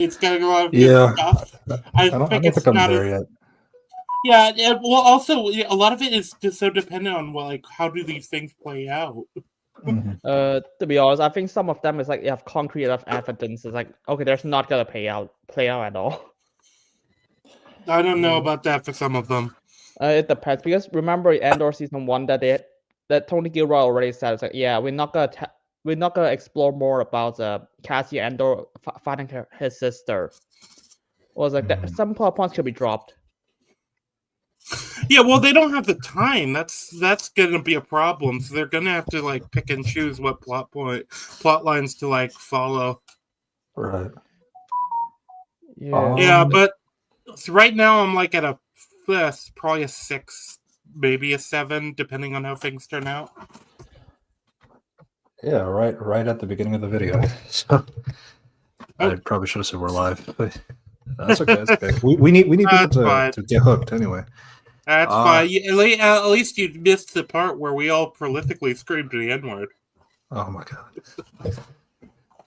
It's got a lot of good stuff. I don't think I'm there yet. Yeah, well, also a lot of it is just so dependent on like how do these things play out. Mm-hmm. To be honest, I think some of them is like you have concrete enough evidence. It's like okay, there's not gonna play out at all. I don't know about that for some of them. It depends because remember Andor season 1 that Tony Gilroy already said it's like yeah we're not gonna explore more about Cassie Andor finding his sister. It was like that some plot points could be dropped. Yeah, well, they don't have the time. That's going to be a problem. So they're going to have to like pick and choose what plot lines to like follow. Right. Yeah, but right now I'm like at probably a 6, maybe a 7, depending on how things turn out. Yeah, right at the beginning of the video. So I probably should have said we're live. But that's okay. That's okay. We need people to get hooked anyway. That's fine. At least you missed the part where we all prolifically screamed the N-word. Oh my god.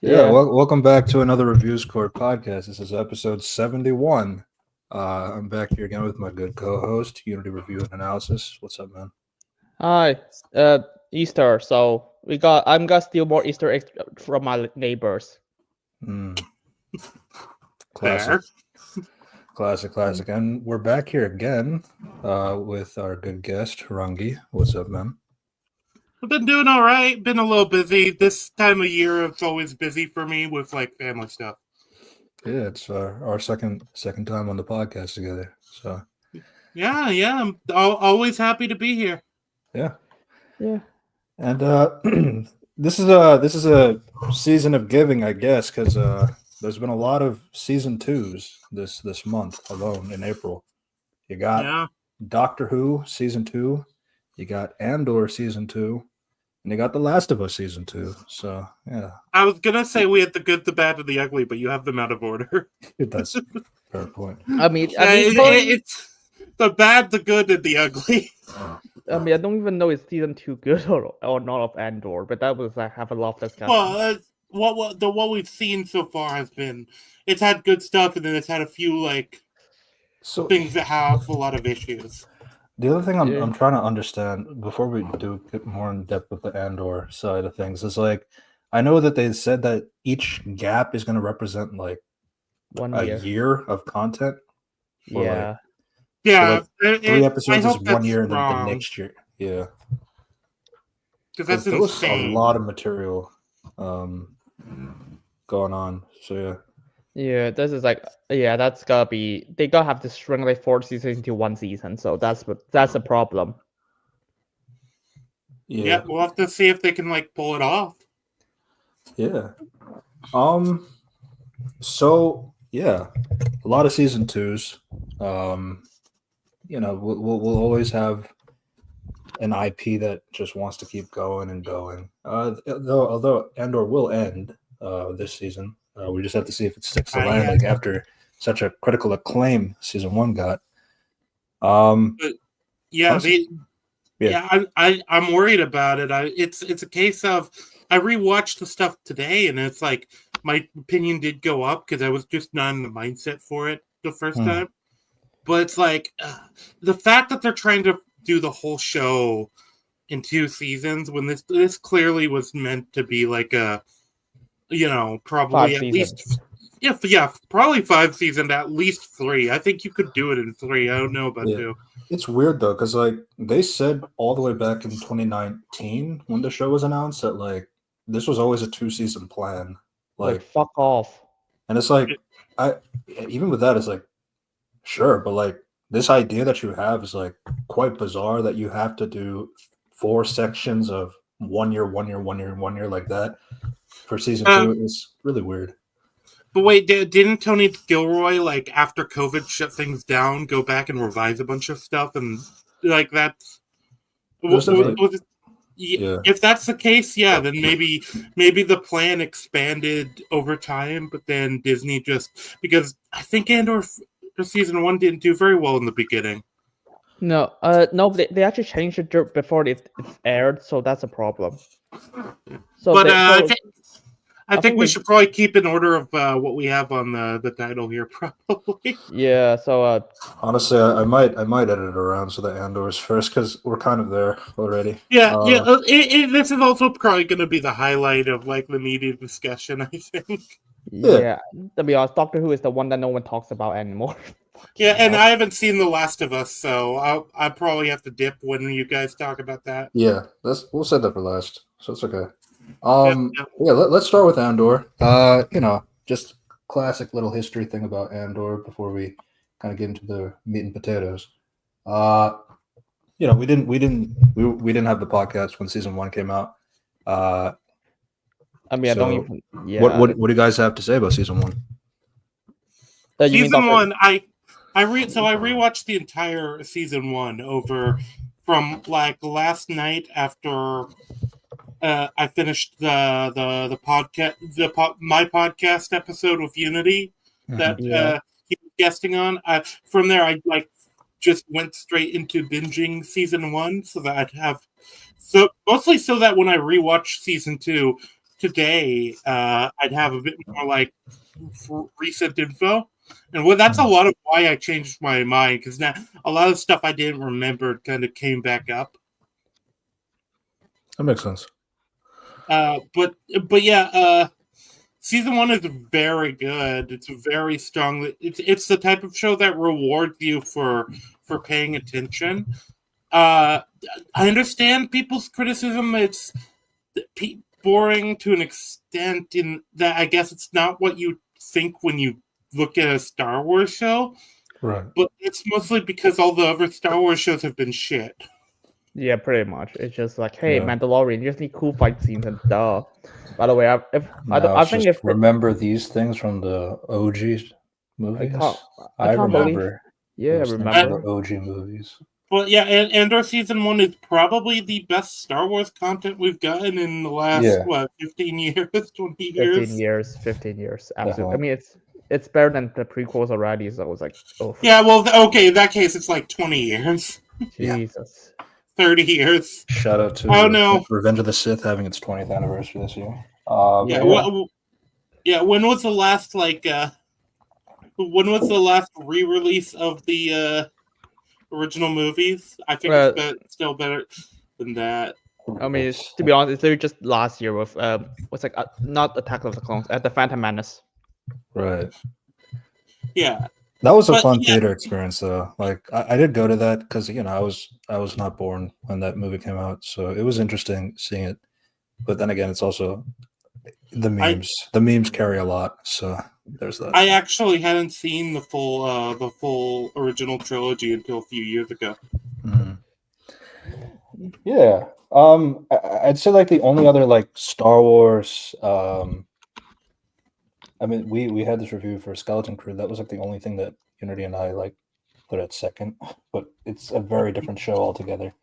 Yeah, welcome back to another Reviews Corp podcast. This is episode 71. I'm back here again with my good co-host, Unity Review and Analysis. What's up, man? Hi. Easter, so I'm gonna steal more Easter eggs from my neighbors. Classic. And we're back here again with our good guest, Rangi. What's up, man? I've been doing all right. Been a little busy. This time of year, it's always busy for me with like family stuff. Yeah, it's our second time on the podcast together. So yeah, I'm always happy to be here. Yeah. And this is a season of giving, I guess, because there's been a lot of season 2s this month alone in April. You got Doctor Who season 2, you got Andor season 2, and you got The Last of Us season 2. So yeah, I was gonna say we had the good, the bad, and the ugly, but you have them out of order. That's a fair point. I mean, it's the bad, the good, and the ugly. I mean, I don't even know if season 2 good or not of Andor, but that was have a lot of discussion. Well, what we've seen so far has been it's had good stuff, and then it's had a few things that have a lot of issues. The other thing I'm trying to understand before we do get more in depth with the Andor side of things is like I know that they said that each gap is going to represent like 1 year. A year of content. Yeah. So 3 episodes is 1 year, and then the next year. Yeah. Because there was a lot of material going on. So yeah. Yeah, this is that's gotta be they gotta have to shrink like 4 seasons into 1 season, so that's a problem. Yeah, we'll have to see if they can pull it off. Yeah. So yeah, a lot of season 2s. We'll always have an IP that just wants to keep going and going. Although Andor will end this season. We just have to see if it sticks to landing after such a critical acclaim season 1 got. I'm worried about it. It's a case of I rewatched the stuff today, and it's like my opinion did go up because I was just not in the mindset for it the first time. But it's like the fact that they're trying to do the whole show in 2 seasons when this clearly was meant to be like a. Probably at least, probably 5 seasons, at least 3. I think you could do it in 3. I don't know about 2. It's weird though, because they said all the way back in 2019 when the show was announced that this was always a 2-season plan. Fuck off. And it's even with that, it's sure, but this idea that you have is quite bizarre that you have to do 4 sections of 1 year, 1 year, 1 year, 1 year like that. For season 2, it's really weird. But wait, didn't Tony Gilroy, after COVID shut things down, go back and revise a bunch of stuff? And, that's... If that's the case, then maybe the plan expanded over time, but then Disney just... Because I think Andor season 1 didn't do very well in the beginning. No, they actually changed it before it aired, so that's a problem. I think we should probably keep in order of what we have on the title here, probably. Yeah. So honestly, I might edit it around so that Andor is first because we're kind of there already. Yeah. This is also probably going to be the highlight of like the media discussion, I think. Yeah. To be honest, Doctor Who is the one that no one talks about anymore. Yeah, and I haven't seen The Last of Us, so I'll probably have to dip when you guys talk about that. Yeah, we'll set that for last, so it's okay. Let's start with Andor. Just classic little history thing about Andor before we kind of get into the meat and potatoes. We didn't have the podcast when season 1 came out. I don't even. Yeah. What do you guys have to say about season 1? Season 1, I rewatched the entire season 1 over from like last night after I finished the podcast, my podcast episode with Unity that he was guesting on. From there, I just went straight into binging season 1 so that I'd have mostly so that when I rewatch season 2 today, I'd have a bit more recent info. And that's a lot of why I changed my mind, because now a lot of stuff I didn't remember kind of came back up. That makes sense. But yeah, season 1 is very good. It's very strong. It's the type of show that rewards you for paying attention. I understand people's criticism. It's boring to an extent in that I guess it's not what you think when you look at a Star Wars show. Right. But it's mostly because all the other Star Wars shows have been shit. Yeah, pretty much. It's just like, hey, Mandalorian, you just need cool fight scenes and duh. By the way, I think if remember these things from the OG movies. I remember. Yeah, I remember the OG movies. Well, yeah, and Andor season 1 is probably the best Star Wars content we've gotten in the last 15 years, 20 years. 15 years. Absolutely. I mean, it's better than the prequels already. So I was like, oh. Yeah, well, okay, in that case, it's like 20 years. Jesus. 30 years. Shout out to Revenge of the Sith having its 20th anniversary this year. When was the last re-release of the original movies? I think it's still better than that. I mean, to be honest, it's just last year with not Attack of the Clones, The Phantom Menace. Right. Yeah. That was a fun theater experience, though. Like I did go to that because I was not born when that movie came out, so it was interesting seeing it. But then again, it's also the memes. The memes carry a lot, so there's that. I actually hadn't seen the full original trilogy until a few years ago. Mm-hmm. Yeah. I'd say the only other Star Wars. I mean, we had this review for Skeleton Crew. That was the only thing that Unity and I put at second, but it's a very different show altogether.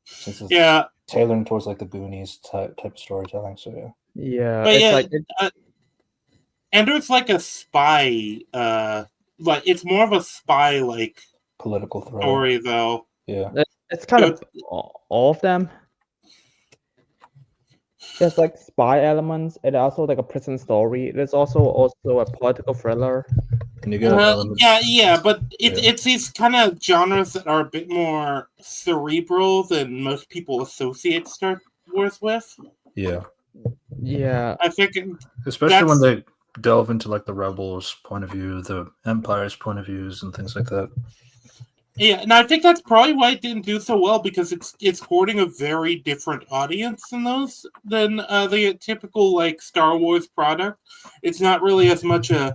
Since it's tailoring towards the Goonies type of storytelling. So yeah. Yeah, but Andor's like a spy. It's more of a spy political thriller story, though. Yeah, it's kind of all of them. There's spy elements, and also a prison story. There's also a political thriller. And you get but it's these kind of genres that are a bit more cerebral than most people associate Star Wars with. Yeah. Yeah. I think especially when they delve into the Rebels' point of view, the Empire's point of views, and things like that. Yeah, and I think that's probably why it didn't do so well, because it's courting a very different audience than the typical Star Wars product. It's not really as much a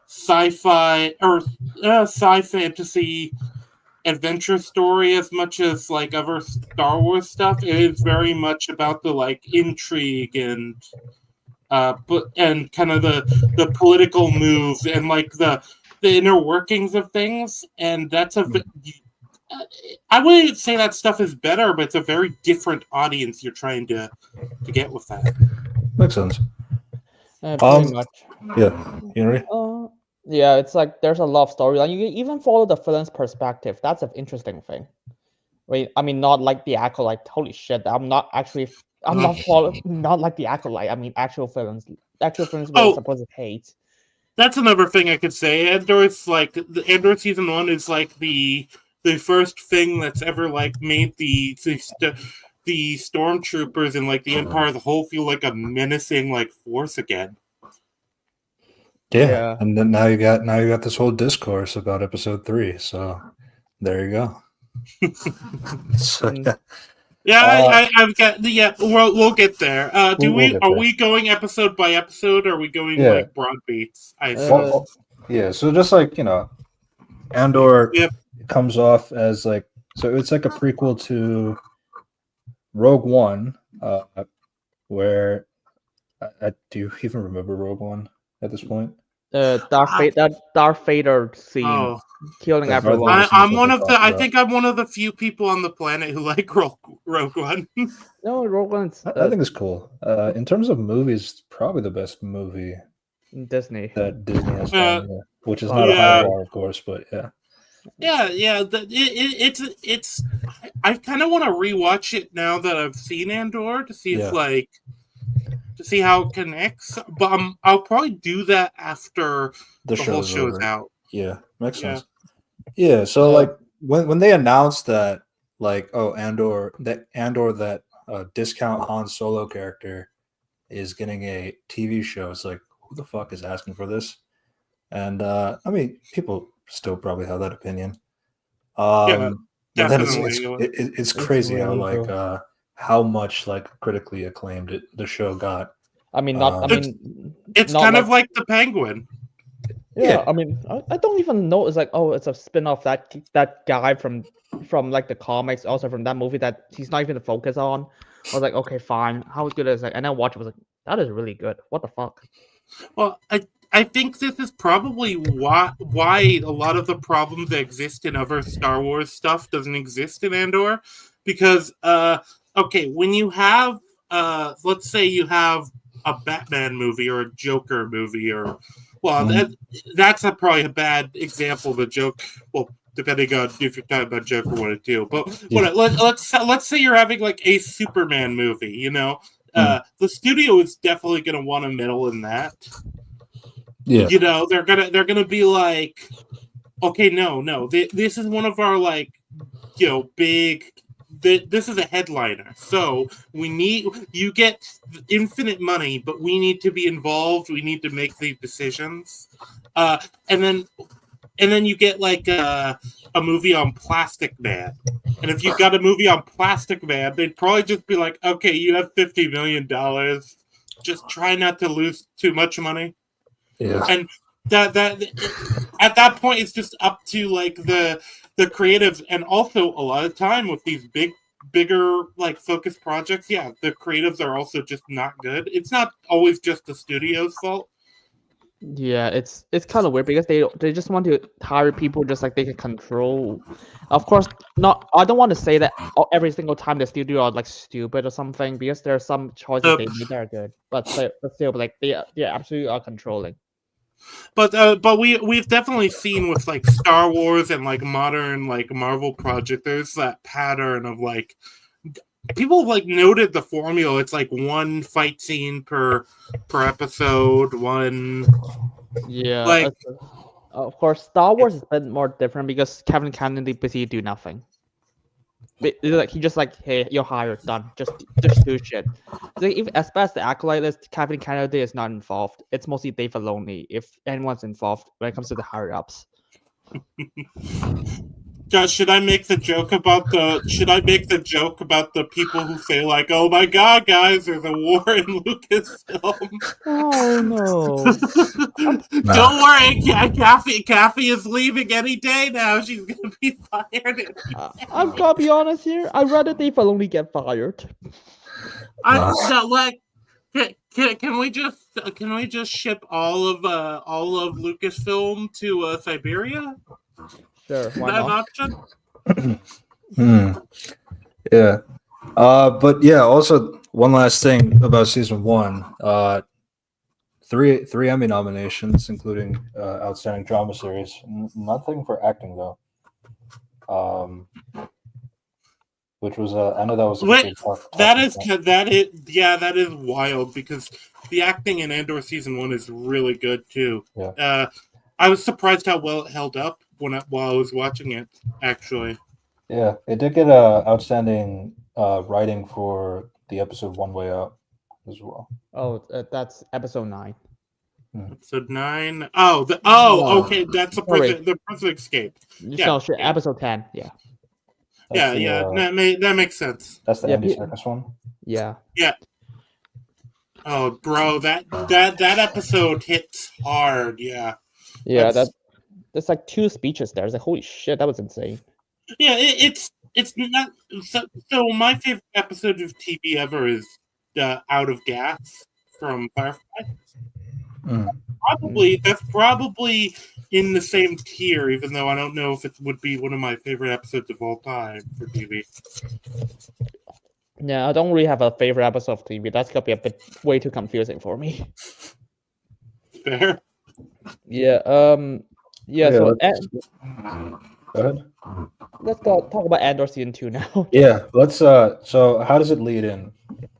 sci-fi or sci-fantasy adventure story as much as other Star Wars stuff. It is very much about the intrigue and kind of the political moves and the inner workings of things, and that's I wouldn't say that stuff is better, but it's a very different audience you're trying to get with that. Makes sense. Pretty much. Yeah. Unity? Yeah, it's there's a lot of storyline. You can even follow the villain's perspective. That's an interesting thing. I mean, not the actual holy shit, I'm not actually I'm not like the Acolyte. I mean, actual films. Actual films we're supposed to hate. That's another thing I could say. Andor season 1 is like the first thing that's ever like made the stormtroopers and like the Empire as a whole feel like a menacing like force again. Yeah. And then now you got this whole discourse about episode 3. So there you go. So, I've got we'll get there. Are we going episode by episode, or are we going like broad beats? So just like, Andor comes off as like, so it's like a prequel to Rogue One, where do you even remember Rogue One at this point? Darth Vader scene killing everyone. I think I'm one of the few people on the planet who like Rogue One. No, Rogue One's. I think it's cool. In terms of movies, probably the best movie Disney that Disney has done, which is not a high bar, of course, but yeah. It's. I kind of want to rewatch it now that I've seen Andor to see if to see how it connects. But I'll probably do that after the whole show's out. Yeah, makes sense. Yeah, so like when they announced that, like, Andor, that discount Han Solo character is getting a TV show, it's like, who the fuck is asking for this? And I mean, people still probably have that opinion. But then it's crazy how like how much like critically acclaimed the show got. I mean, it's kind of like the Penguin. Yeah, I mean, I don't even know. It's like, it's a spin-off that guy from like the comics, also from that movie that he's not even the focus on. I was like, okay, fine. How good is it? And I watched it, was like, that is really good. What the fuck? Well, I think this is probably why a lot of the problems that exist in other Star Wars stuff doesn't exist in Andor, because when you have let's say you have a Batman movie or a Joker movie, or that's probably a bad example of a joke. Well, depending on if you're talking about Joker 1 or 2, but let's say you're having like a Superman movie, the studio is definitely going to want to meddle in that. Yeah, they're gonna be like, okay, no, this is one of our like, big. This is a headliner, so you get infinite money, but we need to be involved. We need to make these decisions, and then you get like a movie on Plastic Man. And if you got a movie on Plastic Man, they'd probably just be like, okay, you have $50 million. Just try not to lose too much money. Yeah. And that at that point, it's just up to like the creatives, and also a lot of time with these bigger like focused projects, the creatives are also just not good. It's not always just the studio's fault. Yeah, it's kind of weird because they just want to hire people just like they can control. Of course, not. I don't want to say that every single time the studio are like stupid or something, because there are some choices they made that are good, but still, like they absolutely are controlling. But we've definitely seen with like Star Wars and like modern like Marvel project, there's that pattern of like people have like noted the formula. It's like one fight scene per episode, one. Yeah, like of course, Star Wars is a bit more different because Kevin Kennedy basically do nothing. Like he just like, hey, you're hired, done. Just do shit. Like, as best the Acolyte list, Kevin Kennedy is not involved. It's mostly Dave Filoni, if anyone's involved when it comes to the higher ups. Josh, should I make the joke about the people who say like, oh my god, guys, there's a war in Lucasfilm? Oh no. Don't worry, Kathy is leaving any day now. She's gonna be fired. I've got to be honest here. I'd rather Dave Filoni get fired. Can we just ship all of Lucasfilm to Siberia? Sure, why not? An option? Yeah. But yeah, also one last thing about season 1. Three Emmy nominations, including Outstanding Drama Series. Nothing for acting though. which was I know that was a Wait, big talk. that is wild because the acting in Andor season 1 is really good too. Yeah. I was surprised how well it held up while I was watching it. Actually, yeah, it did get outstanding writing for the episode One Way Out as well. Oh, that's episode 9. Episode 9. Okay, that's Sorry. the prison escape. No, shit, episode 10. Yeah. That's That makes sense. That's the Andy Serkis one. Yeah. Yeah. Oh, bro, that episode hits hard. Yeah. Yeah, there's like 2 speeches there. It's like, holy shit, that was insane. Yeah, it's not so. My favorite episode of TV ever is Out of Gas from Firefly. That's probably in the same tier, even though I don't know if it would be one of my favorite episodes of all time for TV. Yeah, I don't really have a favorite episode of TV. That's gonna be a bit way too confusing for me. Fair. Yeah. Yeah. Yeah, So go ahead. let's talk about Andor season 2 now. Yeah, let's. So how does it lead in?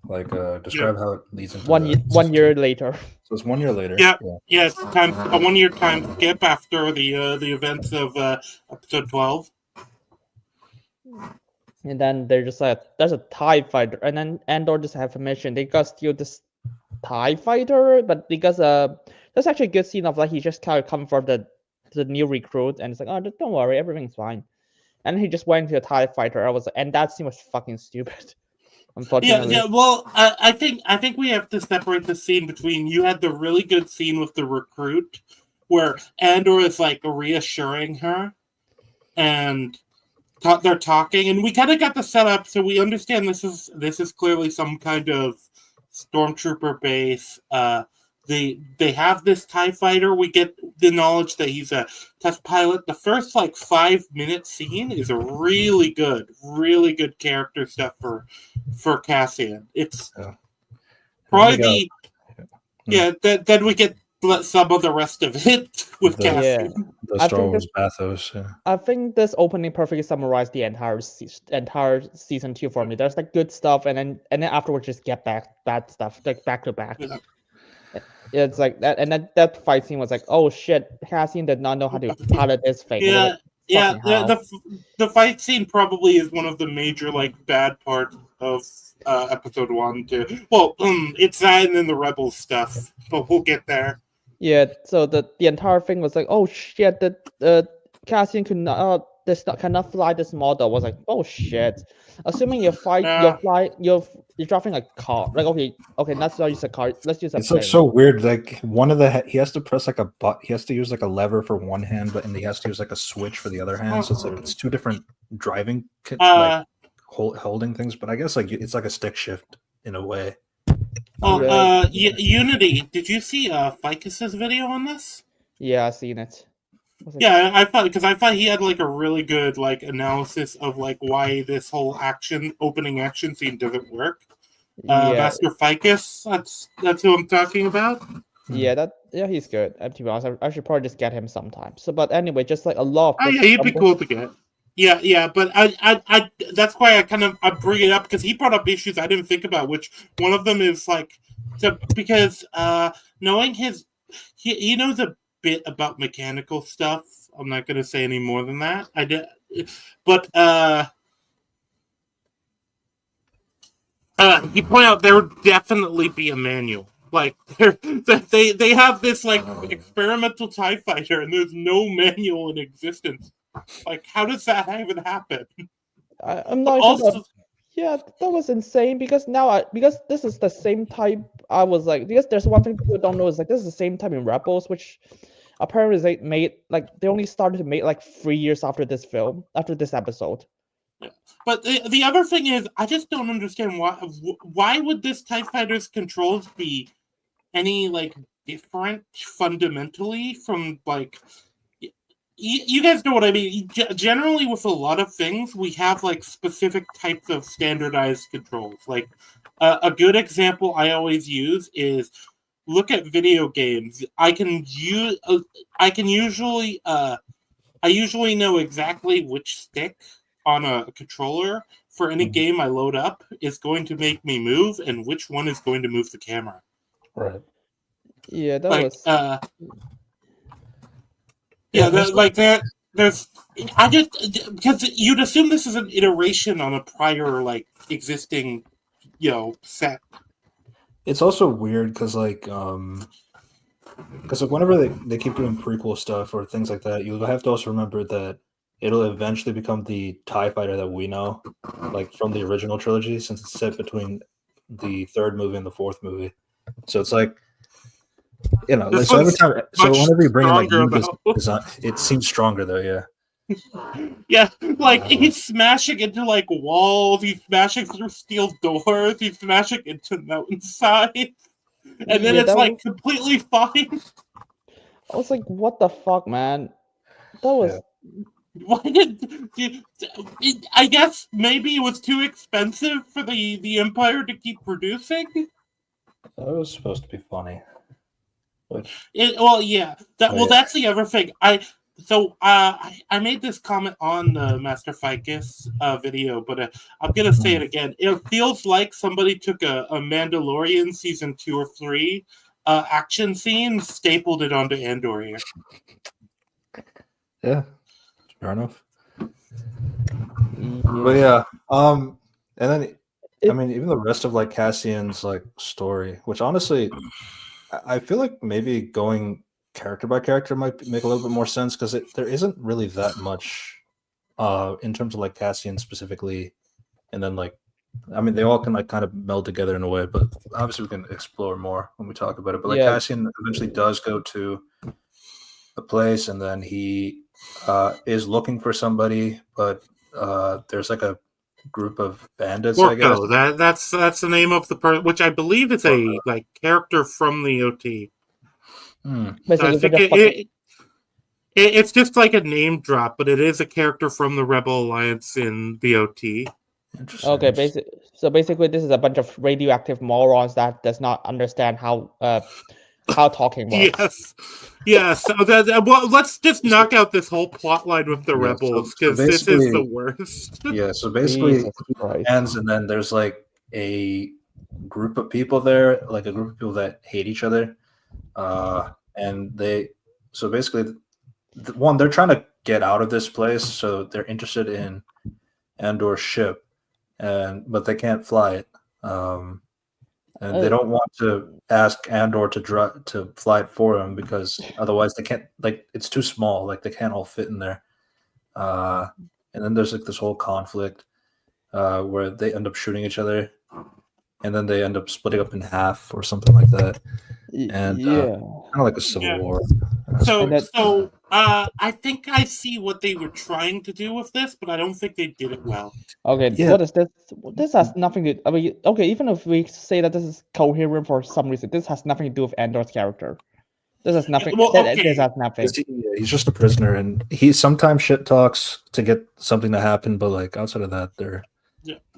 Like, describe how it leads into 1 year later. So it's 1 year later. Yeah. It's time a 1 year time skip after the events of episode 12. And then they're just like, there's a TIE fighter, and then Andor just have a mission. They gotta steal this TIE fighter, but because there's actually a good scene of like he just kind of comfort the new recruit, and it's like, oh, don't worry, everything's fine. And he just went to a TIE fighter. And that scene was fucking stupid. Unfortunately. Yeah. Well, I think we have to separate the scene between you had the really good scene with the recruit where Andor is like reassuring her, and they're talking, and we kind of got the setup, so we understand this is clearly some kind of stormtrooper base. They have this TIE fighter. We get the knowledge that he's a test pilot. The first 5-minute scene is a really good character stuff for Cassian. It's probably then we get some of the rest of it with Cassian. The Star Wars bathos. Yeah. I think this opening perfectly summarized the entire season 2 for me. There's good stuff, and then afterwards just get bad stuff back to back. Yeah. It's like that, and then that fight scene was like, oh shit, Cassian did not know how to pilot this thing. The fight scene probably is one of the major bad parts of episode 1 too. Well, it's that and then the Rebels stuff, but we'll get there. Yeah, so the entire thing was like, oh shit, the Cassian cannot fly this model. Was like, oh shit. Assuming you're driving a car. Like, okay, let's not use a car. Let's use a It's plane. so weird. Like he has to press he has to use a lever for one hand, and he has to use a switch for the other hand. So it's 2 different driving holding things. But I guess it's like a stick shift in a way. Unity. Did you see Ficus's video on this? Yeah, I seen it. I thought he had a really good analysis of why this whole opening action scene doesn't work. Master Ficus, that's who I'm talking about. Yeah, he's good. To be honest, I should probably just get him sometime. So, but anyway, just a lot of. He'd be cool to get. Yeah, but I that's why I bring it up because he brought up issues I didn't think about. Which one of them is because knowing he knows a bit about mechanical stuff. I'm not going to say any more than that. I did, but he pointed out there would definitely be a manual. They have this experimental TIE fighter, and there's no manual in existence. How does that even happen? I'm not sure. Yeah, that was insane because because this is the same type. I was because there's one thing people don't know is this is the same type in Rebels, which apparently they made they only started to make 3 years after this episode. Yeah. But the other thing is, I just don't understand why would this TIE fighter's controls be any different fundamentally from you guys know what I mean. Generally, with a lot of things, we have specific types of standardized controls. A good example I always use is look at video games. I usually know exactly which stick on a controller for any game I load up is going to make me move, and which one is going to move the camera. Right. Yeah, that Like, was. There's. I just because you'd assume this is an iteration on a prior existing, set. It's also weird because whenever they keep doing prequel stuff or things like that, you have to also remember that it'll eventually become the TIE fighter that we know, like from the original trilogy, since it's set between the third movie and the fourth movie. So it's like, so every time, whenever you bring in new design, it seems stronger though. Yeah. Yeah, he's smashing into walls, he's smashing through steel doors, he's smashing into mountainside, and then it's completely fine. I was like, what the fuck, man? That was. Yeah. Why I guess maybe it was too expensive for the Empire to keep producing. It was supposed to be funny. That's the other thing. I made this comment on the Master Ficus video, but I'm gonna say it again. It feels like somebody took a Mandalorian season 2 or 3 action scene, stapled it onto Andor here. Yeah, fair enough. But yeah, and then even the rest of Cassian's story, which honestly, I feel like maybe going character by character might make a little bit more sense because there isn't really that much in terms of Cassian specifically, and then they all can kind of meld together in a way, but obviously we can explore more when we talk about it. But Cassian eventually does go to a place, and then he is looking for somebody, but there's a group of bandits. Orko, I guess that's the name of the person, which I believe is a character from the OT. I think it's just a name drop, but it is a character from the Rebel Alliance in the OT. Okay, basically, this is a bunch of radioactive morons that does not understand how talking works. Yes. So let's just knock out this whole plot line with the rebels because this is the worst. Yeah. So basically, it ends, and then there's a group of people there, a group of people that hate each other, and they're trying to get out of this place, so they're interested in Andor's ship, but they can't fly it. And they don't want to ask Andor to fly it for them because otherwise they can't. It's too small. They can't all fit in there. And then there's this whole conflict where they end up shooting each other, and then they end up splitting up in half or something like that. And kind of like a civil war. So I think I see what they were trying to do with this, but I don't think they did it well. Okay, what is this? This has nothing to. I mean, okay, even if we say that this is coherent for some reason, this has nothing to do with Andor's character. This has nothing. This has nothing. He's just a prisoner, and he sometimes shit talks to get something to happen, but outside of that, they're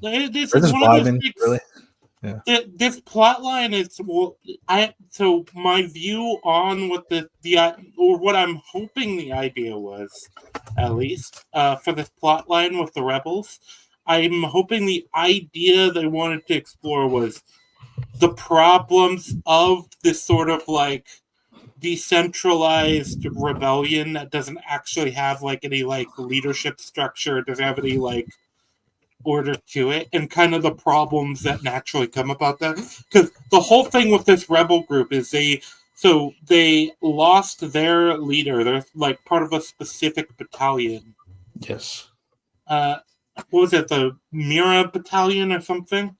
this is one of those things, really. Yeah. This plot line is so my view on what what I'm hoping the idea was, at least for this plot line with the rebels, I'm hoping the idea they wanted to explore was the problems of this sort of decentralized rebellion that doesn't actually have any leadership structure, doesn't have any order to it, and kind of the problems that naturally come about that. Because the whole thing with this rebel group is they lost their leader. They're part of a specific battalion. Yes. What was it? The Mira battalion or something?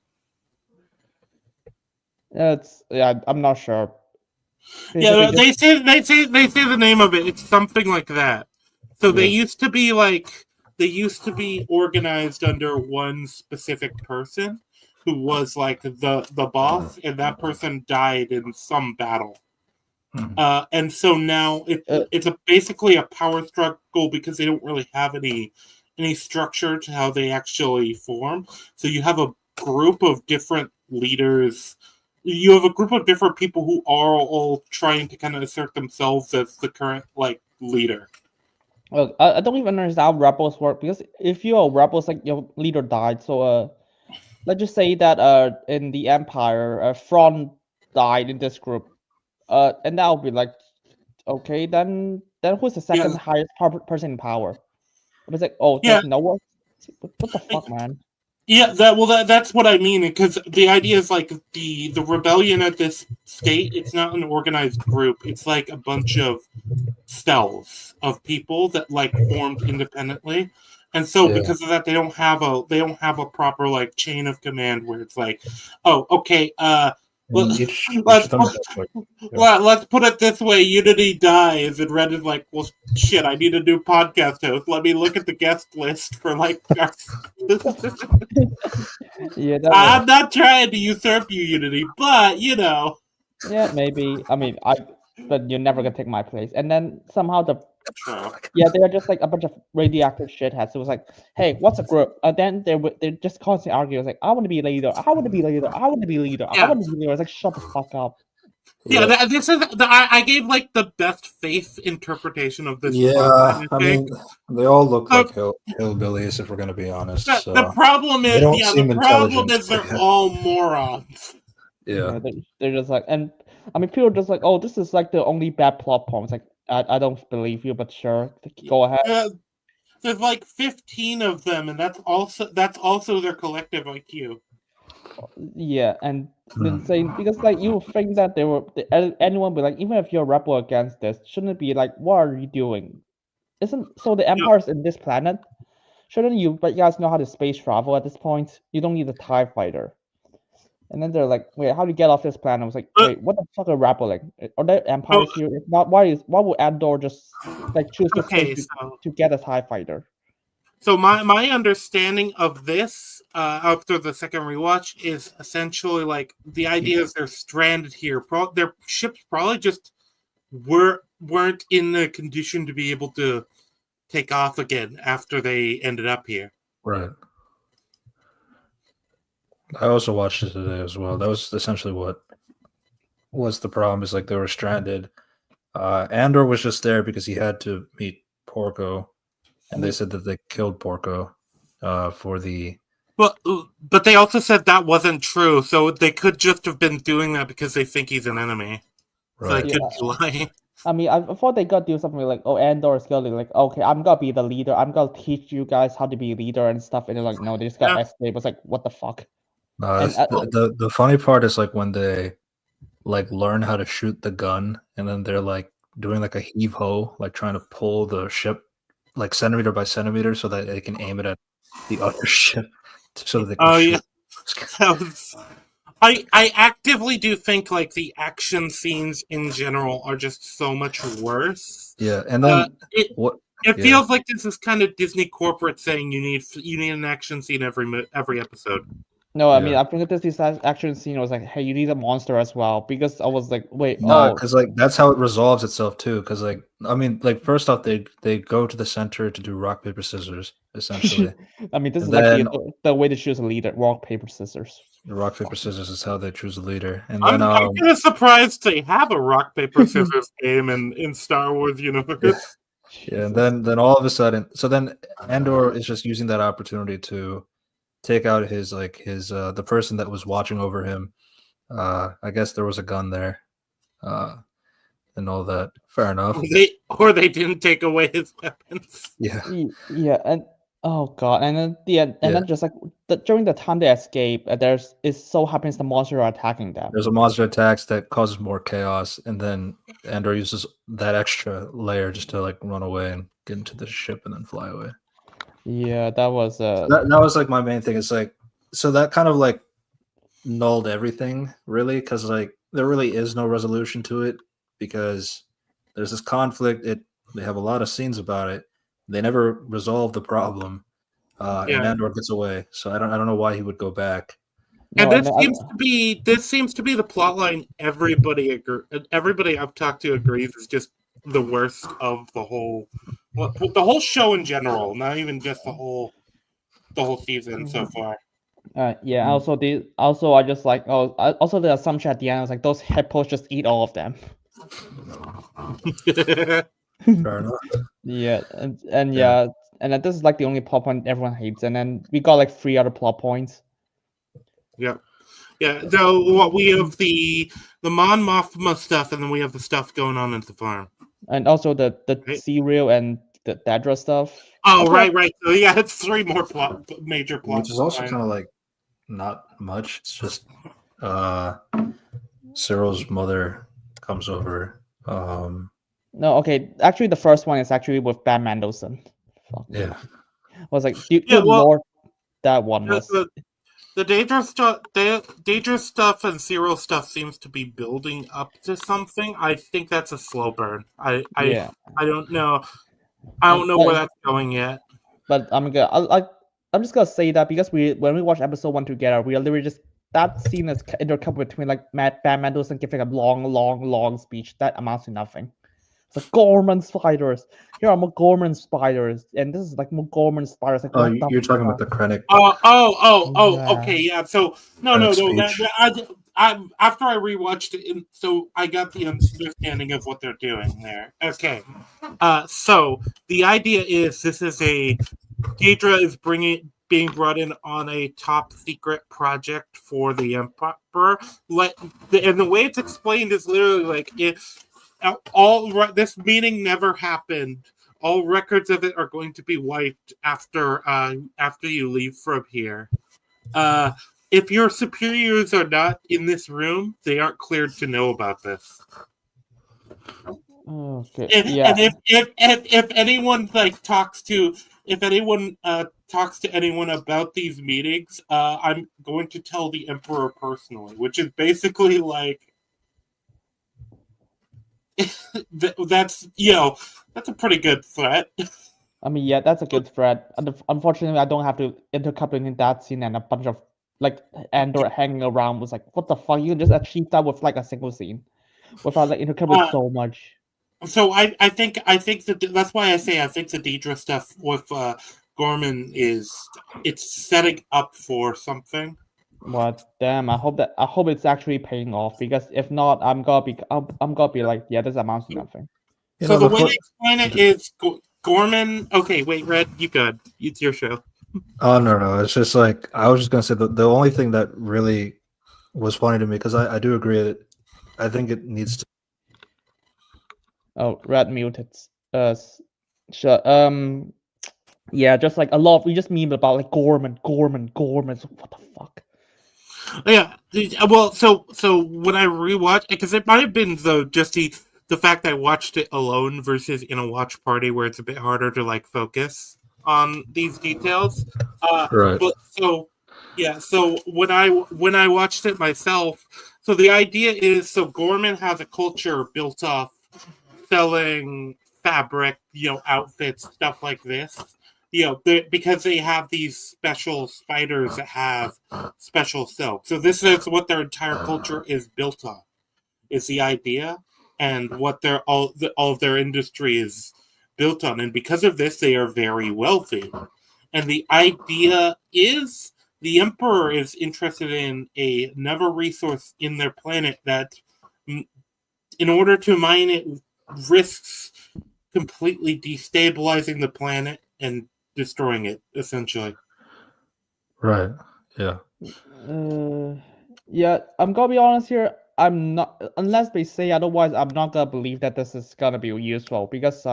I'm not sure. Yeah, they say the name of it. It's something like that. So they used to be organized under one specific person who was the boss, and that person died in some battle. And so now it's basically a power struggle because they don't really have any structure to how they actually form. So you have a group of different leaders. You have a group of different people who are all trying to kind of assert themselves as the current leader. Well, I don't even understand how rebels work, because if you're a rebel, it's like your leader died. So let's just say that in the Empire, Thrawn died in this group. And that would be like, okay, then who's the second highest person in power? It's like, oh, Yeah. there's no one. What the fuck, man? Yeah, that's what I mean, because the idea is like the rebellion at this state, it's not an organized group. It's like a bunch of cells of people that like formed independently. And so because of that, they don't have a proper like chain of command where it's like, oh, okay, let's put it this way: Unity dies, and Red is like, well, shit, I need a new podcast host. Let me look at the guest list for like. Yeah, I'm not trying to usurp you, Unity, but you know. Yeah, maybe. I mean, but you're never gonna take my place. And then somehow True. yeah, they're just like a bunch of radioactive shitheads. It was like, hey, what's a group? And then they just constantly argue. It's like, I want to be leader. I want to be leader. I want to be leader. I want to be leader. It's like, shut the fuck up. Yeah, this is I gave like the best faith interpretation of this. Yeah, I mean, they all look like hillbillies, if we're going to be honest. The problem is, they're all morons. Yeah, they're just like, and I mean, people are just like, oh, this is like the only bad plot point. It's like, I don't believe you, but sure, go ahead. There's like 15 of them, and that's also their collective IQ. Yeah, and insane, because like you think that anyone be like, even if you're a rebel against this, shouldn't it be like, what are you doing? So the Empire's in this planet? Shouldn't you guys know how to space travel at this point? You don't need a TIE fighter. And then they're like, wait, how do you get off this planet? I was like, wait, what the fuck are rebelling? Are there empires here? If not, why would Andor just like choose to get a TIE fighter? So my understanding of this after the second rewatch is essentially like the idea is they're stranded here. Their ships probably just weren't in the condition to be able to take off again after they ended up here. Right. I also watched it today as well. That was essentially what was the problem, is like they were stranded. Andor was just there because he had to meet Porco. And they said that they killed Porco for the... Well, but they also said that wasn't true, so they could just have been doing that because they think he's an enemy. Right. So they could be lying. I mean, I thought they got to do something like, oh, Andor is going to like, okay, I'm going to be the leader. I'm going to teach you guys how to be a leader and stuff. And they're like, no, they just got escape. It's like, what the fuck? The funny part is like when they like learn how to shoot the gun, and then they're like doing like a heave-ho, like trying to pull the ship like centimeter by centimeter so that they can aim it at the other ship so that they can shoot. I actively do think like the action scenes in general are just so much worse. Yeah, and then it feels like this is kind of Disney corporate saying you need an action scene every episode. No, I mean, I think that this action scene was like, hey, you need a monster as well, because I was like, wait, because like that's how it resolves itself too. Because like, I mean, like first off, they go to the center to do rock paper scissors, essentially. I mean, this is like the way to choose a leader: rock paper scissors. The rock paper scissors is how they choose a leader, and I'm kind of surprised they have a rock paper scissors game in Star Wars universe. Yeah, and then all of a sudden, so then Andor is just using that opportunity to take out the person that was watching over him. I guess there was a gun there, and all that. Fair enough. Or they didn't take away his weapons. Yeah. Yeah, and oh god, and then then just like during the time they escape, it so happens the monsters are attacking them. There's a monster attacks that causes more chaos, and then Andor uses that extra layer just to like run away and get into the ship and then fly away. Yeah, that was that was like my main thing. It's like, so that kind of like nulled everything really, because like there really is no resolution to it, because there's this conflict. They have a lot of scenes about it. They never resolve the problem, and Andor gets away. So I don't know why he would go back. And this seems to be the plot line everybody I've talked to agrees is just the worst of the whole show in general, not even just the whole season so far. Also I just like also the assumption at the end was like those hippos just eat all of them. Fair enough. Yeah, and Yeah. and then this is like the only plot point everyone hates, and then we got like 3 other plot points. Yeah. So what we have the Mon Mothma stuff, and then we have the stuff going on at the farm. And also the Right. cereal and the Dadra stuff. Oh, Okay. right. So yeah, it's 3 more major plots. Which is also kind of like not much. It's just Cyril's mother comes over. No, okay. Actually, the first one is actually with Ben Mendelsohn. Fuck. Yeah. I was like, good Yeah, well, lord, that one was. The dangerous stuff and Cyril stuff seems to be building up to something. I think that's a slow burn. I don't know. I don't know where that's going yet. But I'm just gonna say that because when we watched episode 1 together, we literally just that scene is intercoupled between like Ben Mendelsohn giving a long speech that amounts to nothing. It's like Gorman spiders. Here are more Gorman spiders, and this is like more Gorman spiders. Like, You're talking about the Krennic. Okay, yeah. So no. After I rewatched it, so I got the understanding of what they're doing there. Okay, so the idea is this is Deidre is being brought in on a top secret project for the Emperor. And the way it's explained is literally like this meeting never happened. All records of it are going to be wiped after you leave from here. If your superiors are not in this room, they aren't cleared to know about this. Okay. And if anyone talks to anyone about these meetings, I'm going to tell the Emperor personally, which is basically like that's a pretty good threat. I mean, yeah, that's a good threat. Unfortunately, I don't have to intercouple in that scene and a bunch of like Andor hanging around was like, what the fuck? You can just achieve that with like a single scene without like intercoupling so much. So I think that that's why I say I think the Deidre stuff with Gorman it's setting up for something. What? Damn! I hope it's actually paying off, because if not, I'm gonna be like, yeah, this amounts to nothing. So the way I explain it is Gorman. Okay, wait, Red, you good? It's your show. Oh no! It's just like I was just gonna say the only thing that really was funny to me, because I do agree that I think it needs to. Oh, Red muted. Sure. Yeah, just like a lot. We just meme about like Gorman. So what the fuck? Yeah. Well, so when I rewatched, because it might have been the fact that I watched it alone versus in a watch party where it's a bit harder to like focus on these details. Right. But so when I watched it myself, so the idea is Gorman has a culture built off selling fabric, outfits, stuff like this. Because they have these special spiders that have special silk. So this is what their entire culture is built on, is the idea and what all of their industry is built on. And because of this, they are very wealthy. And the idea is the Emperor is interested in another resource in their planet that, in order to mine it, risks completely destabilizing the planet and destroying it, essentially. Right. Yeah. Yeah, I'm gonna be honest here. I'm not, unless they say otherwise, I'm not gonna believe that this is gonna be useful, because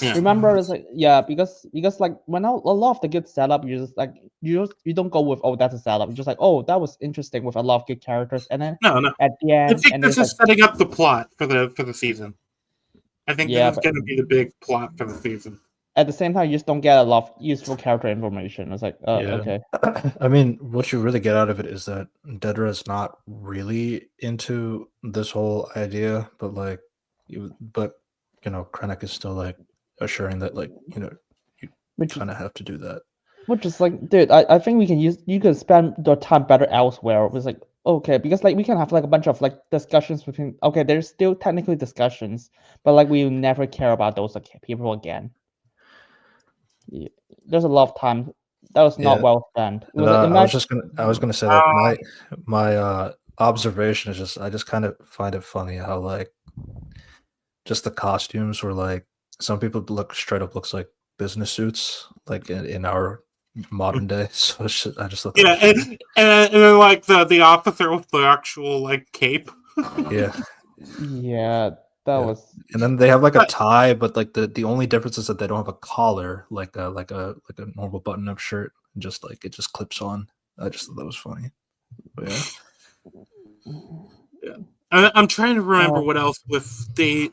remember, it's like, because like when a lot of the good setup, you just like you don't go with, oh, that's a setup. You're just like, oh, that was interesting with a lot of good characters, and then no, at the end, I think this is setting up the plot for the season. I think this is going to be the big plot for the season. At the same time, you just don't get a lot of useful character information. It's like, okay. I mean, what you really get out of it is that Dedra is not really into this whole idea, but Krennic is still like assuring that you kind of have to do that. Which is like, dude, I think you could spend your time better elsewhere. It was like, okay, because like we can have like a bunch of like discussions between, okay, there's still technically discussions, but like we will never care about those people again. Yeah, there's a lot of time that was not well spent. I was gonna say that my observation is just, I just kind of find it funny how like just the costumes were like some people look straight up looks like business suits, like in our modern day. So I just thought that Yeah, was funny. and then like the officer with the actual like cape. Yeah. Yeah, that Yeah. was. And then they have like a But- tie, but like the only difference is that they don't have a collar, like a normal button up shirt. Just like it just clips on. I just thought that was funny. But yeah. Yeah. I'm trying to remember Oh. what else with Deidre,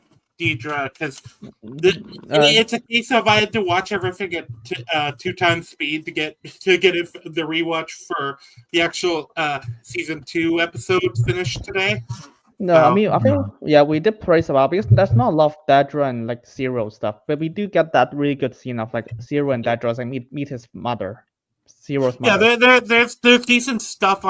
because Uh, it's a case of I had to watch everything at 2 times speed to get the rewatch for the actual season 2 episodes finished today. no, I So, mean, I think we did praise about because there's not a lot of Daedra and like Zero stuff, but we do get that really good scene of like Zero and Daedra like meet his mother, Zero's yeah, mother. there's decent stuff.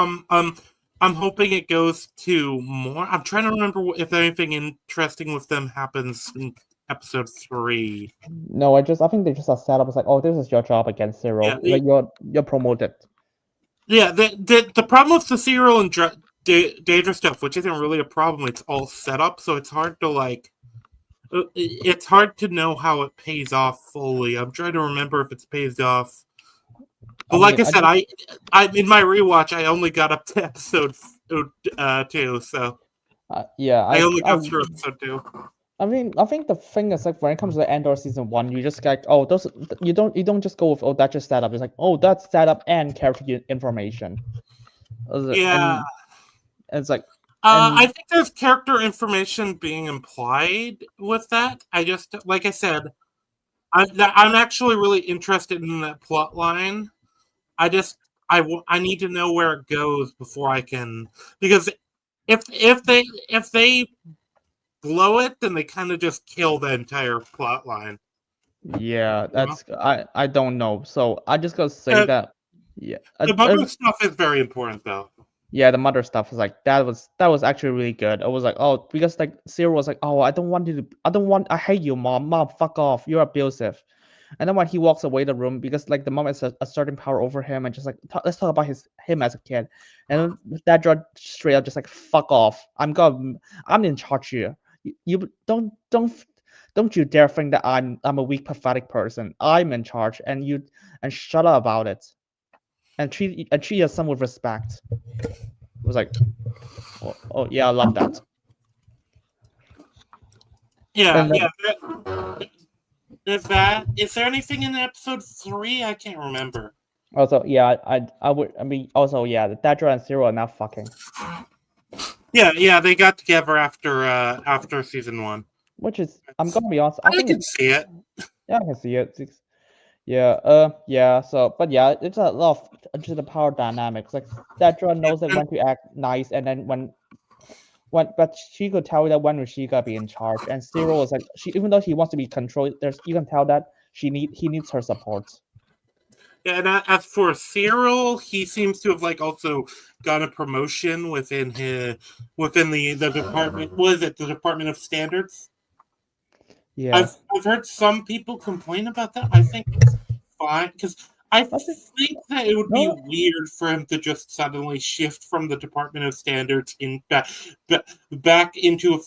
I'm hoping it goes to more. I'm trying to remember if anything interesting with them happens in episode 3. No, I think they just are set up as like, oh, this is your job against Zero. Yeah, Like you're promoted. Yeah, the problem with the serial and Daedra stuff, which isn't really a problem, it's all set up, so it's hard to like. It's hard to know how it pays off fully. I'm trying to remember if it's pays off. But like I said, I in my rewatch, I only got up to episode 2, so yeah, I only got through episode 2. I mean, I think the thing is like when it comes to Andor season 1, you just like, oh, those you don't just go with, oh, that's just setup. It's like, oh, that's setup and character information. Yeah, and it's like, I think there's character information being implied with that. I just, like I said, I'm actually really interested in that plot line. I need to know where it goes before I can, because if they blow it, then they kind of just kill the entire plot line. yeah, that's I don't know. So I just gotta say that the mother stuff is very important though. Yeah, the mother stuff was like that was actually really good. I was like, oh, because like Zero was like, oh, I hate you, mom, fuck off, you're abusive. And then when he walks away the room, because like the mom has a certain power over him, and just like let's talk about him as a kid, and that drug straight up just like fuck off. I'm in charge here. You don't you dare think that I'm a weak pathetic person. I'm in charge, and shut up about it, and treat your son with respect. It was like, oh yeah, I love that. Yeah, yeah. Is there anything in episode 3? I can't remember. Also, yeah, I would. I mean, also, yeah, the Daedra and Zero are now fucking. Yeah, they got together after season 1. Which is, I'm gonna be honest, I can see it. Yeah, I can see it. Yeah. So, but yeah, it's a lot of into the power dynamics. Like Daedra knows that when to act nice, and then when, but she could tell that when she gotta be in charge. And Zero is like, even though he wants to be controlled, you can tell that he needs her support. Yeah, and as for Cyril, he seems to have like also got a promotion within the department. What is it? The Department of Standards. Yeah, I've heard some people complain about that. I think it's fine because I think that it would be weird for him to just suddenly shift from the Department of Standards back into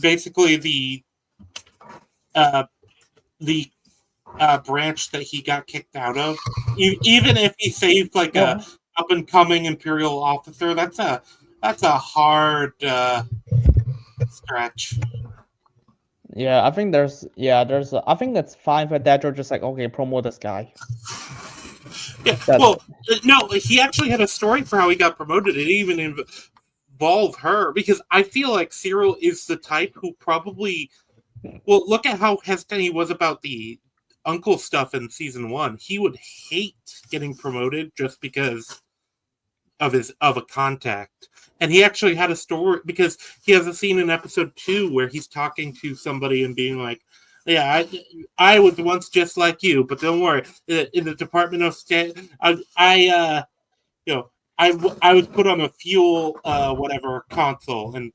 basically the branch that he got kicked out of. Even if he saved like a up and coming Imperial officer, that's a hard stretch. Yeah, I think I think that's fine for Daedra, just like, okay, promote this guy. Yeah, well, no, he actually had a story for how he got promoted. It even involved her, because I feel like Cyril is the type who probably, well, look at how hesitant he was about the uncle stuff in season 1. He would hate getting promoted just because of a contact. And he actually had a story, because he has a scene in episode 2 where he's talking to somebody and being like, yeah, I was once just like you, but don't worry. In the Department of State, I was put on a fuel whatever console, and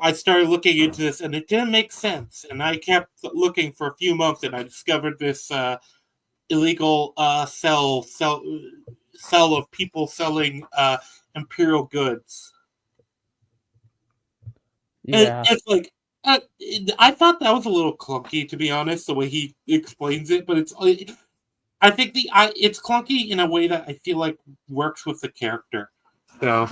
I started looking into this, and it didn't make sense. And I kept looking for a few months, and I discovered this illegal cell of people selling Imperial goods. Yeah. It's like, I thought that was a little clunky, to be honest, the way he explains it. But I think it's clunky in a way that I feel like works with the character. So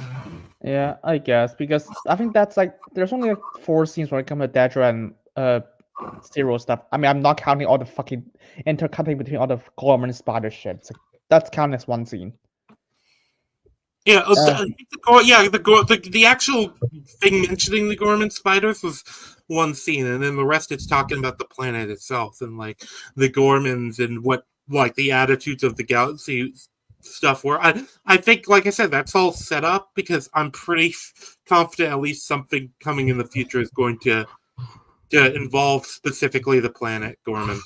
Yeah, I guess because I think that's like there's only like 4 scenes when it comes to Dedra and Zero stuff. I mean, I'm not counting all the fucking intercutting between all the Gorman spider shit. It's like, that's counted as one scene. yeah, the actual thing mentioning the Gorman spiders was one scene, and then the rest it's talking about the planet itself and like the Gormans and what like the attitudes of the galaxy stuff were. I think, like I said, that's all set up because I'm pretty confident at least something coming in the future is going to involve specifically the planet Gorman.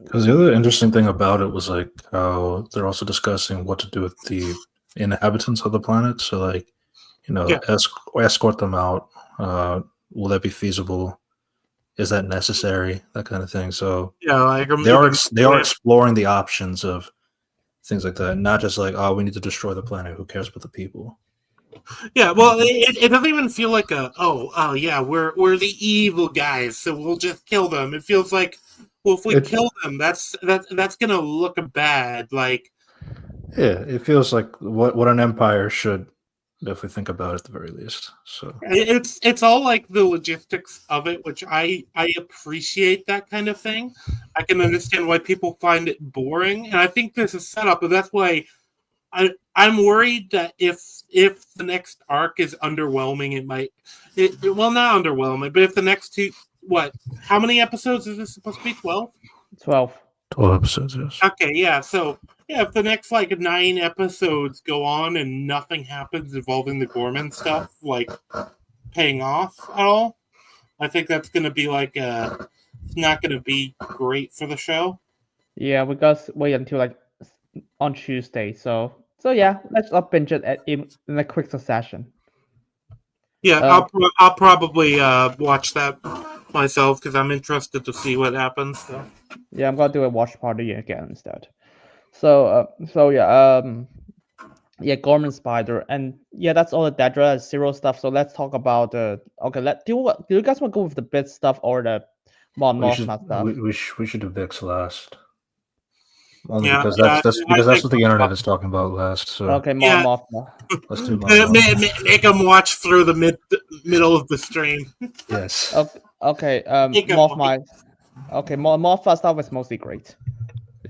Because the other interesting thing about it was like how they're also discussing what to do with the inhabitants of the planet. So like, escort them out. Will that be feasible? Is that necessary? That kind of thing. So yeah, they are exploring the options of things like that, not just like, oh, we need to destroy the planet. Who cares about the people? Yeah, well, it doesn't even feel like oh yeah, we're the evil guys, so we'll just kill them. It feels like, well, if we kill them, that's gonna look bad. Like, yeah, it feels like what an empire should, if we think about it at the very least. So it's all like the logistics of it, which I appreciate that kind of thing. I can understand why people find it boring, and I think there's a setup, but that's why I'm worried that if the next arc is underwhelming, it might well, not underwhelming, but if the next two, how many episodes is this supposed to be? 12? 12 episodes, yes. Okay, yeah. So yeah, if the next like 9 episodes go on and nothing happens involving the Gorman stuff, like paying off at all, I think that's gonna be like it's not gonna be great for the show. Yeah, we got wait until like on Tuesday. So yeah, let's up binge it in a quick succession. Yeah, I'll probably watch that myself because I'm interested to see what happens. So. Yeah, I'm gonna do a watch party again instead. So yeah, Gorman Spider, and yeah, that's all the Dedra Zero stuff. So let's talk about okay. Do you guys want to go with the bit stuff or the Mon Mothma stuff? We should do Vix last. Only because that's what the internet is talking about last. So okay, Mon Mothma. Let's do Mon Mothma. Make them watch through the middle of the stream. Yes. Okay. Mothma. Okay, Mothma stuff is mostly great.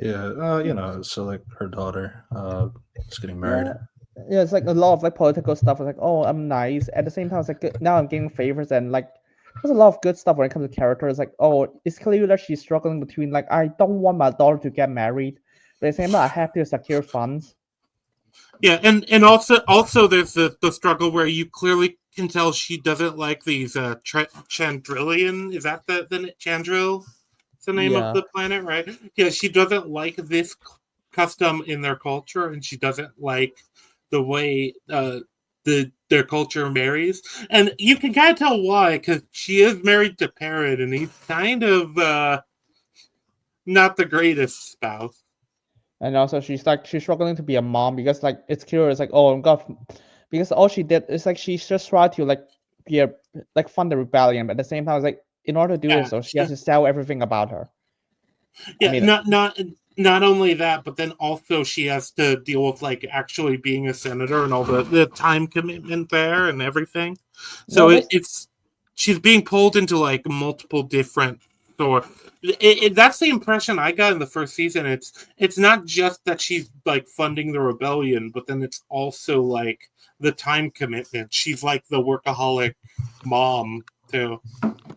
Yeah. So like her daughter, is getting married. Yeah, it's like a lot of like political stuff. It's like, oh, I'm nice. At the same time, it's like now I'm getting favors and like there's a lot of good stuff when it comes to characters. Like, oh, it's clear that she's struggling between like I don't want my daughter to get married, but at the same time I have to secure funds. Yeah, and also there's the struggle where you clearly can tell she doesn't like these Chandrillian. Is that the Chandril? It's the name of the planet, right? Yeah, she doesn't like this custom in their culture, and she doesn't like the way their culture marries, and you can kind of tell why, because she is married to Parrot, and he's kind of not the greatest spouse. And also, she's struggling to be a mom because like it's curious, like oh god, because all she did is like she's just tried to like be fund the rebellion, but at the same time, it's like in order to do this, so she has to sell everything about her. Yeah, I mean, not only that, but then also she has to deal with like actually being a senator and all the time commitment there and everything. So she's being pulled into like multiple different that's the impression I got in the first season. It's not just that she's like funding the rebellion, but then it's also like the time commitment. She's like the workaholic mom too.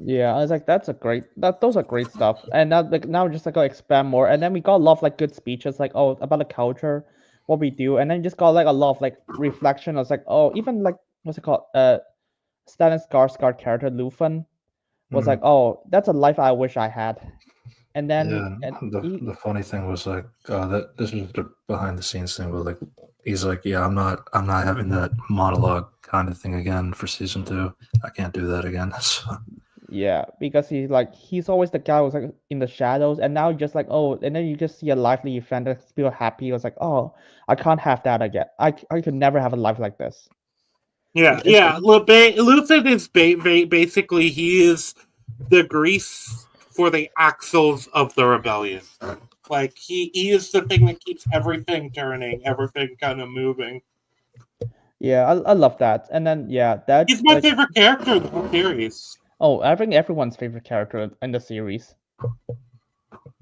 Yeah, I was like, those are great stuff. And now we're just like gonna expand more. And then we got a lot of like good speeches, like oh about the culture, what we do, and then just got like a lot of like reflection. I was like, oh, even like what's it called? Stellan Skarsgård character Lufan was like, oh, that's a life I wish I had. And then the funny thing was like that this was the behind the scenes thing, but like he's like, yeah, I'm not having that monologue kind of thing again for season 2. I can't do that again. So. Yeah, because he's always the guy who's like in the shadows, and now just like oh, and then you just see a lively event that feel happy. It was like oh, I can't have that again. I could never have a life like this. Yeah. Luthen is basically he is the grease for the axles of the rebellion. Like he is the thing that keeps everything turning, everything kind of moving. Yeah, I love that. And then that He's my favorite character in the whole series. Oh, I think everyone's favorite character in the series.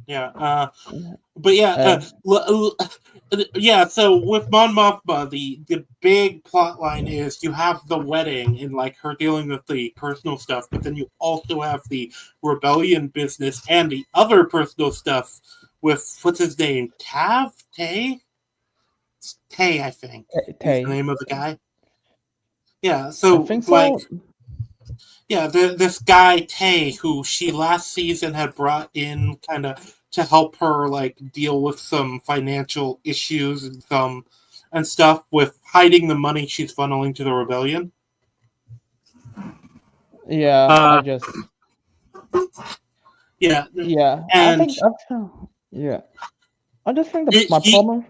Yeah, but yeah, yeah. So with Mon Mothma, the big plot line is you have the wedding and like her dealing with the personal stuff, but then you also have the rebellion business and the other personal stuff with what's his name, Tay, I think. Tay. Is the name of the guy. Yeah, so I think so. like, yeah, this guy Tay, who she last season had brought in kind of to help her like deal with some financial issues and stuff with hiding the money she's funneling to the rebellion. Yeah, I just. Yeah. Yeah, and I think. Yeah, I just think my problem.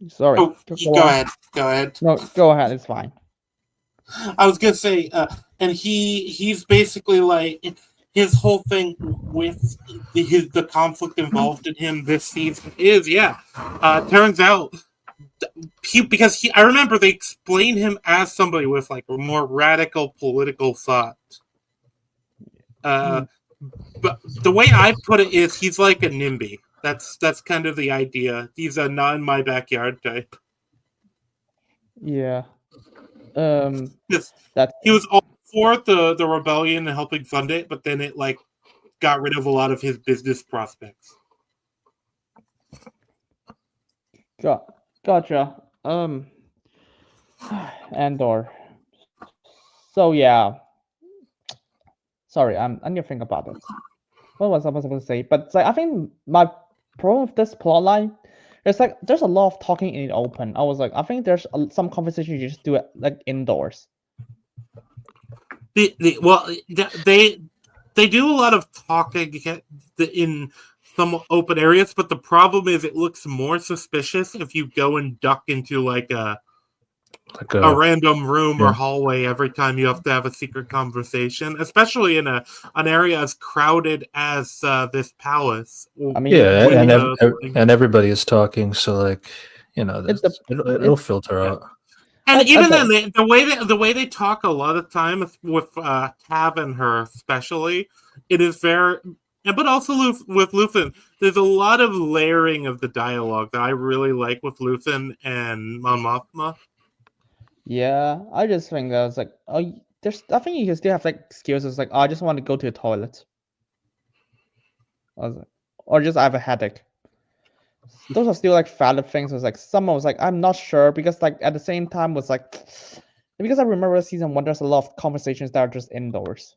Sorry. Oh, go ahead. Go ahead. No, go ahead. It's fine. I was gonna say, and he's basically like his whole thing with the conflict involved in him this season is turns out I remember they explain him as somebody with like a more radical political thought. But the way I put it is he's like a NIMBY. That's kind of the idea. He's a not in my backyard type. Yeah. He was all for the rebellion and helping fund it, but then it like got rid of a lot of his business prospects. Gotcha. Andor. So yeah. Sorry, I need to think about it. What was I supposed to say? But like, I think my problem with this plotline, it's like there's a lot of talking in the open. I was like, I think there's some conversation you just do it like indoors. They do a lot of talking in some open areas, but the problem is it looks more suspicious if you go and duck into like a random room or hallway every time you have to have a secret conversation, especially in an area as crowded as this palace. I mean, and everybody is talking, so like it'll filter out. And even then, the way they talk a lot of time with Tav and her, especially, it is very. But also with Luthen, there's a lot of layering of the dialogue that I really like with Luthen and Mon Mothma. Yeah, I just think that was like, I think you can still have like excuses like, I just want to go to the toilet, or just I have a headache. Those are still like valid things. It was like someone was like, I'm not sure, because like at the same time was like, because I remember season 1, there's a lot of conversations that are just indoors,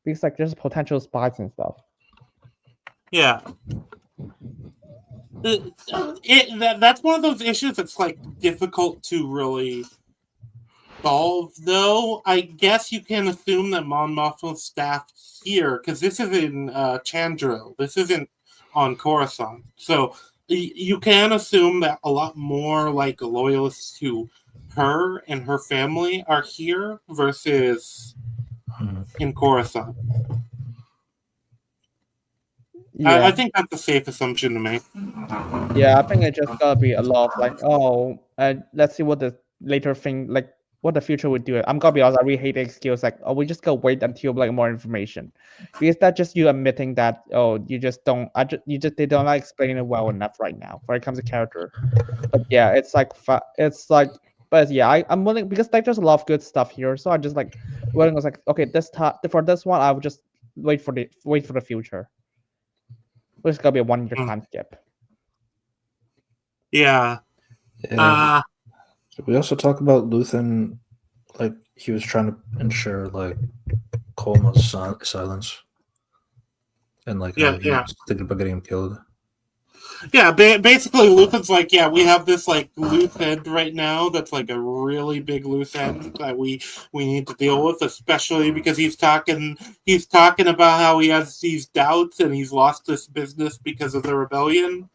because like there's potential spies and stuff. Yeah. That's one of those issues that's like difficult to really solve, though. I guess you can assume that Mon Mothma's staff here, because this is in Chandril, this isn't on Coruscant, so you can assume that a lot more like loyalists to her and her family are here versus in Coruscant. Yeah. I think that's a safe assumption to make. Yeah, I think it just gotta be a lot of like, let's see what the later thing, like what the future would do. I'm gonna be honest, I really hate the excuse like, we just gotta wait until like more information, because that's just you admitting that you just don't. They don't like explain it well enough right now when it comes to character. But yeah, it's like but yeah, I'm willing, because like there's a lot of good stuff here, so I just like willing was like, okay, for this one I would just wait for the future. It's gonna be a 1 year time skip. Yeah. We also talk about Luthen, like he was trying to ensure like Kolma's silence, and like thinking about getting him killed. Yeah, basically Luthen's like, we have this like loose end right now that's like a really big loose end that we need to deal with, especially because he's talking about how he has these doubts and he's lost this business because of the rebellion.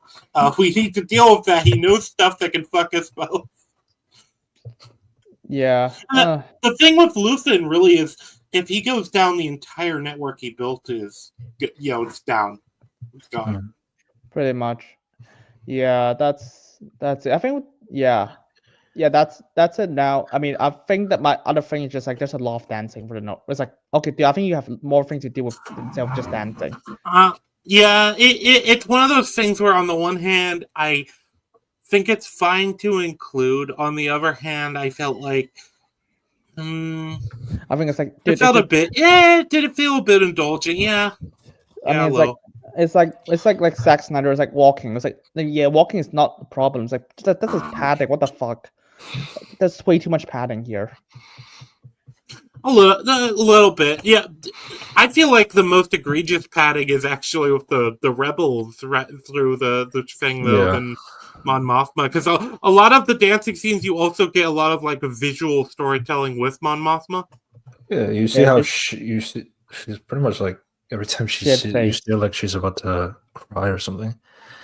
We need to deal with that. He knows stuff that can fuck us both. Yeah. The thing with Luthen really is if he goes down, the entire network he built is, it's down. It's gone. Pretty much. Yeah, that's it. I think that's it now. I mean, I think that my other thing is just like there's a lot of dancing for the note. It's like, okay, I think you have more things to deal with instead of just dancing. Yeah, it's one of those things where on the one hand, I think it's fine to include. On the other hand, I felt like I think it's like it felt a bit. Yeah, did it feel a bit indulgent? Yeah. I mean, it's like Zack Snyder is like walking. It's like yeah, walking is not a problem. It's like this is padding. What the fuck? There's way too much padding here. A little bit, yeah. I feel like the most egregious padding is actually with the rebels through the thing though than Mon Mothma, because a lot of the dancing scenes you also get a lot of like visual storytelling with Mon Mothma. Yeah, you see how she's pretty much like every time you see her like she's about to cry or something.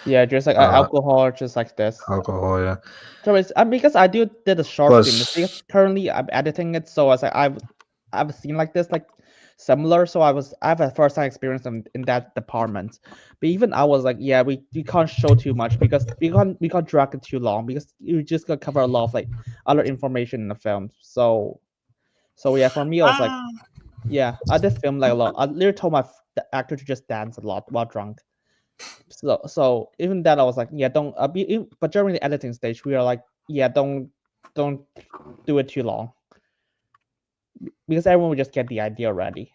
Yeah, just like alcohol, just like this. Alcohol, yeah. So it's because I did a short film. Because currently I'm editing it, so I was like I've seen like this like similar. So I have a first time experience in that department. But even I was like, yeah, we can't show too much because we can't drag it too long because you just gonna cover a lot of like other information in the film. So yeah, for me I was like, yeah, I did film like a lot. I literally told the actor to just dance a lot while drunk. So even that I was like, yeah, don't but during the editing stage we are like, yeah, don't do it too long because everyone will just get the idea already.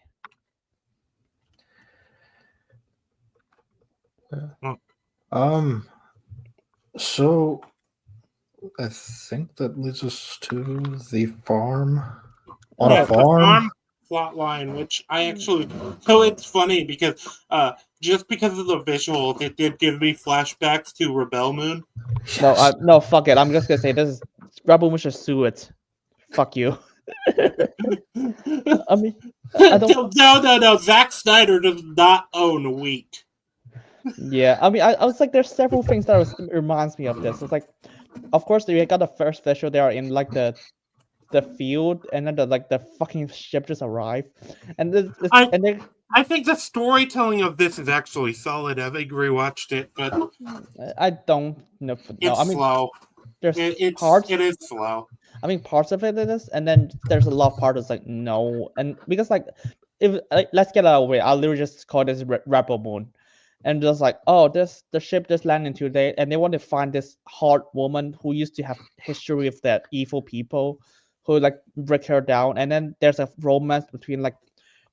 So I think that leads us to the farm. On a farm plot line, which I actually it's funny because just because of the visuals, it did give me flashbacks to Rebel Moon. Yes. No, fuck it. I'm just gonna say this is Rebel Moon should sue it. Fuck you. I mean, I don't. No. Zack Snyder does not own wheat. Yeah, I mean, I was like, there's several things that reminds me of this. It's like, of course, you got the first visual there in like the field, and then the fucking ship just arrived, and I think the storytelling of this is actually solid. I think rewatched it, but I don't know. It's I mean, slow. There's parts. It is slow. I mean, parts of it is, and then there's a lot of parts that's like no, and because like if let's get out of the way, I'll literally just call this Rebel Moon, and just like the ship just landed today, and they want to find this hot woman who used to have history with that evil people, who like break her down, and then there's a romance between like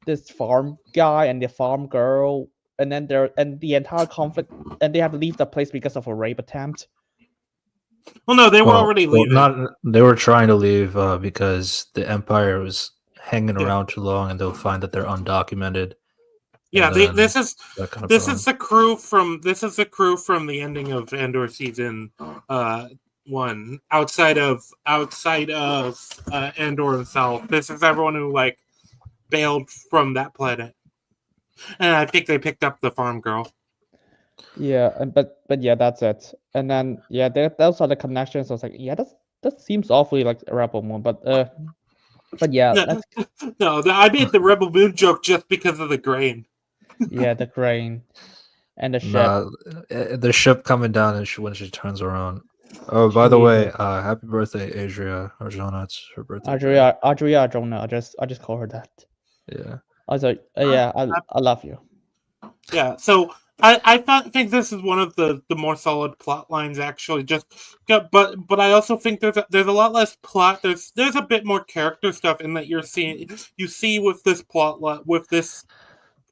this farm guy and the farm girl, and then the entire conflict, and they have to leave the place because of a rape attempt. Well, no, they were already leaving. They were trying to leave because the Empire was hanging around too long, and they'll find that they're undocumented. Yeah, this is the crew from the ending of Andor season 1. Outside of Andor itself, this is everyone who like bailed from that planet, and I think they picked up the farm girl. Yeah, but yeah, that's it. And then yeah, those are the connections. I was like, yeah, that seems awfully like a Rebel Moon, but yeah, I made the Rebel Moon joke just because of the grain. Yeah, the grain and the ship. The ship coming down and when she turns around. Oh, by the way, happy birthday, Adria Arjona. It's her birthday. Adria Arjona. I just call her that. Yeah. Also, yeah, I love you. Yeah. So I think this is one of the more solid plot lines actually. But I also think there's a lot less plot. There's a bit more character stuff in that you see with this plot with this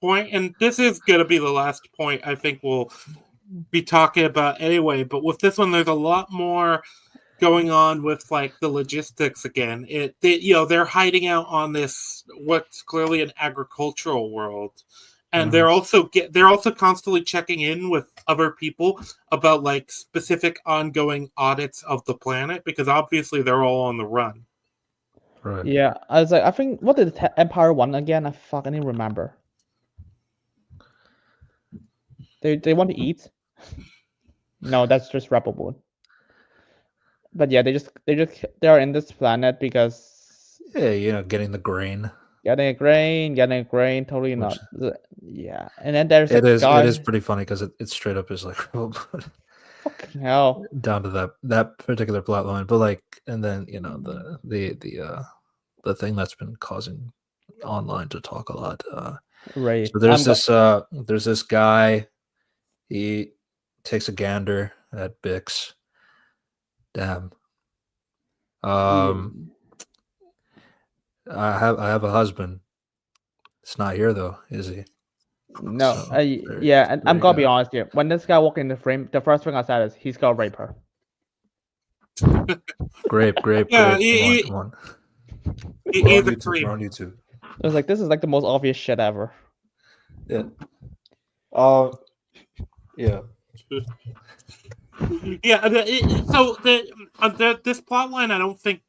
point, and this is gonna be the last point I think we'll be talking about anyway. But with this one, there's a lot more going on with like the logistics again. They're hiding out on this what's clearly an agricultural world. And they're also constantly checking in with other people about like specific ongoing audits of the planet because obviously they're all on the run. Right. Yeah, I was like, I think what did the Empire want again? I fucking remember. They want to eat. No, that's just Rebel Moon. But yeah, they're in this planet because getting the grain. getting a grain, totally Which- not. Yeah, and then there's It a is. guy. It is pretty funny because it straight up is like Fucking hell. down to that particular plot line. But like, and then the thing that's been causing online to talk a lot. Ray. So there's this guy. He takes a gander at Bix. Damn. I have a husband. It's not here though, is he? No, So, yeah, and there I'm you gonna go. be honest here. When this guy walked in the frame, the first thing I said is he's gonna rape her. Grape. Yeah, Come on. he's a We're creep. on YouTube. I was like, this is like the most obvious shit ever. Yeah. Yeah. Yeah. This plot line, I don't think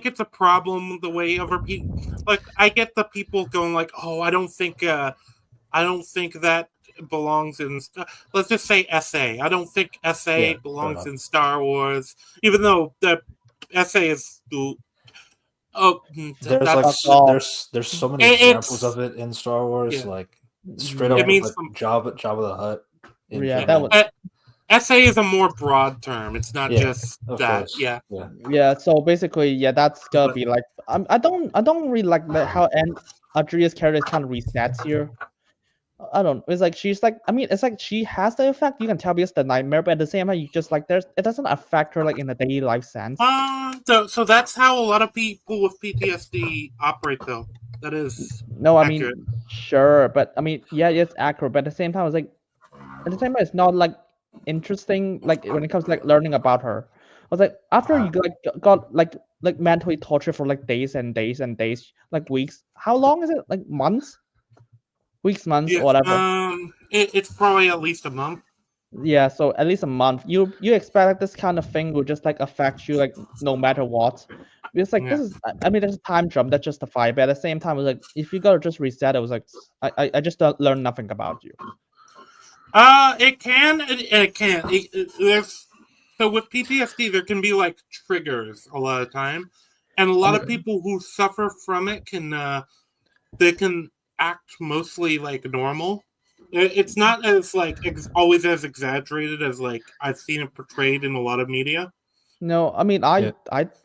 it's a problem the way other people. Like, I get the people going like, oh, I don't think that belongs in. Let's just say SA. I don't think SA belongs in Star Wars, even though the SA is. There's so many examples of it in Star Wars, like straight up means like Jabba the Hutt. Yeah, that was. SA is a more broad term. It's not just that. Course. Yeah. So basically, yeah, that's gonna be like. I don't really like how Adria's character is kind of resets here. I don't. It's like she's like. I mean, it's like she has the effect. You can tell because the nightmare, but at the same time, you just like it doesn't affect her like in a daily life sense. So that's how a lot of people with PTSD operate, though. That is accurate. mean, sure, but I mean, yeah, it's accurate, but at the same time, it's like, at the same time, it's not like interesting. Like when it comes to like learning about her, I was like, after you got like mentally tortured for like days and days and days, like weeks. How long is it? Like months? Weeks, months, or whatever. It's probably at least a month. Yeah, so at least a month. You expect like this kind of thing will just like affect you like no matter what. It's like this is. I mean, there's a time jump that's justified, but at the same time, it was like if you gotta just reset, it was like I just learned nothing about you. It can. It can. So with PTSD, there can be like triggers a lot of time, and a lot of people who suffer from it they can act mostly like normal. It's not as like always as exaggerated as like I've seen it portrayed in a lot of media. No, I mean I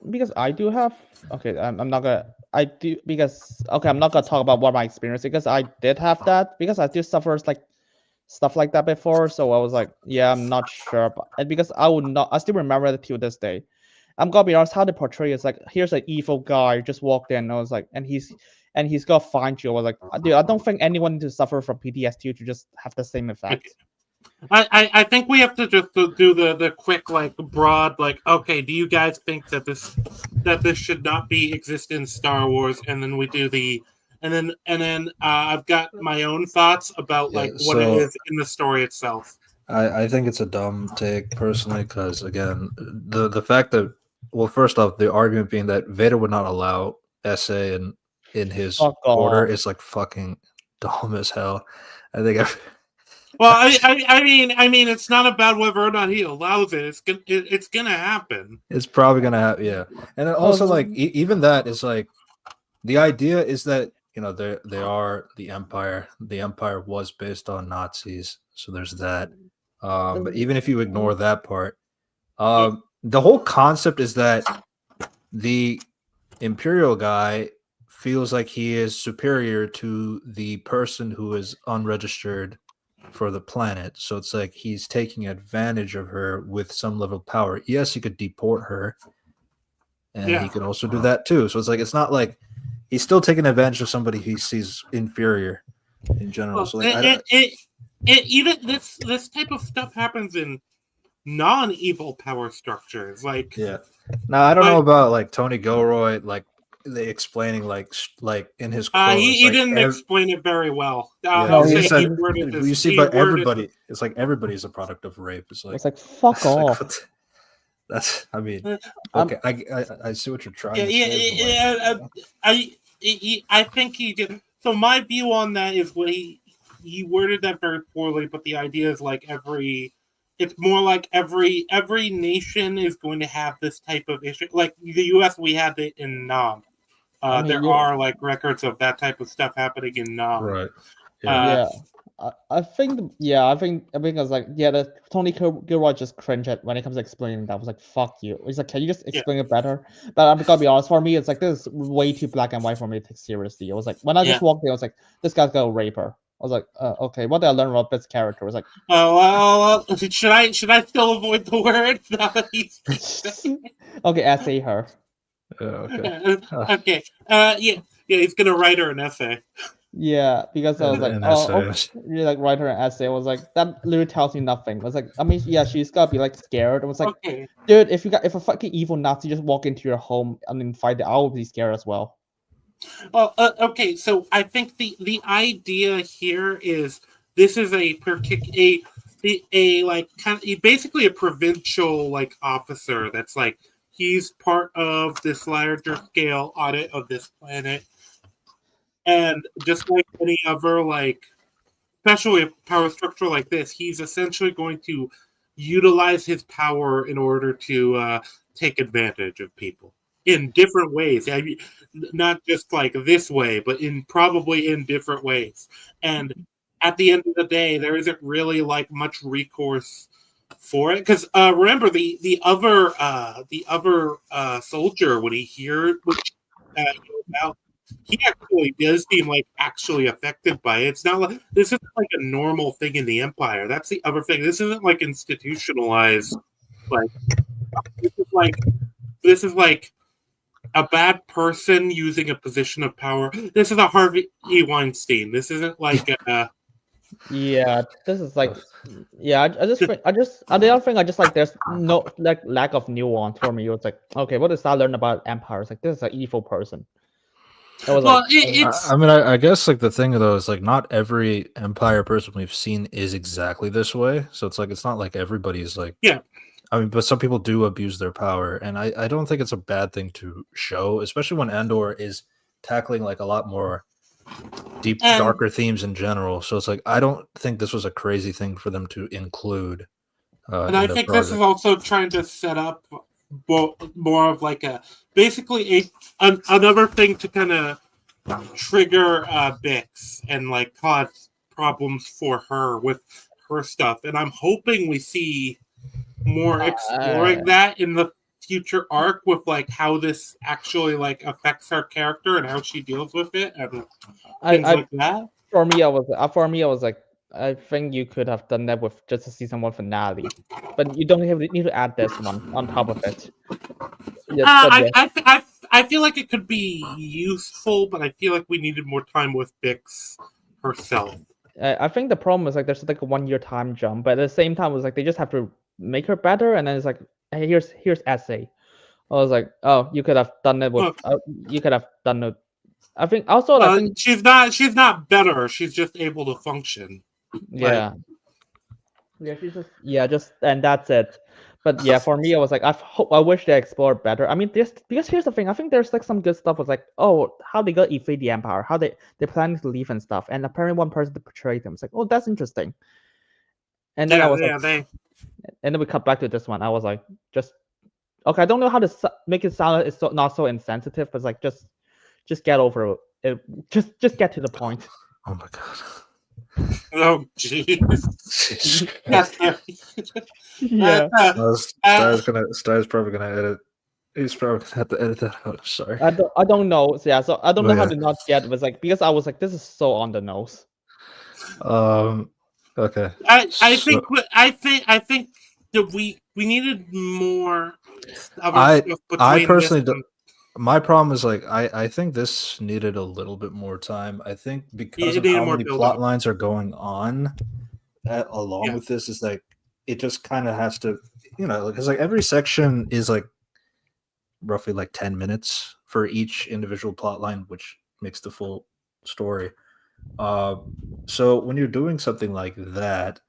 because I do have I'm not gonna I do because I'm not gonna talk about what my experience because I did have that because I did suffer like stuff like that before, so I was like, yeah, I'm not sure, and because I still remember it till this day. I'm gonna be honest, how they portray is like here's an evil guy just walked in, and I was like, and he's gonna find you. I was like, dude, I don't think anyone needs to suffer from PTSD to just have the same effect. I think we have to just do the quick like broad like, okay, do you guys think that this should not exist in Star Wars? And then we do and then I've got my own thoughts about like what it is in the story itself. I think it's a dumb take personally because again the fact that first off the argument being that Vader would not allow SA in his order is like fucking dumb as hell. I think. Well, I mean, it's not about whether or not he allows it. It's gonna happen. It's probably gonna happen, yeah. And then also, like, even that is like, the idea is that they are the Empire. The Empire was based on Nazis, so there's that. But even if you ignore that part, the whole concept is that the Imperial guy feels like he is superior to the person who is unregistered for the planet. So it's like he's taking advantage of her with some level of power. Yes, he could deport her, and he could also do that too. So it's like it's not like he's still taking advantage of somebody he sees inferior in general. Well, so like, even this type of stuff happens in non-evil power structures. Like now I don't know about like Tony Gilroy, like they explaining like in his quotes, he didn't explain it very well. He said, you see, but everybody, it's like everybody's a product of rape. It's like fuck off. Like, that's, I mean, okay, I see what you're trying to say. I think he did. So my view on that is what he worded that very poorly, but the idea is like it's more like every nation is going to have this type of issue. Like the U.S., we had it in Nam. There are like records of that type of stuff happening in Nam. Right. Yeah. I think it's like the Tony Gilroy just cringed at when it comes to explaining that. I was like, fuck you. He's like, can you just explain it better? But I'm gonna be honest, for me, it's like this is way too black and white for me to take seriously. I was like, when I just walked in, I was like, this guy's gonna rape her. I was like, okay, what did I learn about this character? I was like, should I still avoid the word? Okay, essay her. Okay. Okay. Yeah, he's gonna write her an essay. Yeah, because I was like, you like write her an essay. I was like, that literally tells me nothing. I was like, I mean, yeah, she's gotta be like scared. I was like, dude, if a fucking evil Nazi just walk into your home and then fight it, I would be scared as well. Well, okay, so I think the idea here is this is a like kind of basically a provincial like officer that's like he's part of this larger scale audit of this planet. And just like any other, like, especially a power structure like this, he's essentially going to utilize his power in order to take advantage of people in different ways. I mean, not just like this way, but probably in different ways. And at the end of the day, there isn't really like much recourse for it because remember the other soldier when he heard about. He actually does seem like actually affected by it. It's not like this isn't like a normal thing in the Empire. That's the other thing. This isn't like institutionalized. Like this is like a bad person using a position of power. This is a Harvey Weinstein. This isn't like yeah. This is like I just the other thing I just like there's no like lack of nuance for me. It's like okay, what does I learn about Empire? It's like this is an evil person. I guess like the thing though is like not every Empire person we've seen is exactly this way. So it's like it's not like everybody's like I mean, but some people do abuse their power, and I don't think it's a bad thing to show, especially when Andor is tackling like a lot more deep, darker themes in general. So it's like I don't think this was a crazy thing for them to include. And I think this is also trying to set up more of like basically another thing to kind of trigger Bix and like cause problems for her with her stuff. And I'm hoping we see more exploring that in the future arc with like how this actually like affects her character and how she deals with it and things like that. For me, I was like, I think you could have done that with just a season 1 finale, but you don't need to add this one on top of it. I feel like it could be useful, but I feel like we needed more time with Bix herself. I think the problem is like there's like a 1-year time jump, but at the same time, it was like they just have to make her better, and then it's like, hey, here's essay. I was like, oh, you could have done it with. You could have done it. I think also. I think she's not better. She's just able to function. Yeah. Just and that's it. But yeah, for me, I was like, I wish they explored better. I mean, because here's the thing. I think there's like some good stuff. Was like, oh, how they got evade the Empire, how they're planning to leave and stuff, and apparently one person to portray them. It's like, oh, that's interesting. And then and then we cut back to this one. I was like, just okay. I don't know how to make it sound. It's not so insensitive, but it's like just get over it. Just get to the point. Oh my god. Oh jeez. Yeah. Star's probably gonna edit. He's probably gonna have to edit that out. I'm sorry. I don't know. Yeah, so I don't know how to not get. It was like because I was like, this is so on the nose. Okay. I think that we needed more. I personally don't. My problem is like I think this needed a little bit more time. I think because of how many plot lines are going on along with this is like it just kind of has to, because like every section is like roughly like 10 minutes for each individual plot line, which makes the full story. So when you're doing something like that,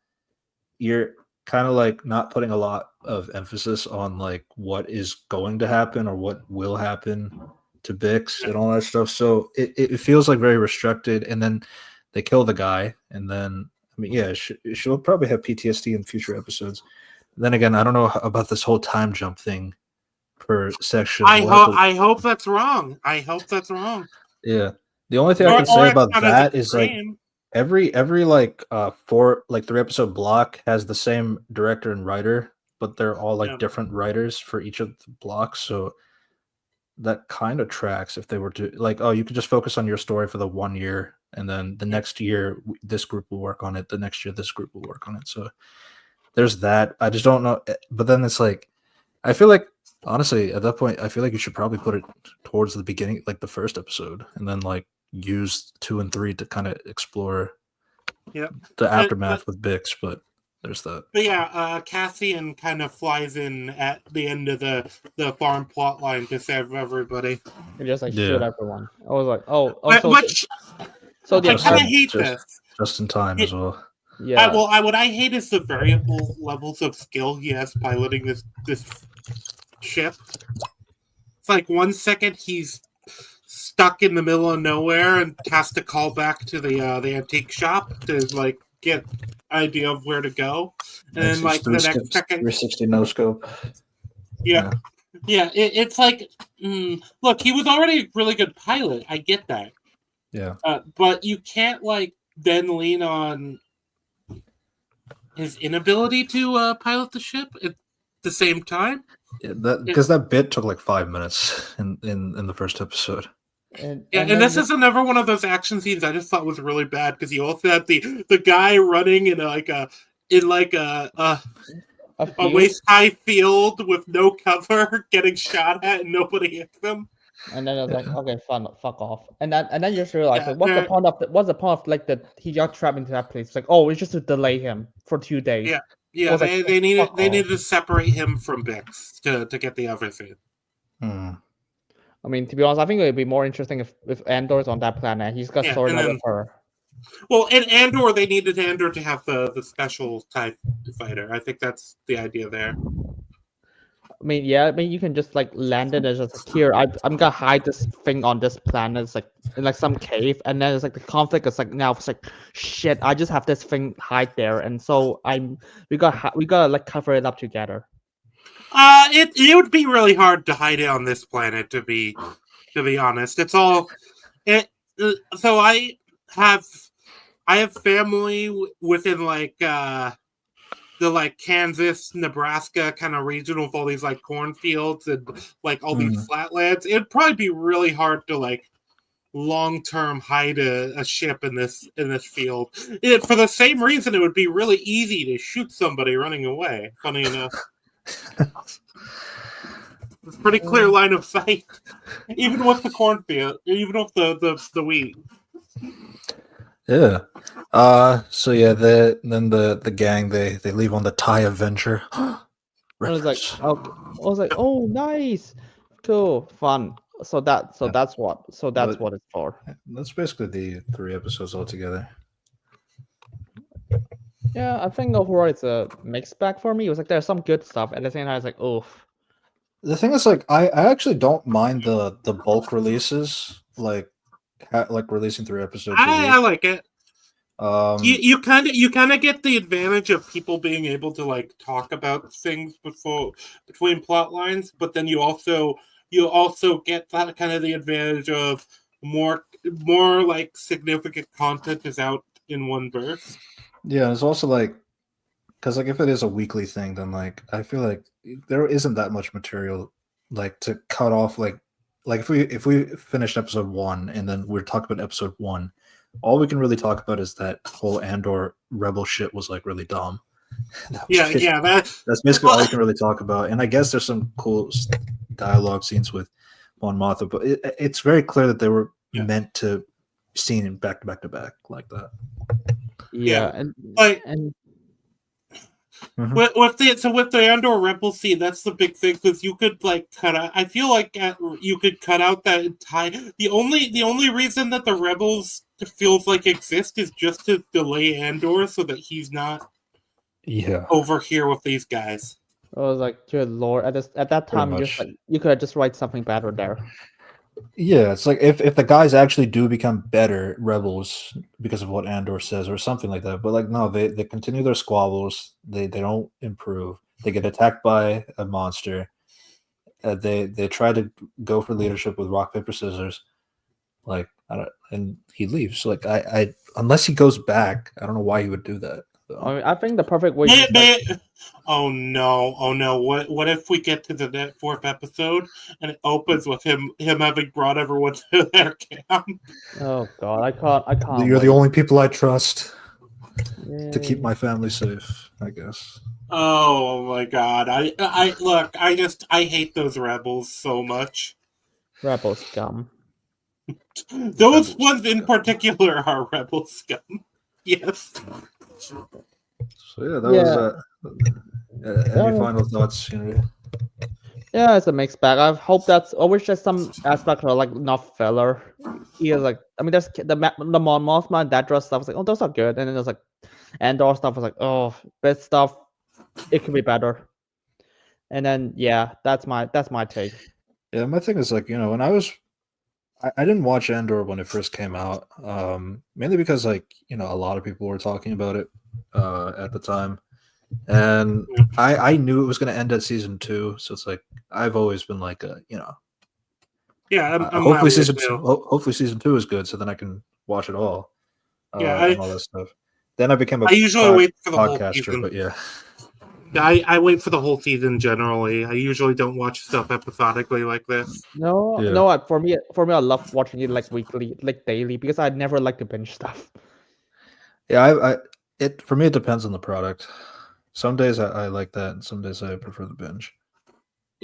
you're kind of like not putting a lot of emphasis on like what is going to happen or what will happen to Bix and all that stuff. So it feels like very restricted. And then they kill the guy, and then I mean, yeah, she'll probably have PTSD in future episodes. Then again, I don't know about this whole time jump thing. per section. I hope that's wrong. I hope that's wrong. Yeah. The only thing I can say about that is like every 3-episode block has the same director and writer, but they're all like different writers for each of the blocks. So that kind of tracks if they were to like, oh, you could just focus on your story for the 1 year, and then the next year this group will work on it. The next year this group will work on it. So there's that. I just don't know. But then it's like, I feel like honestly at that point, I feel like you should probably put it towards the beginning, like the first episode, and then like use 2 and 3 to kind of explore the aftermath with Bix. But there's that. But yeah, Cassian kind of flies in at the end of the farm plot line to save everybody. And just like shoot everyone. I was like, so I kind of hate this. Just in time as well. Yeah. What I hate is the variable levels of skill he has piloting this ship. It's like 1 second he's stuck in the middle of nowhere and has to call back to the antique shop to like get idea of where to go, and then like the next second 360 no scope. It's like look, he was already a really good pilot, I get that, but you can't like then lean on his inability to pilot the ship at the same time, because that bit took like 5 minutes in the first episode. And this is another one of those action scenes I just thought was really bad, because you also had the guy running in a waist high field with no cover, getting shot at and nobody hits him. And then I was like, okay, fun, fuck off. And then you just realize, like, what's the point of like that he got trapped into that place? It's like, oh, it's just to delay him for 2 days. Yeah. They needed to separate him from Bix to get the other thing. I mean, to be honest, I think it would be more interesting if Andor's on that planet. He's got story with her. Well, in Andor, they needed Andor to have the special type fighter. I think that's the idea there. I mean, you can just like land it as just here. I'm gonna hide this thing on this planet. It's like in like some cave, and then it's like the conflict is like now it's like shit. I just have this thing hide there, and so we gotta like cover it up together. It would be really hard to hide it on this planet, to be honest. It's all it. So I have family within like the like Kansas, Nebraska kind of region with all these like cornfields and like all these flatlands. It'd probably be really hard to like long-term hide a ship in this field. For the same reason, it would be really easy to shoot somebody running away. Funny enough. It's pretty clear line of sight, even with the cornfield, even with the wheat. Yeah. So yeah, then the gang they leave on the TIE Avenger. I was like, oh, nice, cool, fun. So that's what it's for. That's basically the 3 episodes altogether. Yeah, I think overall it's a mixed bag for me. It was like there's some good stuff, at the same time it's like, oof. The thing is, like, I actually don't mind the bulk releases, like releasing 3 episodes. I like it. You kind of get the advantage of people being able to like talk about things between plot lines, but then you also get that kind of the advantage of more like significant content is out in one burst. Yeah, it's also like, because like if it is a weekly thing, then like I feel like there isn't that much material like to cut off. Like if we finished episode 1 and then we're talking about episode 1, all we can really talk about is that whole Andor rebel shit was like really dumb. That's basically all we can really talk about. And I guess there's some cool dialogue scenes with Mon Mothma, but it's very clear that they were meant to seen in back to back like that. With the Andor rebel scene, that's the big thing, because you could like cut out. I feel like you could cut out that entire. The only reason that the rebels feels like exist is just to delay Andor so that he's not over here with these guys. I was like, good lord! At that time, you could have just write something better there. Yeah, it's like if the guys actually do become better rebels because of what Andor says or something like that. But like no, they continue their squabbles. They don't improve. They get attacked by a monster, they try to go for leadership with rock paper scissors, like and he leaves. Like I unless he goes back, I don't know why he would do that. So. I mean, I think the perfect way. Oh no! What if we get to the fourth episode and it opens with him having brought everyone to their camp? Oh god, I can't. You're the only people I trust to keep my family safe, I guess. Oh my god! I look. I hate those rebels so much. Rebel scum. Those ones in particular are rebel scum. Yes. So yeah, that was any final thoughts, Henry? Yeah, it's a mixed bag. I wish there's some aspect of like not filler. He is like, I mean, there's the Mon Mothma and that dress stuff. Was like, oh, those are good, and then there's like Andor stuff. Was like, oh, bit stuff. It could be better. And then yeah, that's my take. Yeah, my thing is like, when I didn't watch Andor when it first came out, mainly because like a lot of people were talking about it at the time, and I knew it was going to end at season 2, so it's like I've always been like yeah. Hopefully season 2 is good, so then I can watch it all. And all that stuff. Then I became a wait for the podcaster, whole season. But yeah. I wait for the whole season generally. I usually don't watch stuff episodically like this. No. For me, I love watching it like weekly, like daily, because I never like to binge stuff. Yeah, for me it depends on the product. Some days I like that, and some days I prefer the binge.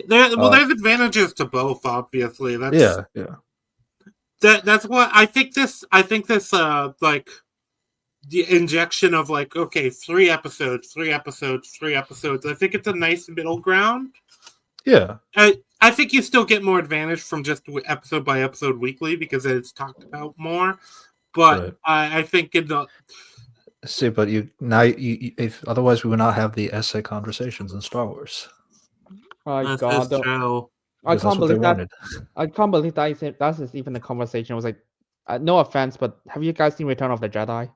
There's advantages to both, obviously. Yeah. That's what I think. This like the injection of like, okay, 3 episodes. I think it's a nice middle ground. Yeah. I think you still get more advantage from just episode by episode weekly because it's talked about more. But right. I think in the but if otherwise we would not have the essay conversations in Star Wars. My God, I can't believe that. I can't believe that is even the conversation. It was like, no offense, but have you guys seen Return of the Jedi?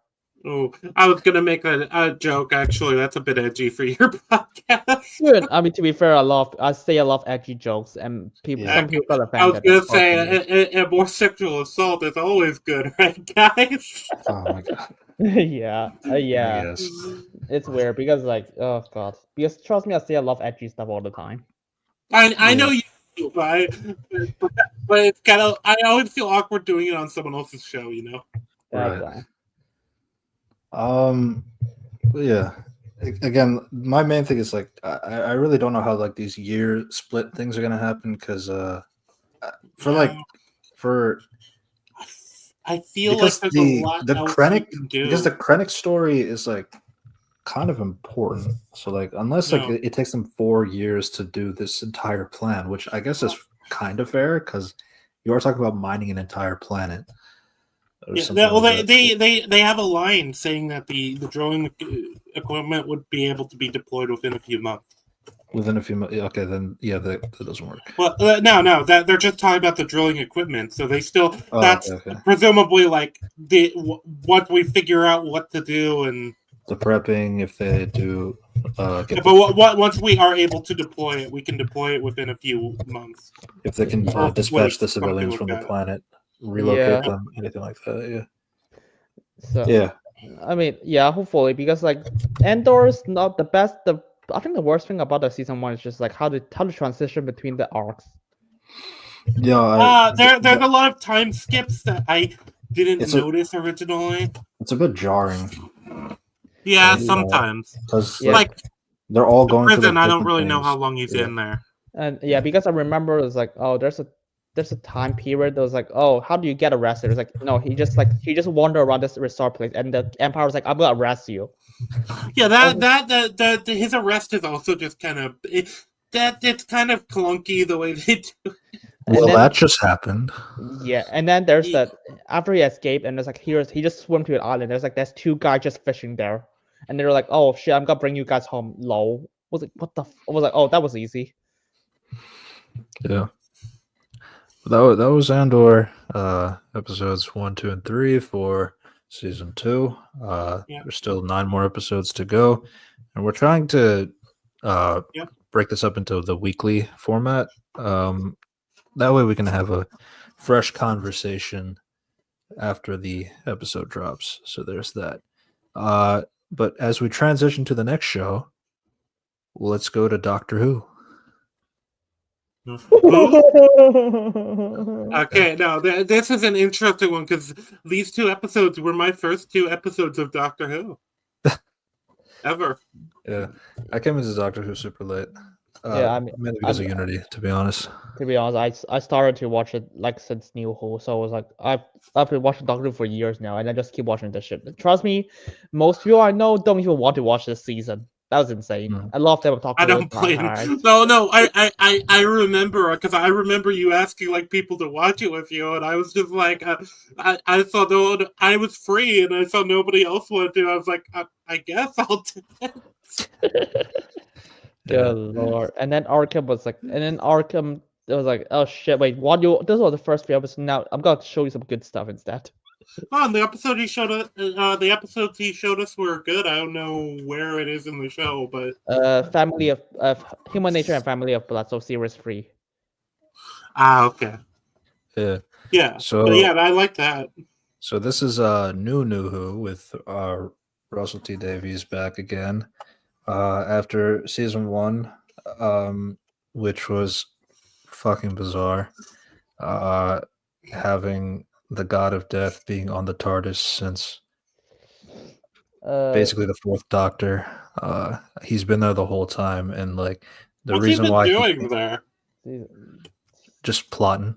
Oh, I was gonna make a joke. Actually, that's a bit edgy for your podcast. Good. I mean, to be fair, I say a lot of edgy jokes, and some people got offended. I was gonna say a more sexual assault is always good, right, guys? Oh my God. Yeah. It's weird because, like, oh God, because trust me, I say a lot of edgy stuff all the time. I know you do, but it's kind of, I always feel awkward doing it on someone else's show, Right. But yeah. Again, my main thing is like I really don't know how like these year split things are gonna happen because I feel like there's a lot the Krennic story is like kind of important. So like unless it takes them 4 years to do this entire plan, which I guess is kind of fair because you are talking about mining an entire planet. They have a line saying that the drilling equipment would be able to be deployed within a few months. Okay, then yeah, that doesn't work. Well, no, that they're just talking about the drilling equipment. So they still presumably like once we figure out what to do and the prepping if they do. Once we are able to deploy it, we can deploy it within a few months. If they can dispatch the civilians from the planet. Relocate them, anything like that, So yeah, I mean, hopefully because like Andor is not the best. I think the worst thing about the season 1 is just like how the transition between the arcs. Yeah, there's a lot of time skips that I didn't notice originally. It's a bit jarring. Yeah, sometimes because they're all going to prison. I don't really know how long he's in there. And because I remember it was like, oh, there's a time period that was like, oh, how do you get arrested? It's like, no, he just wandered around this resort place, and the Empire was like, I'm gonna arrest you. Yeah, that his arrest is also just kind of it's kind of clunky the way they do. Well, that just happened. Yeah, and then there's that after he escaped, and there's like he just swam to an island. There's 2 guys just fishing there, and they're like, oh shit, I'm gonna bring you guys home. Lol. Was like, what the? I was like, oh, that was easy. Yeah. That was Andor, episodes 1, 2, and 3 for season 2. There's still 9 more episodes to go, and we're trying to break this up into the weekly format. That way we can have a fresh conversation after the episode drops. So there's that. But as we transition to the next show, let's go to Doctor Who. Okay, now this is an interesting one because these 2 episodes were my first 2 episodes of Doctor Who ever. Yeah, I came into Doctor Who super late. Yeah, I mean, mainly because of Unity, to be honest. To be honest, I started to watch it like since New Who, so I was like, I've been watching Doctor Who for years now, and I just keep watching this shit. Trust me, most people I know don't even want to watch this season. That was insane. I love them talking. I don't blame. No, I remember because I remember you asking like people to watch it with you, and I was just like, I saw I was free, and I saw nobody else wanted to. I was like, I guess I'll do it. Good lord! And then Arkham was like, it was like, oh shit! Wait, what? This was the first 3 episodes. Now I'm going to show you some good stuff instead. Oh, the episode he showed us, the episodes he showed us were good. I don't know where it is in the show, but Family of Human Nature and Family of Blood, so series 3. Okay. Yeah. Yeah. So yeah, I like that. So this is New Who with Russell T Davies back again after season 1, which was fucking bizarre. Having the God of Death being on the TARDIS since basically the 4th Doctor. He's been there the whole time, and like the What's reason he been why doing there? Just plotting.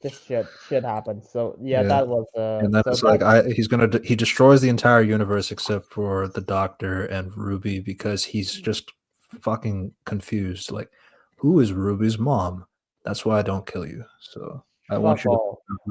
This shit happened. So yeah, that was and that's so like he destroys the entire universe except for the Doctor and Ruby because he's just fucking confused. Like, who is Ruby's mom? That's why I don't kill you. So I want you to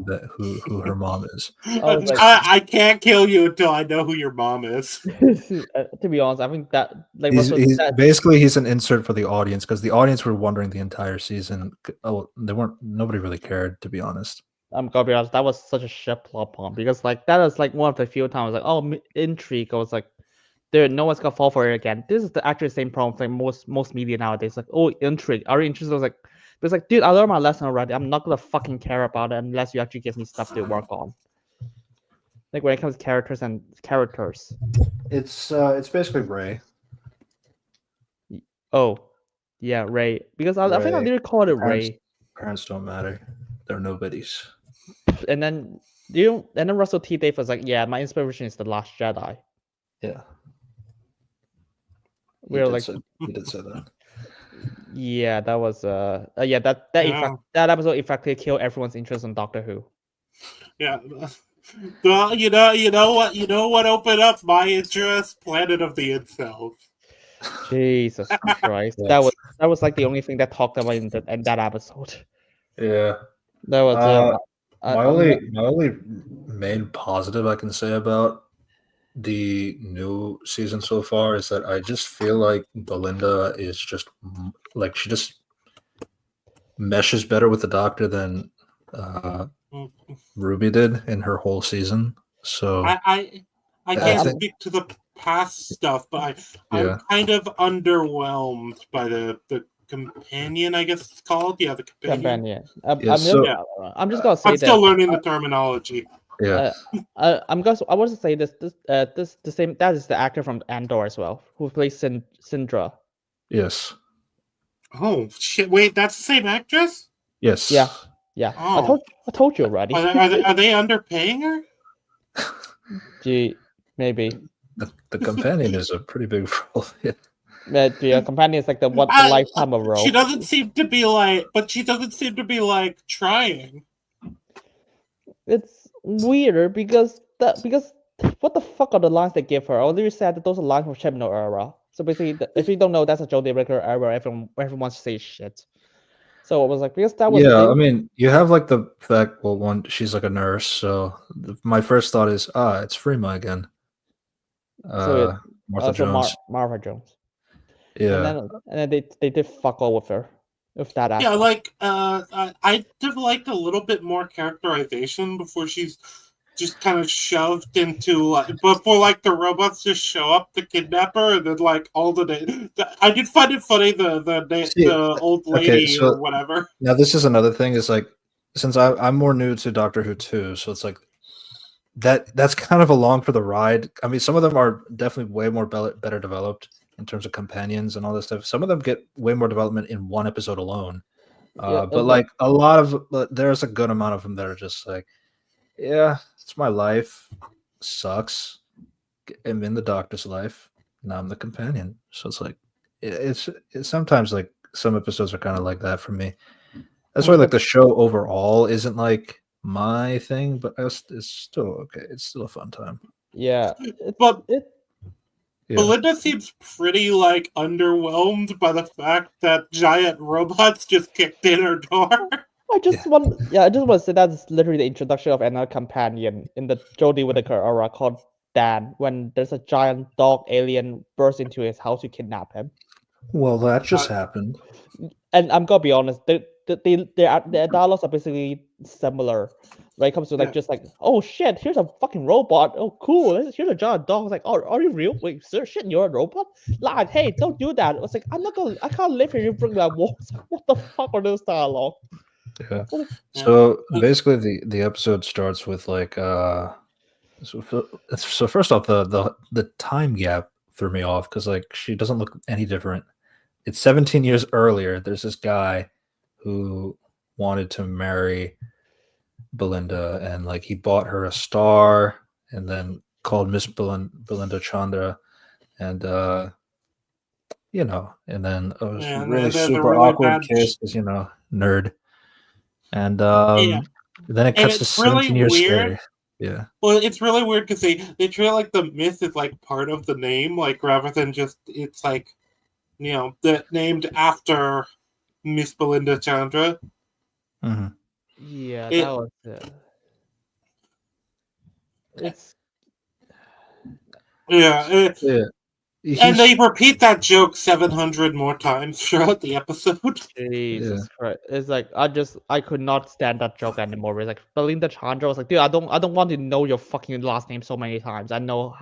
know who her mom is. I can't kill you until I know who your mom is. To be honest, I think that like he's an insert for the audience because the audience were wondering the entire season. Oh, nobody really cared, to be honest. I'm gonna be honest, that was such a shit plot point because like that is like one of the few times like intrigue. I was like, dude, no one's gonna fall for it again. This is actually the same problem like most media nowadays. Like, oh, intrigue. Are you interested? I was like, it's like, dude, I learned my lesson already. I'm not gonna fucking care about it unless you actually give me stuff to work on. Like when it comes to characters. It's basically Ray. Oh, yeah, Ray. Because I think I didn't call it Ray. Parents don't matter. They're nobodies. And then Russell T Davies was like, yeah, my inspiration is The Last Jedi. Yeah. He did say that. Yeah, that was that episode effectively killed everyone's interest in Doctor Who. Yeah. Well, you know what opened up my interest? Planet of the Incels. Jesus Christ. Yes. That was like the only thing that talked about in that episode. Yeah. That was my only main positive I can say about the new season so far is that I just feel like Belinda is just like she just meshes better with the Doctor than Ruby did in her whole season. So I can't speak to the past stuff, but I'm kind of underwhelmed by the companion, I guess it's called. Yeah, the companion. I'm just gonna say I'm still learning the terminology. Yeah. I want to say this the same. That is the actor from Andor as well, who plays Syndra. Yes. Oh shit! Wait, that's the same actress? Yes. Yeah. Oh. I told you already. Are they underpaying her? Gee, maybe. The companion is a pretty big role. The companion is like the lifetime of role. She doesn't seem to be like trying. It's weird because what the fuck are the lines they give her? I already said that those are lines from Chibnall era. So basically, if you don't know, that's a Joe Ricker era. Everyone says shit. So I was like, because that was I mean, you have like the fact. Well, one, she's like a nurse, so my first thought is, it's Freema again. Martha Jones. Martha Jones. Yeah. And then they did fuck all with her. With that aspect. Yeah, I did like a little bit more characterization before she's just kind of shoved into before like the robots just show up to kidnap her, and then like all the I did find it funny the old lady or whatever. Now this is another thing. Is like since I'm more new to Doctor Who too, so it's like that's kind of along for the ride. I mean, some of them are definitely way more better developed in terms of companions and all this stuff. Some of them get way more development in one episode alone. But like a lot of there's a good amount of them that are just like, yeah, it's my life, sucks. I'm in the Doctor's life. Now I'm the companion. So it's like it's sometimes like some episodes are kind of like that for me. That's why like the show overall isn't like my thing, but it's still okay. It's still a fun time. Yeah, but Belinda seems pretty like underwhelmed by the fact that giant robots just kicked in her door. I just want to say that's literally the introduction of another companion in the Jodie Whittaker era called Dan, when there's a giant dog alien bursts into his house to kidnap him. Well, that just happened. And I'm gonna be honest, their dialogues are basically similar. When it comes to just like, oh shit, here's a fucking robot. Oh cool, here's a giant dog. It's like, oh, are you real? Wait, sir, shit, you're a robot? Like, hey, don't do that. It's like, I can't live here. You bring that walls. What the fuck are those dialogue? Yeah. So basically, the episode starts with like so first off, the time gap threw me off because like she doesn't look any different. It's 17 years earlier. There's this guy who wanted to marry Belinda, and like he bought her a star and then called Miss Belinda Chandra, and and then it was really super awkward kiss because nerd, and then it cuts to 17 years later. Yeah. Well, it's really weird because they treat like the myth is like part of the name, like rather than just it's like named after Miss Belinda Chandra. Mm-hmm. Yeah, that was it's and they repeat that joke 700 more times throughout the episode. Jesus Christ! It's like I could not stand that joke anymore. It's like Belinda Chandra was like, dude, I don't want to know your fucking last name so many times. I know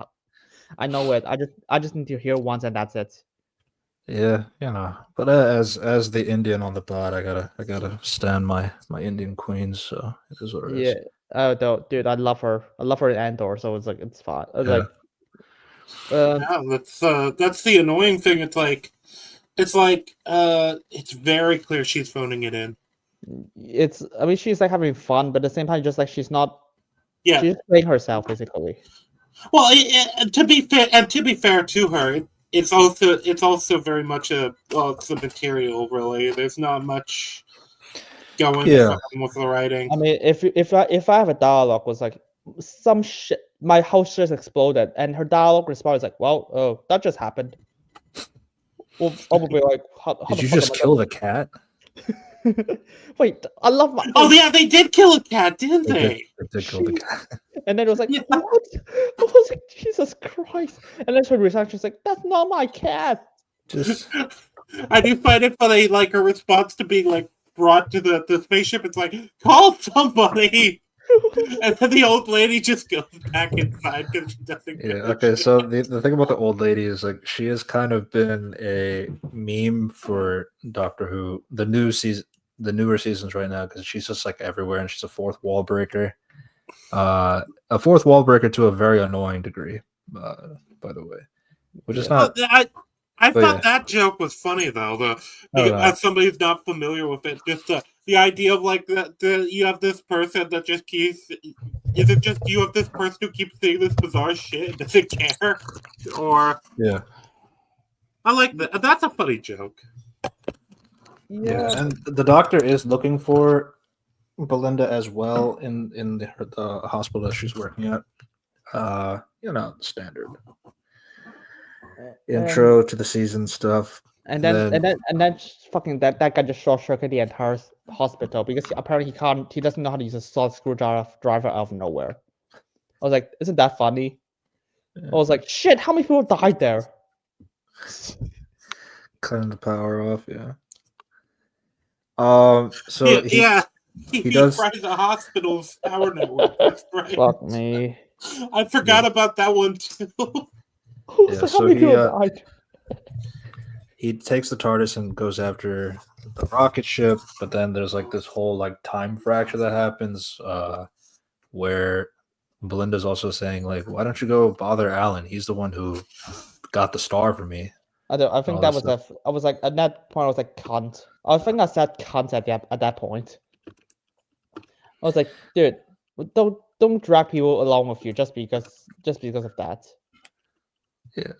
it. I just need to hear once and that's it. Yeah, but as the Indian on the pod, I gotta stand my Indian queens. So it is what it is. Yeah. Oh, dude, I love her. I love her in Andor. So it's like it's fine. It's that's the annoying thing. It's very clear she's phoning it in. I mean, she's like having fun, but at the same time, just like she's not. Yeah. She's playing herself basically. Well, to be fair to her. It's also very much it's a material really. There's not much going with the writing. I mean, if I have a dialogue was like some shit, my house just exploded, and her dialogue response is like, well, that just happened. Well, probably like, how did you just kill the cat? Wait, I love my. Oh yeah, they did kill a cat, didn't they? They did kill the cat. And then it was like, what? I was like, Jesus Christ! And then her reaction was like, "That's not my cat." Just, I do find it funny, like her response to being like brought to the spaceship. It's like, call somebody. And then the old lady just goes back inside because she doesn't. Yeah. Okay. So the thing about the old lady is like she has kind of been a meme for Doctor Who, the newer seasons right now, because she's just like everywhere and she's a fourth wall breaker. A fourth wall breaker to a very annoying degree, by the way, which is not. I thought that joke was funny though. As somebody who's not familiar with it, just the idea of like you have this person that just keeps. Is it just you have this person who keeps saying this bizarre shit and doesn't care? Or I like that. That's a funny joke. Yeah, and the Doctor is looking for Belinda as well in the hospital that she's working at. Standard intro to the season stuff, and then fucking that guy just short circuited the entire hospital because apparently he doesn't know how to use a solid screwdriver out of nowhere. I was like, isn't that funny? I was like, shit, how many people died there? Cutting the power off, yeah. He does. fries a hospital's power network. That's right. Fuck me. I forgot about that one too. Yeah, How many people died? he takes the TARDIS and goes after the rocket ship, but then there's like this whole like time fracture that happens, where Belinda's also saying like, "Why don't you go bother Alan? He's the one who got the star for me." I think that was I was like at that point I was like cunt. I think I said cunt at that point. I was like, dude, don't drag people along with you just because of that. Yeah,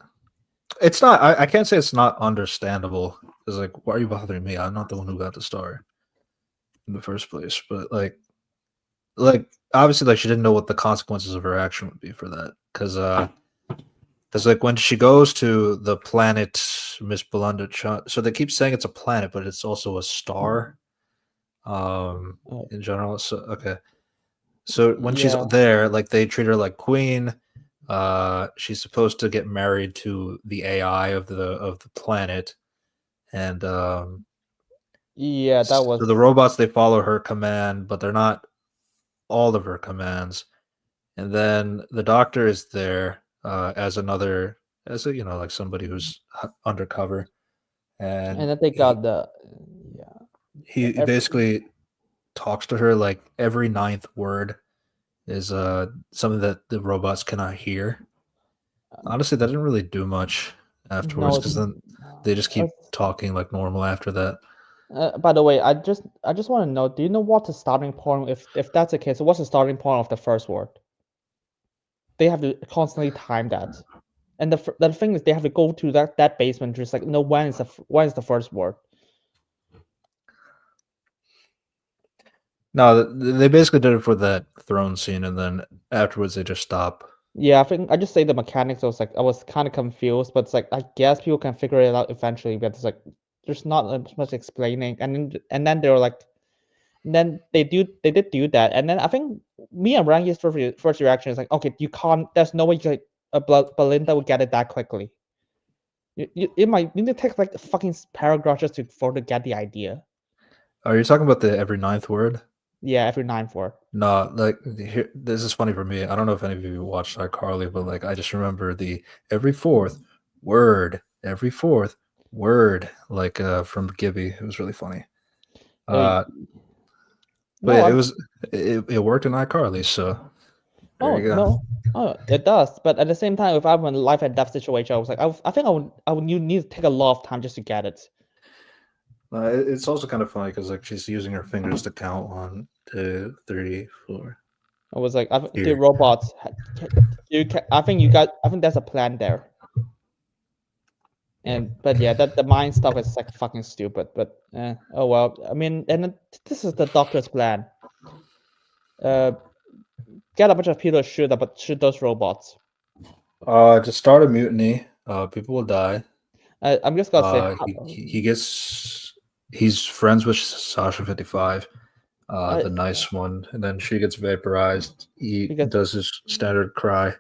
it's not. I can't say it's not understandable. It's like, why are you bothering me? I'm not the one who got the star in the first place. But like obviously, like she didn't know what the consequences of her action would be for that, because like when she goes to the planet Miss Belinda, so they keep saying it's a planet, but it's also a star. In general, so okay. So when she's there, like they treat her like queen. She's supposed to get married to the AI of the planet, and that was so the robots, they follow her command, but they're not all of her commands. And then the doctor is there as a like somebody who's undercover, and and then they got he basically talks to her like every ninth word is something that the robots cannot hear. Honestly, that didn't really do much afterwards, because then they just keep talking like normal after that. By the way, I just want to know, do you know what the starting point, if that's the case, what's the starting point of the first word? They have to constantly time that. And the thing is, they have to go to that basement, just like, no, when is the first word? No, they basically did it for that throne scene, and then afterwards they just stop. Yeah, I think I just say the mechanics. I was kind of confused, but it's like I guess people can figure it out eventually. But it's like there's not much explaining, and then they were like, then they did do that, and then I think me and Rangi's first reaction is like, okay, you can't. There's no way Belinda would get it that quickly. It might need to take like a fucking paragraph just for to get the idea. Are you talking about the every ninth word? Yeah, every 9-4. No, like this is funny for me. I don't know if any of you watched iCarly, but like I just remember the every fourth word, like from Gibby. It was really funny. But it worked in iCarly, so there you go. No. Oh, it does. But at the same time, if I'm in a life and death situation, I was like, I think I would need to take a lot of time just to get it. It's also kind of funny because like she's using her fingers to count 1, 2, 3, 4. I was like, the robots. I think there's a plan there. But yeah, that the mind stuff is like fucking stupid. But oh well. I mean, and this is the doctor's plan. Get a bunch of people to shoot those robots. To start a mutiny, people will die. I'm just gonna say he's friends with Sasha 55, the nice one, and then she gets vaporized. He does his standard cry.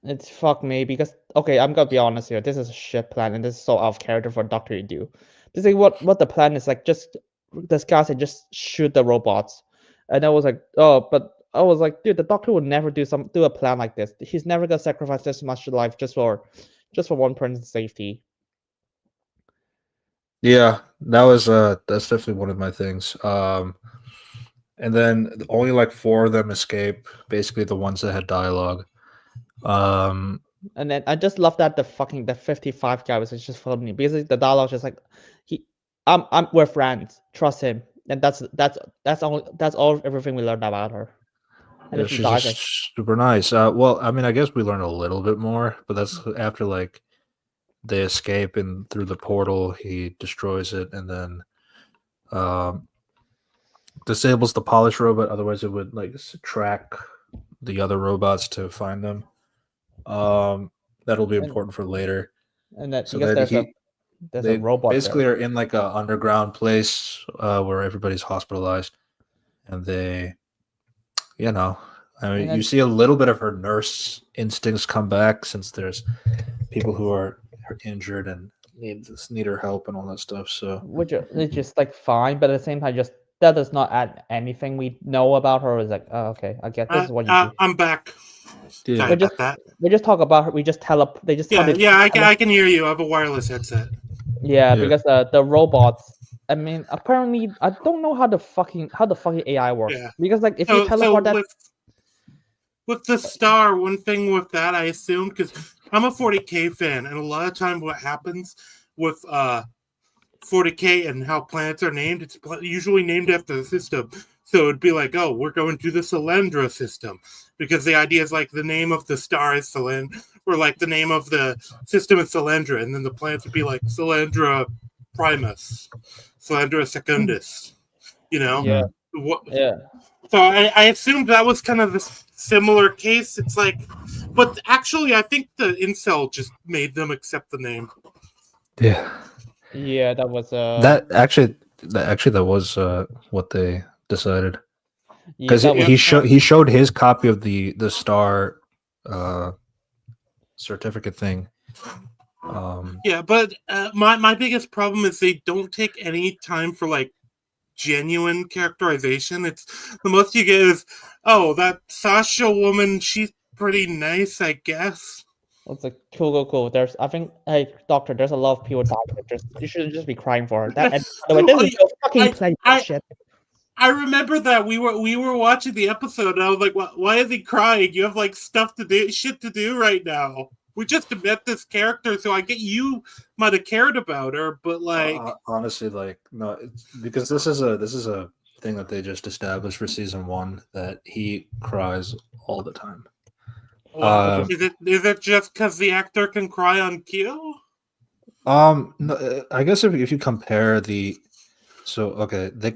It's fuck me, because okay, I'm gonna be honest here. This is a shit plan, and this is so out of character for Doctor to do. This is what the plan is like. Just this guy said, just shoot the robots, and I was like, oh, but I was like, dude, the Doctor would never do a plan like this. He's never gonna sacrifice this much life just for one person's safety. Yeah, that's definitely one of my things. And then only like 4 of them escape, basically the ones that had dialogue. And then I just love that the 55 guy was just funny, because the dialogue just like, we're friends, trust him, and that's all everything we learned about her. And yeah, she's just super nice. Well, I mean, I guess we learned a little bit more, but that's after like they escape, and through the portal he destroys it, and then disables the polish robot. Otherwise, it would like track the other robots to find them. That'll be important for later. And that so because there's a robot basically are in like a underground place where everybody's hospitalized, and they, I mean, you see a little bit of her nurse instincts come back, since there's people who are need her help and all that stuff. So which is like fine, but at the same time, just that does not add anything we know about her. It's like, oh, okay, I guess this is what you do. I'm back. Yeah. Sorry We about that. We just talk about her. We just they just tell I can hear you. I have a wireless headset. Yeah, Yeah. because the robots. I mean, apparently, I don't know how the fucking AI works. Yeah. Because like, if you teleport that, with the star, one thing with that, I assume, because I'm a 40K fan, and a lot of time what happens with 40K and how planets are named, it's usually named after the system. So it'd be like, oh, we're going to the Cylindra system, because the idea is like the name of the star is Cylindra, or like the name of the system is Cylindra, and then the planets would be like Cylindra Primus, Cylindra Secundus, you know? Yeah. Yeah. So I assumed that was kind of a similar case. It's like, but actually, I think the incel just made them accept the name. Yeah. Yeah, that was That was what they decided. Because he showed his copy of the star certificate thing. Yeah, but my biggest problem is they don't take any time for like genuine characterization. It's the most you get is, oh, that Sasha woman, she's pretty nice, I guess. It's like cool. There's, I think, hey doctor, there's a lot of people dying. You shouldn't just be crying for her. That, and by the way, this is so fucking plain shit. I remember that we were watching the episode, and I was like, why is he crying? You have like shit to do right now. We just met this character, so I get you might have cared about her, but like honestly, like no, it's because this is a thing that they just established for season 1 that he cries all the time. Is it just because the actor can cry on cue? No, I guess if you compare they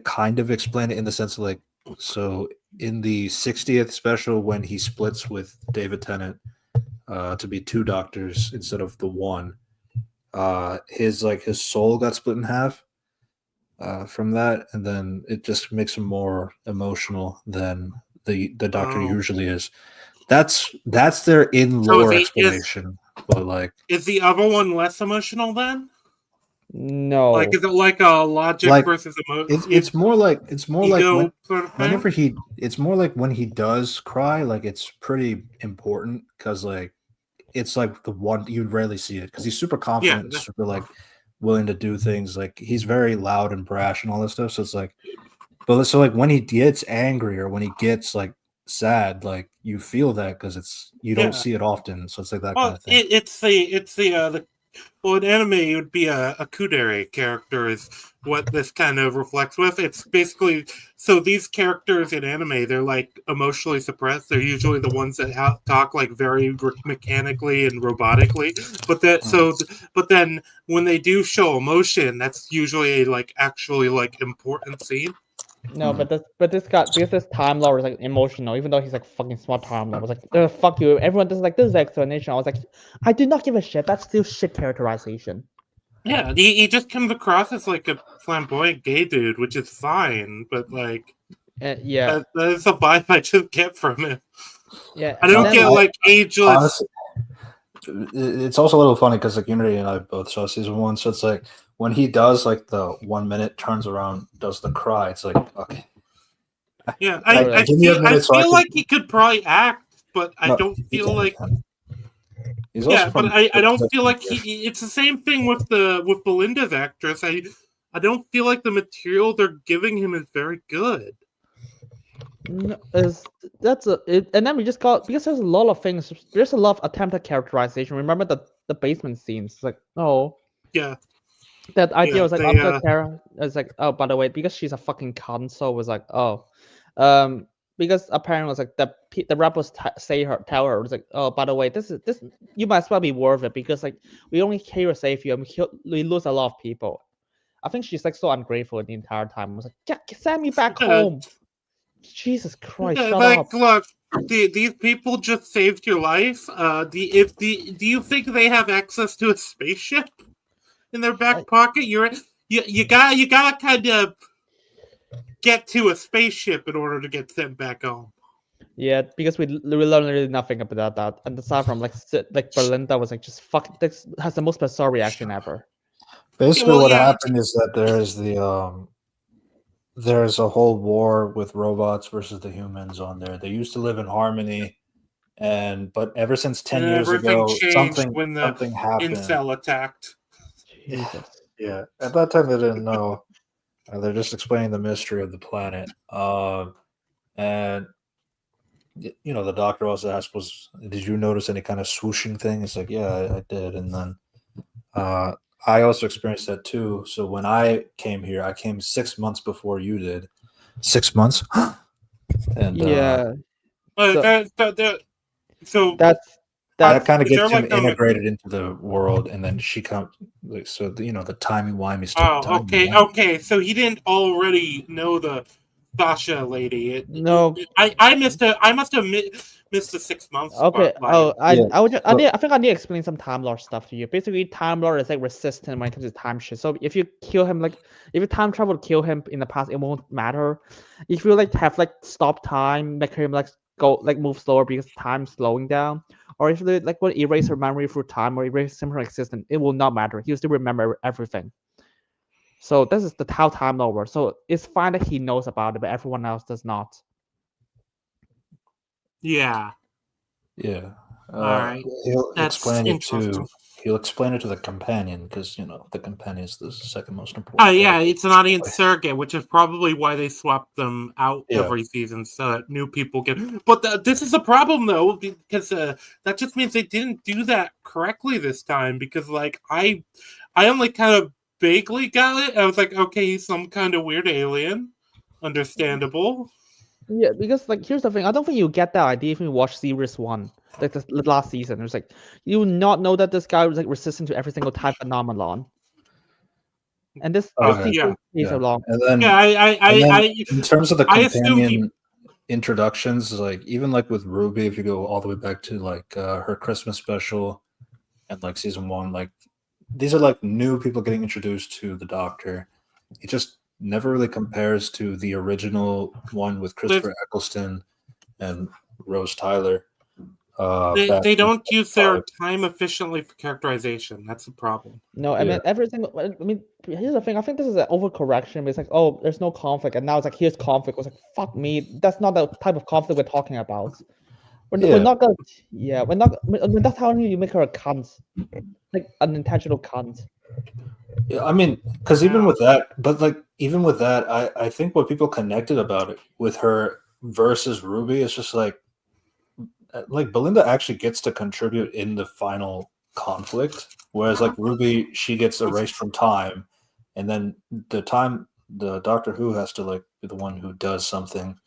kind of explain it in the sense of like, so in the 60th special when he splits with David Tennant to be 2 doctors instead of the 1, his soul got split in half from that, and then it just makes him more emotional than the doctor usually is. That's their in-lore explanation. But like, is the other one less emotional then? No. Like, is it like a logic versus emotion? It's more like when, sort of whenever it's more like when he does cry, like it's pretty important because like it's like the one you rarely see it because he's super confident, super like willing to do things. Like he's very loud and brash and all this stuff. So it's like, but so like when he gets angry or when he gets like sad, like you feel that because you don't see it often. So it's like that kind of thing. It's the well, in anime, it would be a kudere character is what this kind of reflects with. It's basically, so these characters in anime, they're like emotionally suppressed. They're usually the ones that talk like very mechanically and robotically. But then when they do show emotion, that's usually a like actually like important scene. No, but this guy, because this Time Lord is like emotional, even though he's like fucking smart Time Lord. I was like, fuck you. Everyone does like this is explanation. I was like, I do not give a shit. That's still shit characterization. Yeah, he just comes across as like a flamboyant gay dude, which is fine, but like, yeah, that is a vibe I just get from him. Yeah, I don't get like ageless. Honestly, it's also a little funny because like Unity and I both saw season 1, so it's like when he does like the 1 minute turns around, does the cry, it's like okay. Yeah, I feel like he could probably act, but I don't feel like. But I don't feel like it's the same thing with Belinda's actress. I don't feel like the material they're giving him is very good. And then we just got, because there's a lot of things. There's a lot of attempted characterization. Remember the basement scenes? It's like, oh yeah, that idea was like after Kara. It's like, oh, by the way, because she's a fucking cunt, so it was like, oh, because apparently it was like the rebels tell her, it was like, oh, by the way, this you might as well be worth it because like we only care to save you and we lose a lot of people. I think she's like so ungrateful the entire time. I was like, yeah, send me back home. Jesus Christ! Shut up. Look, these people just saved your life. Do you think they have access to a spaceship in their back pocket? You gotta kind of get to a spaceship in order to get sent back home. Yeah, because we learned really nothing about that, and aside from like Belinda was like, just fuck, this has the most bizarre reaction ever. Basically, what happened is that there is the there's a whole war with robots versus the humans on there. They used to live in harmony, but ever since 10 And years everything ago, changed when the something happened. incel attacked. Jesus. Yeah, at that time they didn't know. They're just explaining the mystery of the planet. And the doctor also asked, did you notice any kind of swooshing thing? It's like, yeah, I did. And then I also experienced that too. So when I came here, I came 6 months before you did. 6 months? And Yeah. So That's that kind of is there gets him like integrated into the world, and then she comes like the timey-wimey stuff. Oh, okay. So he didn't already know the Sasha lady. no. I must have missed the 6 months Okay. part. Oh, Yeah, I think I need to explain some Time Lord stuff to you. Basically, Time Lord is like resistant when it comes to time shit. So if you kill him, like if you time travel to kill him in the past, it won't matter. If you like have like stop time, make him like go like move slower because time's slowing down, or if you like would erase her memory through time or erase him from existence, it will not matter. He'll still remember everything. So this is the how Time Lord works. So it's fine that he knows about it, but everyone else does not. Yeah. Yeah. All right. He'll That's explain it interesting. to the companion, because the companion is the second most important. Oh yeah, it's an audience surrogate, which is probably why they swap them out Yeah. every season so that new people get. But this is a problem though, because that just means they didn't do that correctly this time. Because like I only kind of vaguely got it. I was like, okay, he's some kind of weird alien. Understandable. Yeah, because like here's the thing, I don't think you get that idea if you watch series 1, like the last season. It's like you will not know that this guy was like resistant to every single time phenomenon. And this Yeah. takes so long. And then, I in terms of the I assumed companion introductions, like even like with Ruby, if you go all the way back to like her Christmas special and like season 1, like these are like new people getting introduced to the Doctor. It just never really compares to the original one with Christopher Eccleston and Rose Tyler. They don't use their time efficiently for characterization. That's the problem. No, I mean everything. I mean, here's the thing. I think this is an overcorrection. It's like, oh, there's no conflict, and now it's like, here's conflict. It's like, fuck me. That's not the type of conflict we're talking about. We're not gonna. Yeah, we're not. That's how you make her a cunt, like an intentional cunt. Yeah, I mean, because even with that, I think what people connected about it with her versus Ruby is just like Belinda actually gets to contribute in the final conflict, whereas like Ruby, she gets erased from time, and then the Doctor Who has to like be the one who does something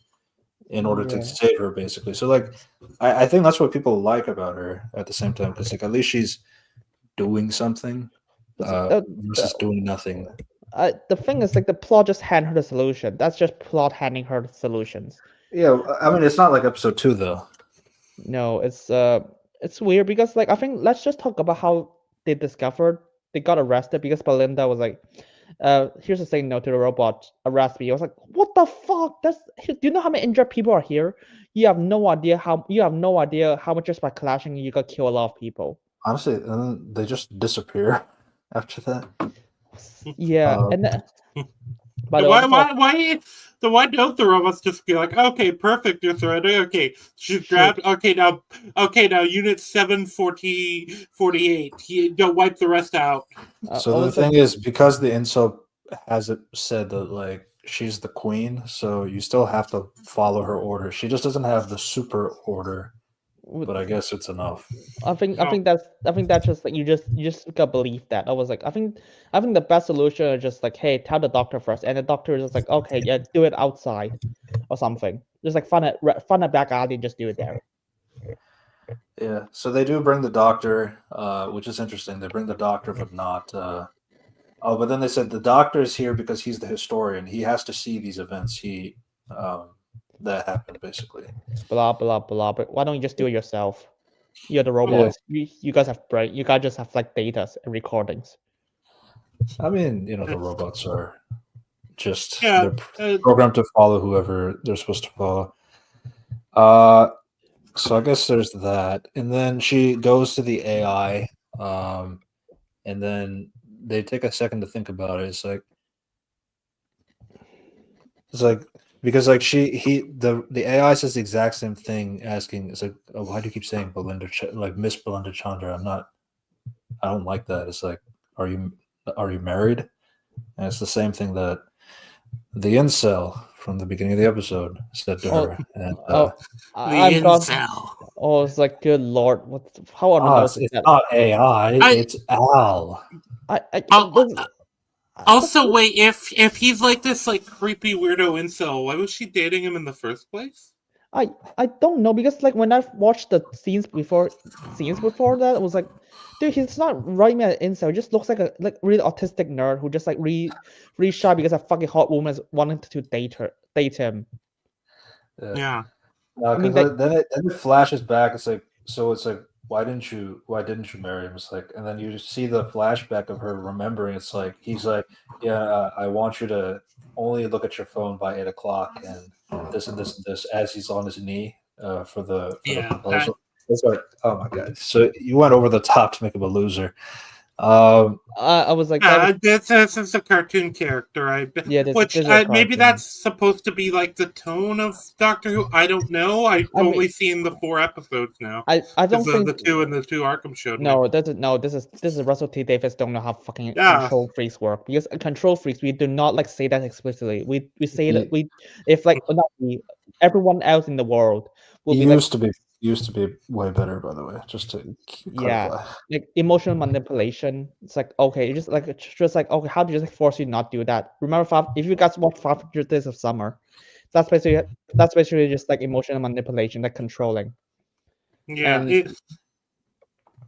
in order to save her, basically. So like, I think that's what people like about her at the same time, because like at least she's doing something versus doing nothing. The thing is, like, the plot just hand her the solution. That's just plot handing her the solutions. Yeah, I mean, it's not like episode 2 though. No, it's weird because like I think let's just talk about how they discovered they got arrested because Belinda was like, here's a saying no to the robot, arrest me. I was like, what the fuck? Do you know how many injured people are here? You have no idea how much just by clashing you could kill a lot of people. Honestly, and then they just disappear after that. Yeah, and then, why don't the robots just be like, okay, perfect, you're ready. Okay, she's grabbed. Okay, now unit 748. Don't wipe the rest out. So the thing is, because the insult has it said that like she's the queen, so you still have to follow her order. She just doesn't have the super order, but I guess it's enough. I think that's just like you just gotta believe that. I was like, I think the best solution is just like, hey, tell the doctor first, and the doctor is just like, okay, yeah, do it outside or something. Just like find a back alley and just do it there. Yeah, so they do bring the doctor, which is interesting. They bring the doctor, but not. But then they said the doctor is here because he's the historian. He has to see these events. That happened basically. Blah blah blah. But why don't you just do it yourself? You're the robots. Yeah. You guys have brain. You guys just have like data and recordings. I mean, the robots are just they're programmed to follow whoever they're supposed to follow. So I guess there's that, and then she goes to the AI, and then they take a second to think about it. It's like, It's like because like the AI says the exact same thing, asking it's like, oh, why do you keep saying like Miss Belinda Chandra? I don't like that. It's like, are you married? And it's the same thing that the incel from the beginning of the episode said to her. And I'm The gone. incel. Oh, it's like, good lord, how on the nose is it's that? not AI, I- it's Al. I'll- Also, this- wait, if he's like this like creepy weirdo incel, why was she dating him in the first place? I don't know, because like when I've watched the scenes before that, it was like, dude, he's not writing me an incel. He just looks like a really autistic nerd who just like really shy because a fucking hot woman is wanting to date him. Yeah. I mean, Because then it flashes back. It's like, so it's like, why didn't you marry him? It's like, and then you just see the flashback of her remembering. It's like he's like, yeah, I want you to only look at your phone by 8 o'clock, and this and this and this, as he's on his knee for the proposal. It's like, oh my god! So you went over the top to make him a loser. I was like, This is a cartoon character. this is a Maybe cartoon. that's supposed to be like the tone of Doctor Who. I don't know. I've only seen the 4 episodes now. I don't think the two Arkham showed me. No, this is Russell T Davies don't know how fucking Yeah. control freaks work, because control freaks, we do not like say that explicitly. We say that if like not we, everyone else in the world will be used to be way better, by the way, just to clarify. like emotional manipulation. It's like, okay, it's just like okay, how do you just force you not do that? Remember, if you guys watch 500 Days of Summer, that's basically just like emotional manipulation, like controlling. Yeah,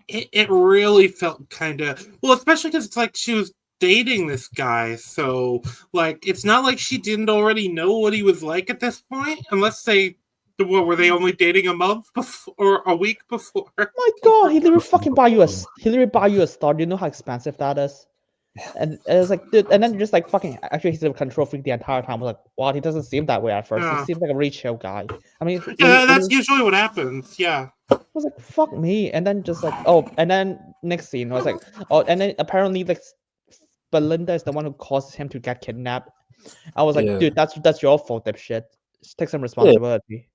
it really felt kind of well, especially because it's like she was dating this guy, so like it's not like she didn't already know what he was like at this point, unless were they only dating a month before or a week before? My God, he literally fucking buy you a star. Do you know how expensive that is? And it was like, dude, and then just like fucking, actually, he's a control freak the entire time. I was like, wow, he doesn't seem that way at first. He seems like a really chill guy. I mean, that's usually what happens. Yeah. I was like, fuck me. And then just like, and then next scene, I was like, and then apparently like Belinda is the one who causes him to get kidnapped. I was like, dude, that's your fault, dipshit. Just take some responsibility.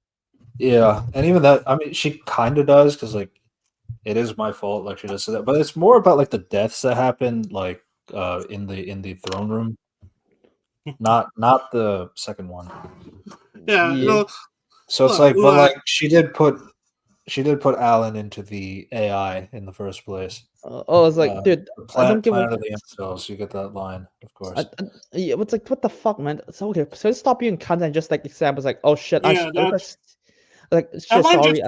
Yeah, and even that, I mean, she kind of does, because like it is my fault, like she just said that, but it's more about like the deaths that happened, like in the throne room, not the second one. Yeah. So it's like, but like she did put Alan into the AI in the first place. I was like, dude, I don't give Planet of the Infidels. You get that line, of course. It's like, what the fuck, man? It's okay. So stop being cunt and just like examples like, oh shit, that line just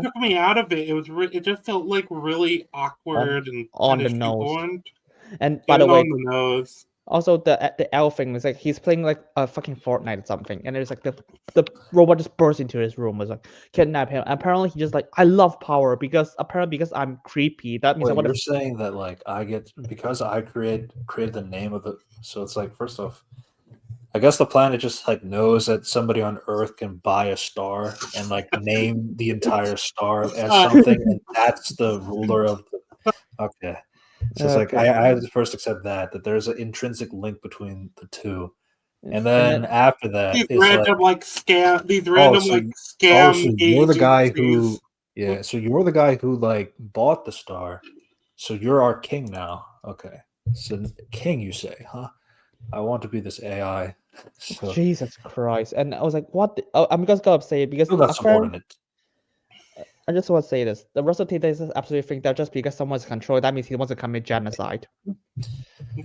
took me out of it. It just felt like really awkward and on the nose. And by the way, on the nose. Also, the L thing was like he's playing like a fucking Fortnite or something, and it's like the robot just burst into his room, was like kidnap him. And apparently he just like, I love power because I'm creepy. That means you're saying that like because I created the name of the. So it's like, first off, I guess the planet just like knows that somebody on Earth can buy a star and like name the entire star as something, and that's the ruler of the. Okay. So it's like I had to first accept that there's an intrinsic link between the two, and then after that, these random scam. So you're the guy who, So you're the guy who like bought the star, so you're our king now. Okay, so king, you say, huh? I want to be this AI. So, Jesus Christ! And I was like, what? I'm just gonna say it because that's subordinate. I just want to say this. The Russell T Davies absolutely think that just because someone's controlled, that means he wants to commit genocide.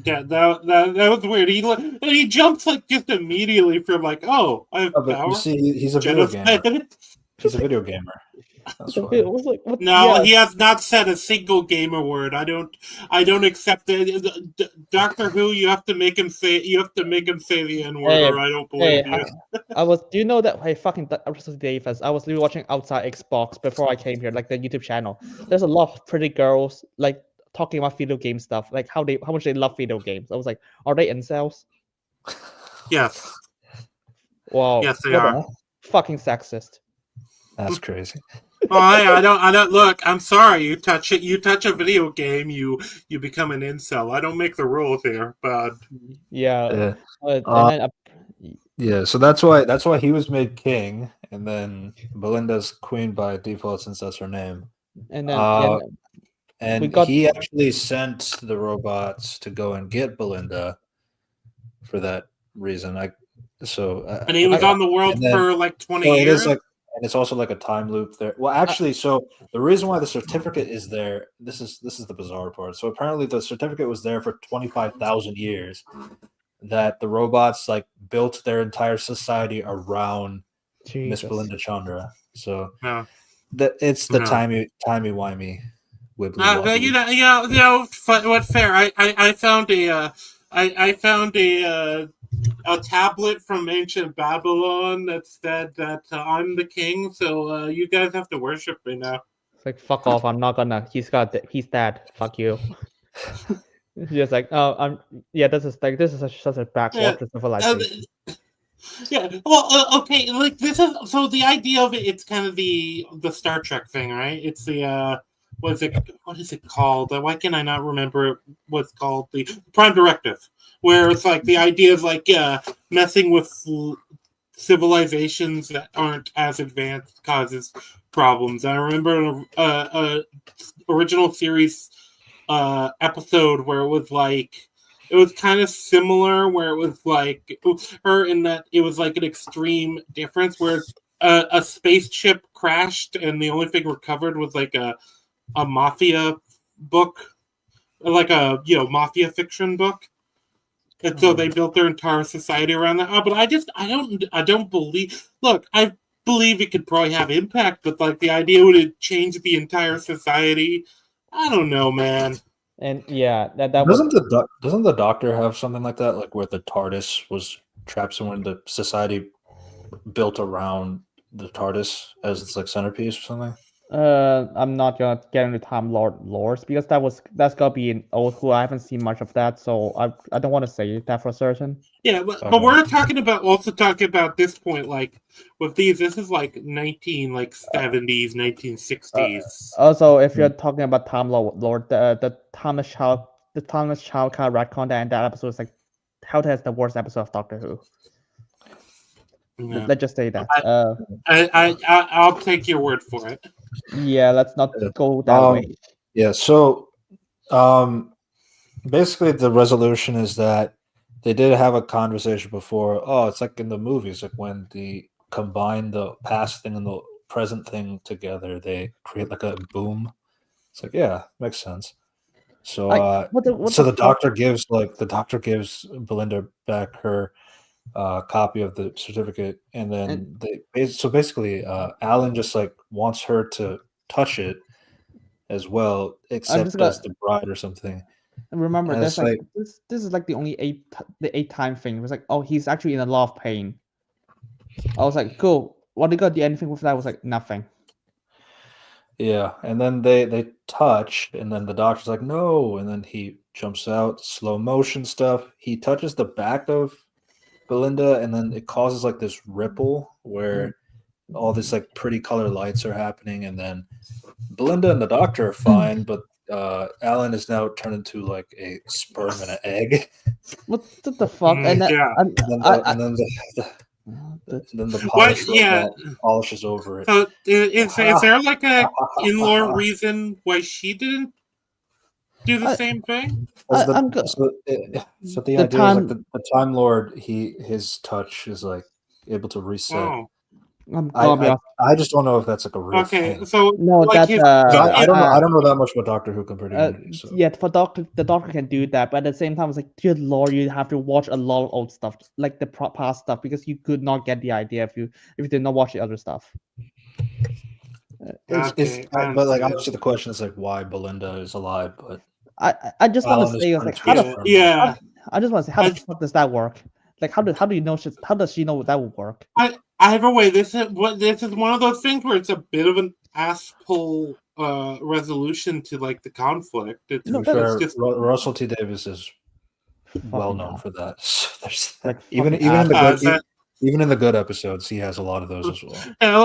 Yeah, that was weird. He jumps like just immediately from like, oh, I have power. You see, he's a video gamer. He's a video gamer. That's why. He has not said a single gamer word. I don't accept it. Doctor Who, you have to make him say the N word, or I don't believe you. Do you know that? Hey, fucking Russell Davies. I was really watching Outside Xbox before I came here, like the YouTube channel. There's a lot of pretty girls like talking about video game stuff, like how much they love video games. I was like, are they incels? Yes. Wow. Yes, they are. Fucking sexist. That's crazy. Oh, I don't look. I'm sorry. You touch a video game, you become an incel. I don't make the rules here, but and then Yeah, so that's why he was made king, and then Belinda's queen by default since that's her name. And then we And got he actually sent the robots to go and get Belinda for that reason. And he was on the world and then- for like 20 so it years. is like, and it's also like a time loop there. Well, actually, so the reason why the certificate is there, this is the bizarre part. So apparently, the certificate was there for 25,000 years. That the robots like built their entire society around Miss Jesus. Belinda Chandra. So No. it's the No. timey-wimey, wibbly-wobbly. What fair? I found I found a tablet from ancient Babylon that said that I'm the king, so you guys have to worship me now. It's like, fuck off! I'm not gonna. He's dead. Fuck you. Just like, oh, this is such a backwater civilization. Yeah. Well, okay. Like this is so the idea of it's kind of the Star Trek thing, right? It's the what is it called? Why can I not remember what's called? The Prime Directive, where it's like the idea of like messing with civilizations that aren't as advanced causes problems. I remember a original series episode where it was kind of similar, where it was like her in that it was like an extreme difference where a spaceship crashed and the only thing recovered was like a mafia book, like a mafia fiction book. And so they built their entire society around that. But I don't believe. Look, I believe it could probably have impact, but like the idea would it change the entire society? I don't know, man. And yeah, that doesn't the Doctor have something like that, like where the TARDIS was trapped somewhere in the society built around the TARDIS as its like centerpiece or something? I'm not gonna get into Time Lord lores because that's gonna be an old who I haven't seen much of that, so I don't want to say that for certain. Yeah, but we're talking about this point, like with these. This is like 1970s, 1960s. Also, if you're talking about Time Lord, the Thomas Child kind of retcon that in that episode is like how that's the worst episode of Doctor Who. Yeah. Let's just say that. I'll take your word for it. Yeah, let's not go that way. Yeah, so basically the resolution is that they did have a conversation before. Oh, it's like in the movies, like when they combine the past thing and the present thing together, they create like a boom. It's like, yeah, makes sense. So the doctor gives Belinda back her copy of the certificate, and then basically Alan just like wants her to touch it as well, except as the bride or something. Remember, and that's like this is like the only eight time thing. It was like, oh, he's actually in a lot of pain. I was like, cool. What they got do anything with that? I was like, nothing. Yeah, and then they touch, and then the doctor's like, no, and then he jumps out, slow motion stuff. He touches the back of Belinda, and then it causes like this ripple where all this like pretty color lights are happening, and then Belinda and the doctor are fine, but Alan is now turned into like a sperm and an egg. What the fuck? And then the polish polishes over it. So is there like a in-lore reason why she didn't do the same thing? So the idea is like the Time Lord, his touch is like able to reset. Oh. I just don't know if that's like a real thing. So no, like that's I don't know that much about Doctor Who compared to Unity. So. Yeah, for the doctor can do that, but at the same time, it's like, good lord, you have to watch a lot of old stuff, like the past stuff, because you could not get the idea if you did not watch the other stuff. But like obviously the question is like why Belinda is alive, but I just want to say like I just want to say how the fuck does that work? Like how do you know how does she know that will work? Either way, this is one of those things where it's a bit of an asshole resolution to like the conflict. Russell T Davies is well known for that. So like even in the good episodes, he has a lot of those as well.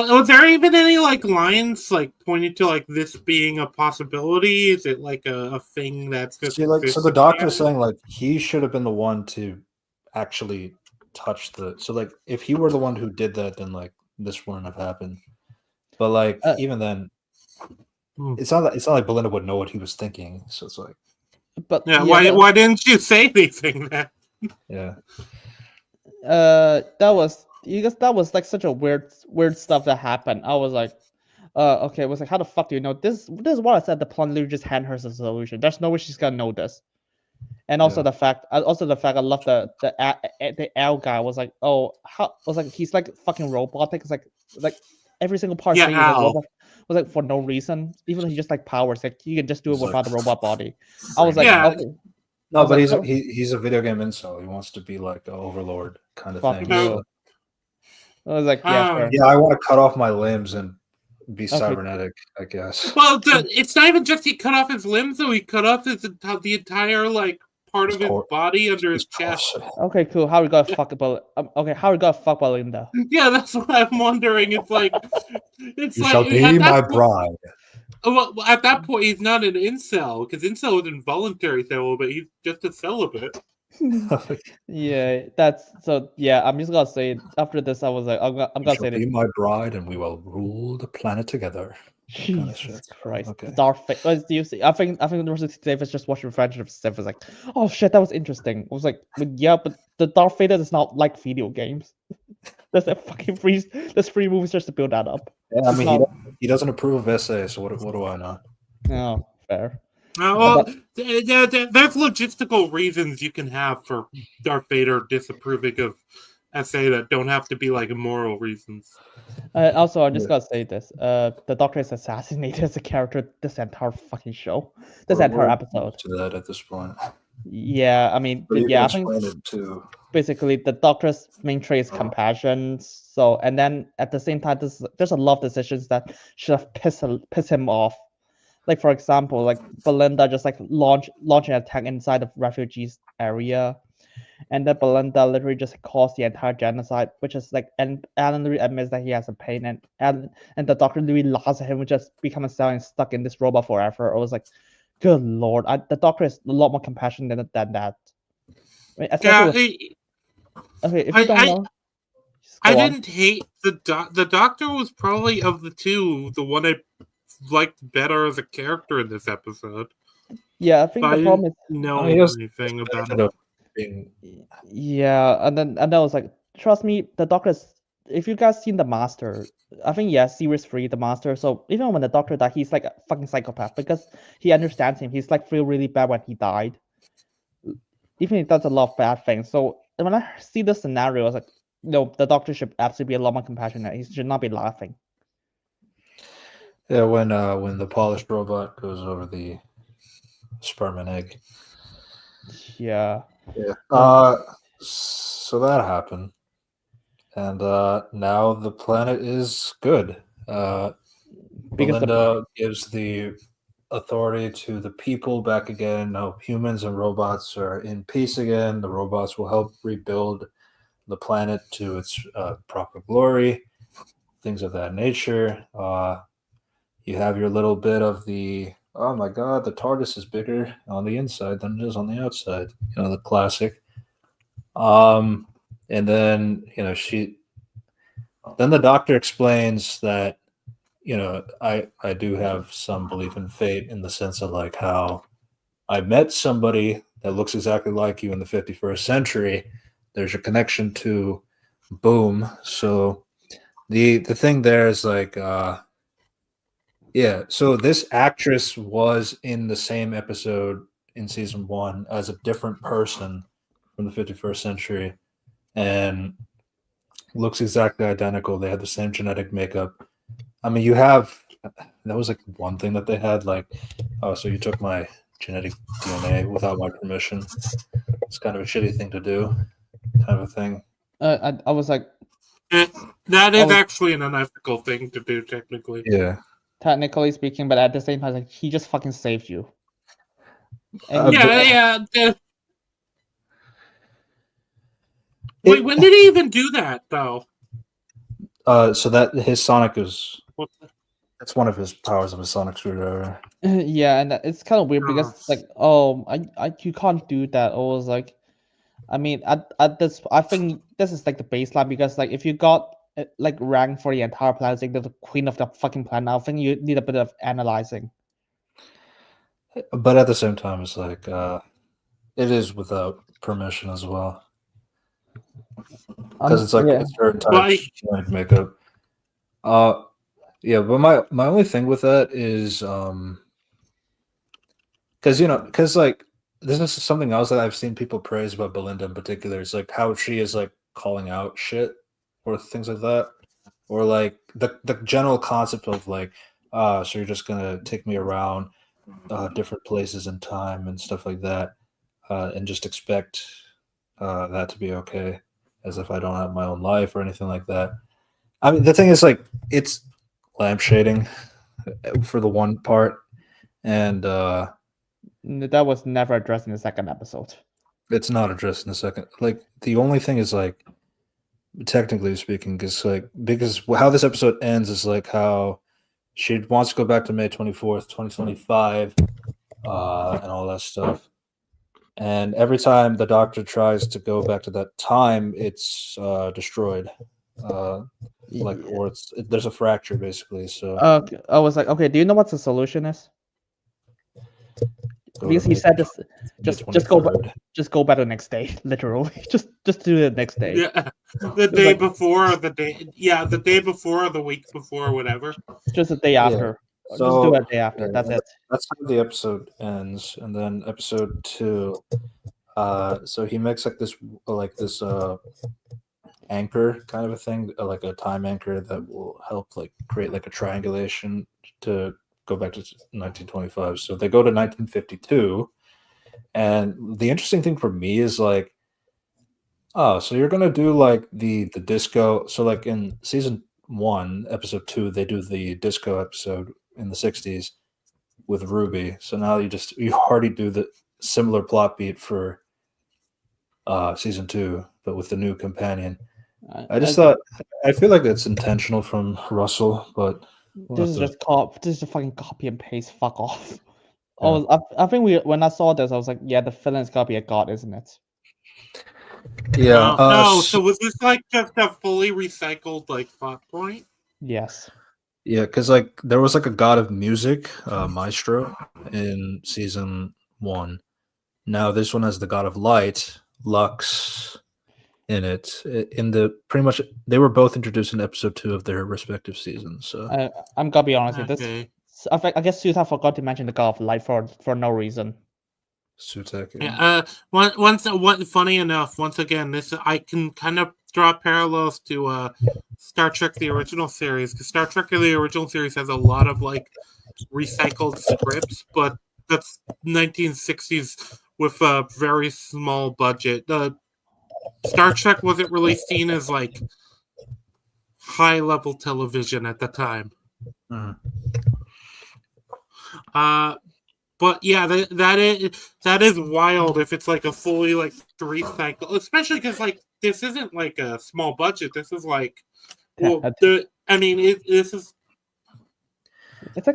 Was there even any like lines like pointing to like this being a possibility? Is it like a thing that's just so the doctor is saying like he should have been the one to actually touch the. So like, if he were the one who did that, then like this wouldn't have happened. But like, even then, it's not like Belinda would know what he was thinking. So it's like, but yeah, why didn't you say anything then? yeah. That was because that was like such a weird stuff that happened. I was like, okay, it was like, how the fuck do you know this? This is what I said. The plot literally just hand her the solution. There's no way she's gonna know this. And also the fact, I love the L guy was like, oh, how was like he's like fucking robotic. It's like every single part Yeah, thing is like robot, was like for no reason. Even though he just like powers, like you can just do it without the robot body. I was like, Yeah. okay. No, but he's a video game incel. He wants to be like an overlord kind of thing. You. I was like, yeah, sure. Yeah, I want to cut off my limbs and be cybernetic, I guess. Well, it's not even just he cut off his limbs, though. He cut off the entire like part of his body under his chest. Okay, cool. How we gonna fuck about? Okay, how we gonna fuck Belinda? Yeah, that's what I'm wondering. It's like you shall be my bride. Well, at that point, he's not an incel because incel is involuntary celibate. He's just a celibate. Yeah, that's so. Yeah, I'm just gonna say after this, I was like, I'm gonna say be my bride, and we will rule the planet together. Jesus Christ, okay. Darth Vader. Do you see? I think Davis just watched Revenge of the Sith. Was like, oh shit, that was interesting. I was like, yeah, but the Darth Vader does not like video games. There's a fucking free. There's free movies just to build that up. Yeah, I mean, he doesn't approve of essays, so what do I know? Oh, fair. Well, there's logistical reasons you can have for Darth Vader disapproving of essay that don't have to be like immoral reasons. Also, I'm just gonna say this: the Doctor is assassinated as a character this entire fucking show, entire episode. To that at this point. Yeah, I mean, I think basically the Doctor's main trait is compassion. So, and then at the same time, there's a lot of decisions that should have pissed him off. Like for example, like Belinda just like launching an attack inside the refugees area, and then Belinda literally just caused the entire genocide, which is like, and Alan literally admits that he has a pain, and the Doctor literally laughs at him, which just become a cell and stuck in this robot forever. I was like, good lord, the Doctor is a lot more compassionate than that. I mean, if you don't know. I didn't hate the Doctor was probably of the two the one I liked better as a character in this episode. Yeah, I think the problem is know anything about it. Yeah, and then I was like, trust me, the Doctor is. If you guys seen The Master, I think series 3, The Master. So even when the Doctor died, he's like a fucking psychopath because he understands him. He's like feel really bad when he died. Even he does a lot of bad things. So when I see this scenario, I was like, no, the Doctor should absolutely be a lot more compassionate. He should not be laughing. Yeah, when the polished robot goes over the sperm and egg. Yeah. Yeah. So that happened. And now the planet is good. Belinda gives the authority to the people back again. Now humans and robots are in peace again. The robots will help rebuild the planet to its proper glory. Things of that nature. You have your little bit of the, oh my god, the TARDIS is bigger on the inside than it is on the outside. You know, the classic. And then, then the Doctor explains that, I do have some belief in fate in the sense of like how I met somebody that looks exactly like you in the 51st century. There's a connection to boom. So the thing there is like, so this actress was in the same episode in season 1 as a different person from the 51st century and looks exactly identical. They had the same genetic makeup. I mean, that was like one thing that they had, like, oh, so you took my genetic DNA without my permission. It's kind of a shitty thing to do, kind of a thing. I was like, that is actually an unethical thing to do, technically. Yeah. Technically speaking, but at the same time, like, he just fucking saved you. Wait, when did he even do that, though? So that his sonic is. That's one of his powers of his sonic screwdriver. Yeah, and it's kind of weird because like, you can't do that. I was like, I mean, at this, I think this is like the baseline because like if you got like rank for the entire planet, like the queen of the fucking planet, I think you need a bit of analyzing. But at the same time, it's like it is without permission as well, because it's like yeah. it's her entire genetic makeup. Yeah, but my only thing with that is because like this is something else that I've seen people praise about Belinda in particular. It's like how she is like calling out shit or things like that, or like the general concept of like, so you're just gonna take me around different places in time and stuff like that, and just expect that to be okay, as if I don't have my own life or anything like that. I mean, the thing is, like, it's lampshading for the one part, and that was never addressed in the second episode. it's not addressed in the second. Like, the only thing is, like, technically speaking, because how this episode ends is like how she wants to go back to May 24th, 2025, and all that stuff. And every time the Doctor tries to go back to that time, it's destroyed. Or there's a fracture basically. So I was like, okay, do you know what the solution is? Because he said this, just go back the next day, literally. just do it the next day. Yeah, the day before, or the day before, or the week before, whatever. Just the day after. So, just do it the day after. That's it. That's how the episode ends, and then episode 2. So he makes like this anchor kind of a thing, like a time anchor that will help like create like a triangulation to go back to 1925. So they go to 1952, and the interesting thing for me is like, oh, so you're gonna do like the disco. So like in season 1, episode 2, they do the disco episode in the 60s with Ruby. So now you already do the similar plot beat for season 2, but with the new companion. I feel like that's intentional from Russell, but this is a fucking copy and paste. Fuck off. Yeah. I think when I saw this, I was like, yeah, the villain's gotta be a god, isn't it? Yeah. No. So was this like just a fully recycled like plot point? Yes. Yeah, because like there was like a god of music, Maestro, in season 1. Now this one has the god of light, Lux, in it. Pretty much they were both introduced in episode 2 of their respective seasons. So I'm gonna be honest with this. I guess Suta forgot to mention the god of light for no reason. Sutek. Yeah. Funny enough, once again, this I can kind of draw parallels to Star Trek the original series, because Star Trek the original series has a lot of like recycled scripts, but that's 1960s with a very small budget. Star Trek wasn't really seen as like high level television at the time. But yeah, that is wild if it's like a fully like recycle, especially because like this isn't like a small budget. This is like, this is.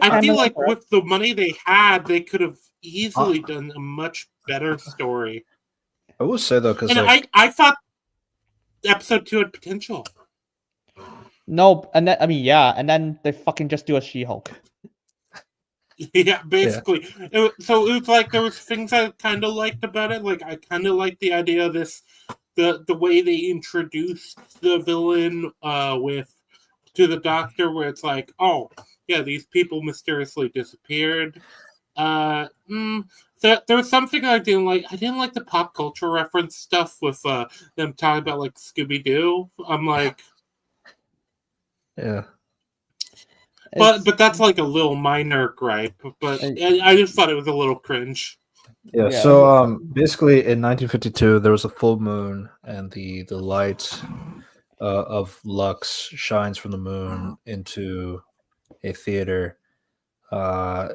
I feel like with the money they had, they could have easily done a much better story. I will say though, because I thought episode 2 had potential. No, and then and then they fucking just do a She-Hulk. Yeah, basically. Yeah. So it was like there was things I kind of liked about it. Like I kind of liked the idea of this, the way they introduced the villain to the Doctor, where it's like, oh yeah, these people mysteriously disappeared. There was something I didn't like. I didn't like the pop culture reference stuff with them talking about like Scooby-Doo. I'm like, yeah. But that's like a little minor gripe. But I just thought it was a little cringe. Yeah. So basically, in 1952, there was a full moon, and the light of Lux shines from the moon into a theater,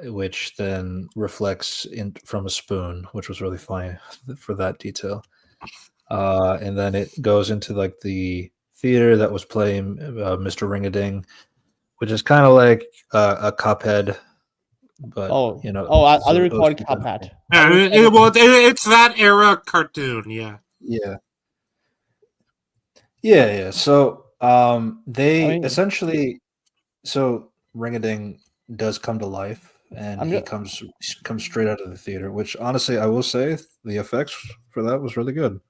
which then reflects from a spoon, which was really funny for that detail. And then it goes into like the theater that was playing Mr. Ring-a-Ding, which is kind of like a Cuphead, but I recall Cuphead. It's that era cartoon, yeah. Yeah. Yeah. So they essentially Ring-a-Ding does come to life, and he comes straight out of the theater, which honestly I will say the effects for that was really good.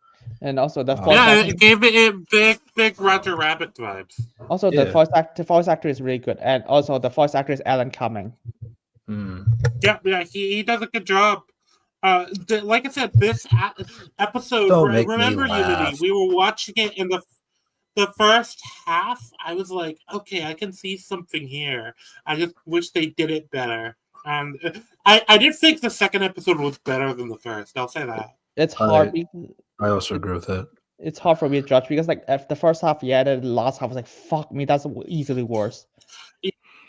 And also the voice it gave it big Roger Rabbit vibes. Also, the voice actor is really good, and also the voice actor is Alan Cumming. Yeah, he does a good job. Like I said, this episode. Remember Unity? We were watching it in the first half. I was like, okay, I can see something here. I just wish they did it better. And I did think the second episode was better than the first. I'll say that. It's hard. I also agree with that. It's hard for me to judge because, like, if the first half, the last half was like, fuck me, that's easily worse.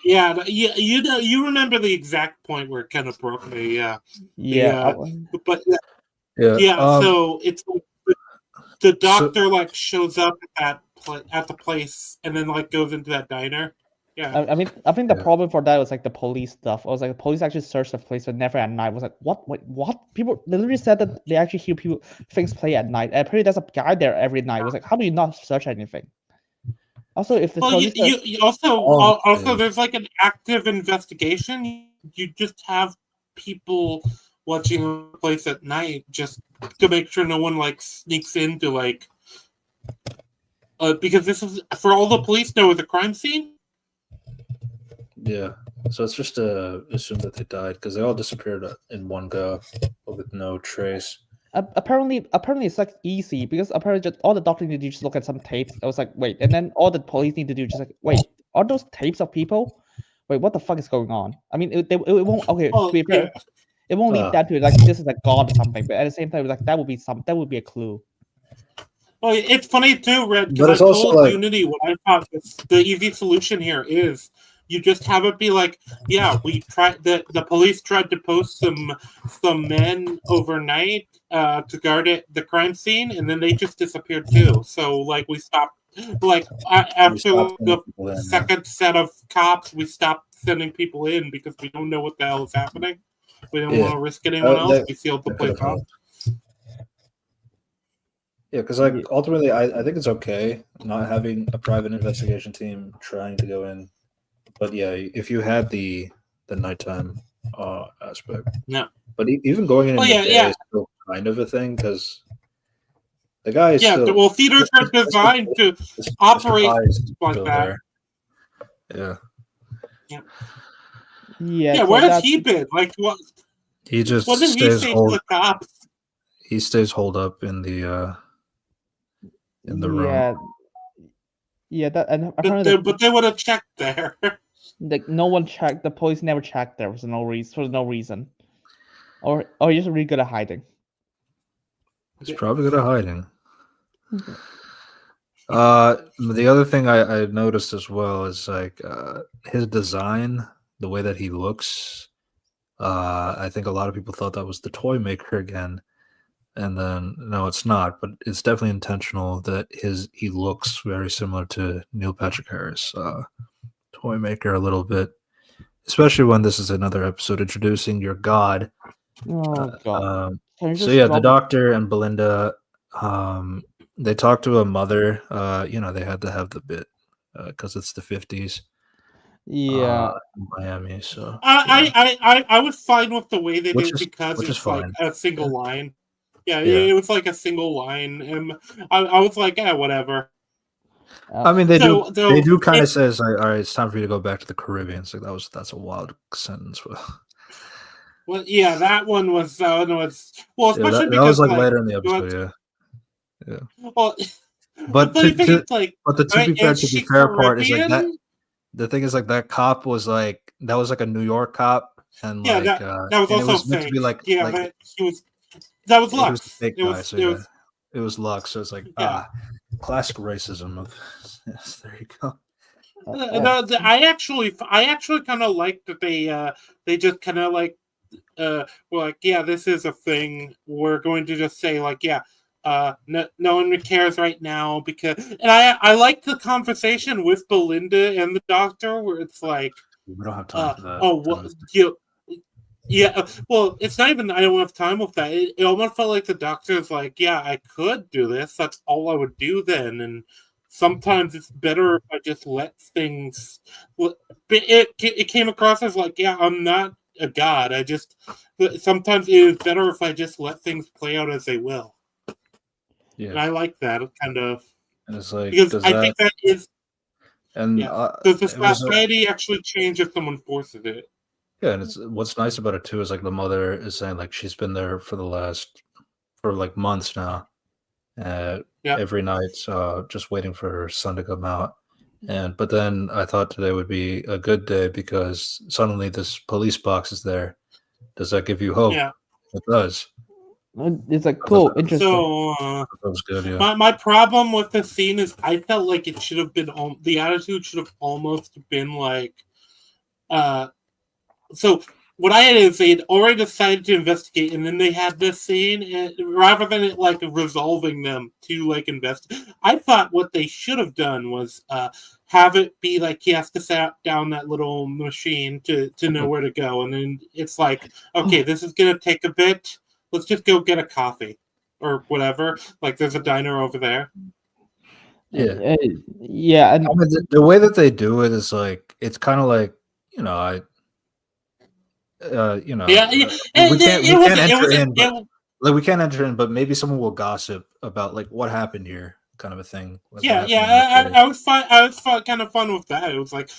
Yeah, you remember the exact point where it kind of broke me. Yeah. So it's the doctor shows up at the place and then goes into that diner. Yeah, I think the problem for that was the police stuff. I was like, the police actually searched the place, but never at night. I was like, what? Wait, what? People literally said that they actually hear things play at night. And apparently, there's a guy there every night. I was like, how do you not search anything? Also, if the police also there's an active investigation. You just have people watching the place at night just to make sure no one sneaks into because this is for all the police know is a crime scene. Yeah, so it's just to assume that they died because they all disappeared in one go with no trace. Apparently it's easy because apparently just all the doctor need to do just look at some tapes. I was like, wait, and then all the police need to do just wait, are those tapes of people? Wait, what the fuck is going on? I mean, it won't. Okay, to be fair, it won't lead that to this is god or something. But at the same time, that would be a clue. Well, it's funny too, Red, because I told Unity what I thought the easy solution here is. You just have it be we tried. The police tried to post some men overnight to guard the crime scene, and then they just disappeared too. So we stopped. After the second set of cops, we stopped sending people in because we don't know what the hell is happening. We don't want to risk anyone else. We sealed the place off. Yeah, because ultimately, I think it's okay not having a private investigation team trying to go in. But yeah, if you had the nighttime aspect, no. But even going in the day is still kind of a thing because the guy is still. Theaters are designed to operate like that. There. Yeah. Where has he been? What? He just what did he say to the cops? He stays holed up in the room. Yeah, but they would have checked there. No one checked. The police never checked there for no reason. Or you're just really good at hiding. He's probably good at hiding. The other thing I noticed as well is his design, the way that he looks. I think a lot of people thought that was the toy maker again. And then no, it's not, but it's definitely intentional that he looks very similar to Neil Patrick Harris, toy maker a little bit, especially when this is another episode introducing your god. Oh god! The doctor and Belinda, they talk to a mother. They had to have the bit because it's the 50s. Yeah, in Miami. So I was fine with the way they did because it's a single line. Yeah, it was a single line, and I was like, whatever. I mean, they do kind of says, all right, it's time for you to go back to the Caribbean. So that's a wild sentence. Well, yeah, that one was especially that was later in the episode, yeah. Well, but to be fair part is that the thing is the cop was that was a New York cop, and that was also fake. To be he was. That was Lux. He was the fake guy, it was Lux. So it's classic racism. Yes, there you go. I actually kind of like that they just kind of were this is a thing. We're going to just say no one cares right now because, and I like the conversation with Belinda and the doctor where it's we don't have time for that. Yeah, well, it's not even I don't have time with that. It almost felt like the doctor's like, yeah, I could do this. That's all I would do then. And sometimes it's better if I just let things. It came across as like, yeah, I'm not a god. Sometimes it is better if I just let things play out as they will. Yeah, And I like that kind of and it's like, because does I that think that is and does the it was society actually change if someone forces it? yeah, and it's what's nice about it too is like the mother is saying like she's been there for like months now, Yeah, every night, just waiting for her son to come out. But then I thought today would be a good day because suddenly this police box is there. Does that give you hope? yeah. It does. It's like I thought cool, interesting. So. that was good. Yeah. My problem with the scene is I felt like it should have been the attitude should have almost been like so what I had is they'd already decided to investigate and then they had this scene and rather than it like resolving them to like investigate. I thought what they should have done was have it be like he has to set down that little machine to know where to go and then it's like okay this is gonna take a bit, let's just go get a coffee or whatever. Like there's a diner over there. Yeah. Yeah, and I mean, the way that they do it is like it's kind of like you know I you know Yeah, we can't enter in, but it, like we can't enter in, but maybe someone will gossip about like what happened here, kind of a thing. Like what yeah, happened in that day. I was fun. I was kind of fun with that. It was like,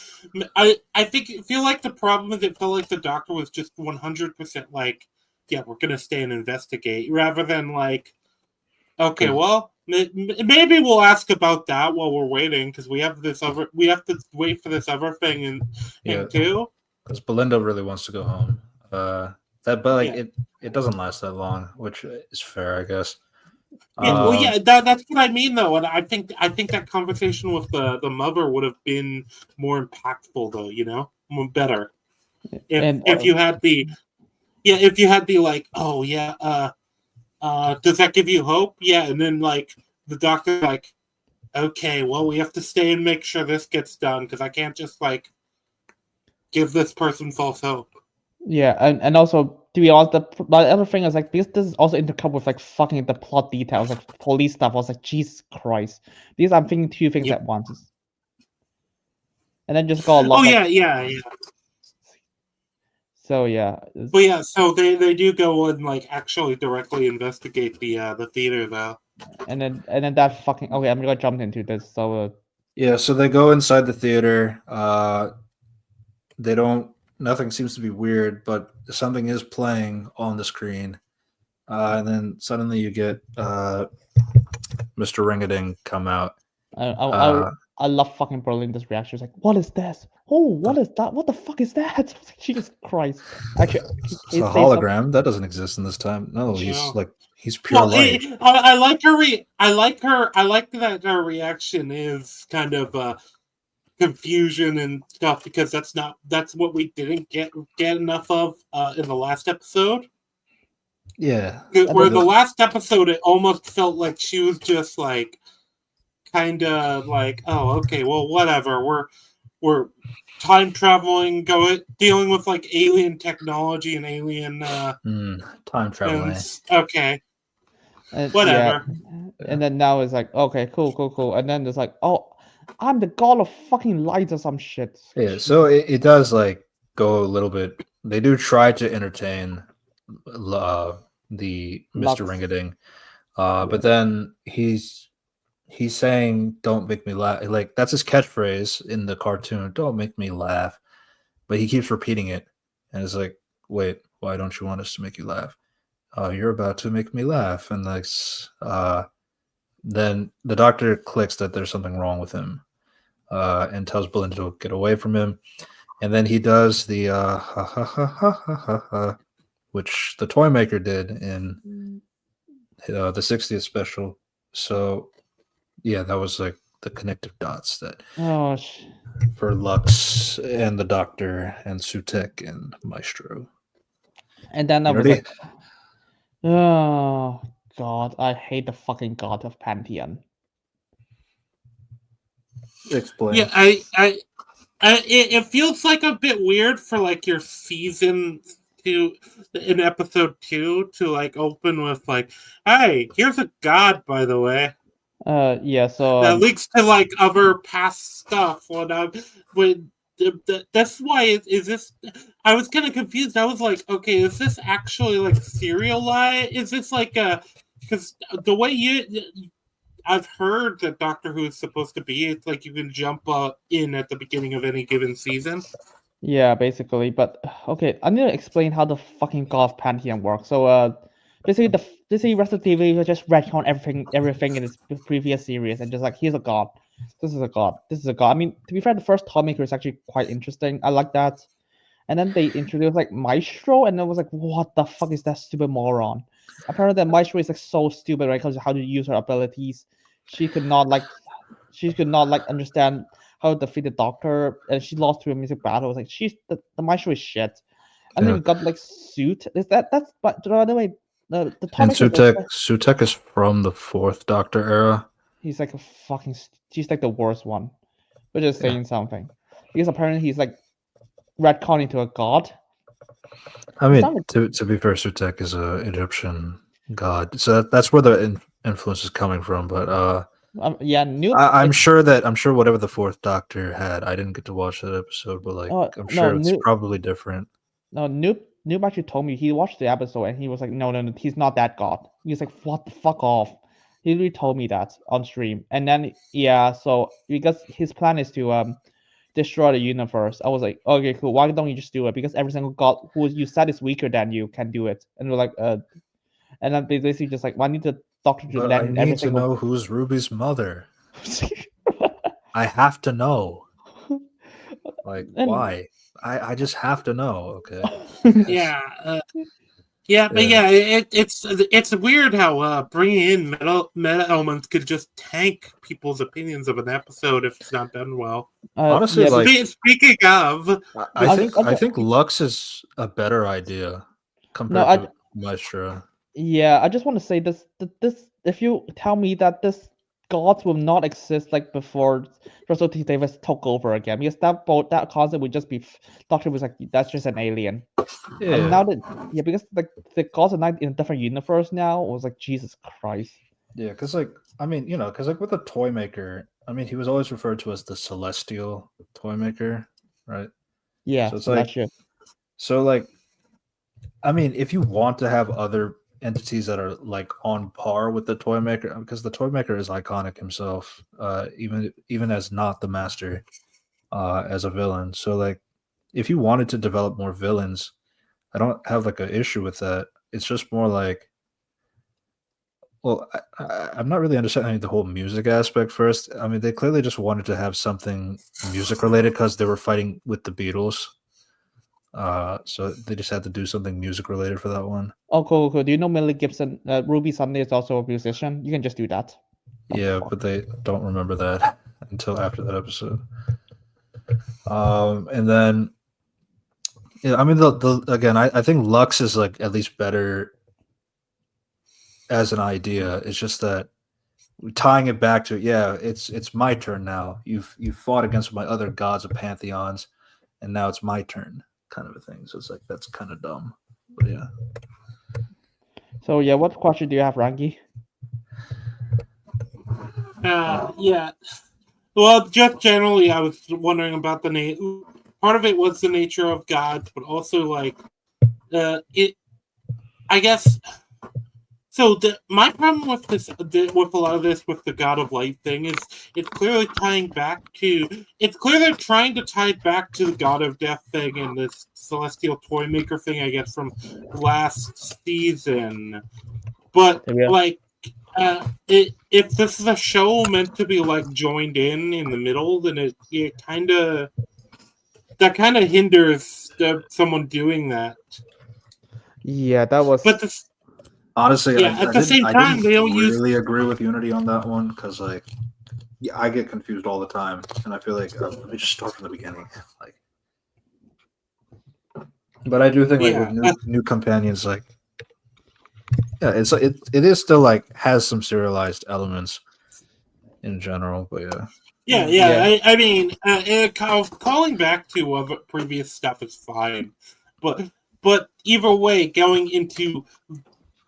I feel like the problem is it felt like the doctor was just 100% like, yeah, we're gonna stay and investigate, rather than like, okay, well, maybe we'll ask about that while we're waiting because we have to wait for this other thing Yeah, too. because Belinda really wants to go home. But like Yeah. it doesn't last that long, which is fair, I guess. Yeah, well, yeah, that's what I mean, though, and I think that conversation with the mother would have been more impactful, though. You know, more better if you had the like, oh yeah, does that give you hope? Yeah, and then like the doctor like, okay, well, we have to stay and make sure this gets done because I can't just like give this person false hope. yeah, and also to be honest, the other thing is like because this is also intercoupled with like fucking the plot details, like police stuff. I was like, Jesus Christ, these I'm thinking two things at once, and then just got a lot. Oh yeah. So yeah, but yeah, so they do go and like actually directly investigate the theater though, and then that fucking okay. I'm gonna jump into this. So yeah, so they go inside the theater. They don't. Nothing seems to be weird, but something is playing on the screen, and then suddenly you get Mr. Ringading come out. I love fucking Berlinda's reaction. It's like, what is this? Oh, what is that? What the fuck is that? I was like, Jesus Christ! Actually, it's a hologram that doesn't exist in this time. No, he's pure light. I like her. I like that her reaction is kind of confusion and stuff because that's what we didn't get enough of in the last episode. Yeah, where the last episode it almost felt like she was just like kind of like, oh, okay, well, whatever. We're time traveling, dealing with like alien technology and alien time traveling. Okay, whatever. Yeah. And then now it's like, okay, cool. And then it's like, oh, I'm the god of fucking light or some shit. Yeah, so it does like go a little bit. They do try to entertain the Mr. Ringading, but then he's saying, "Don't make me laugh." Like that's his catchphrase in the cartoon. Don't make me laugh, but he keeps repeating it, and it's like, "Wait, why don't you want us to make you laugh?" Oh, you're about to make me laugh, and like, then the doctor clicks that there's something wrong with him, and tells Belinda to get away from him, and then he does the ha ha ha ha ha ha ha, which the toy maker did in the 60th special. So yeah, that was like the connective dots that for Lux and the Doctor and Sutek and Maestro. And then I was like, oh god, I hate the fucking god of Pantheon. Explain. Yeah, it feels like a bit weird for like your season to in episode 2 to like open with like, "Hey, here's a god, by the way." Yeah. So That links to like other past stuff. That's why is this? I was kind of confused. I was like, okay, is this actually like serialized? Is this like a? Because the way I've heard that Doctor Who is supposed to be, it's like you can jump in at the beginning of any given season. yeah, basically. But okay, I need to explain how the fucking God Pantheon works. So basically the rest of the TV will just retcon everything in its previous series and just like here's a god, this is a god, this is a god. I mean, to be fair, the first Toymaker is actually quite interesting. I like that. And then they introduced like Maestro, and I was like, what the fuck is that stupid moron? Apparently, that Maestro is like so stupid, right? Because how to use her abilities, she could not like understand how to defeat the Doctor, and she lost to a music battle. I was like, the Maestro is shit. And then Yeah. we got like Suit. That's but by the way, the And Toymaker is also, Sutek is from the Fourth Doctor era. he's like a fucking she's like the worst one, which is saying something, because apparently he's like retconning to a god. I It's mean, not like- to be fair, Sutek is a Egyptian god, so that's where the influence is coming from. But yeah, Newt. I'm sure whatever the Fourth Doctor had, I didn't get to watch that episode, but like I'm sure it's probably different. No, Noob actually told me he watched the episode and he was like, no, he's not that god. He's like, what the fuck off. He really told me that on stream. And then yeah, so because his plan is to destroy the universe, I was like, okay, cool. Why don't you just do it? Because every single god who you said is weaker than you can do it. And we're like, and then they basically just like, well, I need the Doctor to But let I need to know who's Ruby's mother. I have to know. Like, why? I just have to know. Okay. Yeah. It's weird how bringing in meta elements could just tank people's opinions of an episode if it's not done well. Honestly, like speaking of, I think Lux is a better idea compared to Maestro. Yeah, I just want to say this. If you tell me that this gods will not exist like before Russell T Davis took over again, because that concept would just be Doctor was like that's just an alien. Yeah. And now that because like the gods are not in a different universe now, it was like Jesus Christ. Yeah, because like I mean, because like with the Toymaker, I mean he was always referred to as the Celestial Toymaker, right? Yeah, so it's Celestial. like I mean, if you want to have other entities that are like on par with the Toymaker, because the Toymaker is iconic himself, even as not the Master, as a villain. So like, if you wanted to develop more villains, I don't have like an issue with that. It's just more like, well, I'm not really understanding the whole music aspect first. I mean, they clearly just wanted to have something music related because they were fighting with the Beatles. So they just had to do something music related for that one. Oh, cool. Do you know Millie Gibson? Ruby Sunday is also a musician. You can just do that. Yeah, but they don't remember that until after that episode. And then, yeah, I mean, again, I think Lux is like at least better as an idea. It's just that tying it back to it's my turn now. You've fought against my other gods of pantheons, and now it's my turn, kind of a thing. So it's like that's kind of dumb, but yeah. So yeah, what question do you have, Rangi? Yeah. Well, just generally, I was wondering about the part of it was the nature of gods, but also like it. I guess. So my problem with this, with a lot of this, with the God of Light thing, is it's clearly trying to tie it back to the God of Death thing and this Celestial Toymaker thing, I guess, from last season. But like, if this is a show meant to be like joined in the middle, then it kind of hinders someone doing that. Yeah, that was. But honestly, yeah. At the same time, they don't really agree with Unity on that one because, like, yeah, I get confused all the time, and I feel like let me just start from the beginning, like. But I do think like with new companions, like, yeah, it is still like has some serialized elements in general, but yeah. I mean, calling back to previous stuff is fine, but But either way, going into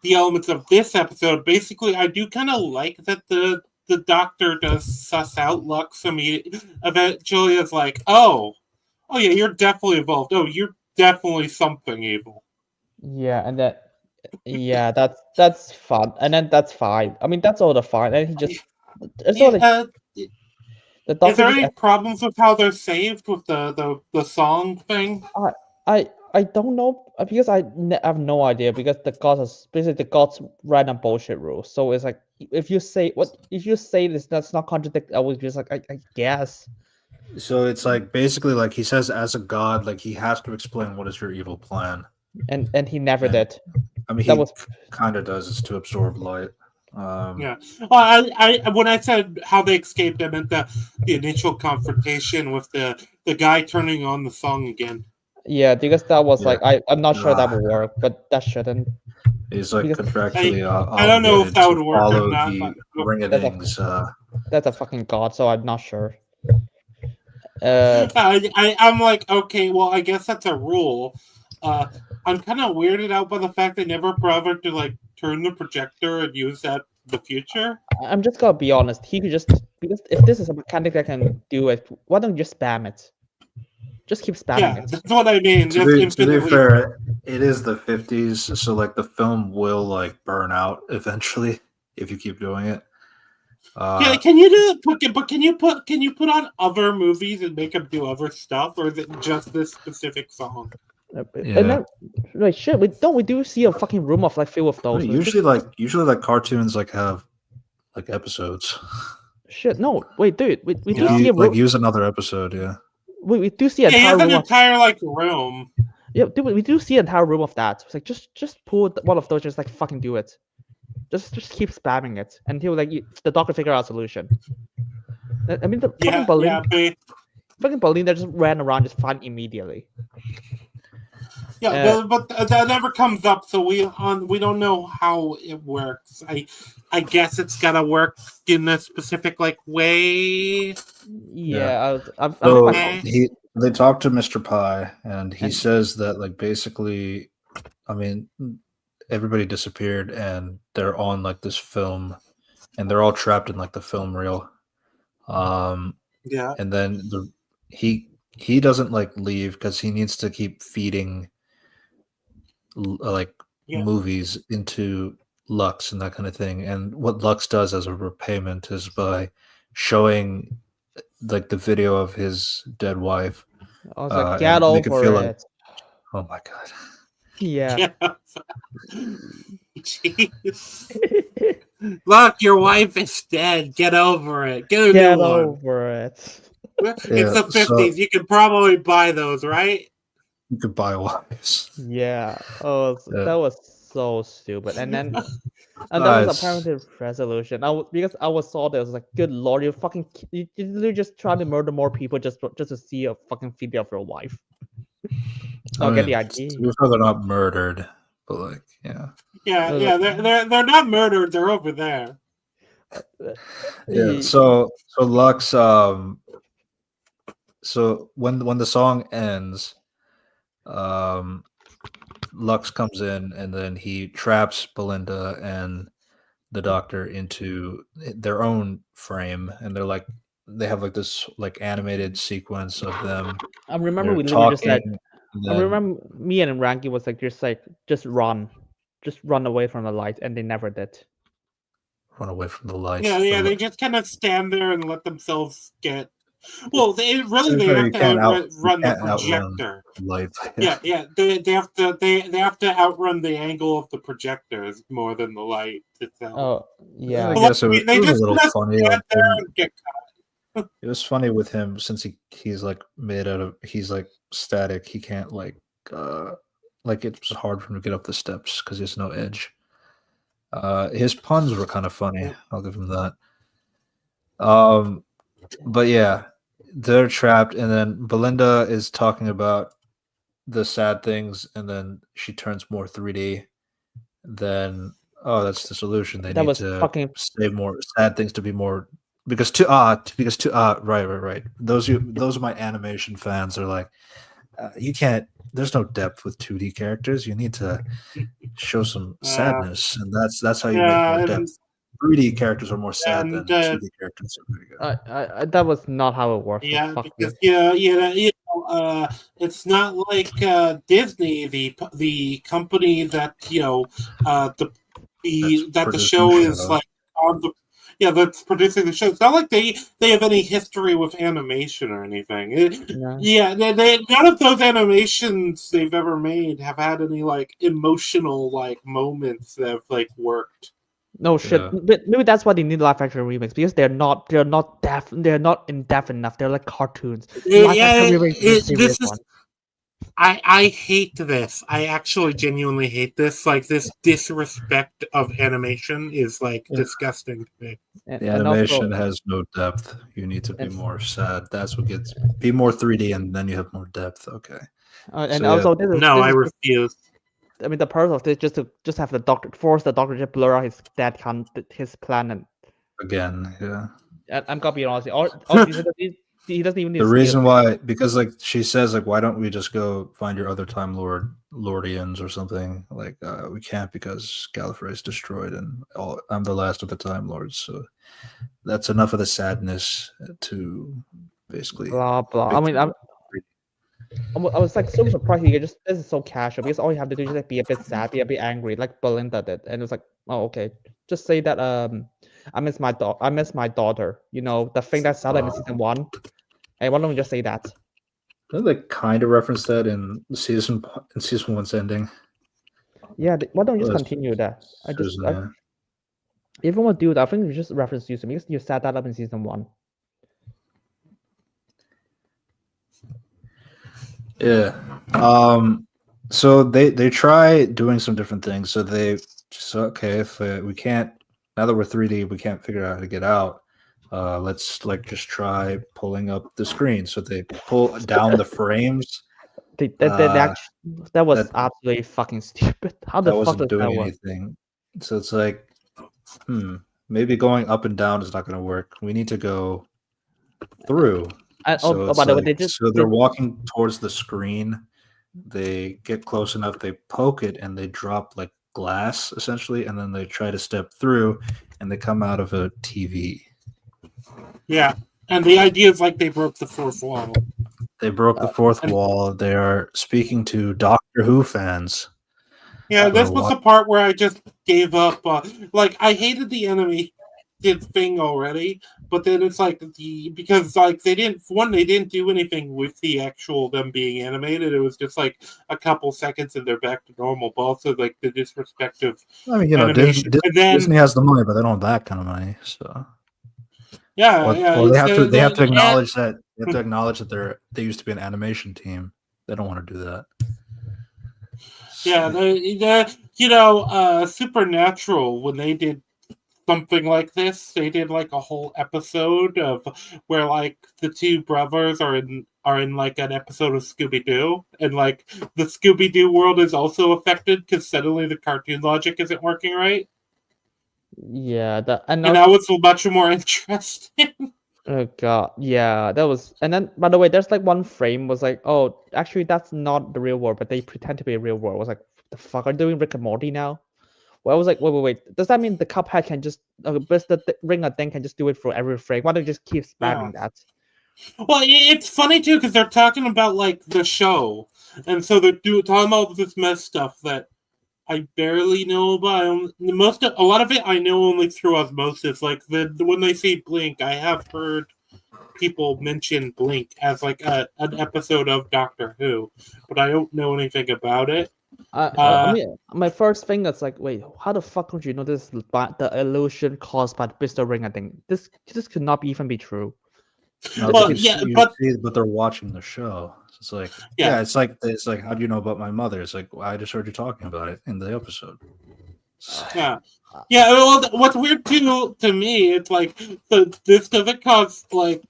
the elements of this episode, basically, I do kind of like that the Doctor does suss out Lux immediately. Eventually, is like, oh yeah, you're definitely involved. Oh, you're definitely something evil. Yeah, and that. Yeah, that's fun, and then that's fine. I mean, that's all the fine, and he just. It's all the Is Doctor there just. any problems with how they're saved with the song thing? I don't know because I have no idea because the gods are basically the gods random bullshit rules. So it's like if you say this, that's not contradict. I was just like I guess. So it's like basically like he says as a god, like he has to explain what is your evil plan. And he never Yeah. did. I mean, That he was kind of does. It's to absorb light. Yeah. Well, I when I said how they escaped, I meant the initial confrontation with the guy turning on the song again. yeah, because that was Yeah. like I'm not sure that would work, but that shouldn't. He's like Because contractually I don't know if obligated that to would work or follow not, the but- ring-a-dings. That's a fucking god, so I'm not sure. I'm like, okay, well, I guess that's a rule. I'm kind of weirded out by the fact they never bothered to like turn the projector and use that in the future. I'm just gonna be honest. He could just because if this is a mechanic that can do it, why don't you just spam it? Just keep spamming Yeah, it. that's what I mean. To Just be infinitely. fair, it is the 50s, so like the film will like burn out eventually if you keep doing it. Can you do it? But can you put on other movies and make them do other stuff, or is it just this specific song? Yeah. And then, like, shit, we do see a fucking room of like filled with those. Usually like cartoons like have like episodes. Shit, no, wait, dude, we do Yeah. see a room. Like use another episode, yeah. We do see an Yeah, he entire has an room. entire like room. Yeah, dude, we do see an entire room of that. It's like just pull one of those, just like fucking do it. Just keep spamming it until like the Doctor figure out a solution. I mean, the fucking fucking Belinda just ran around just fine immediately. Yeah, but that never comes up, so we don't know how it works. I guess it's gotta work in a specific like way. Yeah, So they talk to Mr. Pie, and he says that like basically, I mean, everybody disappeared, and they're on like this film, and they're all trapped in like the film reel. Yeah, and then he doesn't like leave because he needs to keep feeding movies into Lux and that kind of thing. And what Lux does as a repayment is by showing like the video of his dead wife. I was like, get over it. Like, oh my god. Yeah. Jeez. Look, your wife is dead. Get over it. Get over it. It's the 50s. You could probably buy those, right? You could buy wives. Yeah. Oh, that was so stupid. And then that was apparently resolution. Because I saw this, I was like, good lord, you're just trying to murder more people just to see a fucking video of your wife. Get the idea. They're not murdered, but like, yeah. Yeah, they're not murdered. They're over there. Yeah. So Lux. So when the song ends, Lux comes in, and then he traps Belinda and the Doctor into their own frame, and they have like this like animated sequence of them. I remember we talking, just said. I remember me and Rangi was like, just run away from the light, and they never did. Run away from the light. Yeah, they just kind of stand there and let themselves get. Well, they have to run the projector. Light. Yeah, they have to outrun the angle of the projectors more than the light itself. Oh yeah, I guess it was a little funny. It was funny with him since he's like made out of like static. He can't like it was hard for him to get up the steps because there's no edge. His puns were kind of funny. I'll give him that. But yeah, they're trapped, and then Belinda is talking about the sad things, and then she turns more 3D. Then that's the solution. They need to say more sad things to be more. Right. Those are my animation fans are like, you can't. There's no depth with 2D characters. You need to show some sadness, and that's how you make more yeah, depth. 3D characters are more sad than and 2D characters are pretty good. That was not how it works. So yeah, fuck because you. it's not like Disney, the company that that the show is like on the that's producing the show. It's not like they have any history with animation or anything. None of those animations they've ever made have had any like emotional like moments that have like worked. No shit. Yeah. But maybe that's why they need live action remakes, because they're not in depth enough. They're like cartoons. Live action remakes is the serious one. I hate this. I actually genuinely hate this. Like this disrespect of animation is like disgusting to me. The animation has no depth. You need to be more sad. That's what gets be more 3D, and then you have more depth. Okay. I refuse. I mean, the purpose of this just have the doctor force the doctor to blur out his plan and again, yeah. I'm gonna be honest. He doesn't even need the reason why, because like she says, like, why don't we just go find your other Time Lordians or something? Like, we can't because Gallifrey is destroyed, and I'm the last of the Time Lords. So that's enough of the sadness to basically blah blah. I mean, I was like so surprised. This is so casual, because all you have to do is like be a bit sad, be a bit angry, like Belinda did, and it was like, oh okay, just say that I miss my daughter. You know, the thing that started in season 1. Hey, why don't we just say that? Don't they kind of reference that in season 1's ending? Yeah, why don't you just continue that? If you want to do that, I think we just reference you, because you set that up in season 1. Yeah. So they try doing some different things. So okay, if we can't, now that we're 3D, we can't figure out how to get out. Let's like just try pulling up the screen. So they pull down the frames. That was absolutely fucking stupid. How the fuck does that work? Anything. So it's like, maybe going up and down is not going to work. We need to go through. So they're walking towards the screen. They get close enough. They poke it and they drop like glass essentially, and then they try to step through, and they come out of a TV. Yeah, and the idea is like they broke the fourth wall. They broke the fourth wall. They are speaking to Doctor Who fans. Yeah, this was the part where I just gave up. Like, I hated the animated thing already, but then it's like because like they didn't do anything with the actual them being animated. It was just like a couple seconds and they're back to normal. But also like the disrespect of Disney has the money, but they don't have that kind of money. So yeah, they have to acknowledge that. They have to acknowledge that they used to be an animation team. They don't want to do that. Yeah, Supernatural, when they did something like this, they did like a whole episode of where like the two brothers are in like an episode of Scooby-Doo, and like the Scooby-Doo world is also affected because suddenly the cartoon logic isn't working right. Yeah, that was much more interesting. Oh god, yeah, that was. And then, by the way, there's like one frame was like, oh, actually, that's not the real world, but they pretend to be a real world. I was like, the fuck are you doing Rick and Morty now? Well, I was like, wait. Does that mean the Cuphead can just, the ring of thing can just do it for every frame? Why don't you just keep spamming that? Well, it's funny too because they're talking about like the show, and so they're talking about this mess stuff that I barely know about. A lot of it I know only through osmosis. Like when they say Blink, I have heard people mention Blink as like an episode of Doctor Who, but I don't know anything about it. I mean, my first thing is like, wait, how the fuck would you know this? The illusion caused by Mr. Ring, I think this could not even be true. No, but they're watching the show. It's like, it's like, how do you know about my mother? It's like, well, I just heard you talking about it in the episode. Yeah. Well, what's weird too to me, it's like this doesn't cause like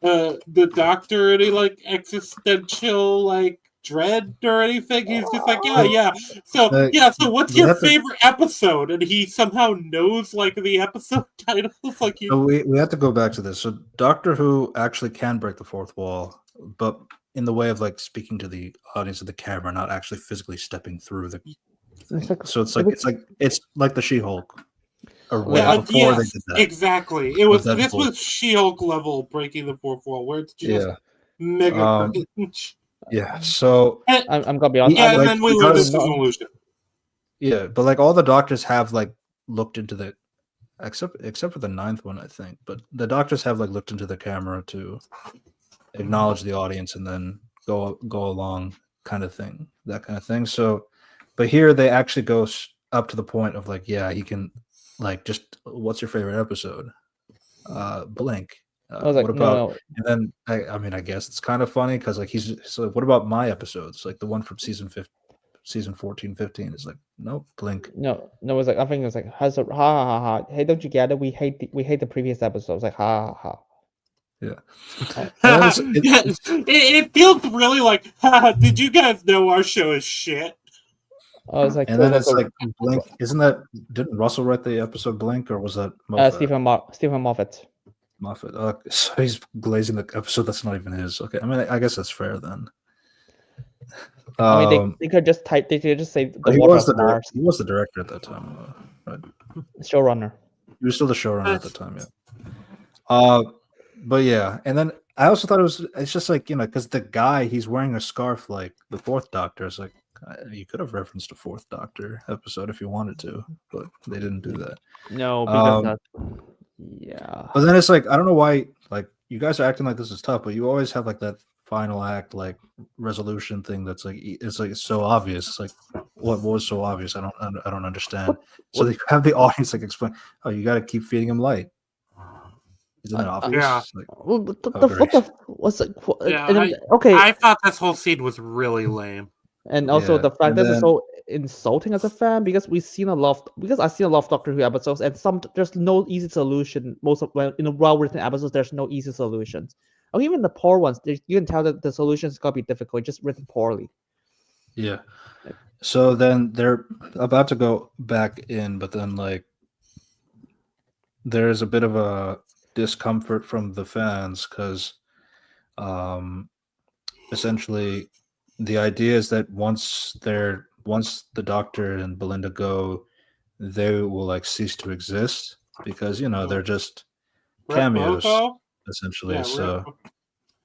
the Doctor any like existential like dread or anything. He's just like, yeah. So what's your favorite episode? And he somehow knows like the episode titles. Like we have to go back to this. So Doctor Who actually can break the fourth wall, but in the way of like speaking to the audience of the camera, not actually physically stepping through the. So it's like the She-Hulk. Or before they did that. Exactly. It was this was She-Hulk level breaking the fourth wall, where it's just mega cringe. Yeah. So I'm gonna be honest. Yeah, and then we learned this is an illusion. Yeah, but like all the doctors have like looked into the except for the 9th one, I think. But the doctors have like looked into the camera to acknowledge the audience and then go along, kind of thing, that kind of thing. So, but here they actually go up to the point of like, yeah, he can. Like, just what's your favorite episode? Blank. What about? No. And then I guess it's kind of funny because like he's like, what about my episodes? Like the one from season 14, 15 is like, nope, Blink. No, it's like I think it's like ha ha ha. Hey, don't you get it? We hate the previous episodes. Like ha ha ha. Yeah. It feels really like, did you guys know our show is shit? I was like, and then it's like Blink. Didn't Russell write the episode Blink, or was that Stephen Moffat? So he's glazing the episode that's not even his. Okay, I mean, I guess that's fair then. I mean, they could just type. They could just say he was the director at that time, right? Showrunner. He was still the showrunner at the time, yeah. But yeah, and then I also thought it's just like, because the guy, he's wearing a scarf like the Fourth Doctor. It's like, you could have referenced a Fourth Doctor episode if you wanted to, but they didn't do that. No, because yeah. But then it's like, I don't know why, like, you guys are acting like this is tough, but you always have like that final act, like resolution thing that's like, it's so obvious. It's like, what was so obvious? I don't understand. So they have the audience like explain, oh, you got to keep feeding him light. Isn't that obvious? Yeah. Okay. I thought this whole scene was really lame. And also the fact that it's so insulting as a fan, because I've seen a lot of Doctor Who episodes, and there's no easy solution. Most of well-written episodes, there's no easy solutions. Or even the poor ones, you can tell that the solutions gotta be difficult, just written poorly. Yeah. So then they're about to go back in, but then like there's a bit of a discomfort from the fans because essentially the idea is that once the Doctor and Belinda go, they will like cease to exist because they're just cameos essentially.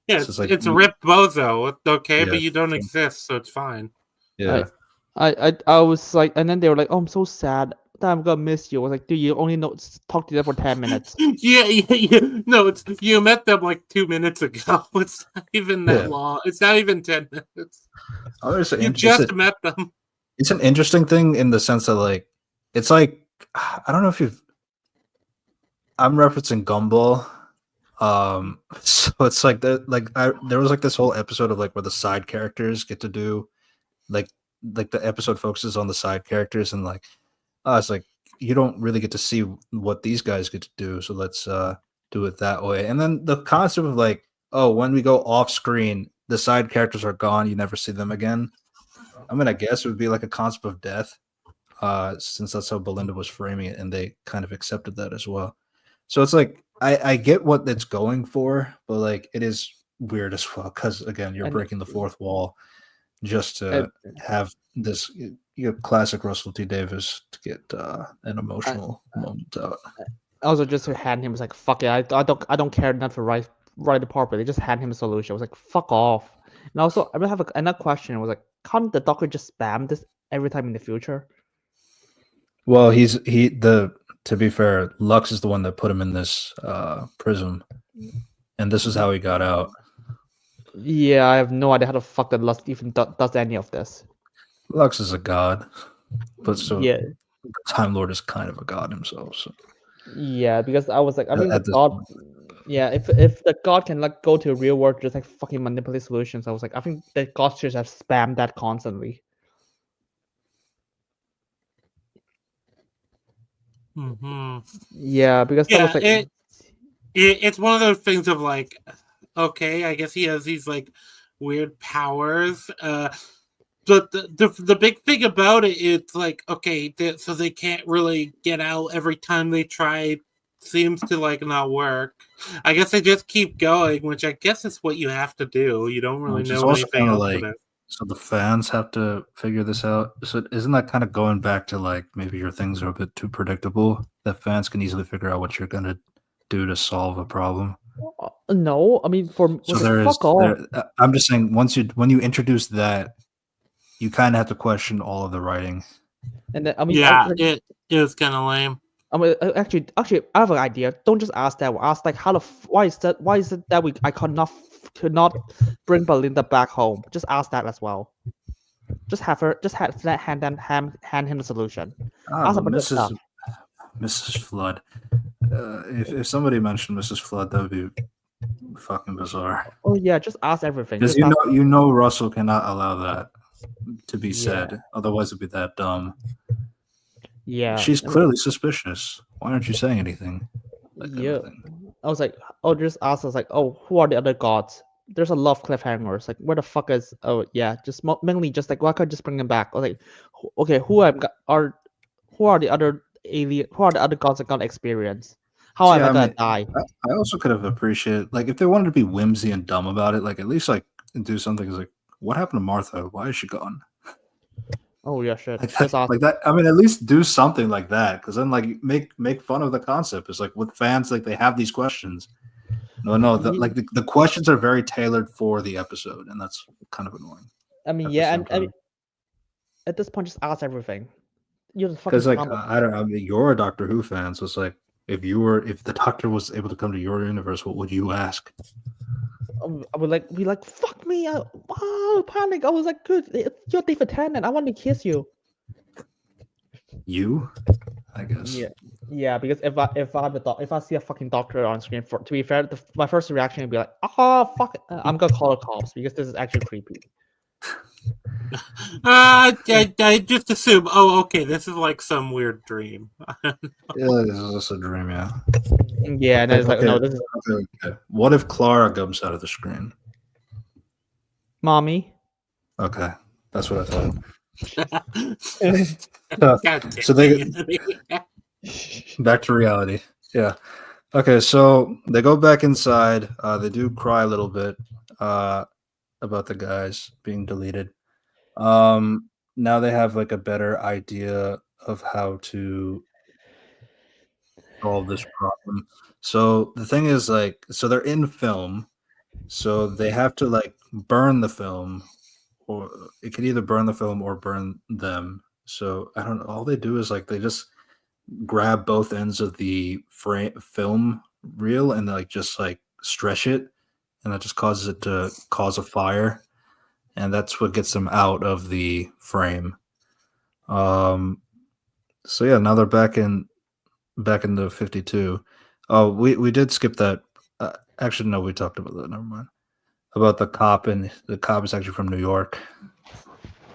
It's Rip Bozo. Okay, but you don't exist, so it's fine. Yeah. I was like, and then they were like, "Oh, I'm so sad that I'm gonna miss you." I was like, "Dude, you only talk to them for 10 minutes." Yeah. No, you met them like 2 minutes ago. It's not even that long. It's not even 10 minutes. You just met them. It's an interesting thing in the sense that like, it's like, I don't know if I'm referencing Gumball. So it's like that. Like there was like this whole episode of like where the side characters get to do like the episode focuses on the side characters and like it's like you don't really get to see what these guys get to do, so let's do it that way. And then the concept of like, oh, when we go off screen, the side characters are gone, you never see them again. I mean, I guess it would be like a concept of death, since that's how Belinda was framing it, and they kind of accepted that as well. So it's like I get what it's going for, but like it is weird as well because again, you're breaking the fourth wall just to have this classic Russell T Davies to get an emotional moment out. Also, just to hand him was like, "Fuck it, I don't care enough to write it properly." Just hand him a solution. I was like, "Fuck off." And also, I have another question. It was like, can't the Doctor just spam this every time in the future? Well, to be fair, Lux is the one that put him in this prism, and this is how he got out. Yeah, I have no idea how the fuck that Lux even does any of this. Lux is a god, but yeah, Time Lord is kind of a god himself. So. Yeah, because I was like, I mean, the god. Yeah, if the god can like go to the real world, just like fucking manipulate solutions, I was like, I think the gods should have spammed that constantly. Mm-hmm. Yeah, because that was like it's one of those things of like, okay, I guess he has these like weird powers, but the big thing about it, it's like, okay, so they can't really get out every time they try seems to like not work. I guess they just keep going, which I guess is what you have to do. You don't really Which is know also anything kind of else like, for this. so the fans have to figure this out. So isn't that kind of going back to like maybe your things are a bit too predictable that fans can easily figure out what you're gonna do to solve a problem? No, I mean So there is fuck off. I'm just saying when you introduce that, you kind of have to question all of the writing. And then, I mean, Yeah, it is kind of lame. I mean, actually, I have an idea. Don't just ask that. Ask like, why is that? Why is it that I could not bring Belinda back home? Just ask that as well. Just have her. Just hand him the solution. Ask But about this stuff. Mrs. Flood. If somebody mentioned Mrs. Flood, that would be fucking bizarre. Oh yeah, just ask everything. Because you know Russell cannot allow that to be said. Yeah. Otherwise, it'd be that dumb. Yeah. She's clearly suspicious. Why aren't you saying anything? Yeah. I was like, oh, just ask us like, oh, who are the other gods? There's a lot of cliffhangers. Like, where the fuck is? Oh yeah, just mainly just like, why can't I just bring them back? I was like, okay, who are the other alien? Who are the other gods that got experience? How am I gonna die? I also could have appreciated, like, if they wanted to be whimsy and dumb about it, like at least like do something like, what happened to Martha? Why is she gone? Oh yeah, shit. Like that. I mean, at least do something like that, because then like make fun of the concept. It's like with fans, like they have these questions. No, the questions are very tailored for the episode, and that's kind of annoying. I mean, yeah, and I mean, at this point, just ask everything. You're the fucking. Because like I don't know, I mean, you're a Doctor Who fan, so it's like if the Doctor was able to come to your universe, what would you ask? I would be like, fuck me, wow, panic. I was like, good, you're David Tennant. I want to kiss you. You, I guess. Yeah, because if I see a fucking doctor on screen, to be fair, my first reaction would be like, oh fuck, I'm gonna call the cops because this is actually creepy. I just assume. Oh, okay, this is like some weird dream. Yeah, this is just a dream. Yeah. Yeah, and then it's like, no, this is. Okay. What if Clara comes out of the screen? Mommy. Okay, that's what I thought. So they back to reality. Yeah. Okay, so they go back inside. They do cry a little bit about the guys being deleted. Now they have like a better idea of how to solve this problem. So the thing is, like, so they're in film, so they have to like burn the film, or it could either burn the film or burn them. So I don't know. All they do is like they just grab both ends of the film reel and like just like stretch it, and that just causes it to cause a fire, and that's what gets them out of the frame. So yeah, now they're back in the 52. Oh, we did skip that. Actually, no, we talked about that. Never mind. About the cop, and the cop is actually from New York.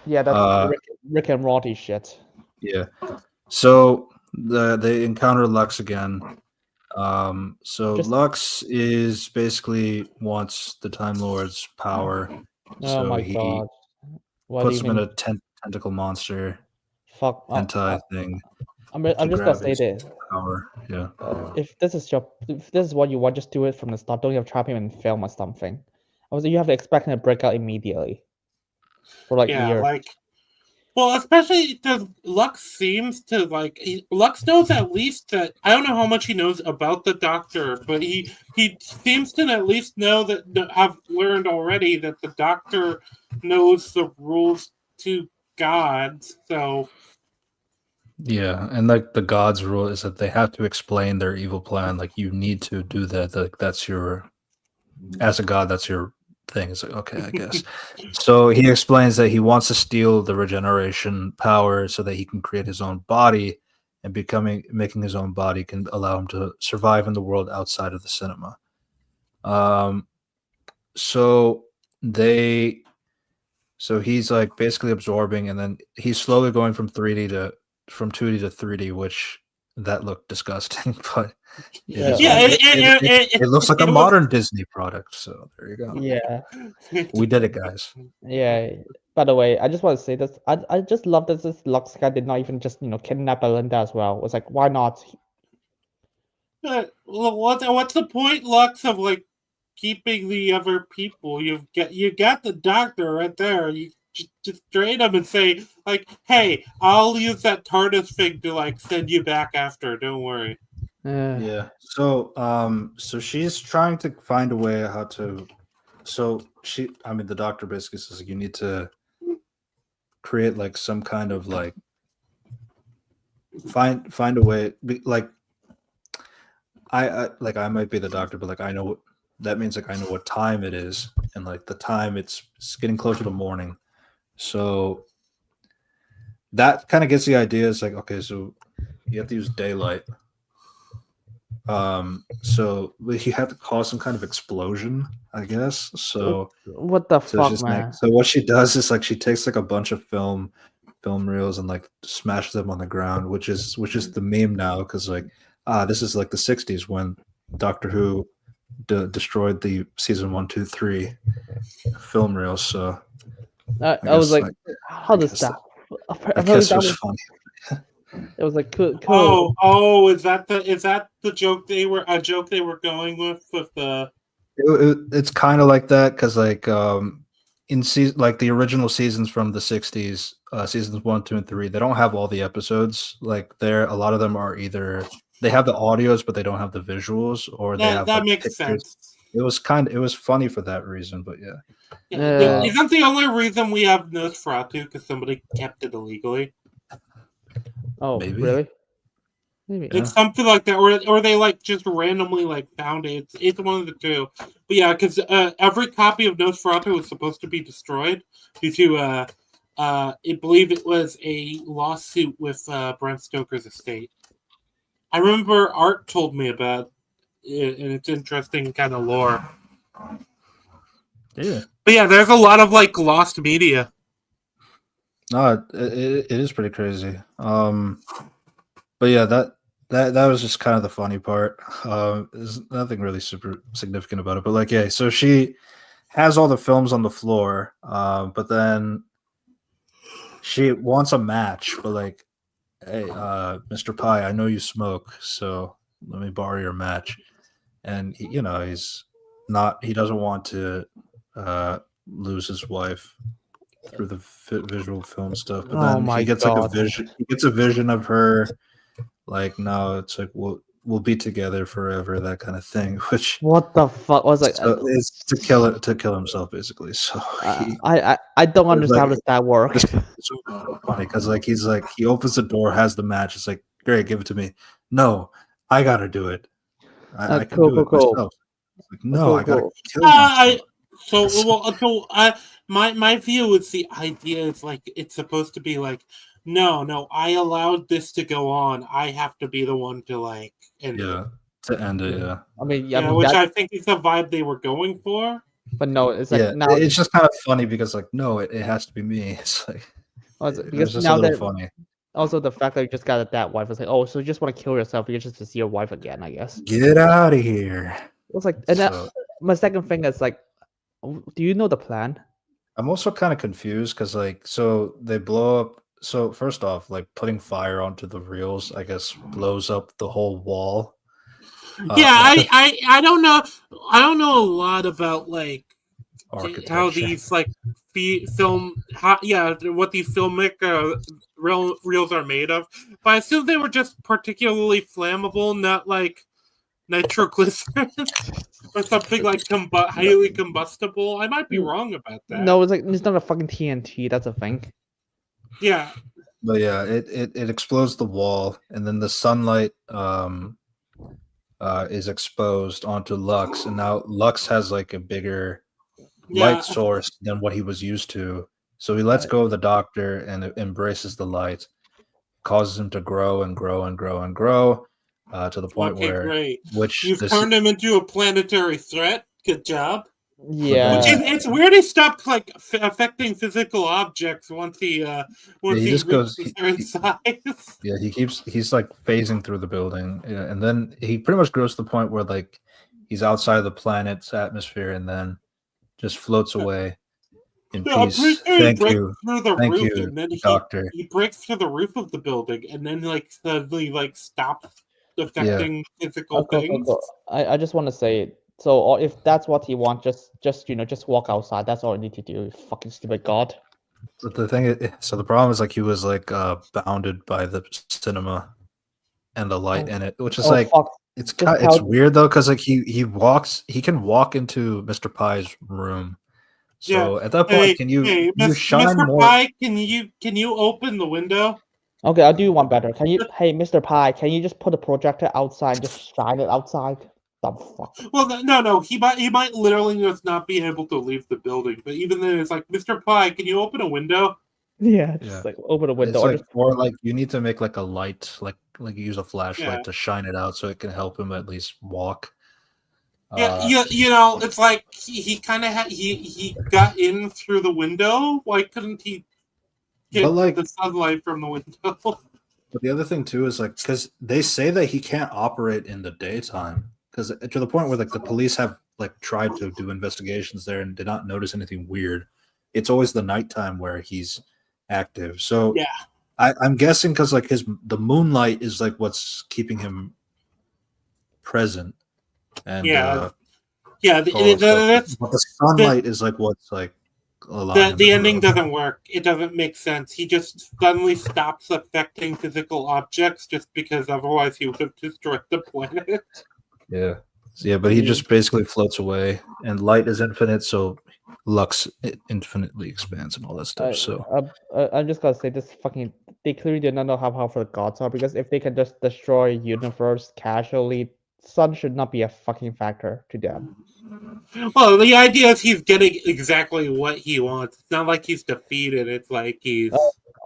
Yeah, that's Rick and Morty shit. Yeah. So they encounter Lux again. Lux is basically wants the Time Lord's power. Oh my god! Puts him in a tentacle monster. Fuck hentai thing. I'm just gonna say this. Power. Yeah. If this is what you want, just do it from the start. Don't even trap him in film or something. Also, you have to expect him to break out immediately. For like years. Well, especially because Lux seems to Lux knows at least that I don't know how much he knows about the Doctor, but he seems to at least know that I've learned already that the Doctor knows the rules to gods. So yeah, and like the gods' rule is that they have to explain their evil plan. Like you need to do that. Like that's your, as a god, that's your thing. It's like, okay, I guess. So he explains that he wants to steal the regeneration power so that he can create his own body, and making his own body can allow him to survive in the world outside of the cinema. So he's like basically absorbing, and then he's slowly going from 2D to 3D, which that looked disgusting, but it looks like a modern Disney product. So there you go. Yeah, we did it, guys. Yeah. By the way, I just want to say this. I just love that this Lux guy did not even just kidnap Belinda as well. It's like, why not? What's the point, Lux, of like keeping the other people? You got the doctor right there. You just drain him and say like, "Hey, I'll use that TARDIS thing to like send you back after. Don't worry." Yeah. So she's trying to find a way how to. So the doctor basically says like, you need to create like some kind of like find a way like I might be the doctor, but like I know that means like I know what time it is, and like the time it's getting closer to morning. So that kind of gets the idea. It's like, okay, so you have to use daylight. So you have to cause some kind of explosion, I guess. So What the so it's fuck, just man? like, so what she does is like she takes like a bunch of film reels and like smashes them on the ground, which is the meme now, because like this is like the 60s when Doctor Who destroyed the season 1, 2, 3 film reels. So I was like, how does guess that? I guess it was funny. It was like cool. Is that the joke they were going with the? It's kind of like that because like in season like the original seasons from the 60s, seasons 1, 2, and 3, they don't have all the episodes. Like a lot of them are either they have the audios but they don't have the visuals, or they have That like makes pictures. sense. It was funny for that reason, but yeah. Isn't the only reason we have Nosferatu because somebody kept it illegally? Oh, Maybe. really? Maybe. It's something like that, or they like just randomly like found it. It's one of the two. But yeah, because every copy of Nosferatu was supposed to be destroyed due to I believe it was a lawsuit with Bram Stoker's estate. I remember Art told me about it, and it's interesting kind of lore. Yeah. But yeah, there's a lot of like lost media. No, it is pretty crazy. But yeah, that was just kind of the funny part. There's nothing really super significant about it, but like, yeah, so she has all the films on the floor, but then she wants a match, but like, hey, Mr. Pie, I know you smoke, so let me borrow your match. And he doesn't want to lose his wife through the visual film stuff, but then he gets like a vision. He gets a vision of her, like, no, it's like we'll be together forever, that kind of thing. Which what the fuck was like? so it's to kill himself, basically. So I don't understand how does that work. It's so funny because like he opens the door, has the match. It's like, great, give it to me. No, I gotta do it. I can do it myself. Like, no, I gotta kill myself. My view is the idea is like it's supposed to be like, no, I allowed this to go on. I have to be the one to like end it. To end it. Yeah. I mean, which I think is the vibe they were going for. But no, it's like now it's just kind of funny because like, no, it has to be me. It's like because just now a little funny. Also, the fact that you just got that wife was like, oh, so you just want to kill yourself because just to see your wife again, I guess. Get out of here. It was like, and my second thing is like, do you know the plan? I'm also kind of confused because like, so they blow up. So first off, like putting fire onto the reels, I guess, blows up the whole wall. I don't know. I don't know a lot about like how these like what these filmic reels are made of. But I assume they were just particularly flammable, not like nitroglycerin or something like highly combustible. I might be wrong about that. No, it's not a fucking TNT. That's a thing. Yeah. But yeah, it explodes the wall, and then the sunlight is exposed onto Lux, and now Lux has like a bigger light source than what he was used to. So he lets go of the doctor and embraces the light, causes him to grow and grow and grow and grow to the point you've turned him into a planetary threat. Good job. Yeah, it's weird he stopped like affecting physical objects once he just goes inside. Yeah, he's like phasing through the building, and then he pretty much grows to the point where like he's outside of the planet's atmosphere, and then just floats away in peace. Thank you, Doctor. He breaks through the roof of the building, and then like suddenly like stops affecting physical Cool, things. cool. I just want to say, so or if that's what he wants, just walk outside. That's all you need to do. You fucking stupid god. But the thing is, so the problem is like he was like bounded by the cinema and the light in it, which is like fuck. it's Just it's tell- weird though, because like he can walk into Mr. Pie's room. So at that point, can you shine Mr. more? Pie, can you open the window? Okay, I'll do one better. Can you, hey, Mr. Pie, can you just put a projector outside and just shine it outside? Dumb fuck. Well, no, he might literally just not be able to leave the building. But even then, it's like, Mr. Pie, can you open a window? Yeah, just like open a window. It's like, or like you need to make like a light, like use a flashlight Yeah. to shine it out so it can help him at least walk. Yeah, you know, it's like he kind of he got in through the window. Why couldn't he get the sunlight from the window? But the other thing too is like, because they say that he can't operate in the daytime, because to the point where like the police have like tried to do investigations there and did not notice anything weird. It's always the nighttime where he's active. So yeah, I'm guessing because like the moonlight is like what's keeping him present. And the sunlight is like what's like allowing the ending doesn't work. It doesn't make sense. He just suddenly stops affecting physical objects just because otherwise he would have destroyed the planet. Yeah, but he just basically floats away, and light is infinite, so lux infinitely expands and all that stuff. I'm just gonna say this fucking. They clearly do not know how powerful the gods are, because if they can just destroy universe casually, sun should not be a fucking factor to them. Well, the idea is he's getting exactly what he wants. It's not like he's defeated. It's like he's.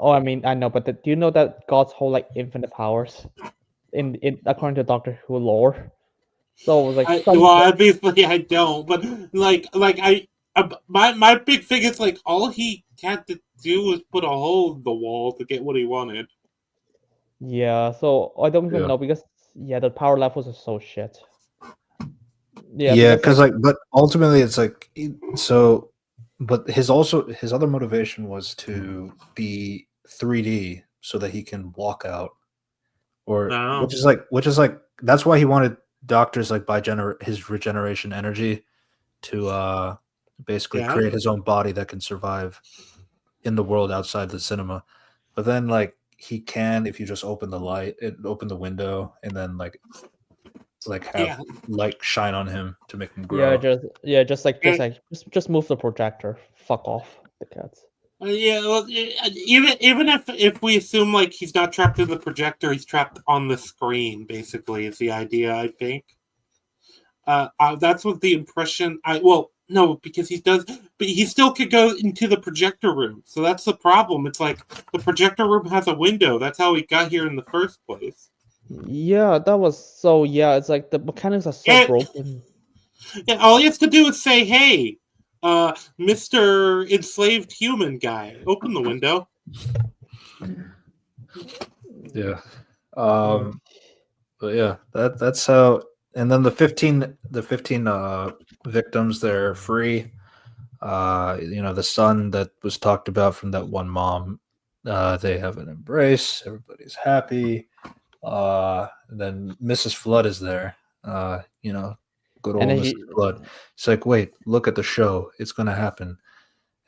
I mean, I know, but do you know that gods hold like infinite powers, in according to Doctor Who lore? So like, obviously I don't, but my big thing is like all he had to do was put a hole in the wall to get what he wanted. Yeah, so I don't even know, because the power levels are so shit. Because but ultimately it's like so. But his other motivation was to be 3D so that he can walk out, which is like that's why he wanted doctors like by his regeneration energy to basically create his own body that can survive in the world outside the cinema. But then like he can, if you just open the window and then like have light shine on him to make him grow. Just move the projector. Fuck off, the cats. Even if we assume like he's not trapped in the projector, he's trapped on the screen. Basically, is the idea. I think. That's what the impression. No, because but he still could go into the projector room. So that's the problem. It's like the projector room has a window. That's how he got here in the first place. Yeah, that was so. Yeah, it's like the mechanics are so broken. Yeah, all he has to do is say, "Hey, Mr. Enslaved Human Guy, open the window." Yeah. But yeah, that's how. And then the 15 victims, they're free. The son that was talked about from that one mom, they have an embrace. Everybody's happy. Then Mrs. Flood is there. Good old Mrs. Flood. It's like, wait, look at the show. It's gonna happen.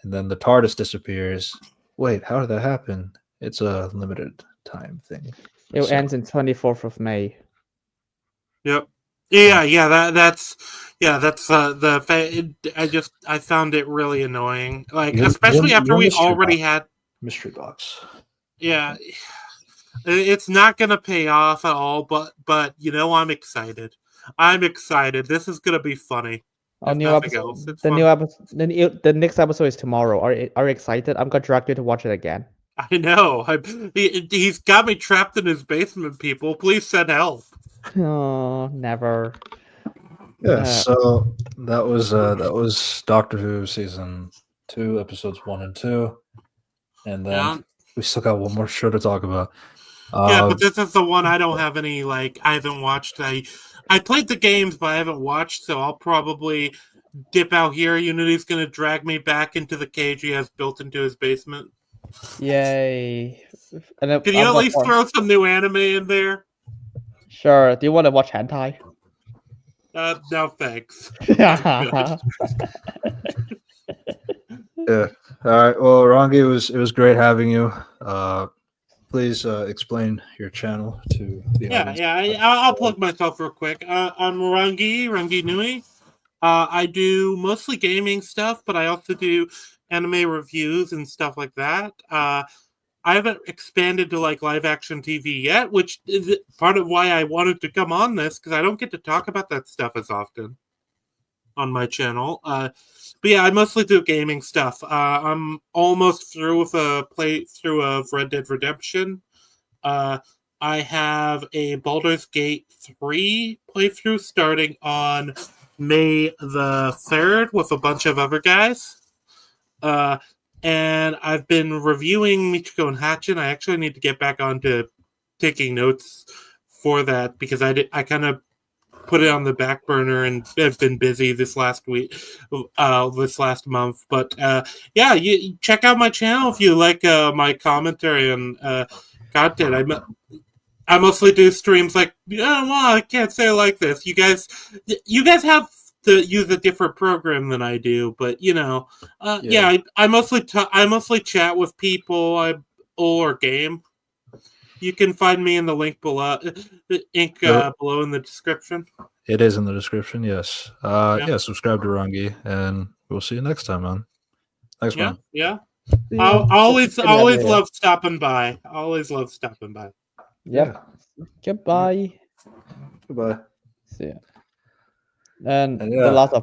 And then the TARDIS disappears. Wait, how did that happen? It's a limited time thing. It ends in 24th of May. Yep. Yeah. That's I found it really annoying. Like, especially after we already had mystery box. Yeah. It's not gonna pay off at all, but I'm excited. This is gonna be funny. The next episode is tomorrow. Are you excited? I'm gonna drag you to watch it again. I know. He's got me trapped in his basement. People, please send help. Oh, never. Yeah. So that was Doctor Who season 2, episodes 1 and 2, and then we still got one more show to talk about. But this is the one I don't have any, I haven't watched. I played the games, but I haven't watched, so I'll probably dip out here. Unity's going to drag me back into the cage he has built into his basement. Yay. Can you at least throw some new anime in there? Sure. Do you want to watch hentai? No thanks. Yeah. Yeah. All right. Well, Rangi, it was great having you. Please explain your channel to the audience. I'll plug myself real quick. I'm Rangi Nui. I do mostly gaming stuff, but I also do anime reviews and stuff like that. I haven't expanded to like live action TV yet, which is part of why I wanted to come on this, because I don't get to talk about that stuff as often on my channel. But yeah, I mostly do gaming stuff. I'm almost through with a playthrough of Red Dead Redemption. I have a Baldur's Gate 3 playthrough starting on May the 3rd with a bunch of other guys. And I've been reviewing Michiko and Hatchin. I actually need to get back onto taking notes for that, because I kind of put it on the back burner and have been busy this last week, this last month. But yeah, you check out my channel if you like my commentary and content. I mostly do streams like, well, I can't say it like this. You guys have to use a different program than I do, but yeah, I mostly chat with people or game. You can find me in the link below, below in the description. It is in the description. Yes. Yeah. Subscribe to Rangi, and we'll see you next time, man. Thanks, man. Yeah. Yeah. Always love stopping by. Always love stopping by. Yep. Yeah. Goodbye. Goodbye. See ya. And yeah, the last of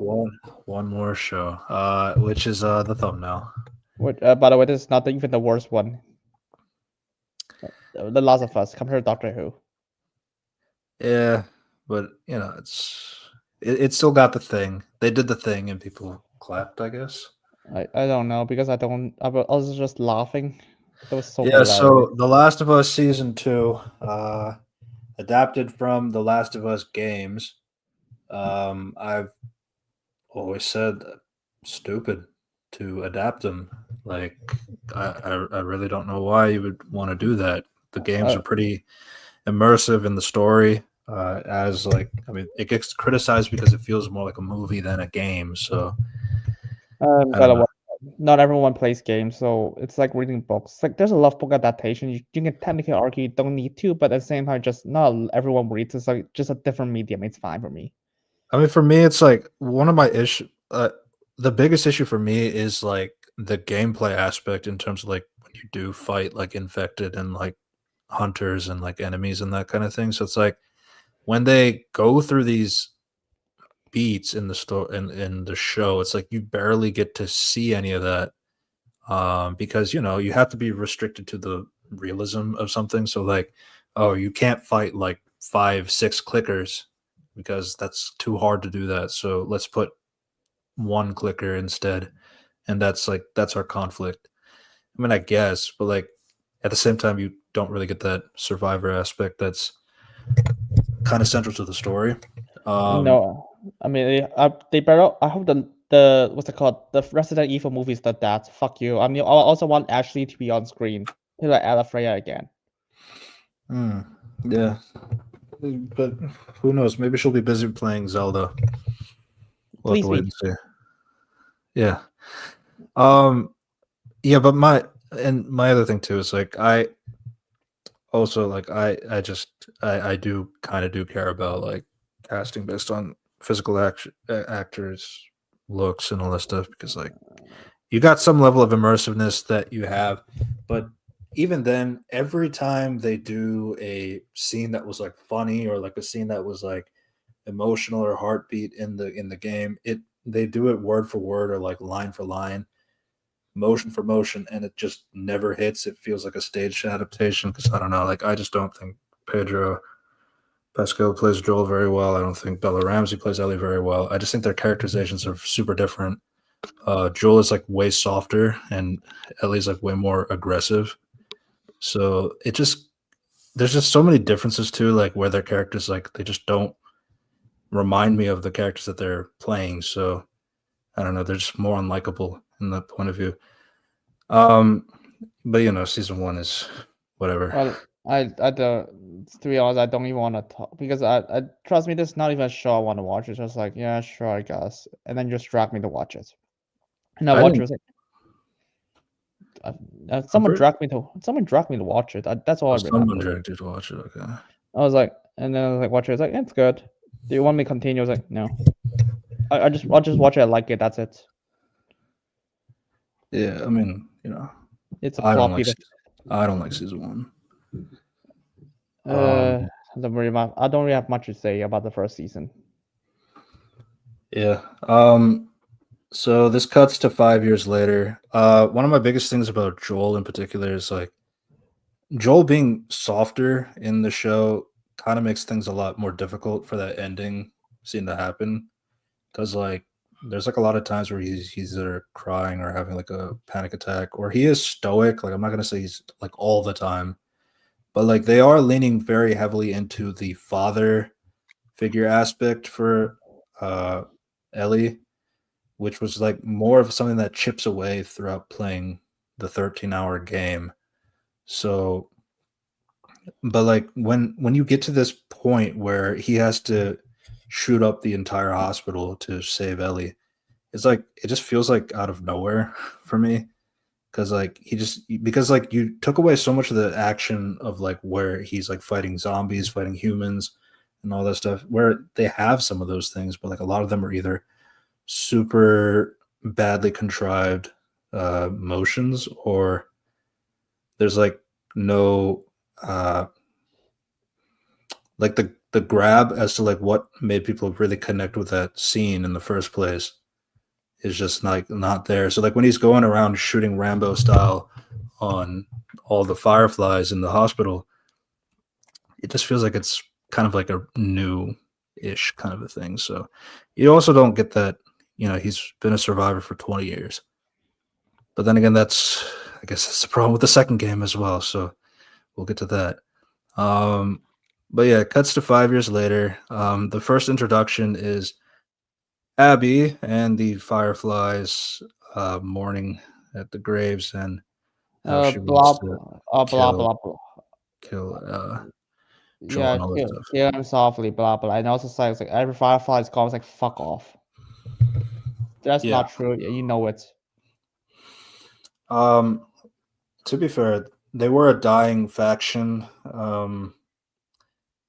one more show, which is the thumbnail. by the way, this is not even the worst one. The Last of Us compared to Doctor Who. Yeah, but it still got the thing. They did the thing, and people clapped, I guess. I don't know, because I was just laughing. That was so yeah. hilarious. So The Last of Us season 2, adapted from The Last of Us games. I've always said stupid to adapt them. Like I really don't know why you would want to do that. The games are pretty immersive in the story. It gets criticized because it feels more like a movie than a game. So not everyone plays games, so it's like reading books. Like there's a lot of book adaptation. You can technically argue you don't need to, but at the same time, just not everyone reads. It's like just a different medium. It's fine for me. I mean, for me, it's like one of my issue. The biggest issue for me is like the gameplay aspect in terms of like when you do fight like infected and like hunters and like enemies and that kind of thing. So it's like when they go through these beats in the story in the show, it's like you barely get to see any of that, because you have to be restricted to the realism of something. So like, oh, you can't fight like 5-6 clickers because that's too hard to do that. So let's put one clicker instead, and that's our conflict. I mean, I guess, but like at the same time, you don't really get that survivor aspect that's kind of central to the story. No, I mean they better. I hope the what's it called, the Resident Evil movies did that. Fuck you. I mean, I also want Ashley to be on screen to like Ella Freya again. Yeah, but who knows? Maybe she'll be busy playing Zelda. We'll have to wait and see. Yeah. Yeah, but my other thing too is like I do kind of do care about like casting based on physical actors looks and all that stuff, because like you got some level of immersiveness that you have, but even then, every time they do a scene that was like funny or like a scene that was like emotional or heartbeat in the game, they do it word for word or like line for line, motion for motion, and it just never hits. It feels like a staged adaptation, because I don't know, like I just don't think Pedro Pascal plays Joel very well. I don't think Bella Ramsey plays Ellie very well. I just think their characterizations are super different. Joel is like way softer and Ellie's like way more aggressive. So there's just so many differences too, like where their characters, like they just don't remind me of the characters that they're playing. So I don't know, they're just more unlikable in that point of view. But season 1 is whatever. Well, I don't. To be honest, I don't even want to talk because I trust me. This is not even a show I want to watch. It's just like, yeah, sure, I guess, and then just drag me to watch it. And I I watch it. didn't- Was like, I'm someone pretty- dragged me to watch it. That's all I Someone remember. dragged you to watch it. Okay. I was like, and then I was like, watch it. It's like, it's good. Do you want me to continue? I was like, no. I'll just watch it. I like it. That's it. Yeah, I mean, It's a I don't floppy. I don't like season 1. I don't really have much to say about the first season. Yeah. So this cuts to 5 years later. One of my biggest things about Joel in particular is like Joel being softer in the show kind of makes things a lot more difficult for that ending scene to happen. Because like there's like a lot of times where he's either crying or having like a panic attack, or he is stoic. Like I'm not gonna say he's like all the time, but like they are leaning very heavily into the father figure aspect for Ellie, which was like more of something that chips away throughout playing the 13-hour game. So, but like when you get to this point where he has to shoot up the entire hospital to save Ellie, it's like it just feels like out of nowhere for me. Because like because like you took away so much of the action of like where he's like fighting zombies, fighting humans, and all that stuff, where they have some of those things, but like a lot of them are either super badly contrived motions, or there's like no like the grab as to like what made people really connect with that scene in the first place is just like not there. So like when he's going around shooting Rambo style on all the fireflies in the hospital, it just feels like it's kind of like a new-ish kind of a thing. So you also don't get that, he's been a survivor for 20 years. But then again, I guess that's the problem with the second game as well. So we'll get to that. But yeah, it cuts to 5 years later. The first introduction is Abby and the fireflies mourning at the graves and how she wants to Blah kill blah blah. kill Joel Yeah, and all that stuff. kill him softly, blah blah. And also it's like every firefly is gone. It's like fuck off. That's Yeah. not true. You know it. To be fair, they were a dying faction.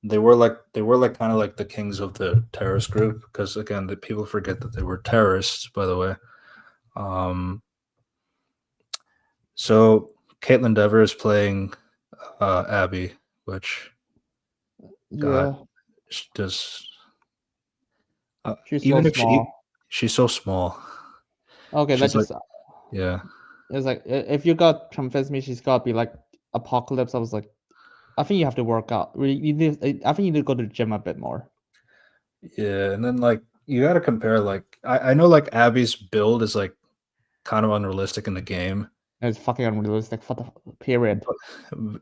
They were like kind of like the kings of the terrorist group, because again, the people forget that they were terrorists, by the way. So Caitlin Dever is playing Abby, which Yeah. just She's even so if small. she's so small. Okay, She's that's just yeah. it's like if you got convince me she's gotta be like Apocalypse, I was like, I think you have to work out. You need, I think you need to go to the gym a bit more. Yeah, and then like you got to compare. Like I know like Abby's build is like kind of unrealistic in the game. It's fucking unrealistic for the period.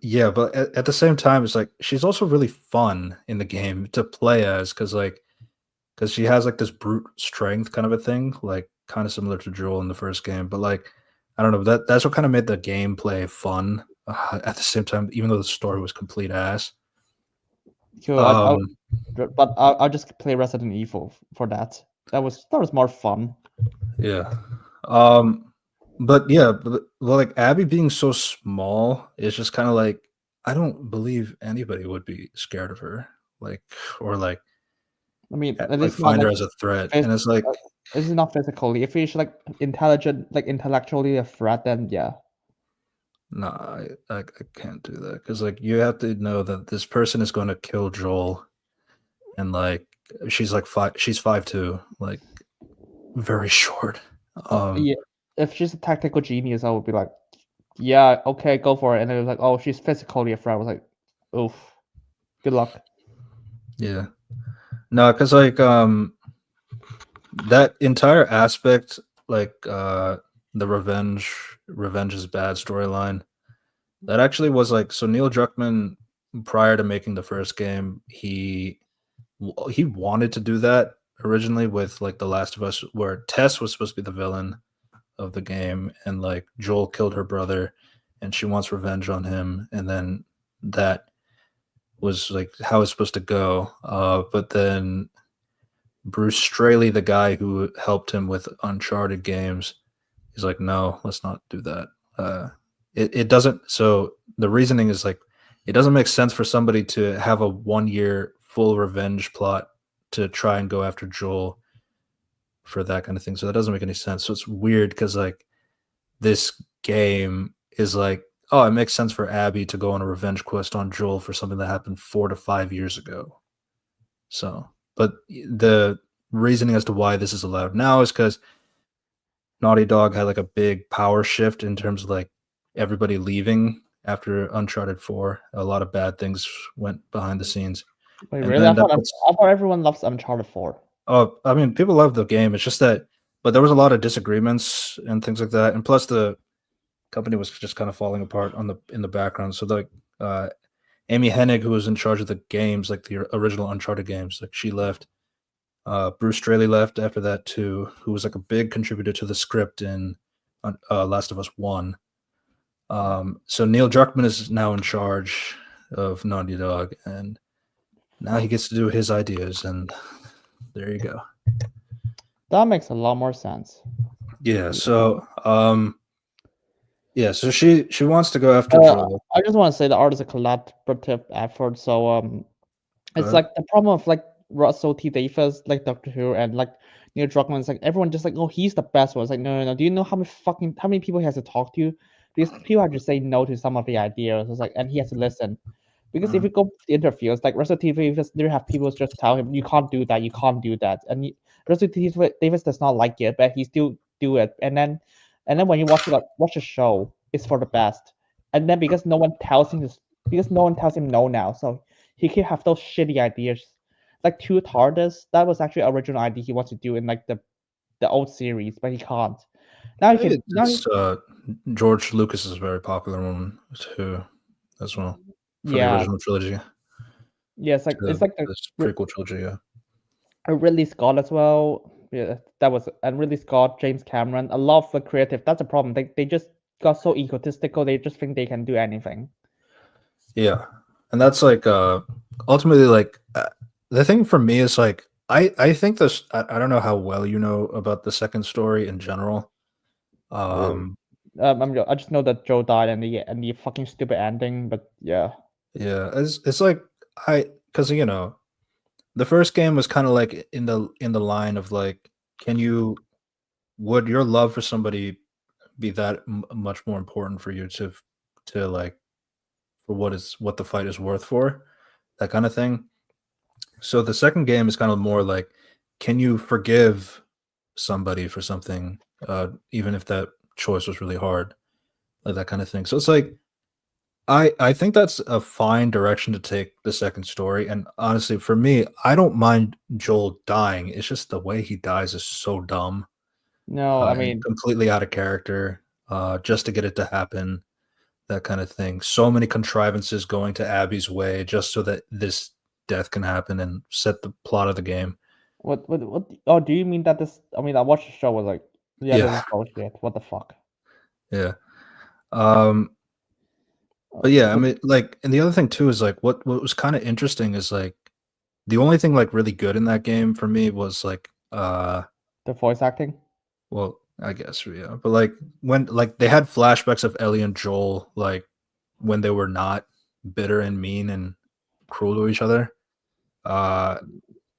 Yeah, but at the same time, it's like she's also really fun in the game to play as, because she has like this brute strength kind of a thing, like kind of similar to Joel in the first game. But like I don't know, that's what kind of made the gameplay fun. At the same time, even though the story was complete ass. Cool. But I'll just play Resident Evil for that. That was more fun. Yeah. But yeah, but like Abby being so small is just kind of like I don't believe anybody would be scared of her, like or like. I mean, Like find her as a threat, and it's like this is not physically. If she's like intelligent, like intellectually a threat, then yeah. No, I can't do that, because like you have to know that this person is going to kill Joel, and like she's 5'2", like very short. Yeah, if she's a tactical genius, I would be like, yeah, okay, go for it. And then it was like, oh, she's physically a threat. I was like, oof, good luck. Yeah, no, because like that entire aspect, like the revenge is bad storyline, that actually was like, so Neil Druckmann, prior to making the first game, he wanted to do that originally with like The Last of Us, where Tess was supposed to be the villain of the game, and like Joel killed her brother and she wants revenge on him, and then that was like how it's supposed to go. But then Bruce Straley, the guy who helped him with Uncharted games, he's like, no, let's not do that. It doesn't. So the reasoning is like, it doesn't make sense for somebody to have a 1 year full revenge plot to try and go after Joel for that kind of thing. So that doesn't make any sense. So it's weird because like this game is like, oh, it makes sense for Abby to go on a revenge quest on Joel for something that happened 4 to 5 years ago. So, but the reasoning as to why this is allowed now is because Naughty Dog had like a big power shift in terms of like everybody leaving after Uncharted 4. A lot of bad things went behind the scenes. Wait, And really? then I thought everyone loves Uncharted 4. Oh, I mean, people love the game. It's just that, but there was a lot of disagreements and things like that. And plus, the company was just kind of falling apart in the background. So like, Amy Hennig, who was in charge of the games, like the original Uncharted games, like she left. Bruce Straley left after that too, who was like a big contributor to the script in Last of Us 1. So Neil Druckmann is now in charge of Naughty Dog, and now he gets to do his ideas, and there you go. That makes a lot more sense. Yeah. So, yeah. So she wants to go after Joel. I just want to say the art is a collaborative effort. So it's like the problem of like Russell T Davies, like Doctor Who, and like Neil Druckmann. It's like everyone just like, oh, he's the best one. It's like, no. Do you know how many people he has to talk to? Because people have to say no to some of the ideas. It's like, and he has to listen. Because if you go to the interviews, like Russell T Davies, there have people just tell him, you can't do that, and Russell T Davies does not like it, but he still do it. And then when you watch the show, it's for the best. And then because no one tells him no now, so he can have those shitty ideas. Like Two TARDIS, that was actually an original idea he wants to do in like the old series, but he can't. Now he can. George Lucas is a very popular one too, as well. For the original trilogy. Yeah, it's like the prequel trilogy, yeah. Ridley Scott as well. Yeah, and Ridley Scott, James Cameron, a lot of the creative. That's a problem. They just got so egotistical. They just think they can do anything. Yeah, and that's like ultimately like the thing for me is like I think this. I don't know how well you know about the second story in general. I just know that Joe died and the fucking stupid ending, but yeah. Yeah, it's like because the first game was kind of like in the line of like, would your love for somebody be that much more important for you to like for what the fight is worth for, that kind of thing. So the second game is kind of more like, can you forgive somebody for something, even if that choice was really hard, like that kind of thing. So it's like, I think that's a fine direction to take the second story. And honestly, for me, I don't mind Joel dying. It's just the way he dies is so dumb. No, I mean, completely out of character, just to get it to happen, that kind of thing. So many contrivances going to Abby's way just so that this death can happen and set the plot of the game. What? Oh, do you mean that this? I mean, I watched the show. Was like, yeah, this is bullshit. What the fuck? Yeah. But yeah, I mean, like, and the other thing too is like, what was kind of interesting is like, the only thing like really good in that game for me was like, the voice acting. Well, I guess, yeah, but like when like they had flashbacks of Ellie and Joel, like when they were not bitter and mean and cruel to each other.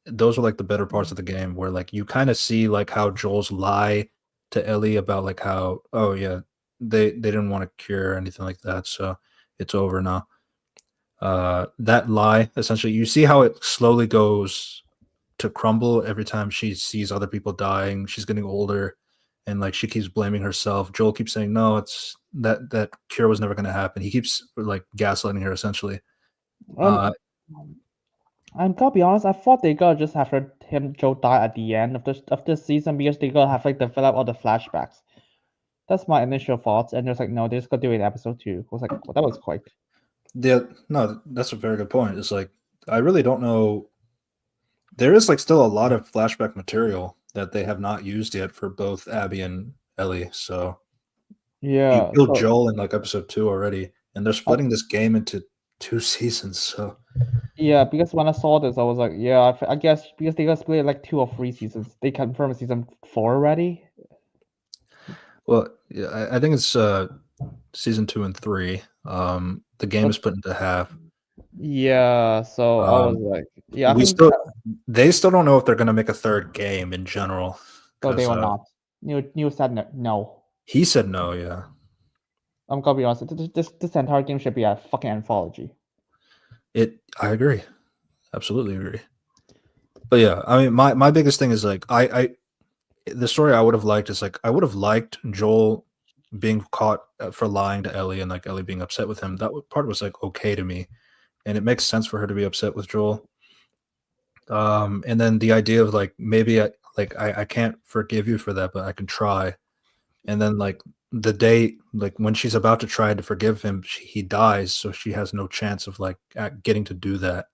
Those were like the better parts of the game, where like you kind of see like how Joel's lie to Ellie about like how, oh yeah, they didn't want to cure or anything like that, so it's over now. That lie, essentially, you see how it slowly goes to crumble every time she sees other people dying. She's getting older, and like she keeps blaming herself. Joel keeps saying, no, it's that cure was never going to happen. He keeps like gaslighting her, essentially. I'm gonna be honest, I thought they gonna just have Joe die at the end of this season, because they gonna have like develop all the flashbacks. That's my initial thoughts, and just like, no, they're just gonna do it in episode 2. I was like, well, that was quick. Yeah, no, that's a very good point. It's like, I really don't know. There is like still a lot of flashback material that they have not used yet for both Abby and Ellie. So yeah, you killed Joel in like episode 2 already, and they're splitting this game into 2 seasons. So Yeah, because when I saw this, I was like, yeah, I guess because they got split like 2 or 3 seasons. They confirmed season 4 already. well, yeah, I think it's season 2 and 3. The game is split into half. Yeah, so I was like, yeah, I We think they still don't know if they're gonna make a third game in general. no, they 'Cause, will not. Neil said no. he said no, yeah. I'm gonna be honest. This entire game should be a fucking anthology. I agree. Absolutely agree. But yeah, I mean, my biggest thing is like the story I would have liked is like I would have liked Joel being caught for lying to Ellie and like Ellie being upset with him. That part was like okay to me, and it makes sense for her to be upset with Joel. And then the idea of like maybe I can't forgive you for that, but I can try. And then like the day like when she's about to try to forgive him, he dies, so she has no chance of like getting to do that.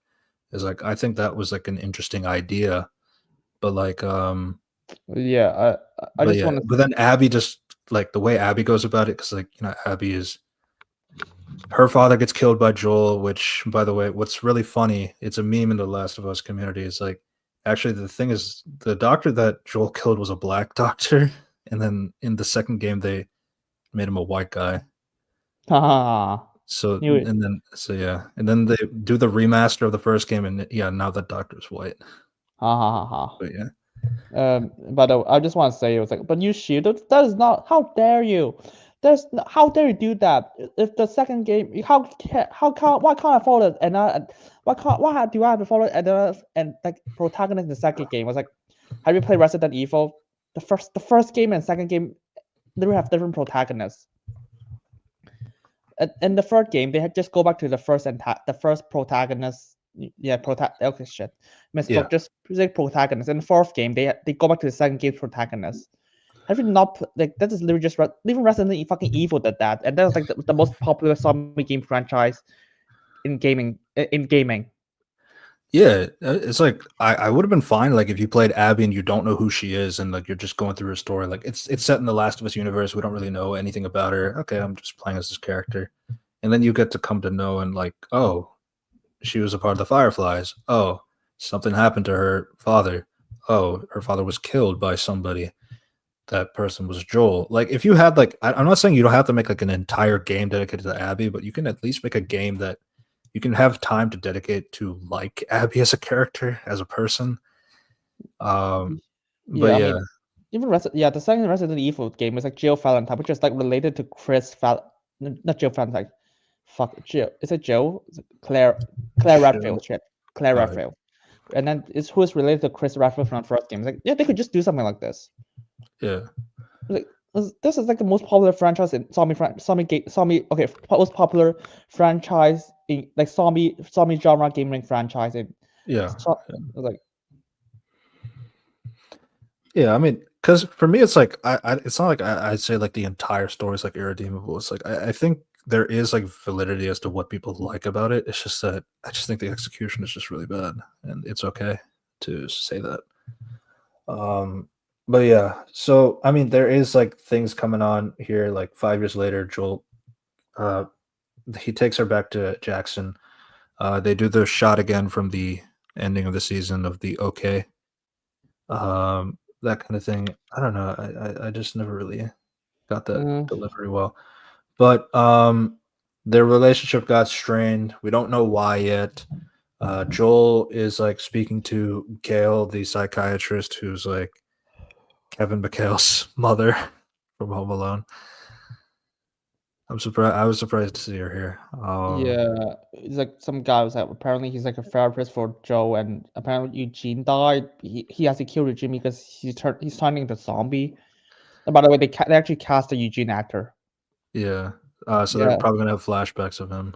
Is like I think that was like an interesting idea, but like Yeah, I but just yeah, want to. but then Abby just like the way Abby goes about it, because like Abby is her father gets killed by Joel, which by the way, what's really funny, it's a meme in the Last of Us community. It's like actually the thing is the doctor that Joel killed was a black doctor, and then in the second game they made him a white guy. Haha. So Knew it. yeah, and then they do the remaster of the first game, and yeah, now that doctor's white. Ha ha ha ha. But yeah, But I just want to say it was like, but you shielded. That is not. How dare you? How dare you do that? If the second game, why can't I follow it? And why do I have to follow it and like protagonist in the second game? I was like, have you played Resident Evil? The first game and second game, they have different protagonists. In the third game, they had just go back to the first protagonist. Yeah, okay, shit. Misspoke. Just like protagonist. In the fourth game, they go back to the second game's protagonist. Have you not like that? Is literally just even Resident fucking Evil did that, and that was like the most popular zombie game franchise in gaming. yeah, it's like I would have been fine like if you played Abby and you don't know who she is and like you're just going through her story. Like it's set in the Last of Us universe. We don't really know anything about her. Okay, I'm just playing as this character, and then you get to come to know and like, oh, she was a part of the Fireflies. Oh, something happened to her father. Oh, her father was killed by somebody. That person was Joel. Like if you had like I'm not saying you don't have to make like an entire game dedicated to Abby, but you can at least make a game that you can have time to dedicate to like Abby as a character, as a person. But Yeah, I yeah, mean, even the second Resident Evil game is like Jill Valentine, which is like related to not Jill Valentine. Fuck Jill. Is it Jill? Is it Claire Redfield. Shit. Claire Redfield. And then it's who is related to Chris Redfield from the first game. It's like, yeah, they could just do something like this. Yeah. Like this is like the most popular franchise in most popular franchise in like zombie genre gaming franchise in like yeah, I mean, because for me, it's like it's not like I'd say like the entire story is like irredeemable. It's like I think there is like validity as to what people like about it. It's just that I just think the execution is just really bad, and it's okay to say that. But yeah, so I mean, there is like things coming on here. Like 5 years later, Joel, he takes her back to Jackson. They do the shot again from the ending of the season of the okay. That kind of thing. I don't know. I just never really got that delivery well. But their relationship got strained. We don't know why yet. Joel is like speaking to Gail, the psychiatrist, who's like Kevin McHale's mother from Home Alone. I'm surprised. I was surprised to see her here. yeah, it's like some guy was like apparently he's like a therapist for Joe, and apparently Eugene died. He has to kill Eugene because he's turning into zombie. And by the way, they actually cast a Eugene actor. Yeah. So they're probably gonna have flashbacks of him.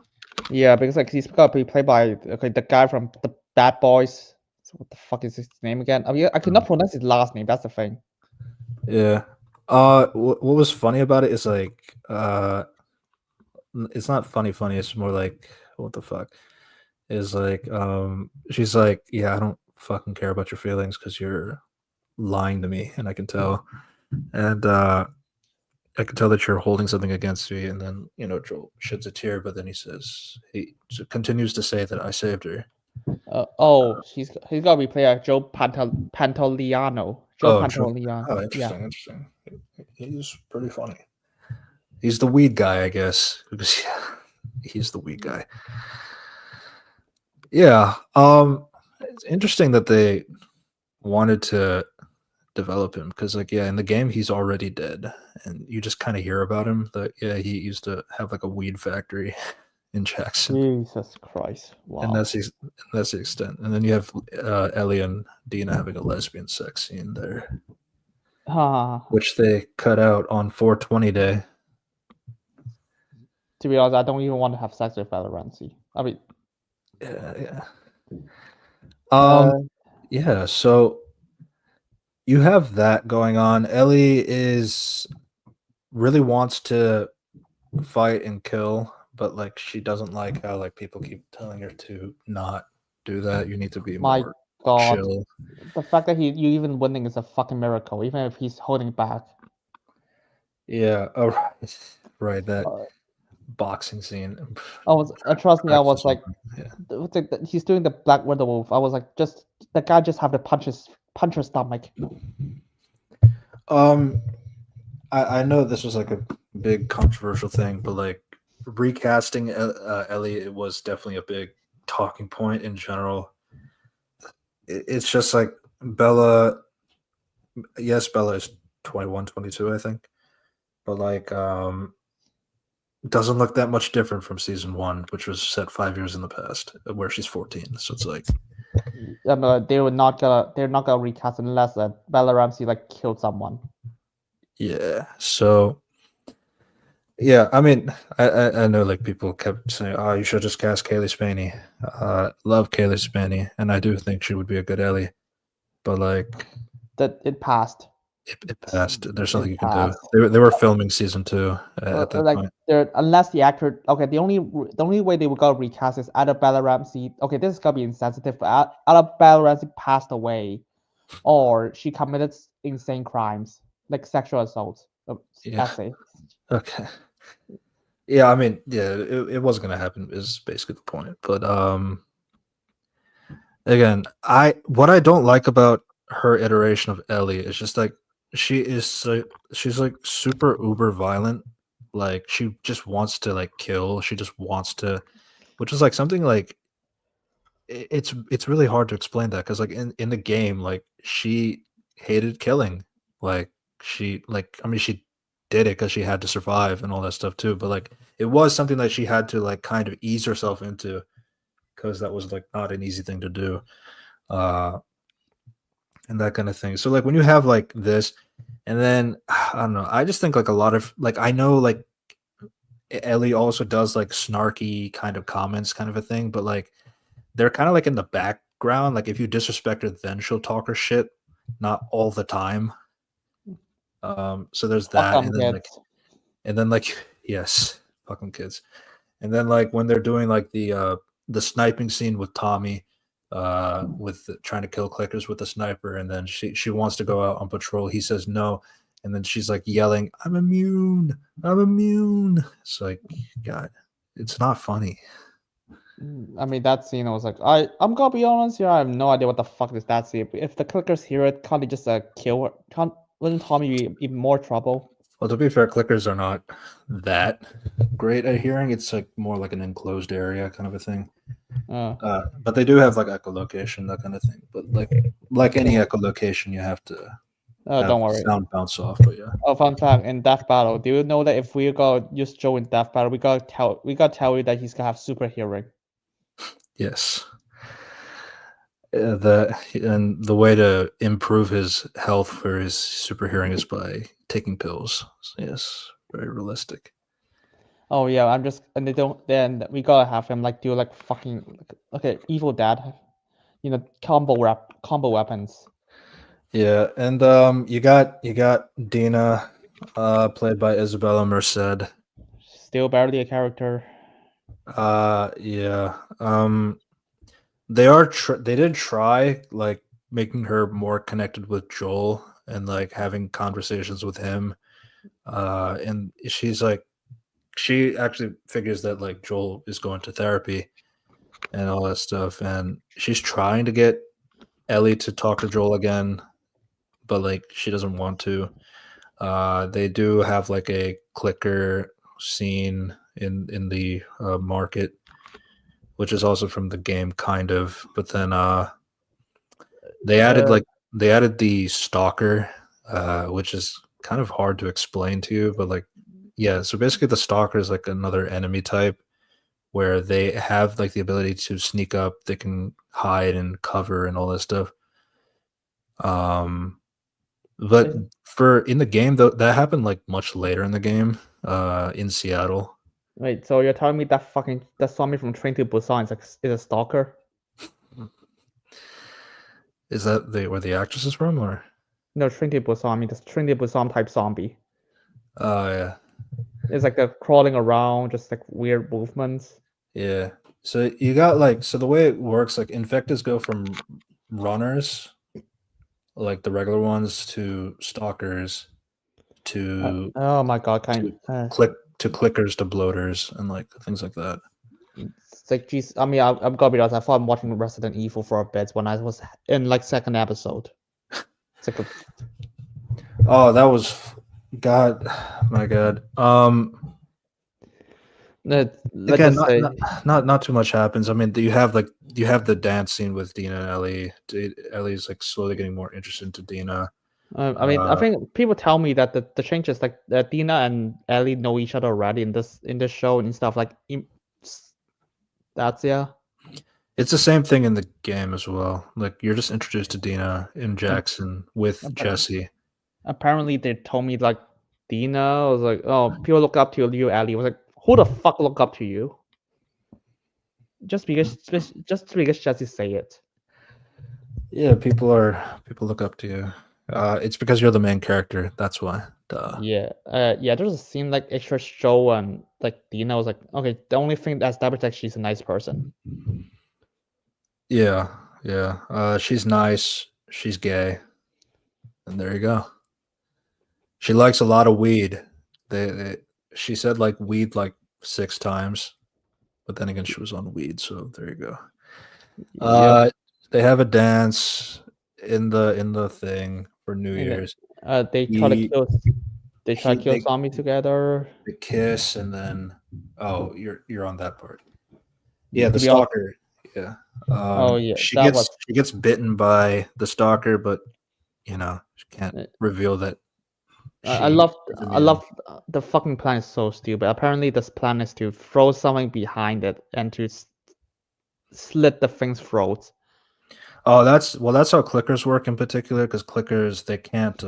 Yeah, because like he's gonna be played by the guy from the Bad Boys. So what the fuck is his name again? I mean, I cannot pronounce his last name. That's the thing. Yeah. What was funny about it is like it's not funny. It's more like what the fuck is like she's like, yeah, I don't fucking care about your feelings because you're lying to me and I can tell. And I can tell that you're holding something against me. And then, Joel sheds a tear, but then he continues to say that I saved her. He's got to be played Joe Pantoliano. Pantoliano. Interesting. He's pretty funny. He's the weed guy, I guess. Because he's the weed guy. Yeah. It's interesting that they wanted to develop him because, in the game he's already dead, and you just kind of hear about him. That he used to have like a weed factory in Jackson. Jesus Christ! Wow. And that's the extent. And then you have Ellie and Dina having a lesbian sex scene there, which they cut out on 420 day. To be honest, I don't even want to have sex with Rangi. I mean, yeah. So you have that going on. Ellie really wants to fight and kill, but like she doesn't like how like people keep telling her to not do that. You need to be more chill. The fact that you even winning is a fucking miracle, even if he's holding back. Yeah. Oh, right. That boxing scene. Trust me, I was like, he's doing the Black Widow move. I was like, just the guy just have the puncher stomach. I know this was like a big controversial thing, but like recasting Ellie, it was definitely a big talking point in general. It's just like Bella. Yes, Bella is 21, 22, I think, but like doesn't look that much different from season 1, which was set 5 years in the past, where she's 14. So it's like they're not gonna recast unless Bella Ramsey like killed someone. Yeah. So yeah, I mean, I know like people kept saying, "Oh, you should just cast Kaylee Spaney." Love Kaylee Spaney, and I do think she would be a good Ellie, but like that it passed. It passed. There's nothing you can do. They were filming season 2 at that point. Unless the actor, the only way they would go recast is either Bella Ramsey. Okay, this is gonna be insensitive, but either Bella Ramsey passed away, or she committed insane crimes like sexual assault. Essay. Okay. Yeah, I mean, yeah, it wasn't gonna happen. Is basically the point. But again, what I don't like about her iteration of Ellie is just like she's like super uber violent. Like she just wants to like kill. She just wants to, which is like something like it's really hard to explain that because like in the game, like she hated killing. Like she did it because she had to survive and all that stuff too. But like it was something that she had to like kind of ease herself into because that was like not an easy thing to do. And that kind of thing. So like when you have like this, and then I don't know, I just think like a lot of like I know like Ellie also does like snarky kind of comments kind of a thing, but like they're kind of like in the background. Like if you disrespect her, then she'll talk her shit, not all the time. So there's that, and then yes, fucking kids. And then like when they're doing like the sniping scene with Tommy, with trying to kill clickers with the sniper, and then she wants to go out on patrol. He says no, and then she's like yelling, I'm immune. It's like, God, it's not funny. I mean, that scene, I was like, I'm gonna be honest here, I have no idea what the fuck is that scene. If the clickers hear it, can't they just kill her? Wouldn't Tommy be in more trouble? Well, to be fair, clickers are not that great at hearing. It's like more like an enclosed area kind of a thing. But they do have like echolocation, that kind of thing. But like any echolocation, you have to don't worry, sound bounce off. But yeah. Oh, fun fact, in Death Battle, do you know that if we go use Joe in Death Battle, we gotta tell you that he's gonna have super hearing. Yes. The way to improve his health for his super hearing is by taking pills. So yes, very realistic. Oh yeah, then we gotta have him like do like fucking evil dad, combo weapons. Yeah, and you got Dina, played by Isabella Merced. Still barely a character. Yeah. They did try like making her more connected with Joel and like having conversations with him, and she's like, she actually figures that like Joel is going to therapy and all that stuff, and she's trying to get Ellie to talk to Joel again, but like she doesn't want to. They do have like a clicker scene in the market, which is also from the game, kind of. But then they added Uh, the stalker, which is kind of hard to explain to you, but like yeah. So basically, the stalker is like another enemy type where they have like the ability to sneak up, they can hide and cover and all that stuff. But Is- for in the game though, that happened like much later in the game, in Seattle. Wait, so you're telling me that zombie from Train to Busan is a stalker? Is that where the actress is from, or? No, Train to Busan. I mean, the Train to Busan type zombie. Oh yeah, It's like they're crawling around, just like weird movements. yeah. So you got like, so the way it works, like infectors go from runners, like the regular ones, to stalkers, to Oh my god, to clickers, to bloaters, and like things like that. it's like, geez, I mean, I'm gonna be honest. I thought I'm watching Resident Evil for a bit when I was in like second episode. It's like Oh, that was God, my God. let's Again, just say, not too much happens. I mean, you have the dance scene with Dina and Ellie. Ellie's like slowly getting more interested into Dina. I mean, I think people tell me that the changes like Dina and Ellie know each other already in this show and stuff like that's yeah. It's the same thing in the game as well. Like you're just introduced to Dina and Jackson with Appa- Jesse. Apparently, they told me like Dina was like, oh, people look up to you, Ellie. I was like, who the fuck look up to you? Just because Jesse say it. Yeah, people look up to you. It's because you're the main character. That's why. Duh. Yeah, yeah. There's a scene like extra show and like Dina was like, okay, the only thing that established that she's a nice person. Yeah, yeah. She's nice. She's gay. And there you go. She likes a lot of weed. She said like weed like 6 times, but then again she was on weed, so there you go. Yeah, They have a dance in the thing for New Year's. they try to He, kill. They try to kill they zombie together. kiss, and then you're on that part. Yeah, the To be honest, stalker. Yeah. oh yeah, She that was. gets bitten by the stalker, but she can't Uh, reveal that I she love is I immune. love the fucking plan is so stupid. Apparently, this plan is to throw something behind it and to slit the thing's throat. Oh, that's how clickers work in particular, because clickers they can't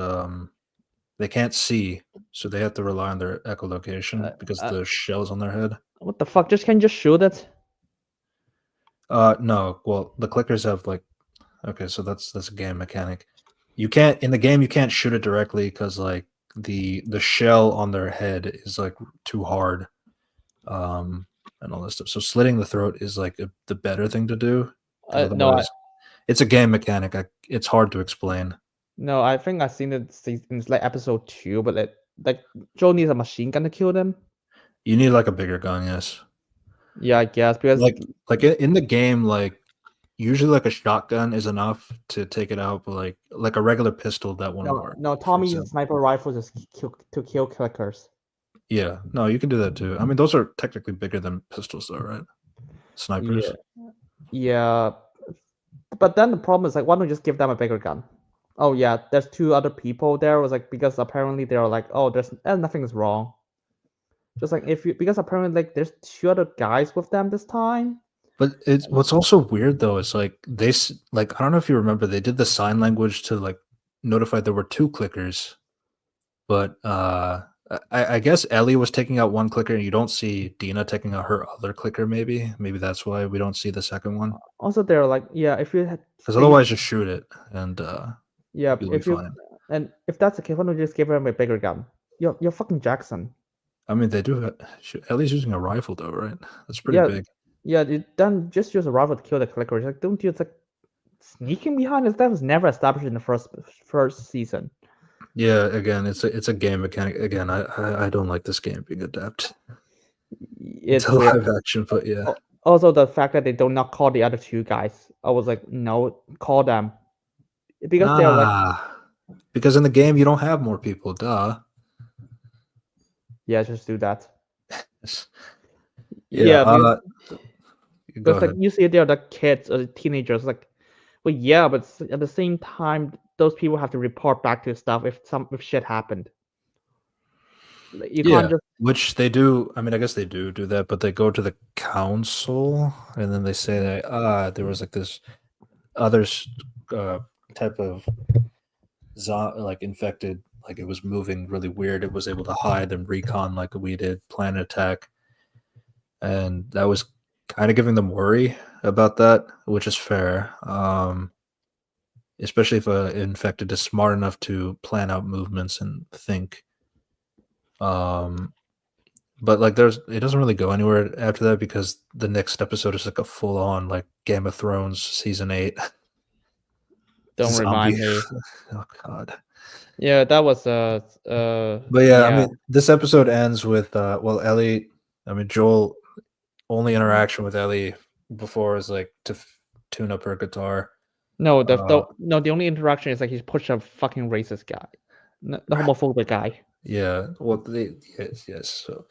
see, so they have to rely on their echolocation because the shell's on their head. What the fuck? Can you just shoot it? No, well, the clickers have like, okay, so that's a game mechanic. You can't in the game you can't shoot it directly because like the shell on their head is like too hard, and all this stuff. So slitting the throat is like the better thing to do. 'Cause No, otherwise, it's a game mechanic. It's hard to explain. no. I think I've seen it in like episode 2, but like Joe needs a machine gun to kill them. You need like a bigger gun, yes. Yeah, I guess because Like in the game, like usually like a shotgun is enough to take it out, but like a regular pistol that won't work. no, Tommy uses sniper rifle to kill clickers. Yeah, no, you can do that too. I mean, those are technically bigger than pistols, though, right? Snipers. Yeah, but then the problem is like, why don't you just give them a bigger gun? Oh yeah, there's 2 other people there. It was like because apparently they're like, oh, there's nothing is wrong. Just like because apparently like there's 2 other guys with them this time. But it's what's also weird though is like like I don't know if you remember, they did the sign language to like notify there were 2 clickers, but I guess Ellie was taking out one clicker and you don't see Dina taking out her other clicker. Maybe that's why we don't see the second one. Also, they're like, yeah, if you had Because otherwise, just shoot it and yeah, you'll be fine. and if that's the case, why don't you just give them a bigger gun? You're fucking Jackson. I mean, they do. Ellie's using a rifle though, right? That's pretty big. Yeah, then just use a rifle to kill the clickers. Like, don't use like sneaking behind us. That was never established in the first season. Yeah, again, it's a game mechanic. Again, I don't like this game being adapted It's to weird. live action, but yeah. Also, the fact that they do not call the other two guys, I was like, no, call them because they're like, Nah, because in the game you don't have more people. Duh. yeah, just do that. Yeah. Yeah, Go because like ahead. you see, they're the kids or the teenagers, like, well, yeah, but at the same time, those people have to report back to stuff if shit happened. Like, you Yeah, can't just which they do. I mean, I guess they do that, but they go to the council and then they say that there was like this other type of like infected, like it was moving really weird. It was able to hide and recon like we did, plan an attack, and that was kind of giving them worry about that, which is fair. Especially if an infected is smart enough to plan out movements and think. But like it doesn't really go anywhere after that because the next episode is like a full on like Game of Thrones season 8. don't remind me. Oh god. Yeah, that was But yeah, I yeah. mean this episode ends with Ellie, I mean Joel only interaction with Ellie before is like to tune up her guitar. No, the only interaction is like he's pushed a fucking racist guy, the homophobic guy. Yeah, well, yes. So,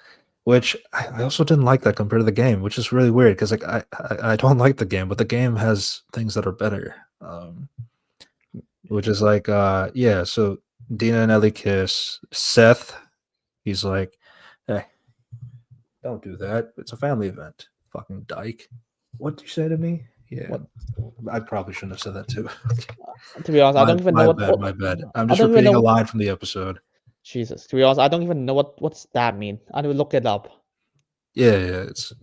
which I also didn't like that compared to the game, which is really weird because like I don't like the game, but the game has things that are better. Which is like yeah. So Dina and Ellie kiss. Seth, he's like, hey, don't do that. It's a family event. Fucking dyke. What'd you say to me? Yeah, What? I probably shouldn't have said that too. To be honest, I don't even know what. My bad. I'm I just don't even repeating know a what. line from the episode. Jesus, to be honest, I don't even know what's that mean. I need to look it up. Yeah, it's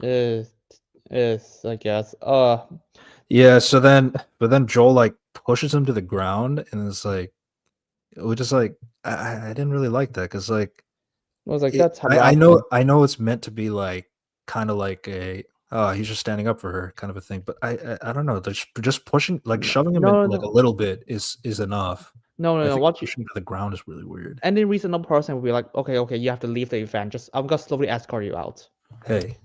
Is I guess. Yeah, but then Joel like pushes him to the ground, and it's like, which is like, I didn't really like that because like, I was like, that's I harassment. know it's meant to be like kind of like a he's just standing up for her kind of a thing, but I don't know, just pushing like shoving him in like a little bit is enough. I No. think What you? pushing him to the ground is really weird. Any reasonable person would be like, okay, you have to leave the event. Just I'm gonna slowly escort you out. Hey,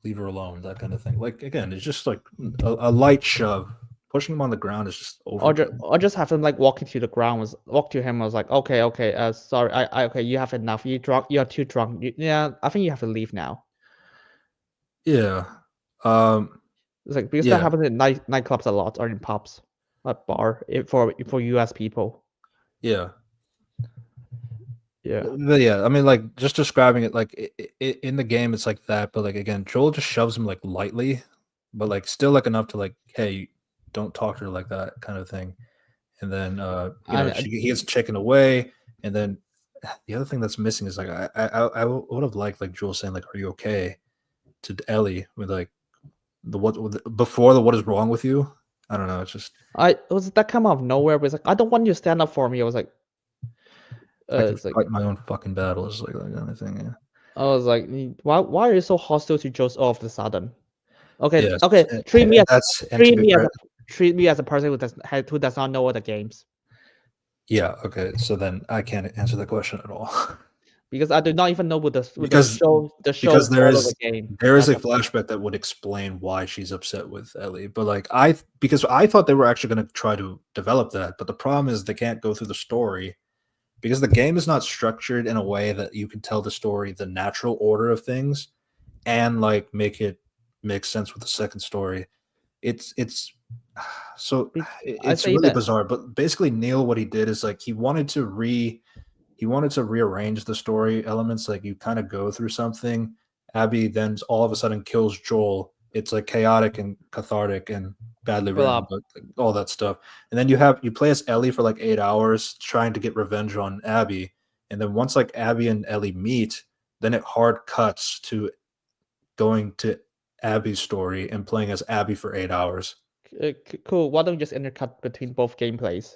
leave her alone, that kind of thing. Like again, it's just like a light shove. Pushing him on the ground is just overkill. Or just have him like walking to the ground. Walk to him. I was like, okay. Sorry. Okay. You have enough. You drunk. You are too drunk. Yeah. I think you have to leave now. Yeah. It's like because that Yeah. happens in nightclubs a lot or in pubs, at bar for US people. Yeah. Yeah. But yeah, I mean, like just describing it, like in the game, it's like that. But like again, Joel just shoves him like lightly, but like still like enough to like, hey, don't talk to her like that kind of thing. And then he gets taken away, and then the other thing that's missing is like I would have liked like Joel saying like, "Are you okay?" to Ellie with like before the "What is wrong with you?" I don't know. It's just it was that come out of nowhere. But it's like I don't want you to stand up for me. I was like, I can it's like fight my own fucking battles, like that kind of thing. Yeah. I was like, why are you so hostile to Joe's all of the sudden? Okay, Yes, okay. Treat me as a person who does not know the games. Yeah. Okay. So then I can't answer the question at all. Because I do not even know what the show because there is the game. a flashback that would explain why she's upset with Ellie. But like because I thought they were actually going to try to develop that, but the problem is they can't go through the story because the game is not structured in a way that you can tell the story the natural order of things and like make it make sense with the second story. It's so it's really bizarre. But basically, Neil, what he did is like he wanted to rearrange the story elements. Like you kind of go through something. Abby then all of a sudden kills Joel. It's like chaotic and cathartic and badly written, but like, all that stuff. And then you play as Ellie for like 8 hours trying to get revenge on Abby. And then once like Abby and Ellie meet, then it hard cuts to going to Abby's story and playing as Abby for 8 hours. Cool. Why don't you just intercut between both gameplays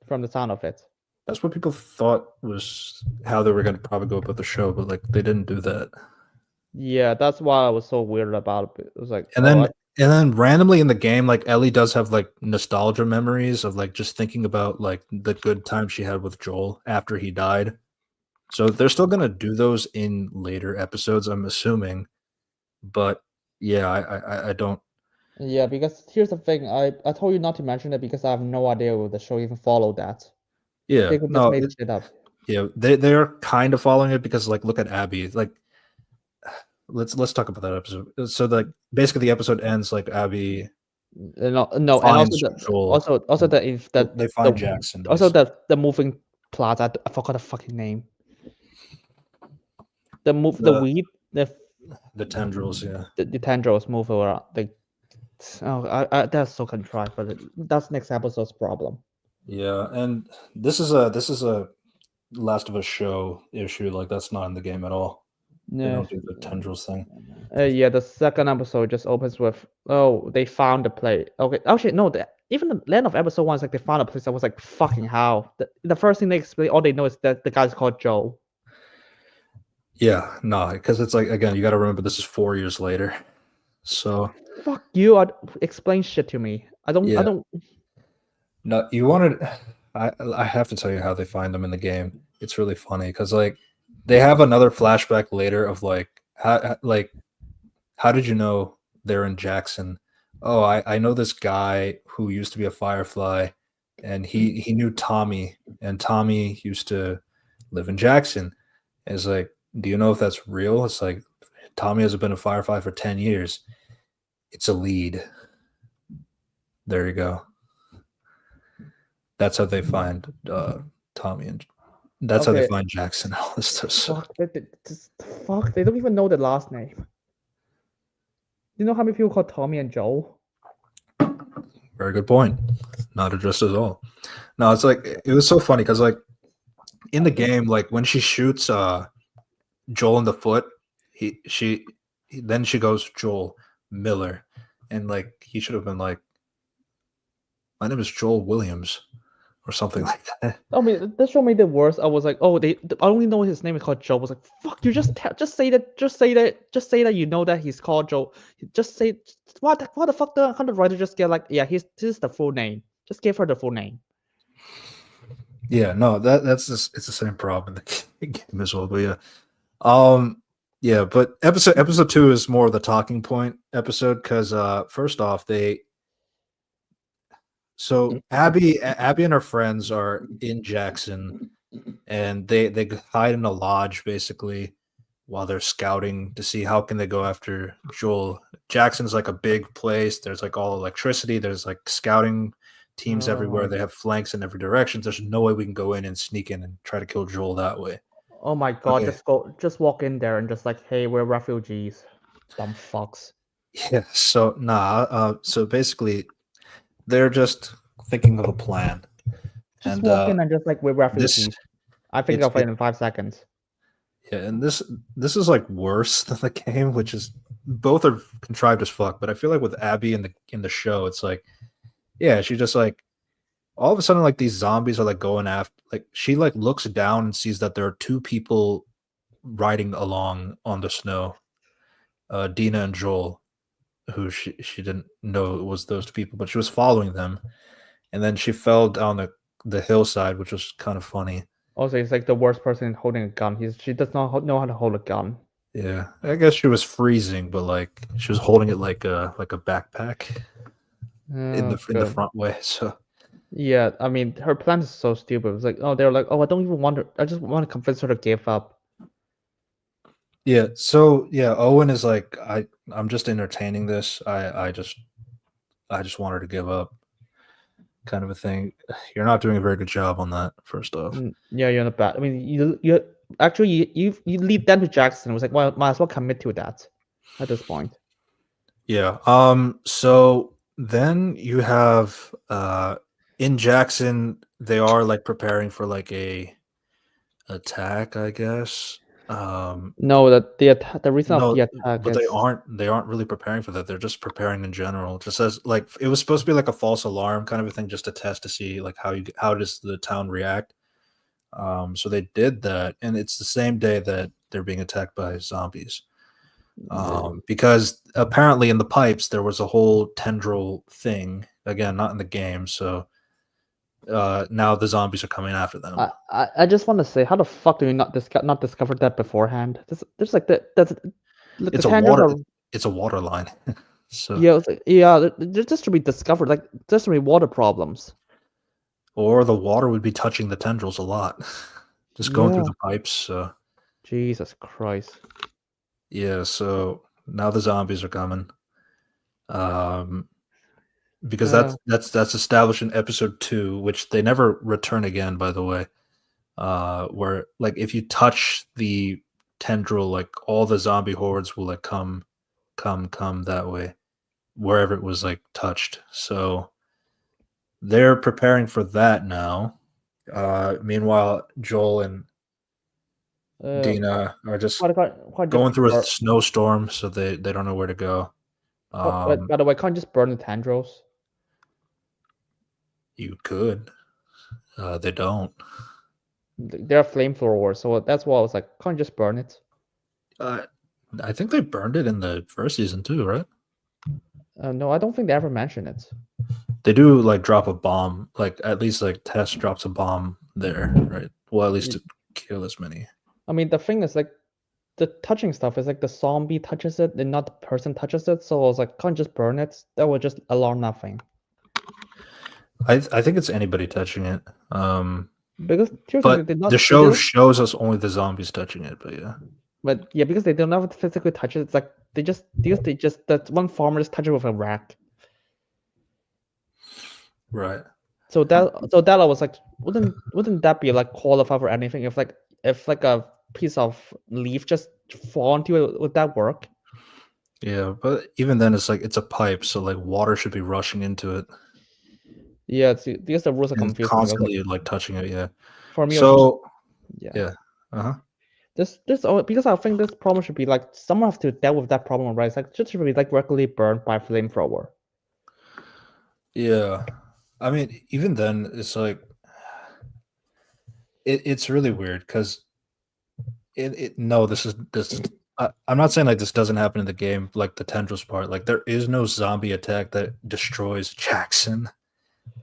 from the sound of it? That's what people thought was how they were going to probably go about the show, but like they didn't do that. Yeah, that's why I was so weird about it. It was like, and then And then randomly in the game, like Ellie does have like nostalgia memories of like just thinking about like the good time she had with Joel after he died. So they're still gonna do those in later episodes, I'm assuming. But yeah, I don't. Yeah, because here's the thing. I told you not to mention it because I have no idea if the show even followed that. Yeah, They could just no, made shit up. yeah, they're kind of following it because like look at Abby. Like let's talk about that episode. So like basically the episode ends like Abby No, no, and finds Joel. also the if They find Jackson. also Basically. the moving plaza. I forgot the fucking name. The The weed the tendrils, yeah. the tendrils move around. That's so contrived, but that's next episode's problem. Yeah, and this is a Last of Us show issue. Like that's not in the game at all. They Yeah. don't do the tendrils thing. Yeah, the second episode just opens with, oh, they found the place. Okay, actually, no, even the end of episode 1 is like they found a place. I was like, fucking how? The first thing they explain, all they know is that the guy's called Joe. Yeah, no, because it's like again, you got to remember this is 4 years later. So Fuck you! Explain shit to me. I don't. Yeah. I don't. no, you wanted. I have to tell you how they find them in the game. It's really funny because like they have another flashback later of like how did you know they're in Jackson? Oh, I know this guy who used to be a Firefly, and he knew Tommy, and Tommy used to live in Jackson. And it's like, do you know if that's real? It's like Tommy hasn't been a Firefly for 10 years. It's a lead. There you go. That's how they find Tommy, and that's how they Okay. find Jackson. All this stuff. So Fuck, they don't even know the last name. You know how many people call Tommy and Joe? very good point. Not addressed at all. No, it's like it was so funny because like in the game, like when she shoots Joel in the foot, then she goes Joel Miller, and like he should have been like, my name is Joel Williams or something like that. I mean, this show made it worse. I was like, oh, I only know his name is called Joe. I was like, fuck, you just say that you know that he's called Joe. Just say what the fuck? How the writer just get like, yeah, this is the full name. Just give her the full name. Yeah, no, that's just it's the same problem in the game as well. But yeah, but episode 2 is more of the talking point episode because first off Abby and her friends are in Jackson, and they hide in a lodge basically while they're scouting to see how can they go after Joel. Jackson's like a big place. There's like all electricity. There's like scouting teams everywhere. They have flanks in every direction. There's no way we can go in and sneak in and try to kill Joel that way. Oh my god, Okay. just walk in there and just like, hey, we're refugees. Dumb fucks. Yeah, so so basically they're just thinking of a plan. Just walk in and just like, we're refugees. I think of it in 5 seconds. Yeah, and this is like worse than the game, which is both are contrived as fuck. But I feel like with Abby in the show, it's like, yeah, she just like all of a sudden like these zombies are like going after, like she like looks down and sees that there are 2 people riding along on the snow, Dina and Joel, who she didn't know it was those 2 people, but she was following them, and then she fell down the hillside, which was kind of funny. Also, he's like the worst person holding a gun. She does not know how to hold a gun. Yeah, I guess she was freezing, but like she was holding it like a backpack in the front way. So yeah, I mean, her plan is so stupid. It's like, oh, they're like, oh, I don't even want her. I just want to convince her to give up. yeah, so yeah, Owen is like, I'm just entertaining this. I just want her to give up, kind of a thing. You're not doing a very good job on that. First off, yeah, you're not bad. I mean, you actually you lead them to Jackson. It was like, well, might as well commit to that at this point. Yeah. So then you have in Jackson, they are like preparing for like a attack, I guess. No, the reason of the attack but is they aren't really preparing for that. They're just preparing in general. Just as like it was supposed to be like a false alarm kind of a thing, just to test to see like how does the town react. So they did that, and it's the same day that they're being attacked by zombies. Because apparently in the pipes there was a whole tendril thing. Again, not in the game, so now the zombies are coming after them. I just want to say, how the fuck do you not discover that beforehand? There's like that's like It's the a tendrils water. are It's a water line. So yeah it's like, yeah they're just to be discovered, like there's to be water problems. or the water would be touching the tendrils a lot, just going through Yeah. the pipes. So Jesus Christ. yeah, so now the zombies are coming. Because that's established in episode 2, which they never return again, by the way. Where like if you touch the tendril, like all the zombie hordes will like come that way, wherever it was like touched. So they're preparing for that now. Meanwhile, Joel and Dina are just Can't going just through a snowstorm, so they don't know where to go. by the way, can't just burn the tendrils. You could. They don't. They're flamethrowers, so that's why I was like, can't just burn it. I think they burned it in the first season too, right? No, I don't think they ever mention it. They do like drop a bomb, like at least like Tess drops a bomb there, right? Well, at least to kill as many. I mean, the thing is like the touching stuff is like the zombie touches it and not the person touches it. So I was like, can't just burn it. That would just alarm nothing. I think it's anybody touching it. Because but the show shows us only the zombies touching it, but yeah. But yeah, because they don't have to physically touch it, it's like they just that one farmer just touch it with a rack. Right. So that I was like, wouldn't that be like qualified for anything? If like a piece of leaf just fall onto it, would that work? Yeah, but even then it's like it's a pipe, so like water should be rushing into it. Yeah, because the rules are confusing. Constantly like touching it, yeah. For me, so yeah. Uh-huh. This because I think this problem should be like someone has to deal with that problem, right? It's like just should be like regularly burned by flamethrower. Yeah. I mean, even then it's like it's really weird because I'm not saying like this doesn't happen in the game, like the tendrils part. Like there is no zombie attack that destroys Jackson.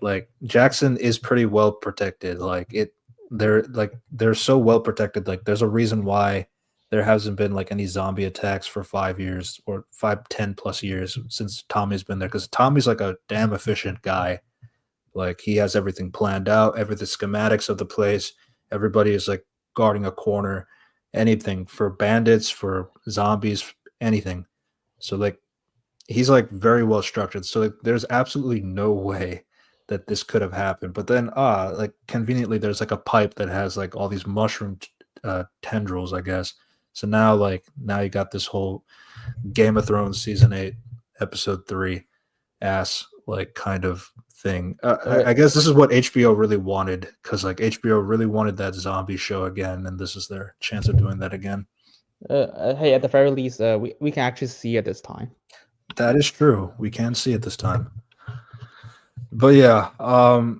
Like Jackson is pretty well protected. They're so well protected. Like there's a reason why there hasn't been like any zombie attacks for 5 years or 10 plus years since Tommy's been there. Because Tommy's like a damn efficient guy. Like he has everything planned out, everything schematics of the place. Everybody is like guarding a corner, anything for bandits, for zombies, anything. So like he's like very well structured. So like there's absolutely no way that this could have happened. But then like conveniently there's like a pipe that has like all these mushroom tendrils, I guess. So now you got this whole Game of Thrones season 8 episode 3 ass like kind of thing. I guess this is what HBO really wanted, because like HBO really wanted that zombie show again, and this is their chance of doing that again. Hey, at the very least, we can actually see it this time. That is true. We can see it this time. But yeah,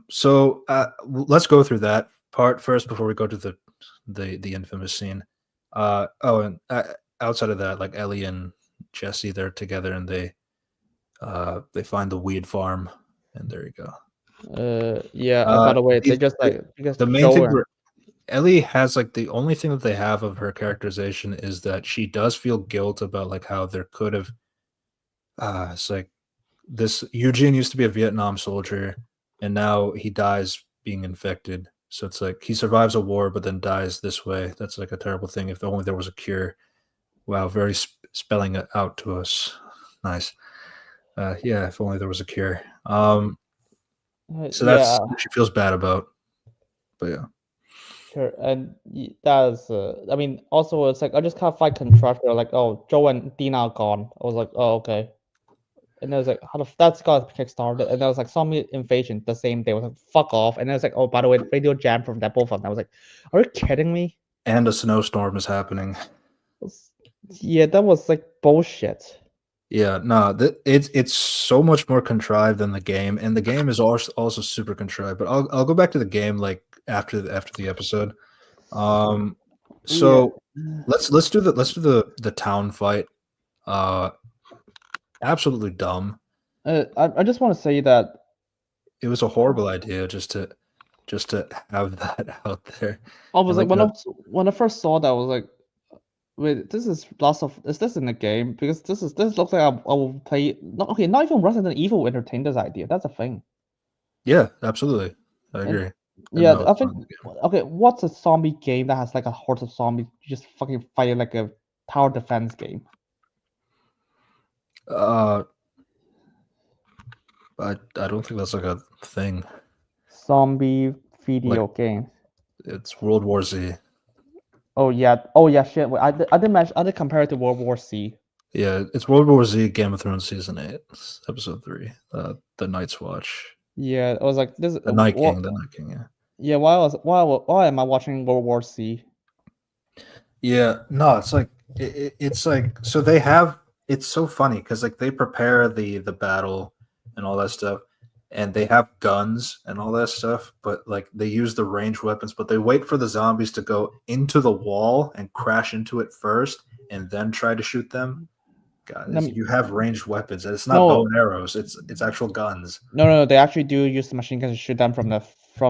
so let's go through that part first before we go to the infamous scene. And outside of that, like Ellie and Jesse, they're together and they find the weed farm, and there you go. Yeah. By the way, they just like because the main thing. Ellie has like the only thing that they have of her characterization is that she does feel guilt about like how there could have. It's like this Eugene used to be a Vietnam soldier, and now he dies being infected. So it's like he survives a war, but then dies this way. That's like a terrible thing. If only there was a cure. Wow, very spelling it out to us. Nice. Yeah, if only there was a cure. So that's what she feels bad about. But yeah. Sure, and that's. I mean, also it's like I just can't find contrast. They're like, oh, Joe and Dina are gone. I was like, oh, okay. And I was like, that's got kickstarted. And I was like, zombie invasion the same day. I was like, fuck off. And I was like, oh, by the way, radio jam from that both of them. I was like, are you kidding me? And a snowstorm is happening. Yeah, that was like bullshit. Yeah, no, it's so much more contrived than the game, and the game is also super contrived. But I'll go back to the game like after the episode. So let's do the town fight. Absolutely dumb. I just want to say that It was a horrible idea just to have that out there. I was And like like when I first saw that, I was like, wait, this is is this in the game? Because this looks like I will play. Not even Resident Evil entertained this idea. That's a thing. yeah, absolutely, I And agree. And yeah, no, I it's think not in the game. okay, what's a zombie game that has like a horde of zombies just fucking fighting like a tower defense game? I don't think that's like a thing. Zombie Like video game. it's World War Z. Oh yeah, shit. Wait, I did mention, I did compare it to World War C. Yeah, it's World War Z, Game of Thrones season 8, episode 3. The Night's Watch. Yeah, I was like, this. The Night What? King. The Night King. Yeah. Yeah, why am I watching World War C? Yeah, no, it's like it's like so they have it's so funny because like they prepare the battle and all that stuff, and they have guns and all that stuff, but like they use the ranged weapons, but they wait for the zombies to go into the wall and crash into it first, and then try to shoot them. God, Let me- you have ranged weapons, and it's not bow No, and arrows; it's actual guns. no. They actually do use the machine guns to shoot them from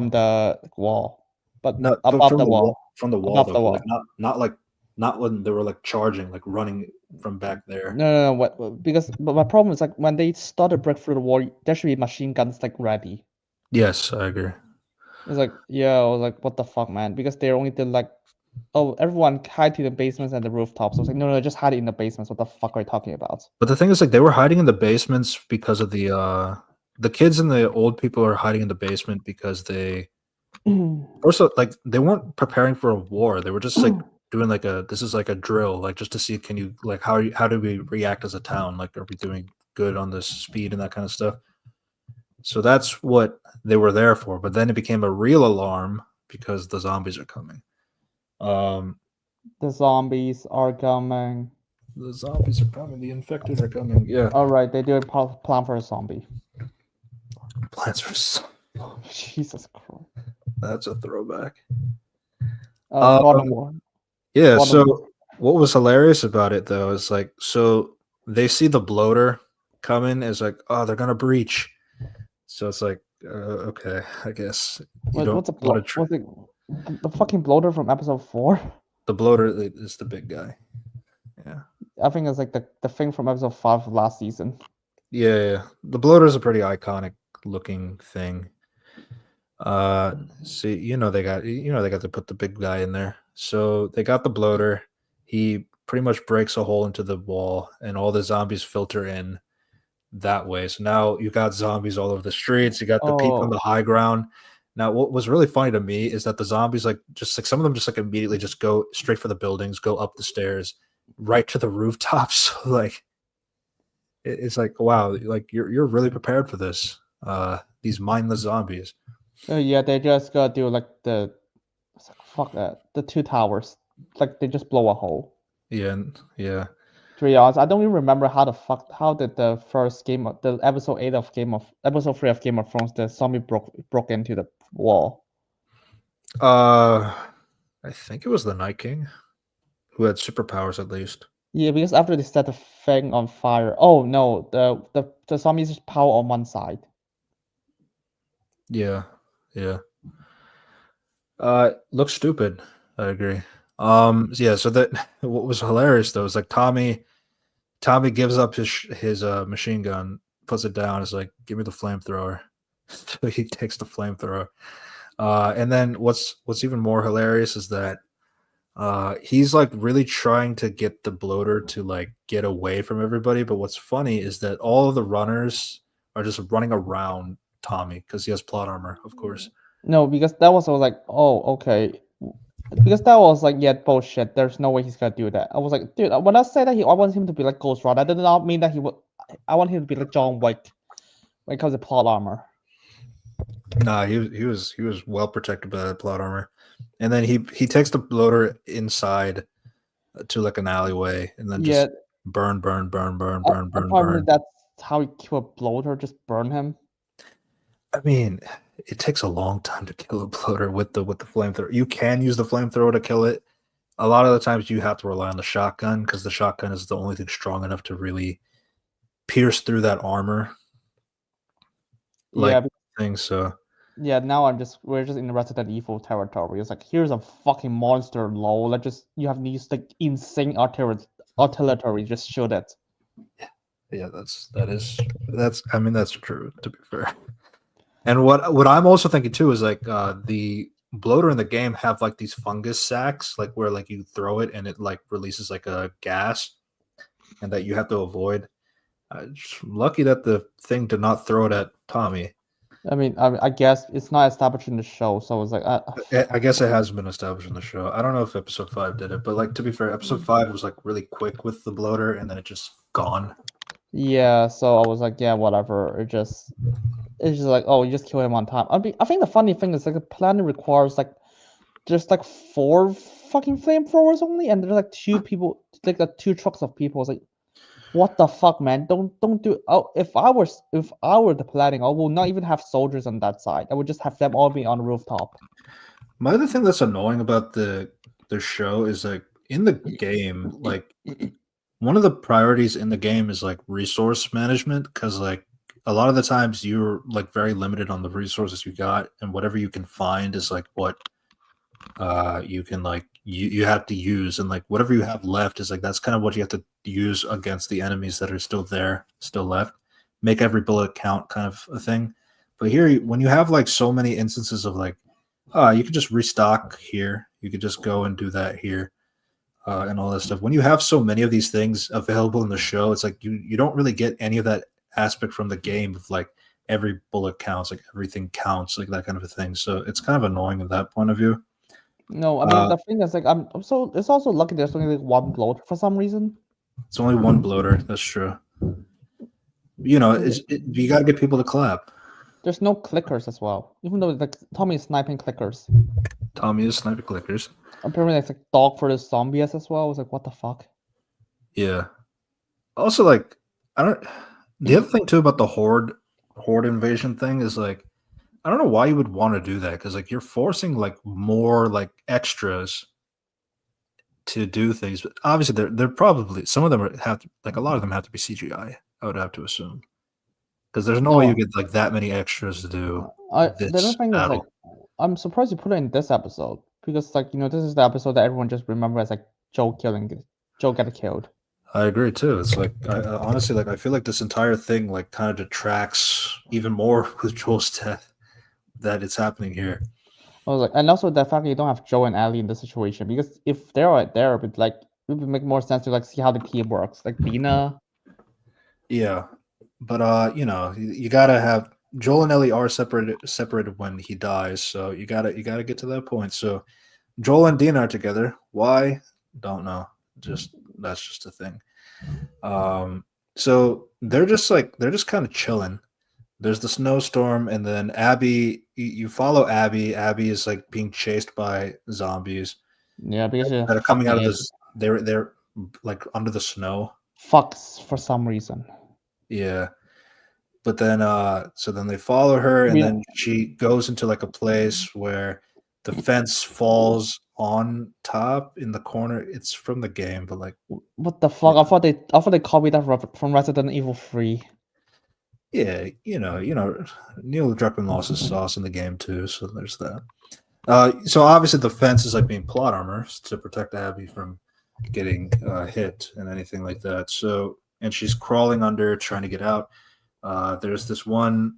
the wall, but No, but above the wall, from the wall above though, the but, like wall. not when they were like charging, like running from back there. No. Because but my problem is like when they start to break through the wall, there should be machine guns like ready. Yes, I agree. It's like yeah, I was like, what the fuck, man? Because they only did like, oh, everyone hide to the basements and the rooftops. I was like, no, just hide it in the basements. What the fuck are you talking about? But the thing is, like, they were hiding in the basements because of the kids and the old people are hiding in the basement because they also like they weren't preparing for a war. They were just like doing like this is like a drill, like just to see can you like how do we react as a town? Like, are we doing good on this speed and that kind of stuff? So that's what they were there for. But then it became a real alarm because the zombies are coming. The zombies are coming. The zombies are coming. The infected are coming. Yeah. All right, they do a plan for a zombie. Plants for Jesus Christ. That's a throwback. God of War. Yeah. God of So War. what was hilarious about it though is like so they see the bloater coming is like oh they're gonna breach. So it's like okay I guess What's a bloater? What's it? The fucking bloater from episode 4? The bloater is the big guy. Yeah. I think it's like the thing from episode 5 of last season. Yeah. The bloater is a pretty iconic looking thing. See, they got to put the big guy in there. So they got the bloater. He pretty much breaks a hole into the wall, and all the zombies filter in that way. So now you got zombies all over the streets. You got the people on the high ground. Now, what was really funny to me is that the zombies, like, just like some of them, just like immediately just go straight for the buildings, go up the stairs, right to the rooftops. Like, it's like, wow, like you're really prepared for this. These mindless zombies. Yeah, they just gotta do like the the 2 towers. Like they just blow a hole. Yeah. To be honest, I don't even remember how did the first game of the episode 3 of Game of Thrones the zombie broke into the wall. I think it was the Night King who had superpowers at least. Yeah, because after they set the thing on fire. Oh no, the zombies just power on one side. Yeah. Looks stupid. I agree. Yeah, so that what was hilarious though is like Tommy gives up his machine gun, puts it down, is like, give me the flamethrower. So he takes the flamethrower. And then what's even more hilarious is that he's like really trying to get the bloater to like get away from everybody, but what's funny is that all of the runners are just running around Tommy because he has plot armor, of course. No, because that was I was like, oh, okay. Because that was like, yeah, bullshit. There's no way he's gonna do that. I was like, dude, when I said that I want him to be like Ghost Rider, that did not mean that he would. I want him to be like John Wick when it comes to plot armor. Nah, he was well protected by that plot armor, and then he takes the bloater inside to like an alleyway, and then just burn. Apparently, that's how he killed a bloater. Just burn him. I mean, it takes a long time to kill a bloater with the flamethrower. You can use the flamethrower to kill it, a lot of the times you have to rely on the shotgun because the shotgun is the only thing strong enough to really pierce through that armor. Like thing. So yeah, now we're just in Resident Evil territory. It's like here's a fucking monster, lol. Like just you have these like insane artillery, just shoot it. Yeah, that's I mean that's true, to be fair. And what I'm also thinking too is like the bloater in the game have like these fungus sacs, like where like you throw it and it like releases like a gas, and that you have to avoid. Lucky that the thing did not throw it at Tommy. I mean, I guess it's not established in the show, so it's like I guess it has been established in the show. I don't know if episode 5 did it, but like to be fair, episode 5 was like really quick with the bloater, and then it just gone. Yeah, so I was like, yeah, whatever. It's just like, oh, you just kill him on time. I think the funny thing is like the planet requires like just like 4 fucking flamethrowers only, and there's like 2 people, like 2 trucks of people. It's like, what the fuck, man? Don't do. Oh, if I were the planning, I will not even have soldiers on that side. I would just have them all be on the rooftop. My other thing that's annoying about the show is like in the game, like one of the priorities in the game is like resource management, because like a lot of the times you're like very limited on the resources you got, and whatever you can find is like what you can like you have to use, and like whatever you have left is like that's kind of what you have to use against the enemies that are still left. Make every bullet count, kind of a thing. But here, when you have like so many instances of like, you could just restock here, you could just go and do that here, and all that stuff. When you have so many of these things available in the show, it's like you don't really get any of that aspect from the game of like every bullet counts, like everything counts, like that kind of a thing. So it's kind of annoying at that point of view. No, I mean the thing is like I'm so it's also lucky there's only like 1 bloater for some reason. It's only 1 bloater. That's true. You know, you got to get people to clap. There's no clickers as well, even though like Tommy is sniping clickers. Tommy is sniping clickers. Apparently, it's like dog for the zombies as well. I was like, what the fuck? Yeah. Also, like, I don't. The other thing too about the horde invasion thing is like, I don't know why you would want to do that, because like you're forcing like more like extras to do things, but obviously they're probably some of them have to, like a lot of them have to be CGI. I would have to assume, because there's no way you get like that many extras to do. The other thing is like, I'm surprised you put it in this episode, because like this is the episode that everyone just remembers as like Joe getting killed. I agree too. It's like I honestly like I feel like this entire thing like kind of detracts even more with Joel's death that it's happening here. I was like, and also the fact that you don't have Joe and Ellie in this situation, because if they're right there, but like it would make more sense to like see how the team works, like Dina. Yeah, but you gotta have Joel and Ellie are separated when he dies, so you gotta get to that point. So Joel and Dina are together. Why? Don't know. That's just a thing. So they're just kind of chilling. There's the snowstorm, and then Abby. You follow Abby. Abby is like being chased by zombies. Yeah, because that are coming out of this. They're like under the snow. Fucks for some reason. Yeah, but then so then they follow her, and then she goes into like a place where the fence falls on top in the corner. It's from the game, but like, what the fuck? I thought they copied that from Resident Evil 3. Yeah, Neil Druckmann lost his sauce in the game too, so there's that. So obviously the fence is like being plot armor to protect Abby from getting hit and anything like that. So, and she's crawling under, trying to get out. There's this one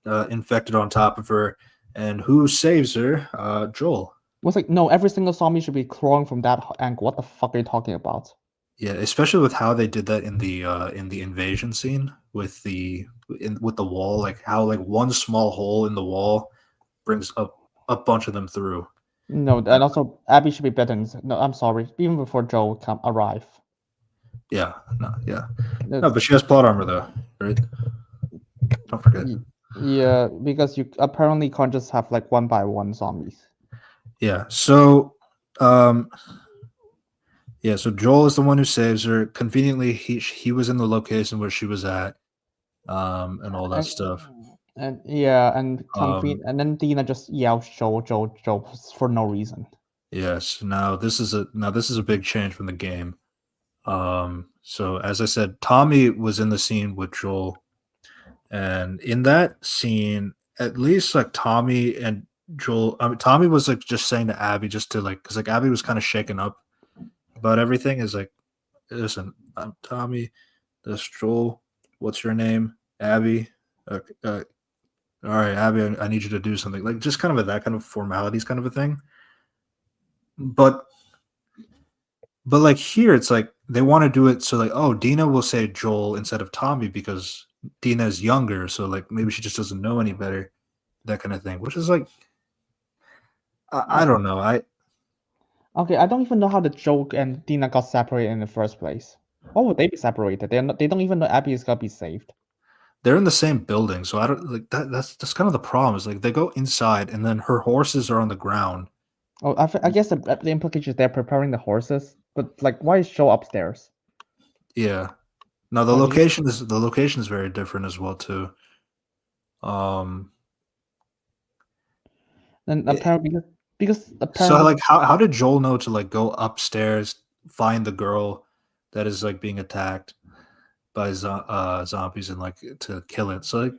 infected on top of her, and who saves her? Joel. Was like, no, every single zombie should be crawling from that angle. What the fuck are you talking about? Yeah, especially with how they did that in the invasion scene with the wall, like how like one small hole in the wall brings up a bunch of them through. No, and also Abby should be better. No, I'm sorry, even before Joel arrive. Yeah, no, but she has plot armor though, right? Don't forget. Yeah, because you apparently can't just have like 1 by 1 zombies. Yeah, so so Joel is the one who saves her. Conveniently, he was in the location where she was at, and all that stuff. And and then Dina just yells Joel for no reason. Yes. Now this is a big change from the game. So as I said, Tommy was in the scene with Joel, and in that scene, at least like Tommy and Joel, Tommy was like just saying to Abby just to like, because like Abby was kind of shaken up about everything. Is like, listen, I'm Tommy, that's Joel. What's your name? Abby. All right, Abby, I need you to do something. Like just kind of that kind of formalities kind of a thing. But like here, it's like they want to do it so like, oh, Dina will say Joel instead of Tommy because Dina is younger, so like maybe she just doesn't know any better, that kind of thing. Which is like, I don't know. Okay, I don't even know how the joke and Dina got separated in the first place. Why would they be separated? They don't even know Abby is gonna be saved. They're in the same building, so I don't like that. That's kind of the problem. Is like they go inside, and then her horses are on the ground. Oh, I guess the implication is they're preparing the horses, but like, why is Joe upstairs? Yeah. Now the Oh, location is very different as well too. Um. And it- apparently, because so apparently, like, how did Joel know to like go upstairs, find the girl that is like being attacked by zombies and like to kill it? So like,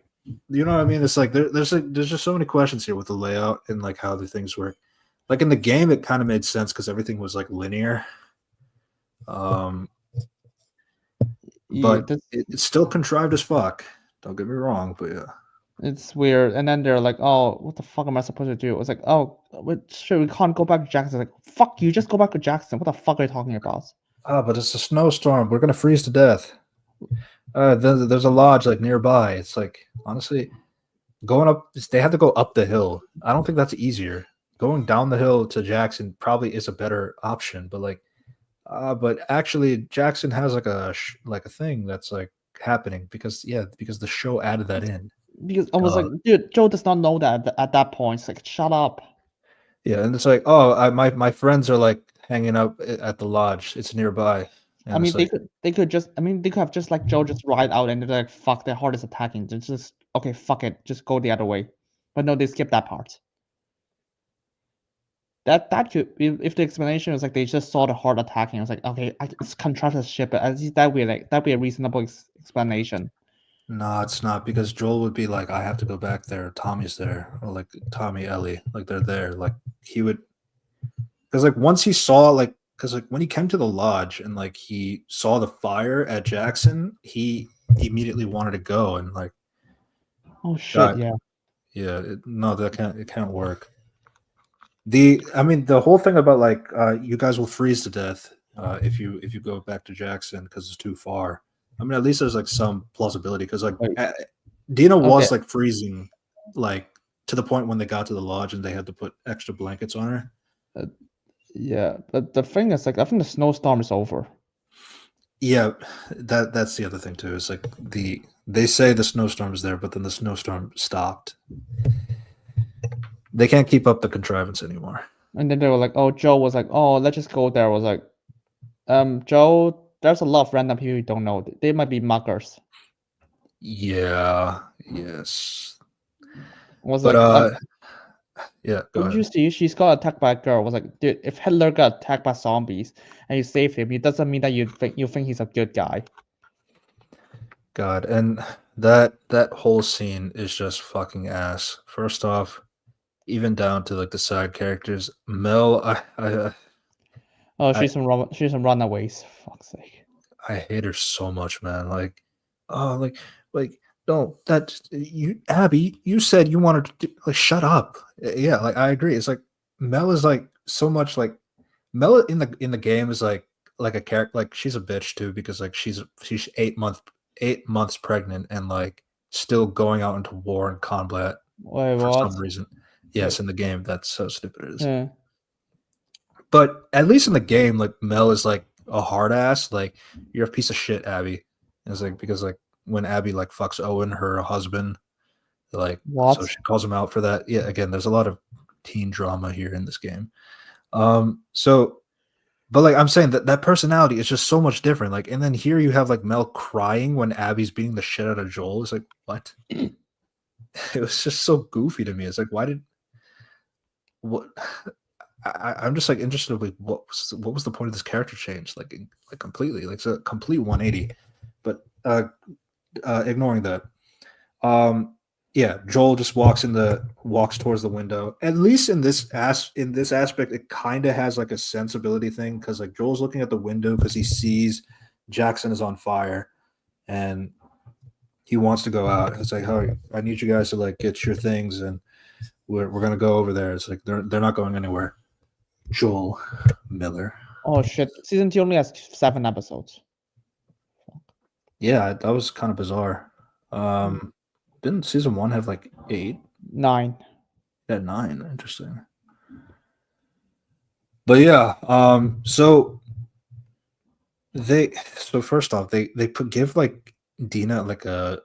you know what I mean? It's like there's just so many questions here with the layout and like how the things work. Like in the game, it kind of made sense because everything was like linear. Um, yeah, but it's still contrived as fuck. Don't get me wrong, but yeah. it's weird. And then they're like, "Oh, what the fuck am I supposed to do?" It's like, "Oh, sure, we can't go back to Jackson." Like, fuck you, just go back to Jackson. What the fuck are you talking about? Ah, but it's a snowstorm. We're gonna freeze to death. There's a lodge like nearby. It's like honestly, going up. They have to go up the hill. I don't think that's easier. Going down the hill to Jackson probably is a better option. But like, but actually, Jackson has like a thing that's like happening because the show added that in. Because I was like, dude, Joe does not know that at that point. It's like, shut up. Yeah, and it's like, oh, my friends are like hanging out at the lodge. It's nearby, I and mean, it's like, they could just, I mean, they could have just like Joe just ride out and they're like, fuck, their heart is attacking. They're just okay, fuck it, just go the other way. But no, they skip that part. That could if the explanation was like they just saw the heart attacking. I was like, okay, it's contrasted shit, but at least that'd be a reasonable explanation. no, it's not because Joel would be like, I have to go back there. Tommy's there, or like Tommy, Ellie, like they're there. Like he would, because like once he saw like, because like when he came to the lodge and like he saw the fire at Jackson, he immediately wanted to go and like, Oh shit, God, yeah. yeah, no, it can't work. I mean the whole thing about like you guys will freeze to death if you go back to Jackson because it's too far. I mean at least there's like some plausibility because like Wait, Dina okay. was like freezing like to the point when they got to the lodge and they had to put extra blankets on her. Yeah, but the thing is, like, I think the snowstorm is over. Yeah, that's the other thing too. It's like they say the snowstorm is there, but then the snowstorm stopped. They can't keep up the contrivance anymore. And then they were like, oh, Joe was like, oh, let's just go there. I was like, Joe, there's a lot of random people you don't know. They might be muggers. Yeah. Yes. I was But like, yeah, go ahead. you see, she's got attacked by a girl. I was like, dude, if Hitler got attacked by zombies and you save him, it doesn't mean that you think he's a good guy. God, and that whole scene is just fucking ass. First off, even down to like the side characters, Mel, She's some runaways. Fuck's sake. I hate her so much, man. Like, oh, like no, that you, Abby, you said you wanted to like shut up. Yeah, like I agree. It's like Mel is like so much like Mel in the game is like a character, like she's a bitch too because like she's 8 months pregnant and like still going out into war and combat Wait, for what? some reason. Yes, in the game, that's so stupid it is. Yeah. But at least in the game, like Mel is like a hard ass. Like you're a piece of shit, Abby. And it's like because like when Abby like fucks Owen, her husband, like What? so she calls him out for that. Yeah, again, there's a lot of teen drama here in this game. So but like I'm saying that personality is just so much different. Like, and then here you have like Mel crying when Abby's beating the shit out of Joel. It's like, what? It was just so goofy to me. It's like, why did what I'm just like interested. Like, what was the point of this character change? Like completely. Like it's a complete 180. But ignoring that, yeah, Joel just walks towards the window. At least in this aspect, it kind of has like a sensibility thing because like Joel's looking at the window because he sees Jackson is on fire, and he wants to go out. It's like, oh, I need you guys to like get your things, and we're gonna go over there. It's like they're not going anywhere. Joel Miller. Oh shit! Season 2 only has 7 episodes. Yeah, that was kind of bizarre. Didn't season 1 have like 8? 9. Yeah, 9. Interesting. But yeah, so first off, they give like Dina like a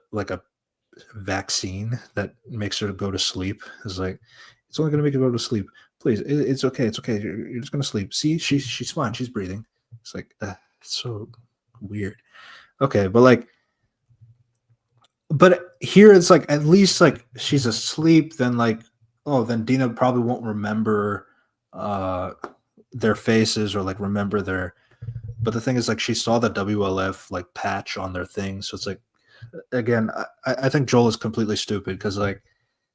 vaccine that makes her go to sleep. It's like it's only gonna make her go to sleep. Please, it's okay. It's okay. You're just gonna sleep. See, she's fine. She's breathing. It's like it's so weird. Okay, but here it's like at least like she's asleep. Then like then Dina probably won't remember their faces or like remember their. But the thing is like she saw the WLF like patch on their thing, so it's like again I think Joel is completely stupid because like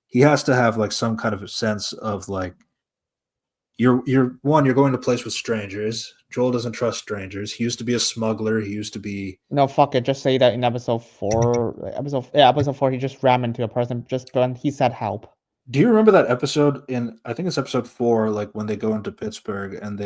he has to have like some kind of a sense of like you're going to a place with strangers. Joel doesn't trust strangers. He used to be a smuggler. He used to be No, fuck it. Just say that in episode 4. Episode 4. He just ran into a person just when he said help. Do you remember that episode in I think it's episode 4, like when they go into Pittsburgh and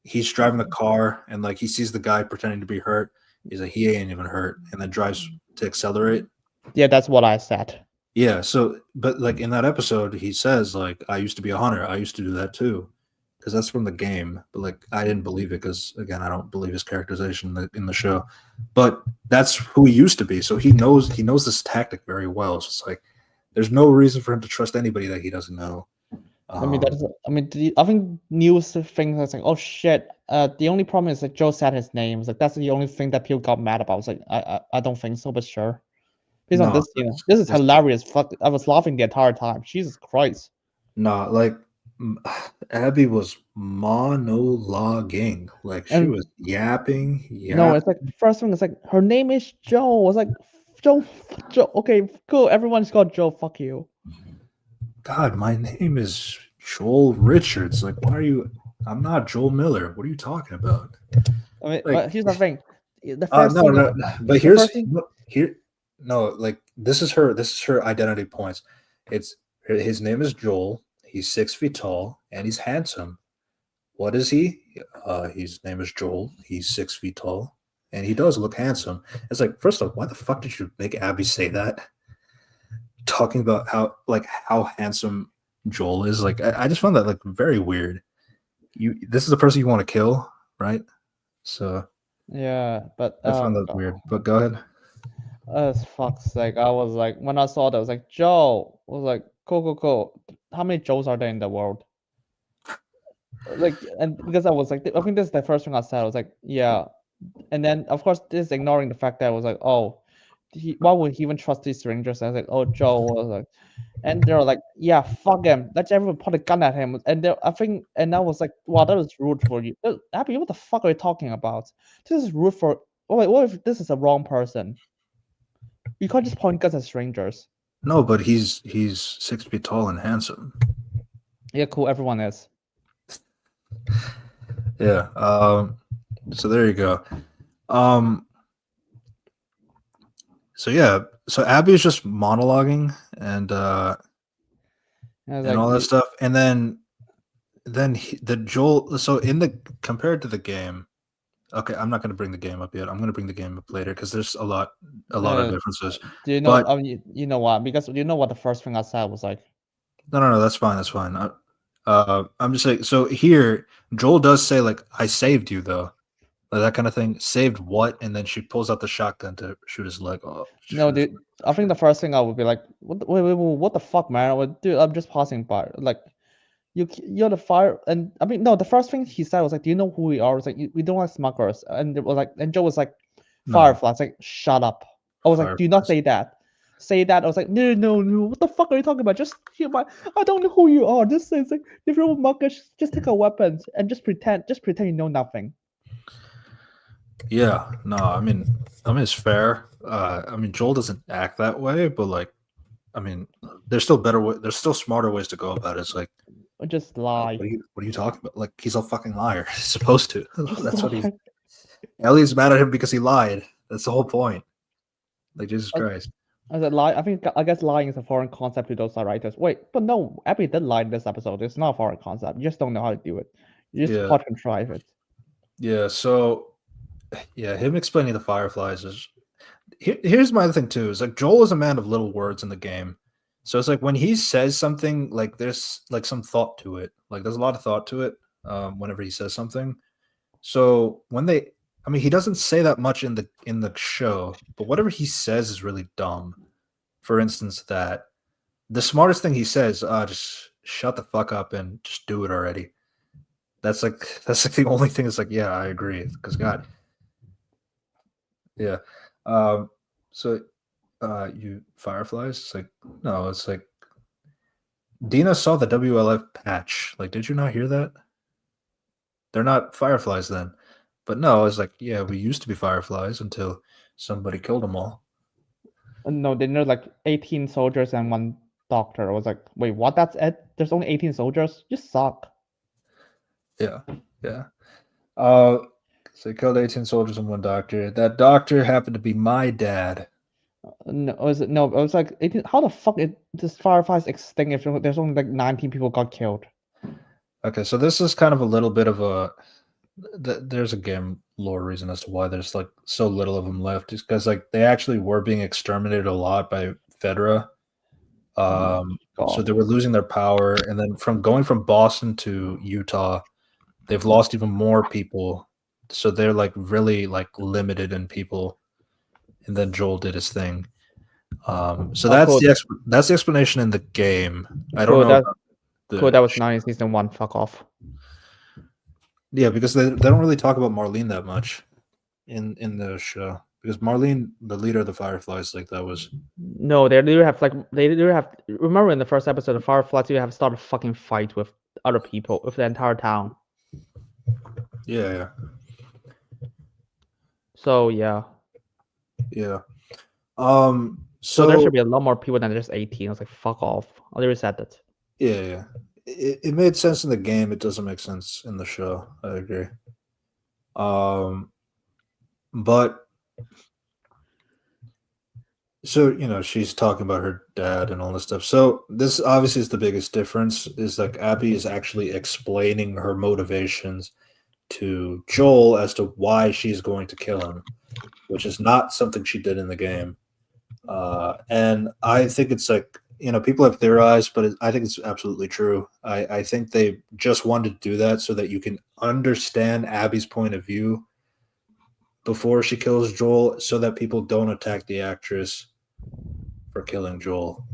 he's driving the car and like he sees the guy pretending to be hurt. He's like, he ain't even hurt, and then drives to accelerate. Yeah, that's what I said. Yeah, so but like in that episode, he says like, I used to be a hunter. I used to do that too. Because that's from the game, but like I didn't believe it because again I don't believe his characterization in the show, but that's who he used to be. So he knows this tactic very well. So it's like there's no reason for him to trust anybody that he doesn't know. I think news things that's like, oh shit. The only problem is that Joe said his name. It's like that's the only thing that people got mad about. It's like I don't think so, but sure. Based on this, this is hilarious. Fuck, I was laughing the entire time. Jesus Christ. Nah, like Abby was monologuing, like she was yapping. No, it's like the first thing is like her name is Joe. It's like Joe. Okay, cool. Everyone's called Joe. Fuck you. God, my name is Joel Richards. Like, why are you? I'm not Joel Miller. What are you talking about? I mean, but here's the thing. The first but like this is her identity points. His name is Joel. He's 6 feet tall and he's handsome. What is he? His name is Joel. He's 6 feet tall and he does look handsome. It's like, first of all, why the fuck did you make Abby say that? Talking about how handsome Joel is. Like, I just found that like very weird. This is the person you want to kill, right? So yeah, but I found that weird. But go ahead. As fuck's sake, I was like, when I saw that, I was like, Joe. I was like, cool. How many Joes are there in the world? Like, and because I was like, I think this is the first thing I said. I was like, yeah, and then of course this ignoring the fact that I was like, oh, why would he even trust these strangers? I was like, oh, Joe. I was like, and they're like, yeah, fuck him. Let's everyone put a gun at him. And I think, and I was like, wow, that was rude for you. Abby, what the fuck are you talking about? This is rude for. Oh wait, what if this is the wrong person? You can't just point guns at strangers. No, but he's 6 feet tall and handsome. Yeah, cool. Everyone is. Yeah. So there you go. So yeah. So Abby is just monologuing and all that stuff, and then the Joel. So compared to the game. Okay, I'm not going to bring the game up yet. I'm going to bring the game up later because there's a lot of differences. Do you know? I mean, you know what? Because you know what the first thing I said was like. No, that's fine. I'm just saying. So here, Joel does say like, "I saved you," though, like that kind of thing. Saved what? And then she pulls out the shotgun to shoot his leg off. No, dude. I think the first thing I would be like, what the fuck, man? Dude, I'm just passing by. Like. You're the fire, and I mean no. The first thing he said was like, "Do you know who we are?" It's like we don't like smugglers, and it was like, and Joe was like, "Fireflies." Like, shut up. I was like, "Do you not say that?" say that. I was like, no, what the fuck are you talking about? Just I don't know who you are. Just say it's like if you're a mucker, just take a weapon and just pretend you know nothing. Yeah, no, I mean it's fair. I mean Joel doesn't act that way, but like, I mean, there's still smarter ways to go about it. It's like, Or just lie. what are you talking about? Like, he's a fucking liar. He's supposed to. That's what he's. Lie. Ellie's mad at him because he lied. That's the whole point. Like, Jesus Christ. I said lie. I guess lying is a foreign concept to those writers. Wait, but no, Abby did lie in this episode. It's not a foreign concept. You just don't know how to do it. You just plot contrive it. Yeah. So, yeah, him explaining the Fireflies is. Here's my other thing too. Is like Joel is a man of little words in the game, so it's like when he says something, like there's like some thought to it. Like there's a lot of thought to it. Whenever he says something, so he doesn't say that much in the show, but whatever he says is really dumb. For instance, that the smartest thing he says, just shut the fuck up and just do it already. That's like the only thing that's like, yeah, I agree. Because God, yeah. So, you Fireflies? It's like, no, it's like Dina saw the WLF patch. Like, did you not hear that? They're not Fireflies then. But no, it's like, yeah, we used to be Fireflies until somebody killed them all. No, they know like 18 soldiers and 1 doctor. I was like, wait, what? That's it? There's only 18 soldiers? You suck. Yeah. So they killed 18 soldiers and 1 doctor. That doctor happened to be my dad. No, it was like 18. How the fuck this Fireflies extinct if there's only like 19 people got killed? Okay, so this is kind of a little bit of a. There's a game lore reason as to why there's like so little of them left. Is because like they actually were being exterminated a lot by Fedra. So they were losing their power, and then going from Boston to Utah, they've lost even more people. So they're like really like limited in people. And then Joel did his thing. So that's the explanation in the game. I don't know. Cool, that was not in season 1. Fuck off. Yeah, because they don't really talk about Marlene that much in the show. Because Marlene, the leader of the Fireflies, like that was. No, they do have remember in the first episode of Fireflies, you have started a fucking fight with other people, with the entire town. Yeah. So yeah. Yeah. So there should be a lot more people than just 18. I was like, fuck off. I already said that. Yeah. It made sense in the game. It doesn't make sense in the show. I agree. But so she's talking about her dad and all this stuff. So this obviously is the biggest difference. Is like Abby is actually explaining her motivations to Joel as to why she's going to kill him, which is not something she did in the game. And I think it's like, people have theorized, but I think it's absolutely true. I think they just wanted to do that so that you can understand Abby's point of view before she kills Joel, so that people don't attack the actress for killing Joel.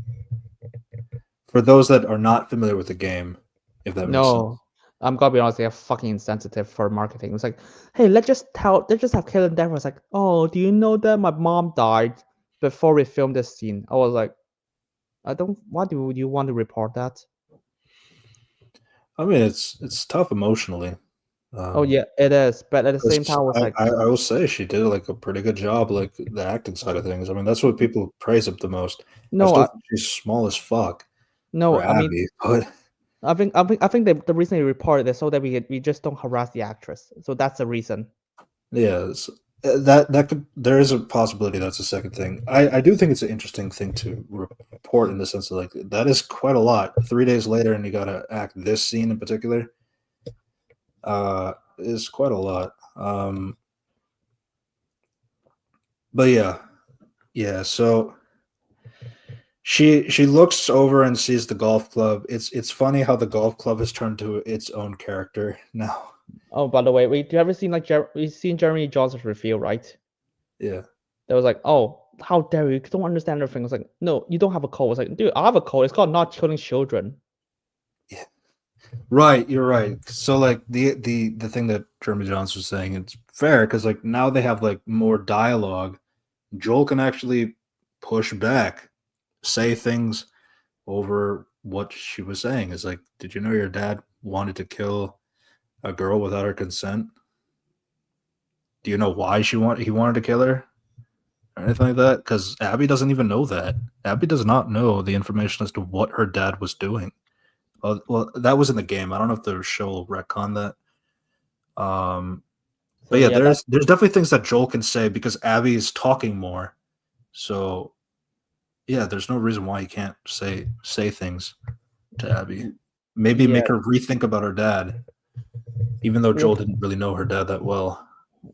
For those that are not familiar with the game, if that makes sense. I'm gonna be honest, they are fucking insensitive for marketing. It's like, hey, let's just have Killing Death. Was like, oh, do you know that my mom died before we filmed this scene? I was like, why do you want to report that? I mean, it's tough emotionally. Oh yeah, it is. But at the same time, I will say she did like a pretty good job, like the acting side of things. I mean, that's what people praise up the most. No, she's small as fuck. No, I mean, but I think the reason they reported is so that we just don't harass the actress. So that's the reason. Yeah, there is a possibility that's a second thing. I do think it's an interesting thing to report in the sense of like that is quite a lot. 3 days later, and you got to act this scene in particular. Is quite a lot. But yeah. So she looks over and sees the golf club. It's funny how the golf club has turned to its own character now. Oh, by the way, you ever seen we've seen Jeremy Johnson's review, right? Yeah. That was like, oh, how dare you? You don't understand everything. It's like, no, you don't have a code. It's like, dude, I have a code. It's called not killing children. Yeah. Right, you're right. So like the thing that Jeremy Johnson was saying, it's fair because like now they have like more dialogue. Joel can actually push back say things over what she was saying. It's like, did you know your dad wanted to kill a girl without her consent? Do you know why he wanted to kill her? Or anything like that? Because Abby doesn't even know that. Abby does not know the information as to what her dad was doing. Well, that was in the game. I don't know if the show will retcon that. But yeah, there's definitely things that Joel can say because Abby is talking more. So yeah, there's no reason why he can't say things to Abby. Maybe make her rethink about her dad, even though Joel didn't really know her dad that well.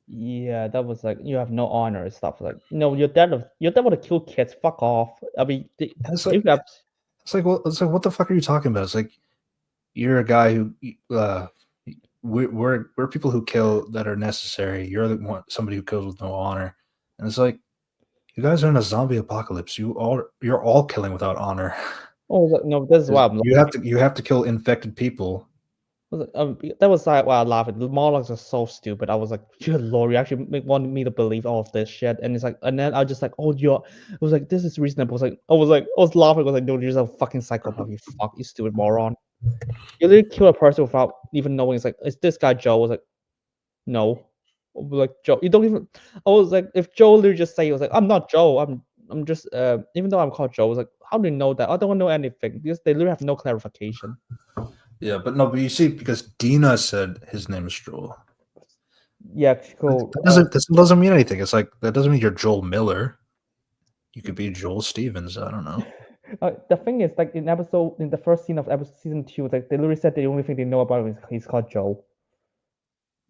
Yeah, that was like, you have no honor and stuff. Like, no, your dad would have killed kids. Fuck off. I mean, It's like, what the fuck are you talking about? It's like, you're a guy who we're people who kill that are necessary. You're the one, somebody who kills with no honor, and it's like, you guys are in a zombie apocalypse. You're all killing without honor. Oh no, this is why I'm you have to kill infected people. that was like why I laughed. The monologues are so stupid. I was like, good lord, you actually wanted me to believe all of this shit. And it's like, and then I was just like, oh, it was like, this is reasonable. I was laughing. I was like, no, you're just a fucking psychopath. You fuck, you stupid moron. You literally kill a person without even knowing. It's like, is this guy Joe? I was like, no. I was like, Joe, you don't even. I was like, if Joe literally just say, he was like, I'm not Joe. I'm just even though I'm called Joe. I was like, how do you know that? I don't know anything because they literally have no clarification. Yeah, but you see, because Dina said his name is Joel. Yeah, cool. That doesn't mean anything. It's like, that doesn't mean you're Joel Miller. You could be Joel Stevens. I don't know. The thing is, like in the first scene of episode season 2, like they literally said the only thing they know about him is he's called Joe.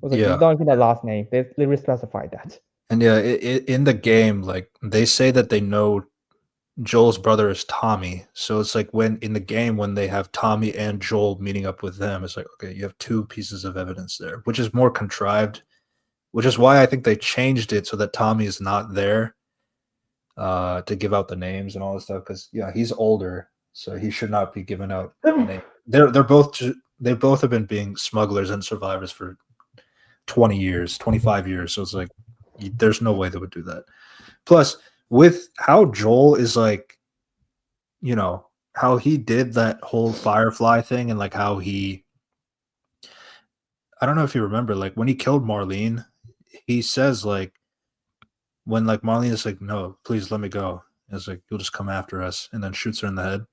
I was like, you don't even know last name. They literally specified that. And yeah, in the game, like they say that they know Joel's brother is Tommy. So it's like in the game when they have Tommy and Joel meeting up with them, it's like, okay, you have two pieces of evidence there, which is more contrived, which is why I think they changed it so that Tommy is not there to give out the names and all this stuff. Because he's older, so he should not be giving out names. They both have been being smugglers and survivors for 20 years, 25 years. So it's like, there's no way they would do that. Plus, with how Joel is like, how he did that whole Firefly thing and like how I don't know if you remember, like when he killed Marlene, he says like, when like Marlene is like, no, please let me go. It's like, you'll just come after us, and then shoots her in the head.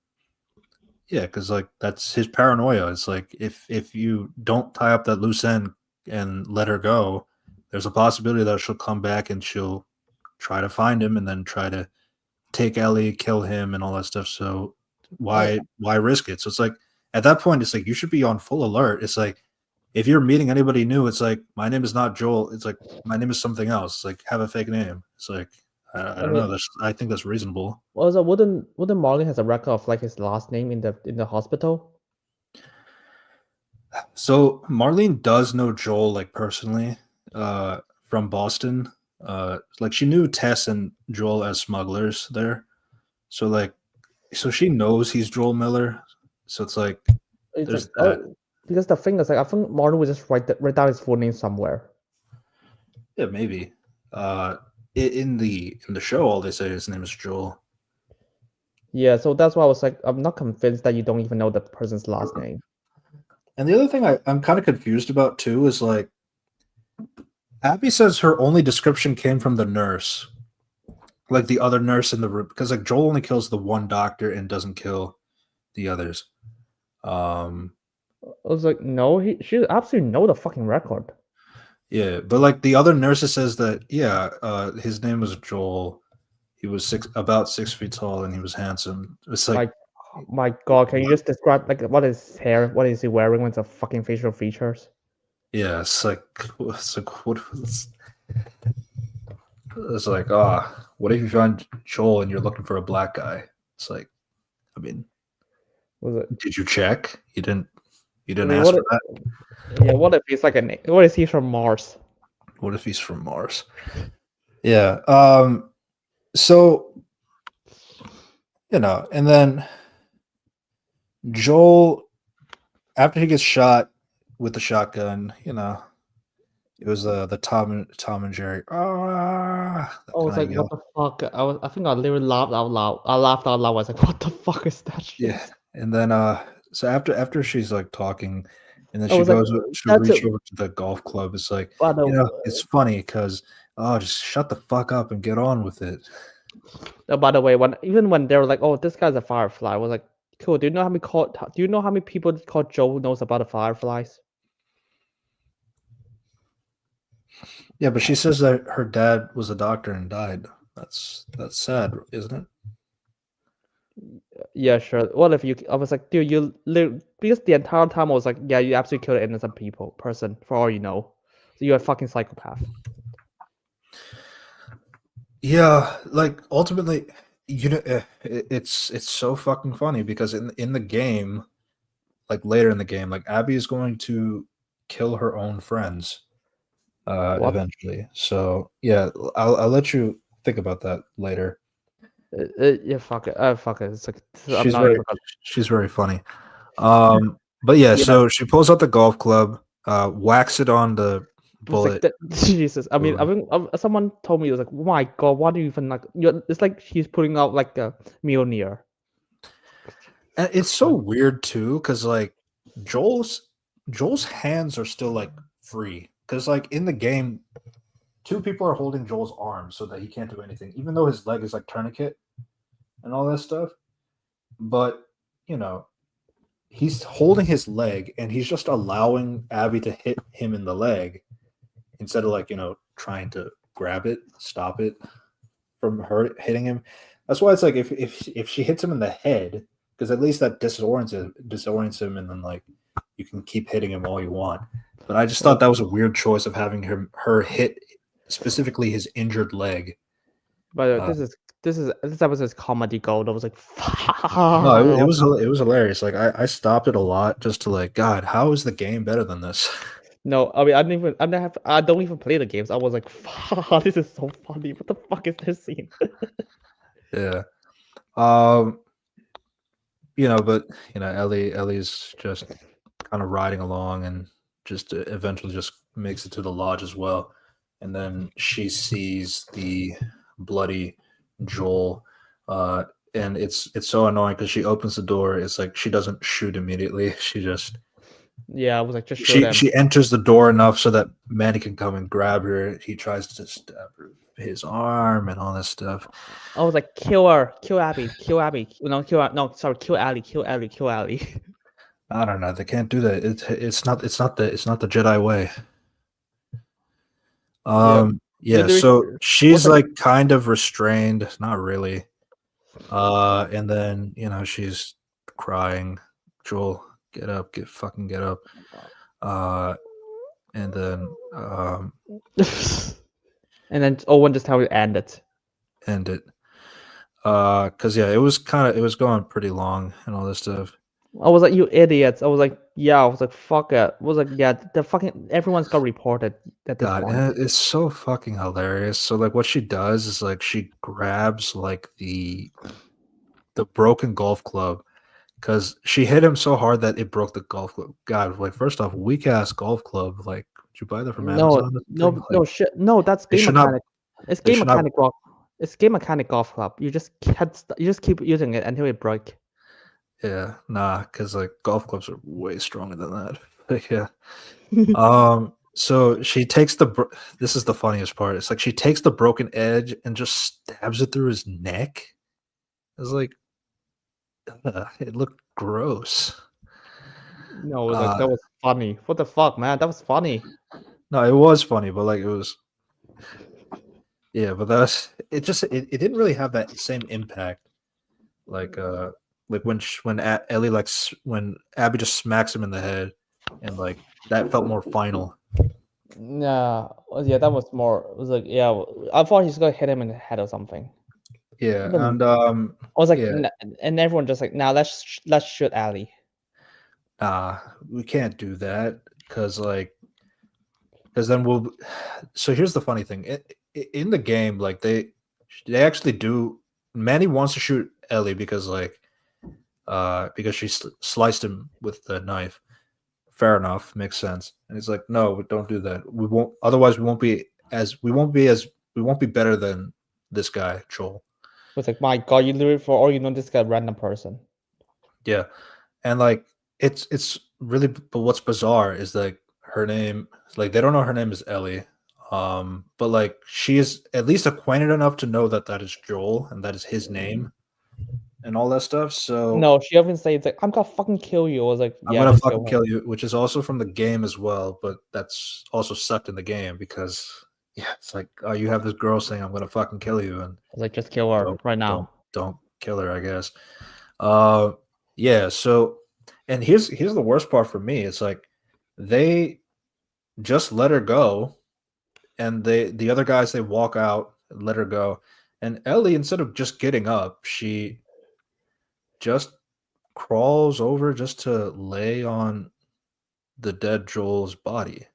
Yeah, because like that's his paranoia. It's like if you don't tie up that loose end and let her go, there's a possibility that she'll come back and she'll try to find him and then try to take Ellie, kill him, and all that stuff. So why risk it? So it's like, at that point, it's like you should be on full alert. It's like, if you're meeting anybody new, it's like, my name is not Joel. It's like, my name is something else. It's like, have a fake name. It's like, I don't know. I think that's reasonable. Well, so wouldn't Marlon has a record of like his last name in the hospital? So Marlene does know Joel like personally, from Boston. Like she knew Tess and Joel as smugglers there. So she knows he's Joel Miller. So it's like, there's that. Because the thing is, like, I think Marlon would just write down his full name somewhere. Yeah, maybe. In the show, all they say his name is Joel. Yeah, so that's why I was like, I'm not convinced that you don't even know the person's last name. And the other thing I'm kind of confused about too is like, Abby says her only description came from the nurse, like the other nurse in the room, because like Joel only kills the one doctor and doesn't kill the others. I was like, no, she absolutely know the fucking record. Yeah, but like the other nurses says that his name was Joel. He was about 6 feet tall and he was handsome. It's like, my god, can you just describe like what is his hair? What is he wearing with the fucking facial features? Yeah, it's like what? It's like, what if you find Joel and you're looking for a black guy? It's like, I mean, did you check? You didn't ask for that? Yeah, what if he's like what if he's from Mars? What if he's from Mars? Yeah. So, and then Joel, after he gets shot with the shotgun, It was the Tom and Jerry. Ah, I was like, what the fuck? I think I literally laughed out loud. I laughed out loud. I was like, what the fuck is that shit? Yeah, and then so after she's like talking, and then I she was like, goes to that's reach it. over to the golf club. It's like, By the it's funny because just shut the fuck up and get on with it. by the way, when they were like, oh, this guy's a firefly, I was like, cool. Do you know how many people called Joe knows about the fireflies? Yeah, but she says that her dad was a doctor and died. That's sad, isn't it? Yeah, sure. What if you? I was like, dude, because the entire time I was like, yeah, you absolutely killed an innocent person for all you know. So you're a fucking psychopath. Yeah, like ultimately, it's so fucking funny because in the game, like later in the game, like Abby is going to kill her own friends What? eventually. So yeah, I'll let you think about that later. Yeah, fuck it. Fuck it. It's like I'm She's not very even gonna. she's very funny. But yeah, Yeah, so she pulls out the golf club, whacks it on the it was like bullet. Jesus. I mean, Boom. someone told me it was like, oh my god, why do you even like? It's like she's putting out like a Mjolnir. And it's so weird too, because like Joel's hands are still like free. Because like in the game, two people are holding Joel's arm so that he can't do anything, even though his leg is like tourniquet and all that stuff. But you know, he's holding his leg and he's just allowing Abby to hit him in the leg instead of like, trying to grab it, stop it from her hitting him. That's why it's like if she hits him in the head, because at least that disorients him, and then like you can keep hitting him all you want. But I just thought that was a weird choice of having her hit specifically his injured leg. But this episode is comedy gold. I was like, No, it fuck. was hilarious. Like I stopped it a lot just to like, God, how is the game better than this? No, I mean, I don't even play the games. I was like, fuck, this is so funny. What the fuck is this scene? Yeah. But Ellie's just kind of riding along and just eventually just makes it to the lodge as well. And then she sees the bloody Joel. And it's so annoying because she opens the door. It's like she doesn't shoot immediately. She just Yeah, I was like, just show them. she enters the door enough so that Manny can come and grab her. He tries to stab his arm and all this stuff. I was like, kill her, kill Abby, kill Abby. No, kill Ellie, kill Ellie, kill Ellie. I don't know. They can't do that. It's not the Jedi way. Yeah. So she's like kind of restrained, not really. And then she's crying. Joel, get up, get up. And then and then Owen just how we end it. End it. Because it was going pretty long and all this stuff. I was like, you idiots. I was like, yeah. I was like, fuck it. I was like, yeah, the fucking everyone's got reported at this point. It's so fucking hilarious. So like what she does is like she grabs like the broken golf club because she hit him so hard that it broke the golf club. God, like first off, weak ass golf club. Like, did you buy that from Amazon? No shit. No, that's game mechanic. It's game mechanic golf. It's game mechanic golf club. You just keep using it until it breaks. Yeah, nah, because like golf clubs are way stronger than that. Like, yeah. So she takes this is the funniest part. It's like she takes the broken edge and just stabs it through his neck. It's like it looked gross. No, it was like that was funny. What the fuck, man? That was funny. No, it was funny, but like it was. Yeah, but it didn't really have that same impact. Like when Ellie when Abby just smacks him in the head, and like that felt more final. Yeah, that was more. It was like, yeah, I thought he's gonna hit him in the head or something. Yeah, and I was like, and everyone just like, now let's shoot Ellie. We can't do that because then we'll. So here's the funny thing: in the game, like they actually do. Manny wants to shoot Ellie because she sliced him with the knife fair enough, makes sense. And he's like, no, don't do that. We won't. Otherwise, we won't be better than this guy, Joel. It's like, my God, you literally, for all you know, this guy random person. Yeah, and like it's really. But what's bizarre is like her name. Like they don't know her name is Ellie. But like she is at least acquainted enough to know that is Joel and that is his name and all that stuff. So no, she even says it's like, I'm gonna fucking kill you. I was like, I'm yeah, gonna just fucking kill you, which is also from the game as well, but that's also sucked in the game because it's like, oh, you have this girl saying I'm gonna fucking kill you, and I was like, just kill her right now. Don't kill her, I guess. Yeah. So, and here's the worst part for me. It's like they just let her go, and the other guys, they walk out and let her go, and Ellie, instead of just getting up, she just crawls over just to lay on the dead Joel's body.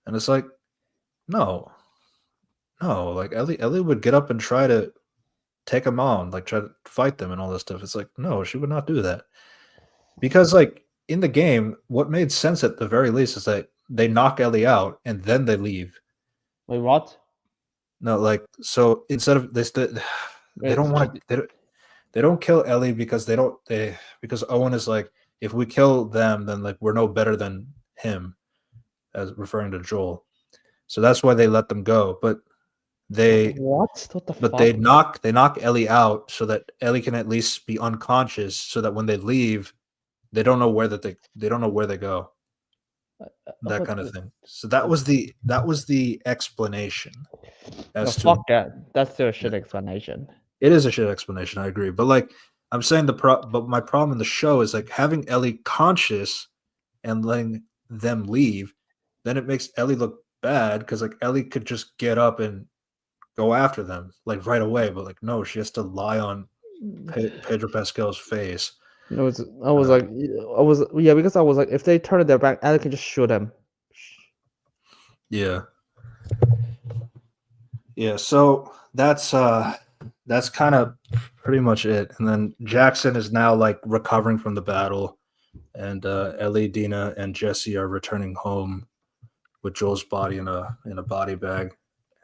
And it's like, no, like Ellie would get up and try to take them on, like try to fight them and all this stuff. It's like, no, she would not do that. Because like in the game, what made sense at the very least is that they knock Ellie out and then they leave. Wait, what? No, like, so instead of this, they don't want to, they don't kill Ellie because because Owen is like, if we kill them, then like we're no better than him, as referring to Joel. So that's why they let them go. But what the fuck? They knock Ellie out so that Ellie can at least be unconscious, so that when they leave, they don't know where they go. That kind of thing. So that was the explanation. Fuck that. That's still a shit explanation. It is a shit explanation, I agree. But like I'm saying, but my problem in the show is like having Ellie conscious and letting them leave, then it makes Ellie look bad because like Ellie could just get up and go after them like right away, but like no, she has to lie on Pedro Pascal's face. Because I was like, if they turn their back, Ellie can just shoot him. Yeah. So that's kind of pretty much it. And then Jackson is now like recovering from the battle, and Ellie, Dina, and Jesse are returning home with Joel's body in a body bag,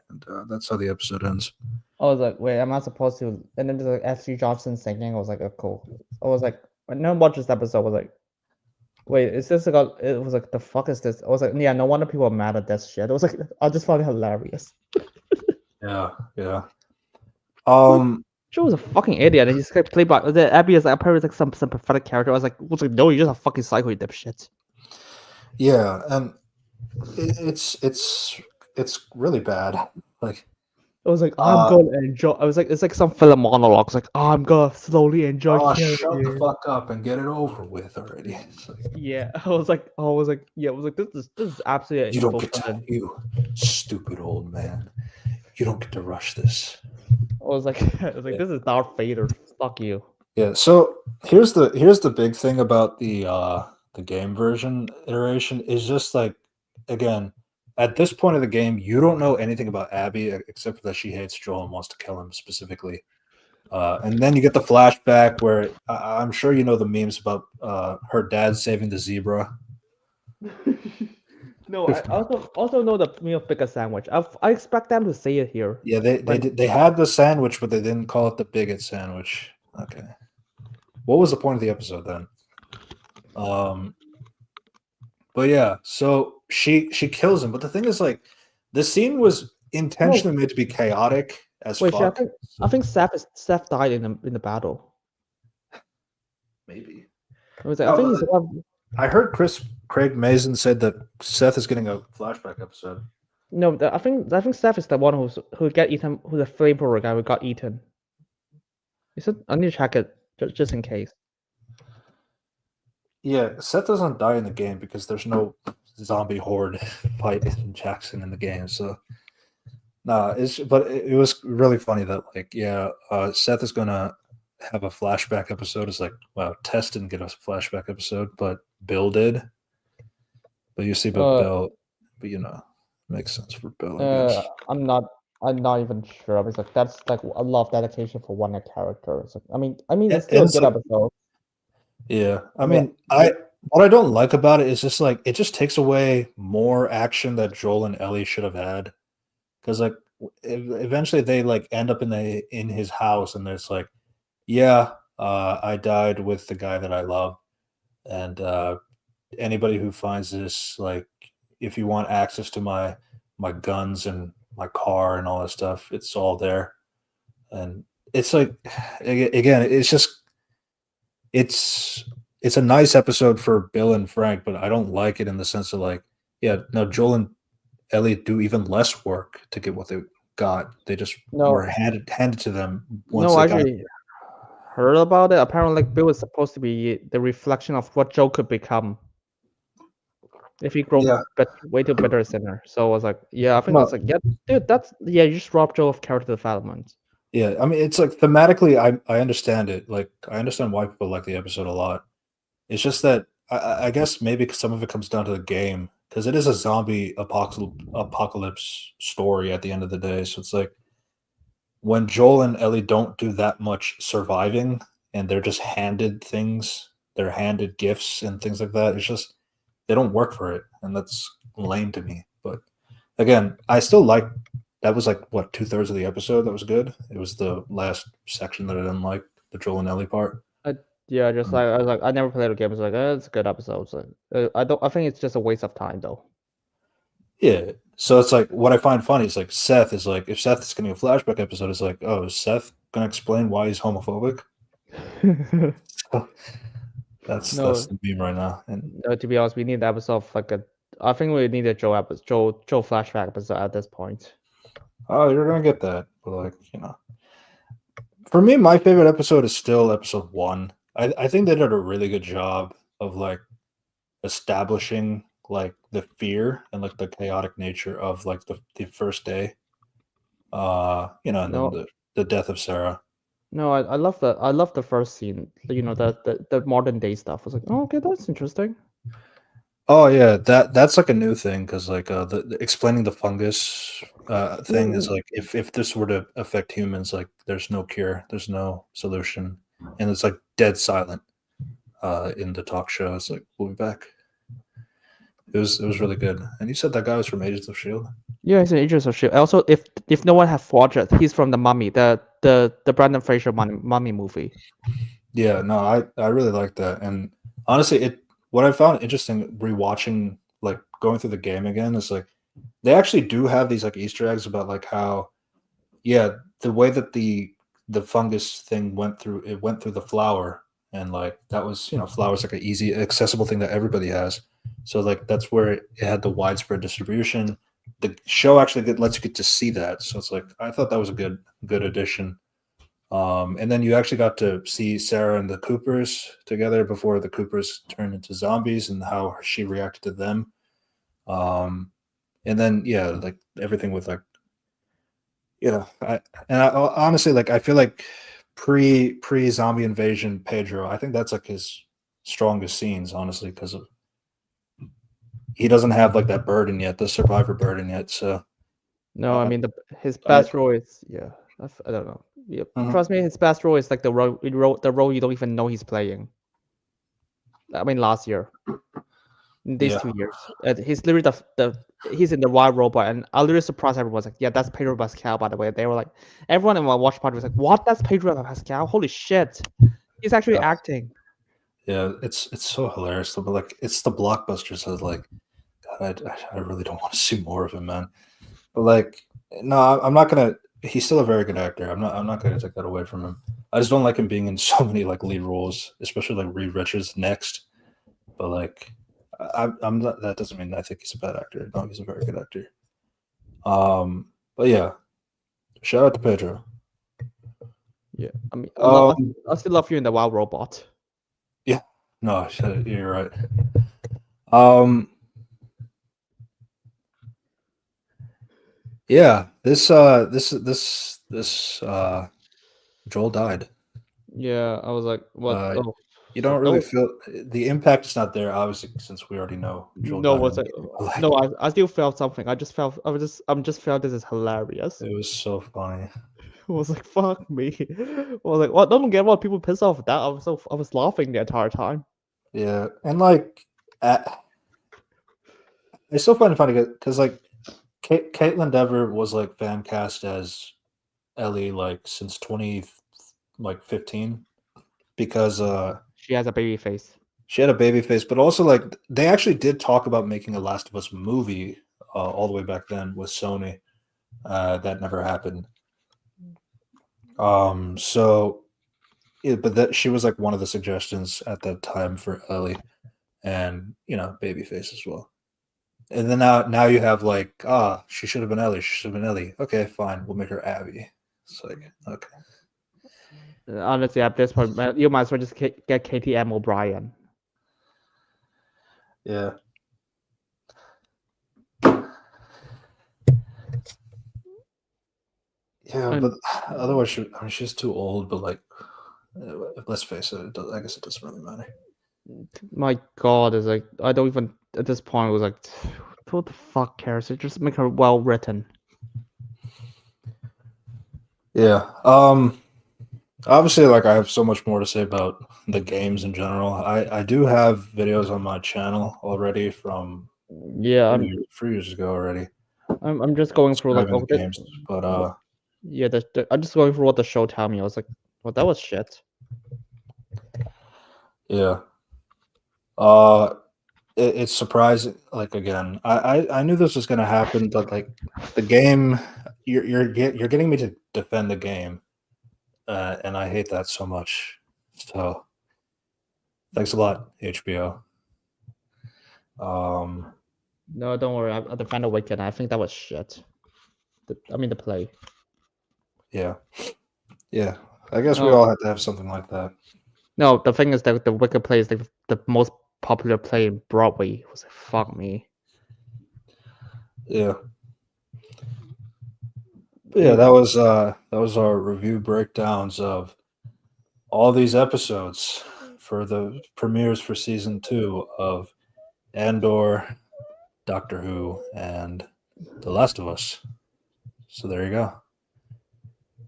and that's how the episode ends. I was like, wait, am I supposed to? And then there's like F.G. Johnson singing. I was like, oh, cool. I was like, when no one watched this episode, I was like, wait, is this like? It was like, the fuck is this? I was like, yeah, no wonder people are mad at that shit. I was like, I just found it hilarious. Yeah. Joe was a fucking idiot, and he's like played by the Abby is like apparently like some pathetic character. I was like, no, you're just a fucking psycho, you dipshit. Yeah, and it's really bad. Like I was like, I'm gonna enjoy. I was like, it's like some film monologue. It's like, I'm gonna slowly enjoy. Shut the fuck up and get it over with already. Like, yeah, I was like, this is absolutely. You don't get to, you stupid old man. You don't get to rush this. I was like, this is Darth Vader. Fuck you. Yeah. So here's the big thing about the game version iteration is just like, again, at this point of the game, you don't know anything about Abby except for that she hates Joel and wants to kill him specifically. And then you get the flashback where I'm sure you know the memes about her dad saving the zebra. No, I also know the meal pick a sandwich. I expect them to say it here. Yeah, they had the sandwich, but they didn't call it the bigot sandwich. Okay. What was the point of the episode then? But yeah, so she kills him. But the thing is, like, the scene was intentionally made to be chaotic as fuck. I think Seth died in the battle. Maybe. I was like, I heard Craig Mazin said that Seth is getting a flashback episode. No, I think Seth is the one who got eaten, who's the flamethrower guy who got eaten. Is it? I need to check it just in case. Yeah, Seth doesn't die in the game because there's no zombie horde fight in Jackson in the game. So, but it was really funny that Seth is gonna have a flashback episode. It's like, wow, Tess didn't get a flashback episode, but Bill did. But you see, Bill, but makes sense for Bill. I guess. I'm not even sure. I was like, that's like a lot of dedication for one character. It's like, I mean, it's still a good episode. Yeah, I mean, I What I don't like about it is just like it just takes away more action that Joel and Ellie should have had. Because like eventually they like end up in his house and it's like, yeah, I died with the guy that I love, and anybody who finds this, like, if you want access to my guns and my car and all that stuff, it's all there. And it's like, again, it's just it's it's a nice episode for Bill and Frank, but I don't like it in the sense of like, yeah, no, Joel and Ellie do even less work to get what they got. They just were No, handed to them once no, they I got. actually heard about it. Apparently, like Bill is supposed to be the reflection of what Joe could become if he grown Yeah, way too better sinner. So I was like, yeah, I think no, that's like, yeah, dude, that's yeah, you just robbed Joe of character development. yeah. I mean, it's like thematically, I understand it. Like, I understand why people like the episode a lot. It's just that I guess maybe some of it comes down to the game because it is a zombie apocalypse story at the end of the day. So it's like when Joel and Ellie don't do that much surviving and they're just handed things, they're handed gifts and things like that. It's just they don't work for it, and that's lame to me. But again, I still like that was like what 2/3 of the episode that was good. It was the last section that I didn't like, the Joel and Ellie part. Yeah, just like I was like, I never played a game. I was like, it's a good episode. So, I don't. I think it's just a waste of time, though. Yeah. So it's like what I find funny is like Seth is like if Seth is getting a flashback episode, it's like, oh, is Seth gonna explain why he's homophobic? That's No, the meme right now. And to be honest, we need an episode of like a. I think we need a Joe episode, Joe flashback episode at this point. oh, you're gonna get that. But like, for me, my favorite episode is still episode 1. I think they did a really good job of like establishing like the fear and like the chaotic nature of like the first day. And then No, the death of Sarah. no, I love the first scene. You know, the modern day stuff. I was like, oh, okay, that's interesting. Oh yeah, that's like a new thing because like the explaining the fungus thing is like if this were to affect humans, like there's no cure, there's no solution, and it's like dead silent in the talk show. It's like we'll be back. It was really good. And you said that guy was from Agents of Shield. Yeah, he's an Agents of Shield. Also, if no one has watched it, he's from the Mummy, the Brendan Fraser Mummy movie. Yeah, no, I really like that. And honestly, what I found interesting rewatching, like going through the game again, is like they actually do have these like Easter eggs about like how, yeah, the way that the fungus thing went through the flower, and like that was flower's like an easy accessible thing that everybody has. So like that's where it had the widespread distribution. The show actually lets you get to see that. So it's like I thought that was a good addition. And then you actually got to see Sarah and the Coopers together before the Coopers turned into zombies and how she reacted to them. And then yeah, like everything with like, I honestly like I feel like pre zombie invasion Pedro, I think that's like his strongest scenes, honestly, because he doesn't have like that burden yet, the survivor burden yet. So No, I mean his best role is I don't know. Yeah, trust me, his best role is like the role you don't even know he's playing. I mean, last year, in these 2 years, he's literally he's in the Wild Robot, and I literally surprised everyone. Was like, yeah, that's Pedro Pascal, by the way. They were like, everyone in my watch party was like, what? That's Pedro Pascal? Holy shit, he's actually acting. Yeah, it's so hilarious. But like, it's the blockbuster, so like, God, I really don't want to see more of him, man. But like, no, I'm not gonna. He's still a very good actor. I'm not gonna take that away from him. I just don't like him being in so many like lead roles, especially like Reed Richards next. But like, I'm not. That doesn't mean I think he's a bad actor. No, he's a very good actor. But yeah, shout out to Pedro. Yeah, I mean, I still love you in the Wild Robot. Yeah, no, you're right. Yeah, this Joel died. Yeah, I was like, what? You don't really feel the impact is not there, obviously, since we already know Joel no, died. was like, no, I still felt something. I just felt this is hilarious. It was so funny. I was like, fuck me. I was like, what? I don't get why people piss off at that. I was laughing the entire time. Yeah, and like, I still find it funny because like, Caitlin Dever was like fan cast as Ellie like since 2015 because She has a baby face. she had a baby face, but also like they actually did talk about making a Last of Us movie all the way back then with Sony. That never happened. So yeah, but that she was like one of the suggestions at that time for Ellie, and babyface as well. And then now you have like she should have been Ellie. She should have been Ellie. Okay, fine, we'll make her Abby. It's like okay. Honestly, at this point, you might as well just get KTM O'Brien. Yeah. Yeah, And- but otherwise, she's too old. But like, let's face it, I guess it doesn't really matter. My God, is like I don't even at this point it was like, who the fuck cares? Just make her well written. Yeah. Obviously, like I have so much more to say about the games in general. I do have videos on my channel already from Yeah, three years ago already. I'm just going through like Describing the games, but yeah, I'm just going through what the show tell me. I was like, well, that was shit. yeah. It's surprising. Like again, I knew this was gonna happen, but like the game, you're getting me to defend the game, and I hate that so much. So thanks a lot, HBO. No, don't worry. I defend the weekend. I think that was shit. The play. Yeah, yeah. I guess we No, all had to have something like that. no. The thing is that the Wicked play is the most popular play in Broadway. It was like, fuck me. Yeah. But yeah, that was our review breakdowns of all these episodes for the premieres for season 2 of Andor, Doctor Who, and The Last of Us. So there you go.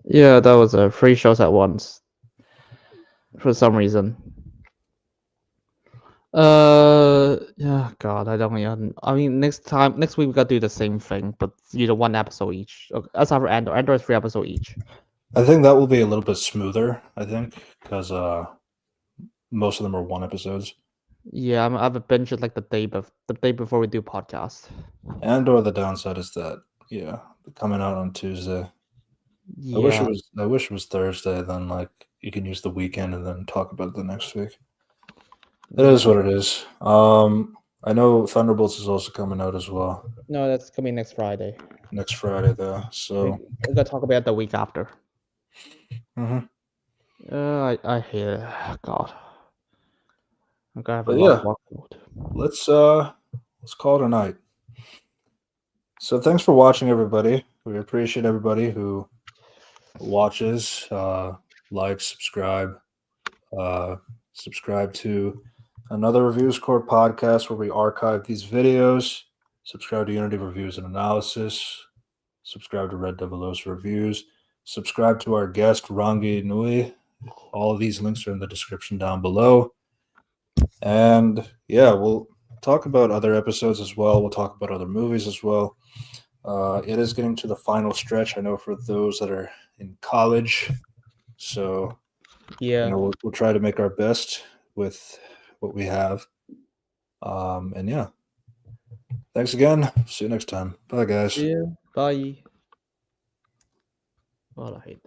Yeah, that was 3 shows at once. For some reason. Yeah, God, I don't even. I mean, next week we gotta do the same thing, but 1 episode each. Aside for Andor, Andor is 3 episodes each. I think that will be a little bit smoother, I think, because most of them are 1 episodes. Yeah, I have a binge it like the day before we do podcast. Andor, the downside is that, yeah, coming out on Tuesday. Yeah. I wish it was Thursday, then like you can use the weekend and then talk about it the next week. It is what it is. I know Thunderbolts is also coming out as well. No, that's coming next Friday. Next Friday though. So we gotta talk about it the week after. mhm. I hate it. God. I'm gonna have But a lot yeah, of workload. let's call it a night. So thanks for watching, everybody. We appreciate everybody who watches, likes, subscribe to another Reviews Corp podcast where we archive these videos. Subscribe to Unity Reviews and Analysis. Subscribe to Red Devil O's Reviews. Subscribe to our guest Rangi Nui. All of these links are in the description down below. And yeah, we'll talk about other episodes as well. We'll talk about other movies as well. It is getting to the final stretch, I know, for those that are in college. So Yeah. we'll try to make our best with what we have. And yeah, thanks again. See you next time. Bye, guys. Yeah. Bye. God, I hate this.